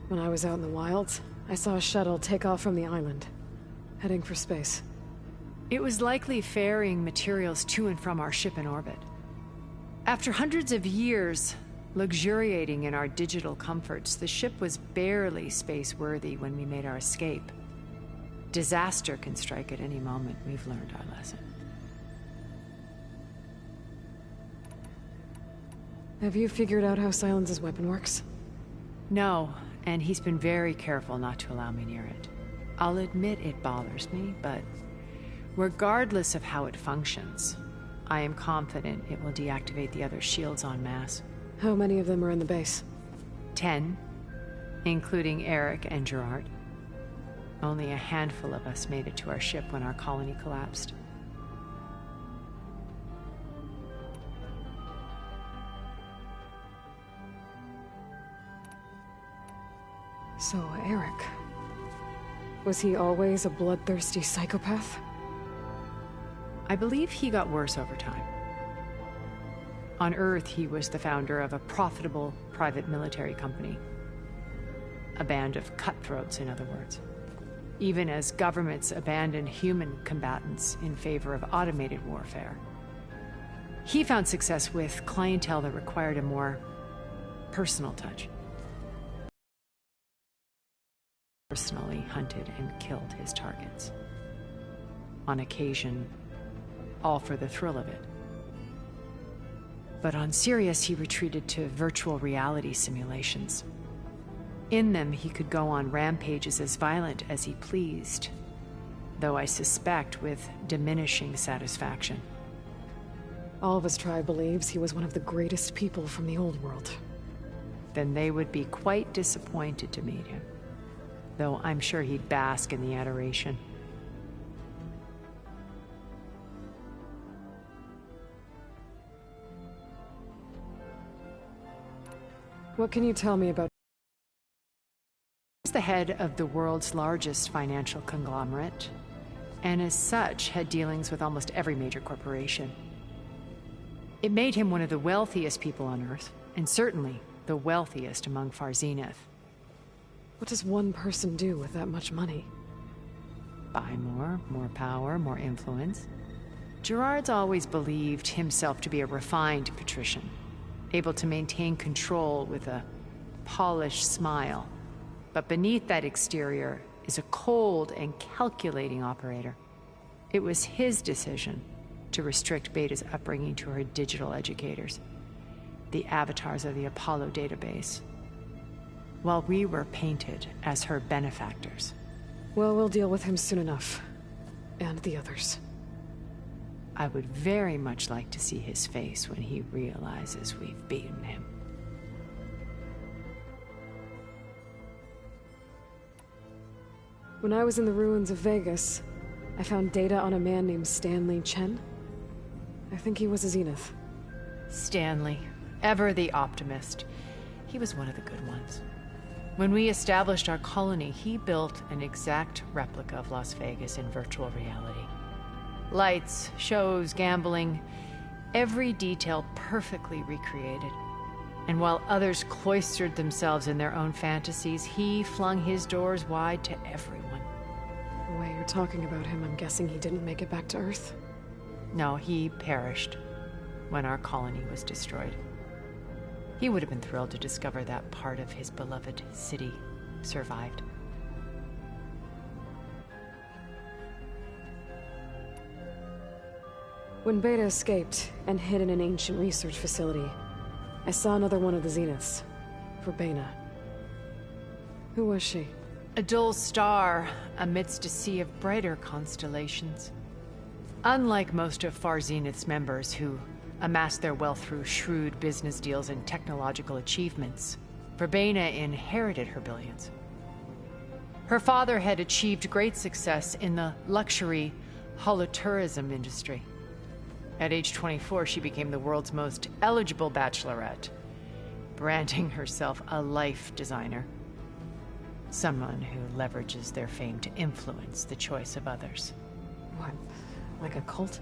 When I was out in the wilds, I saw a shuttle take off from the island, heading for space. It was likely ferrying materials to and from our ship in orbit. After hundreds of years luxuriating in our digital comforts, the ship was barely space-worthy when we made our escape. Disaster can strike at any moment. We've learned our lesson. Have you figured out how Silence's weapon works? No, and he's been very careful not to allow me near it. I'll admit it bothers me, but regardless of how it functions, I am confident it will deactivate the other shields en masse. How many of them are in the base? 10, including Eric and Gerard. Only a handful of us made it to our ship when our colony collapsed. So, Eric... was he always a bloodthirsty psychopath? I believe he got worse over time. On Earth, he was the founder of a profitable private military company. A band of cutthroats, in other words. Even as governments abandoned human combatants in favor of automated warfare. He found success with clientele that required a more personal touch. Personally hunted and killed his targets. On occasion, all for the thrill of it. But on Sirius, he retreated to virtual reality simulations. In them, he could go on rampages as violent as he pleased, though I suspect with diminishing satisfaction. All of his tribe believes he was one of the greatest people from the old world. Then they would be quite disappointed to meet him, though I'm sure he'd bask in the adoration. What can you tell me about... He was the head of the world's largest financial conglomerate, and as such had dealings with almost every major corporation. It made him one of the wealthiest people on Earth, and certainly the wealthiest among Far Zenith. What does one person do with that much money? Buy more power, more influence. Gerard's always believed himself to be a refined patrician, able to maintain control with a polished smile. But beneath that exterior is a cold and calculating operator. It was his decision to restrict Beta's upbringing to her digital educators, the avatars of the Apollo database, while we were painted as her benefactors. Well, we'll deal with him soon enough. And the others. I would very much like to see his face when he realizes we've beaten him. When I was in the ruins of Vegas, I found data on a man named Stanley Chen. I think he was a Zenith. Stanley, ever the optimist. He was one of the good ones. When we established our colony, he built an exact replica of Las Vegas in virtual reality. Lights, shows, gambling, every detail perfectly recreated. And while others cloistered themselves in their own fantasies, he flung his doors wide to everyone. The way you're talking about him, I'm guessing he didn't make it back to Earth? No, he perished when our colony was destroyed. He would have been thrilled to discover that part of his beloved city survived. When Beta escaped and hid in an ancient research facility, I saw another one of the Zeniths, Verbena. Who was she? A dull star amidst a sea of brighter constellations. Unlike most of Far Zenith's members who amassed their wealth through shrewd business deals and technological achievements, Verbena inherited her billions. Her father had achieved great success in the luxury holotourism industry. At age 24, she became the world's most eligible bachelorette, branding herself a life designer. Someone who leverages their fame to influence the choice of others. What, like a cult?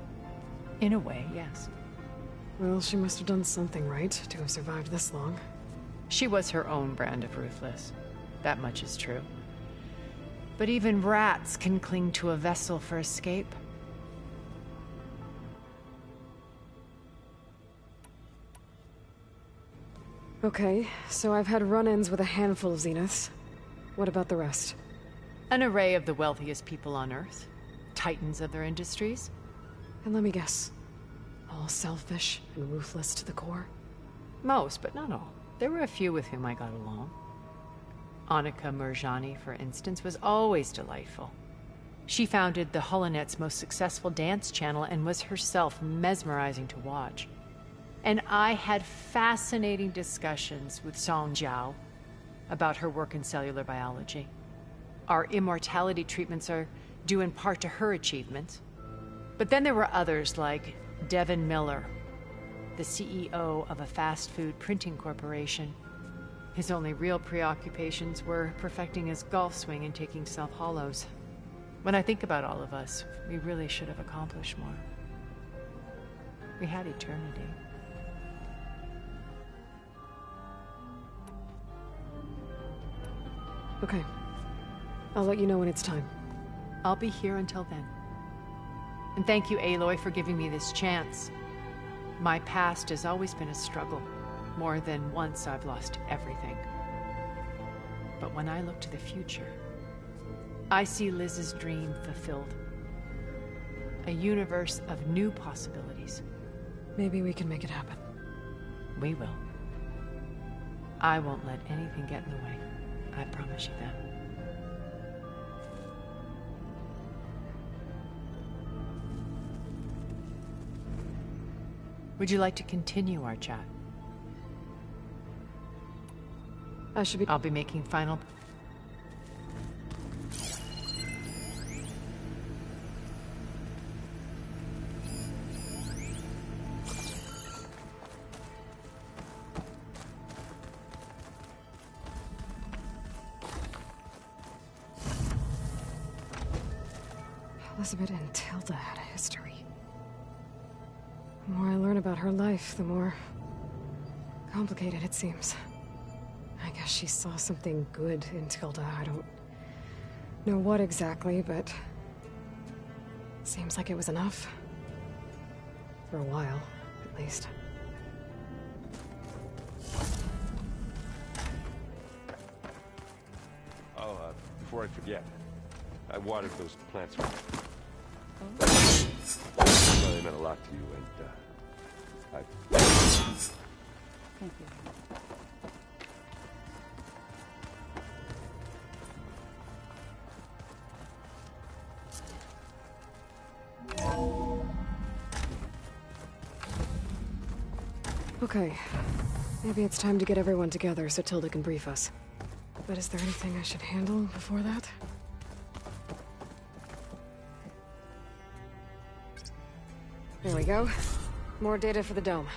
In a way, yes. Well, she must have done something right to have survived this long. She was her own brand of ruthless. That much is true. But even rats can cling to a vessel for escape. Okay, so I've had run-ins with a handful of Zeniths. What about the rest? An array of the wealthiest people on Earth. Titans of their industries. And let me guess. All selfish and ruthless to the core? Most, but not all. There were a few with whom I got along. Annika Murjani, for instance, was always delightful. She founded the Holonet's most successful dance channel and was herself mesmerizing to watch. And I had fascinating discussions with Song Jiao about her work in cellular biology. Our immortality treatments are due in part to her achievements. But then there were others like Devin Miller, the CEO of a fast food printing corporation. His only real preoccupations were perfecting his golf swing and taking self-hollows. When I think about all of us, we really should have accomplished more. We had eternity. Okay. I'll let you know when it's time. I'll be here until then. And thank you, Aloy, for giving me this chance. My past has always been a struggle. More than once I've lost everything. But when I look to the future, I see Liz's dream fulfilled. A universe of new possibilities. Maybe we can make it happen. We will. I won't let anything get in the way. I promise you that. Would you like to continue our chat? I'll be making final... Elizabeth and Tilda had a history. The more I learn about her life, the more complicated it seems. I guess she saw something good in Tilda. I don't know what exactly, but seems like it was enough. For a while, at least. Oh, before I forget, I watered those plants. Well, they meant a lot to you, and Thank you. Okay. Maybe it's time to get everyone together so Tilda can brief us. But is there anything I should handle before that? There we go. More data for the dome.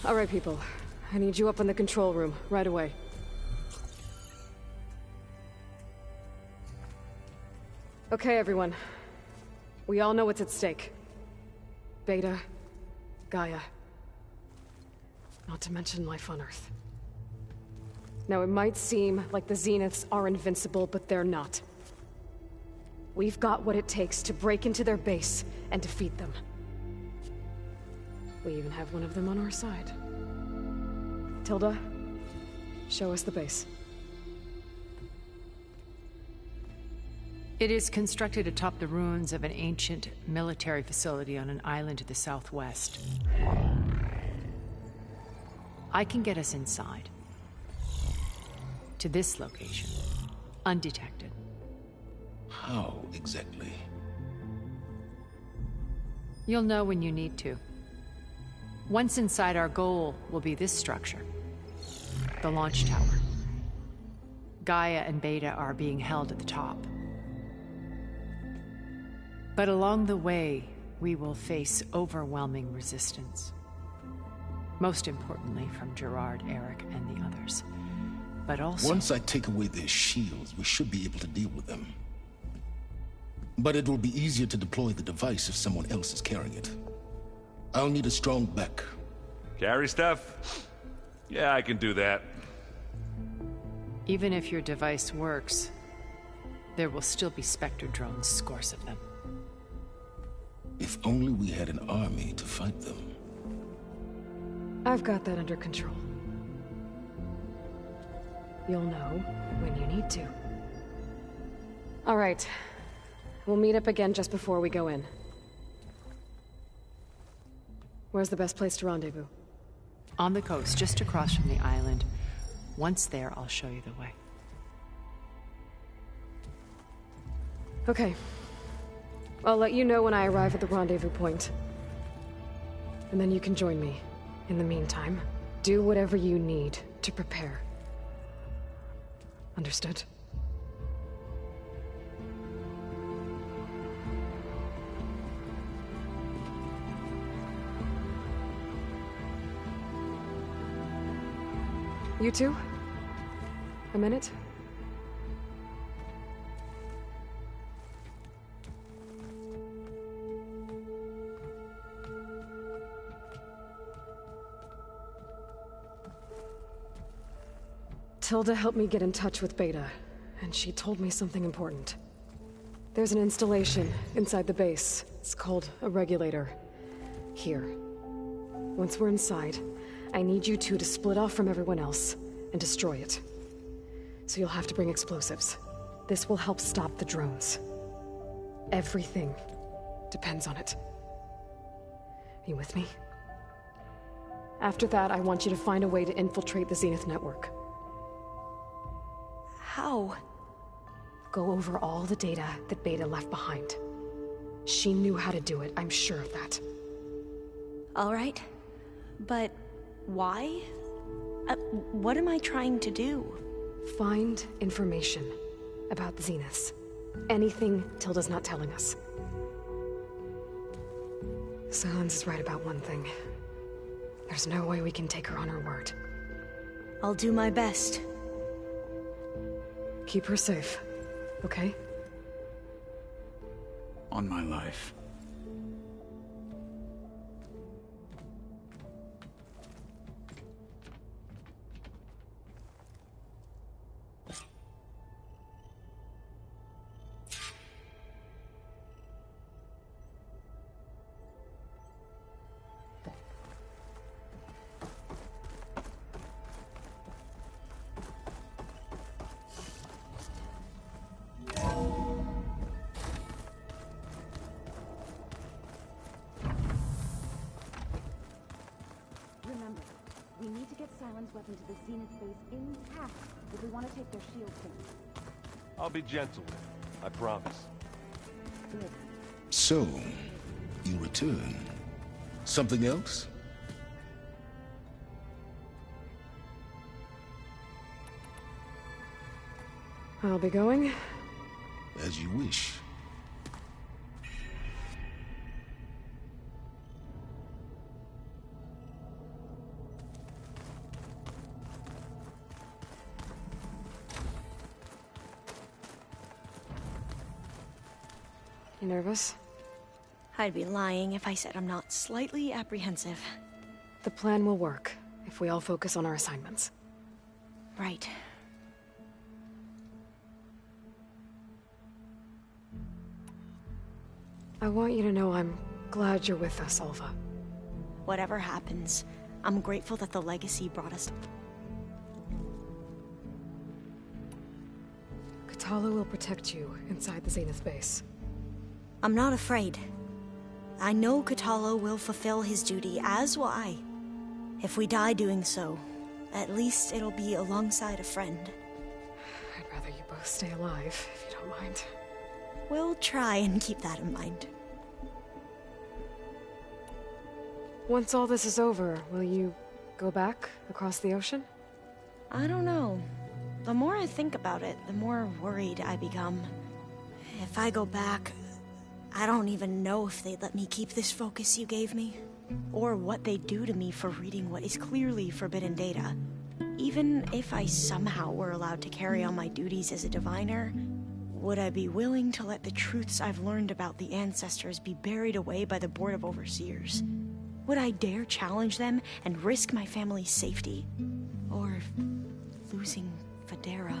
All right, people. I need you up in the control room, right away. Okay, everyone. We all know what's at stake. Beta, Gaia. Not to mention life on Earth. Now, it might seem like the Zeniths are invincible, but they're not. We've got what it takes to break into their base and defeat them. We even have one of them on our side. Tilda, show us the base. It is constructed atop the ruins of an ancient military facility on an island to the southwest. I can get us inside. To this location. Undetected. How exactly? You'll know when you need to. Once inside, our goal will be this structure. The launch tower. Gaia and Beta are being held at the top. But along the way, we will face overwhelming resistance. Most importantly, from Gerard, Eric, and the others. but also... Once I take away their shields, we should be able to deal with them. But it will be easier to deploy the device if someone else is carrying it. I'll need a strong back. Carry stuff? Yeah, I can do that. Even if your device works, there will still be Spectre drones, scores of them. If only we had an army to fight them. I've got that under control. You'll know when you need to. All right. We'll meet up again just before we go in. Where's the best place to rendezvous? On the coast, just across from the island. Once there, I'll show you the way. Okay. I'll let you know when I arrive at the rendezvous point. And then you can join me. In the meantime, do whatever you need to prepare. Understood? You two? A minute? Tilda helped me get in touch with Beta, and she told me something important. There's an installation inside the base. It's called a regulator. Here. Once we're inside, I need you two to split off from everyone else and destroy it. So you'll have to bring explosives. This will help stop the drones. Everything depends on it. Are you with me? After that, I want you to find a way to infiltrate the Zenith network. How? Go over all the data that Beta left behind. She knew how to do it, I'm sure of that. All right. But why? What am I trying to do? Find information about the Zeniths. Anything Tilda's not telling us. Sans is right about one thing. There's no way we can take her on her word. I'll do my best. Keep her safe, okay? On my life. Remember, we need to get Silen's weapon to the Zenith base intact if we want to take their shield thing. I'll be gentle with it, I promise. Good. So, you return. Something else? I'll be going. As you wish. You nervous? I'd be lying if I said I'm not slightly apprehensive. The plan will work if we all focus on our assignments. Right. I want you to know I'm glad you're with us, Alva. Whatever happens, I'm grateful that the legacy brought us. Katala will protect you inside the Zenith base. I'm not afraid. I know Katala will fulfill his duty, as will I. If we die doing so, at least it'll be alongside a friend. I'd rather you both stay alive, if you don't mind. We'll try and keep that in mind. Once all this is over, will you go back across the ocean? I don't know. The more I think about it, the more worried I become. If I go back, I don't even know if they'd let me keep this focus you gave me, or what they'd do to me for reading what is clearly forbidden data. even if I somehow were allowed to carry on my duties as a diviner, would I be willing to let the truths I've learned about the ancestors be buried away by the Board of Overseers? Would I dare challenge them and risk my family's safety? Or losing Federa?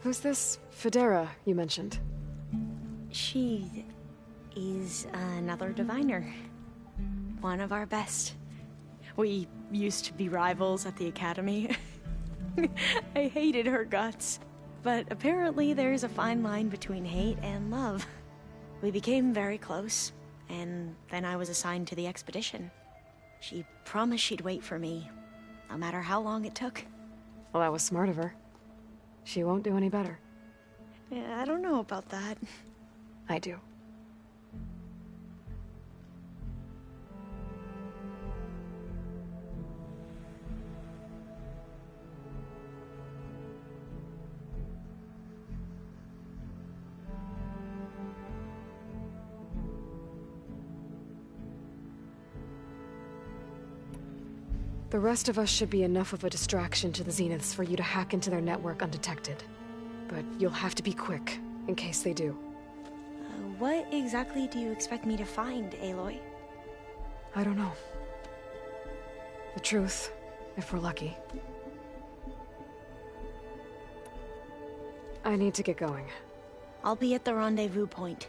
Who's this Federa you mentioned? She is another diviner. One of our best. We used to be rivals at the academy. I hated her guts. But apparently there's a fine line between hate and love. We became very close, and then I was assigned to the expedition. She promised she'd wait for me, no matter how long it took. Well, that was smart of her. She won't do any better. Yeah, I don't know about that. I do. The rest of us should be enough of a distraction to the Zeniths for you to hack into their network undetected. But you'll have to be quick, in case they do. What exactly do you expect me to find, Aloy? I don't know. The truth, if we're lucky. I need to get going. I'll be at the rendezvous point.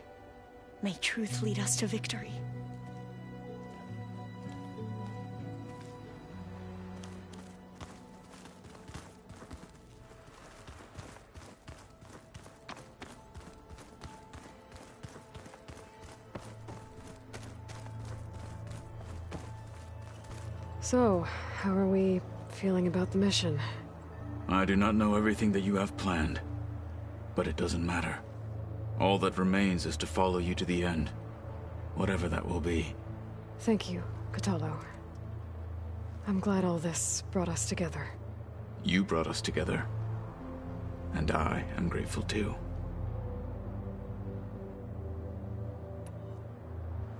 May truth lead us to victory. So, how are we feeling about the mission? I do not know everything that you have planned, but it doesn't matter. All that remains is to follow you to the end, whatever that will be. Thank you, Kotallo. I'm glad all this brought us together. You brought us together, and I am grateful too.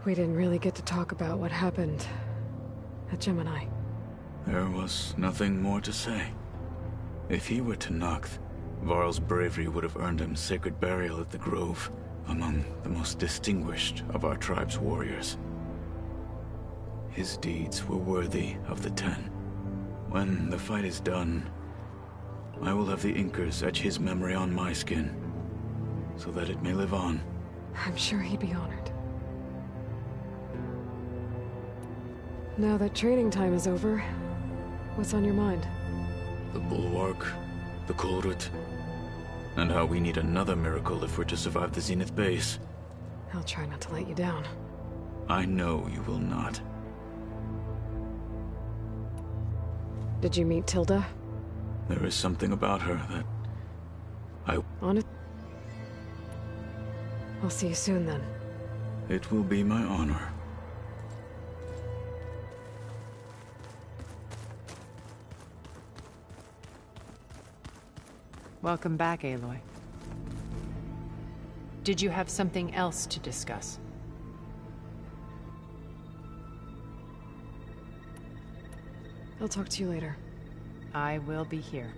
We didn't really get to talk about what happened at Gemini. There was nothing more to say. If he were to Nacht, Varl's bravery would have earned him sacred burial at the Grove, among the most distinguished of our tribe's warriors. His deeds were worthy of the Ten. When the fight is done, I will have the Inkers etch his memory on my skin, so that it may live on. I'm sure he'd be honored. Now that training time is over, what's on your mind? The Bulwark, the Kulrut, and how we need another miracle if we're to survive the Zenith base. I'll try not to let you down. I know you will not. Did you meet Tilda? There is something about her that On it? I'll see you soon then. It will be my honor. Welcome back, Aloy. Did you have something else to discuss? I'll talk to you later. I will be here.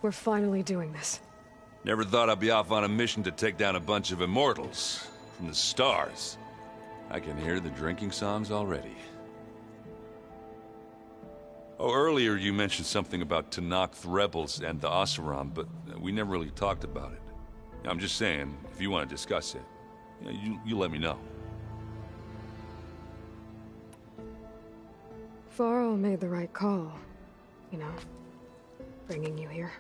We're finally doing this. Never thought I'd be off on a mission to take down a bunch of immortals from the stars. I can hear the drinking songs already. Oh, earlier you mentioned something about Tenakth rebels and the Oseram, but we never really talked about it. I'm just saying, if you want to discuss it, you let me know. Varl made the right call. You know, bringing you here.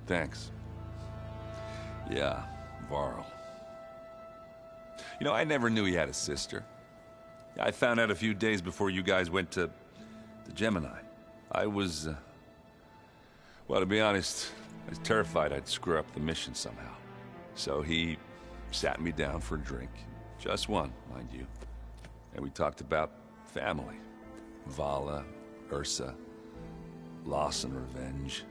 Thanks. Yeah, Varl. You know, I never knew he had a sister. I found out a few days before you guys went to the Gemini. I was, well, to be honest, I was terrified I'd screw up the mission somehow. So he sat me down for a drink. Just one, mind you. And we talked about family. Vala, Ursa, loss and revenge.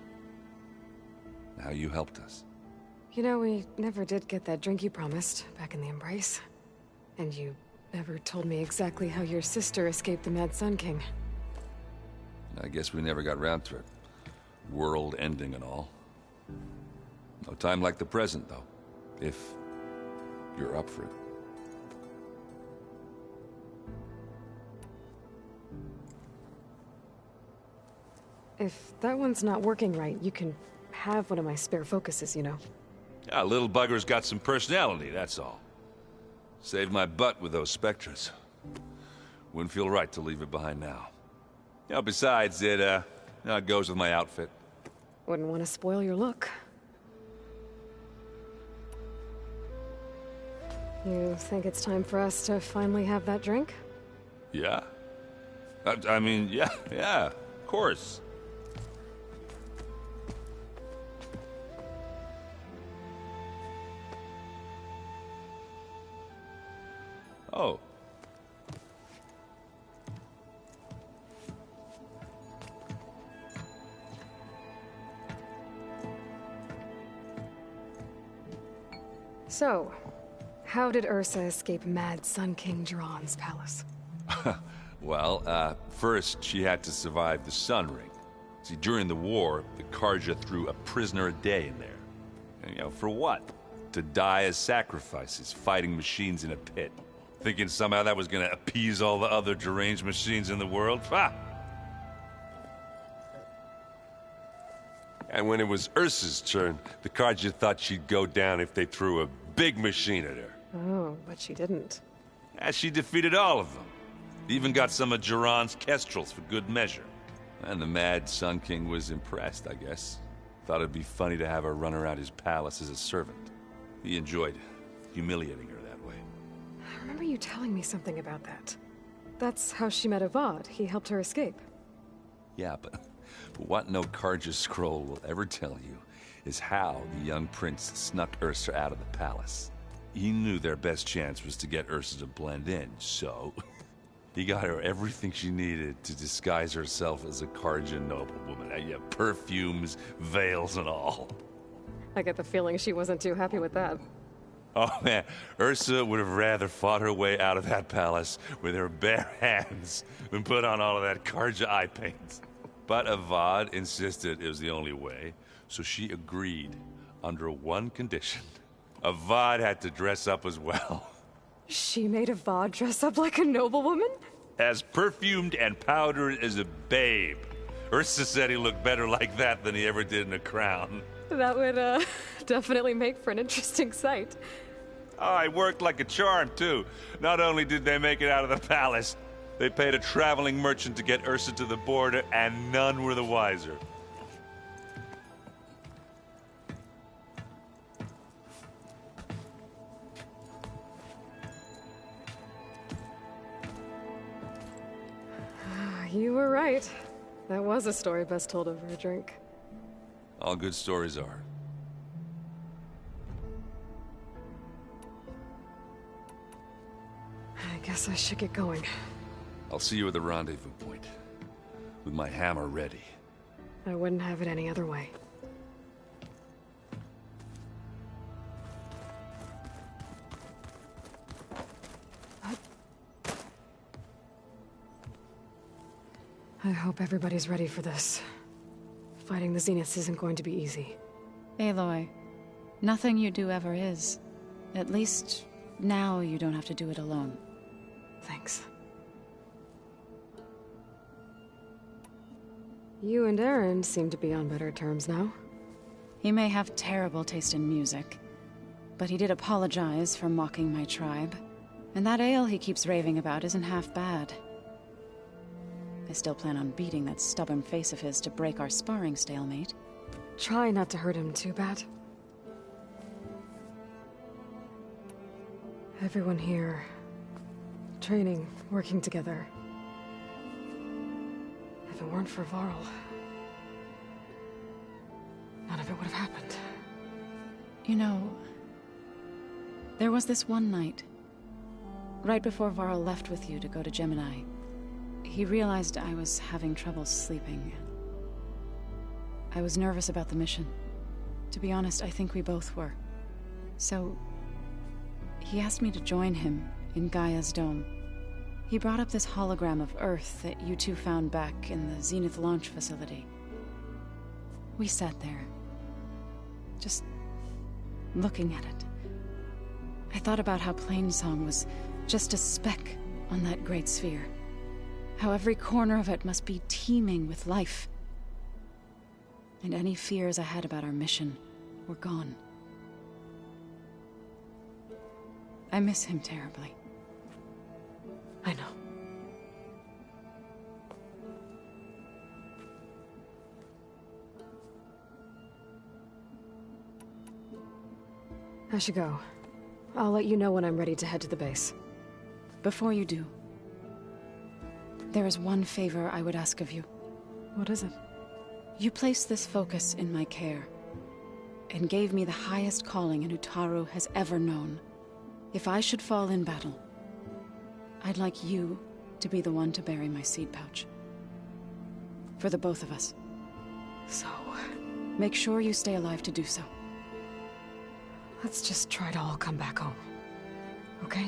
How you helped us. You know, we never did get that drink you promised back in the Embrace. And you never told me exactly how your sister escaped the Mad Sun King. I guess we never got round to it. World ending and all. No time like the present, though. If you're up for it. If that one's not working right, you can have one of my spare focuses, you know. Yeah, little bugger's got some personality, that's all. Saved my butt with those Spectres. Wouldn't feel right to leave it behind now. You know, besides, it goes with my outfit. Wouldn't want to spoil your look. You think it's time for us to finally have that drink? Yeah? I mean, yeah, of course. Oh. So, how did Ursa escape Mad Sun King Jiran's palace? Well, first she had to survive the Sun Ring. See, during the war, the Karja threw a prisoner a day in there. And, you know, for what? To die as sacrifices, fighting machines in a pit. Thinking somehow that was gonna appease all the other deranged machines in the world? Ha! And when it was Ursa's turn, the Karja thought she'd go down if they threw a big machine at her. Oh, but she didn't. And she defeated all of them. Even got some of Jiran's kestrels for good measure. And the Mad Sun King was impressed, I guess. Thought it'd be funny to have her run around his palace as a servant. He enjoyed humiliating her that way. I remember you telling me something about that. That's how she met Avad. He helped her escape. Yeah, but what no Karja scroll will ever tell you is how the young prince snuck Ursa out of the palace. He knew their best chance was to get Ursa to blend in, so he got her everything she needed to disguise herself as a Karja noblewoman. Yeah, perfumes, veils, and all. I get the feeling she wasn't too happy with that. Oh man, Ursa would have rather fought her way out of that palace with her bare hands than put on all of that Karja eye paint. But Avad insisted it was the only way, so she agreed under one condition. Avad had to dress up as well. She made Avad dress up like a noblewoman? As perfumed and powdered as a babe. Ursa said he looked better like that than he ever did in a crown. That would, definitely make for an interesting sight. Oh, it worked like a charm, too. Not only did they make it out of the palace, they paid a traveling merchant to get Ursa to the border, and none were the wiser. You were right. That was a story best told over a drink. All good stories are. I guess I should get going. I'll see you at the rendezvous point, with my hammer ready. I wouldn't have it any other way. I hope everybody's ready for this. Fighting the Zeniths isn't going to be easy. Aloy, nothing you do ever is. At least, now you don't have to do it alone. Thanks. You and Aaron seem to be on better terms now. He may have terrible taste in music, but he did apologize for mocking my tribe. And that ale he keeps raving about isn't half bad. I still plan on beating that stubborn face of his to break our sparring stalemate. Try not to hurt him too bad. Everyone here, training, working together. If it weren't for Varl, none of it would have happened. You know, there was this one night. Right before Varl left with you to go to Gemini, he realized I was having trouble sleeping. I was nervous about the mission. To be honest, I think we both were. So, he asked me to join him in Gaia's dome. He brought up this hologram of Earth that you two found back in the Zenith launch facility. We sat there, just looking at it. I thought about how Plainsong was just a speck on that great sphere. How every corner of it must be teeming with life. And any fears I had about our mission were gone. I miss him terribly. I know. I should go. I'll let you know when I'm ready to head to the base. Before you do, there is one favor I would ask of you. What is it? You placed this focus in my care, and gave me the highest calling an Utaru has ever known. If I should fall in battle, I'd like you to be the one to bury my seed pouch. For the both of us. So... make sure you stay alive to do so. let's just try to all come back home. Okay?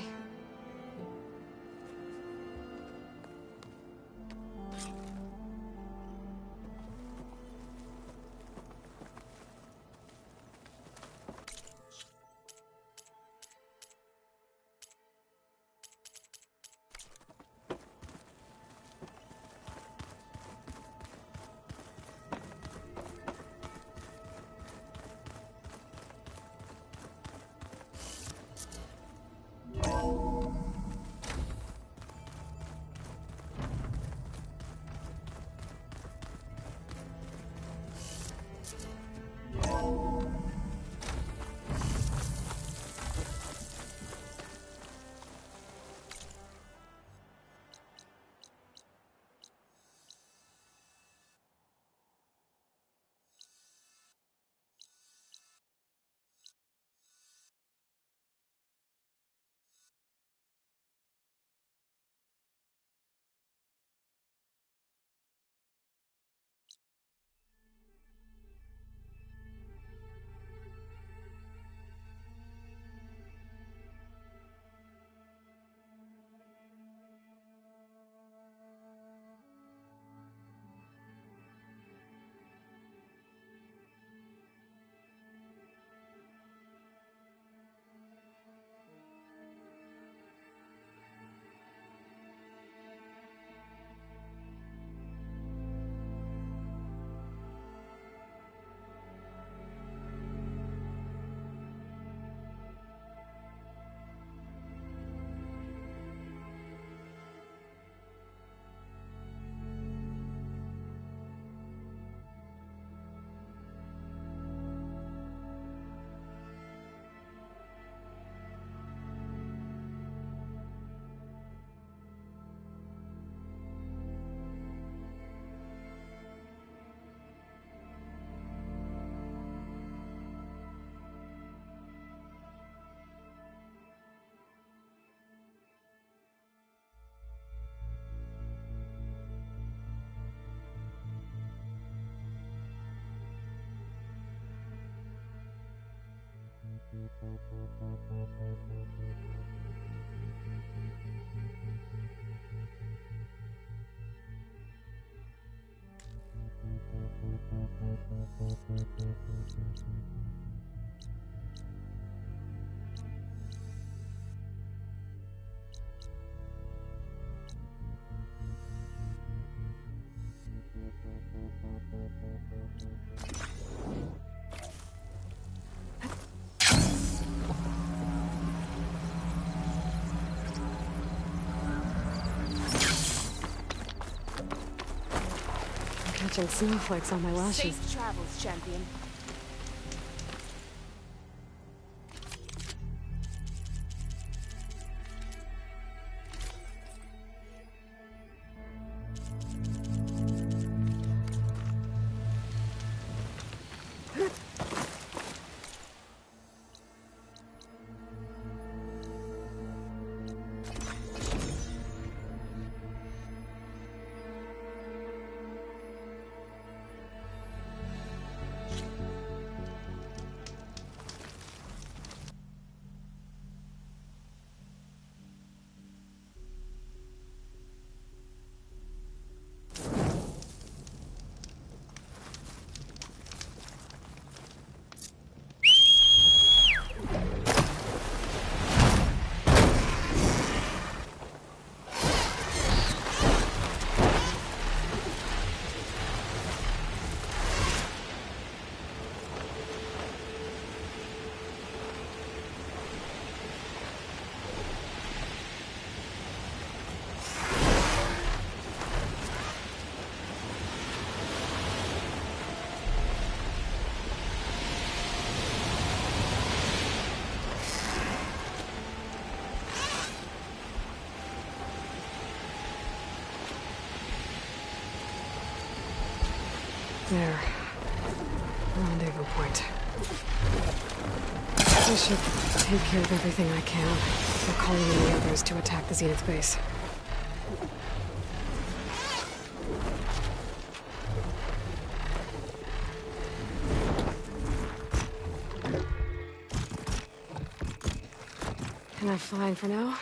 Catching snowflakes on my lashes. Safe travels, champion. There. Rendezvous point. I should take care of everything I can before calling in the others to attack the Zenith base. Enough flying for now.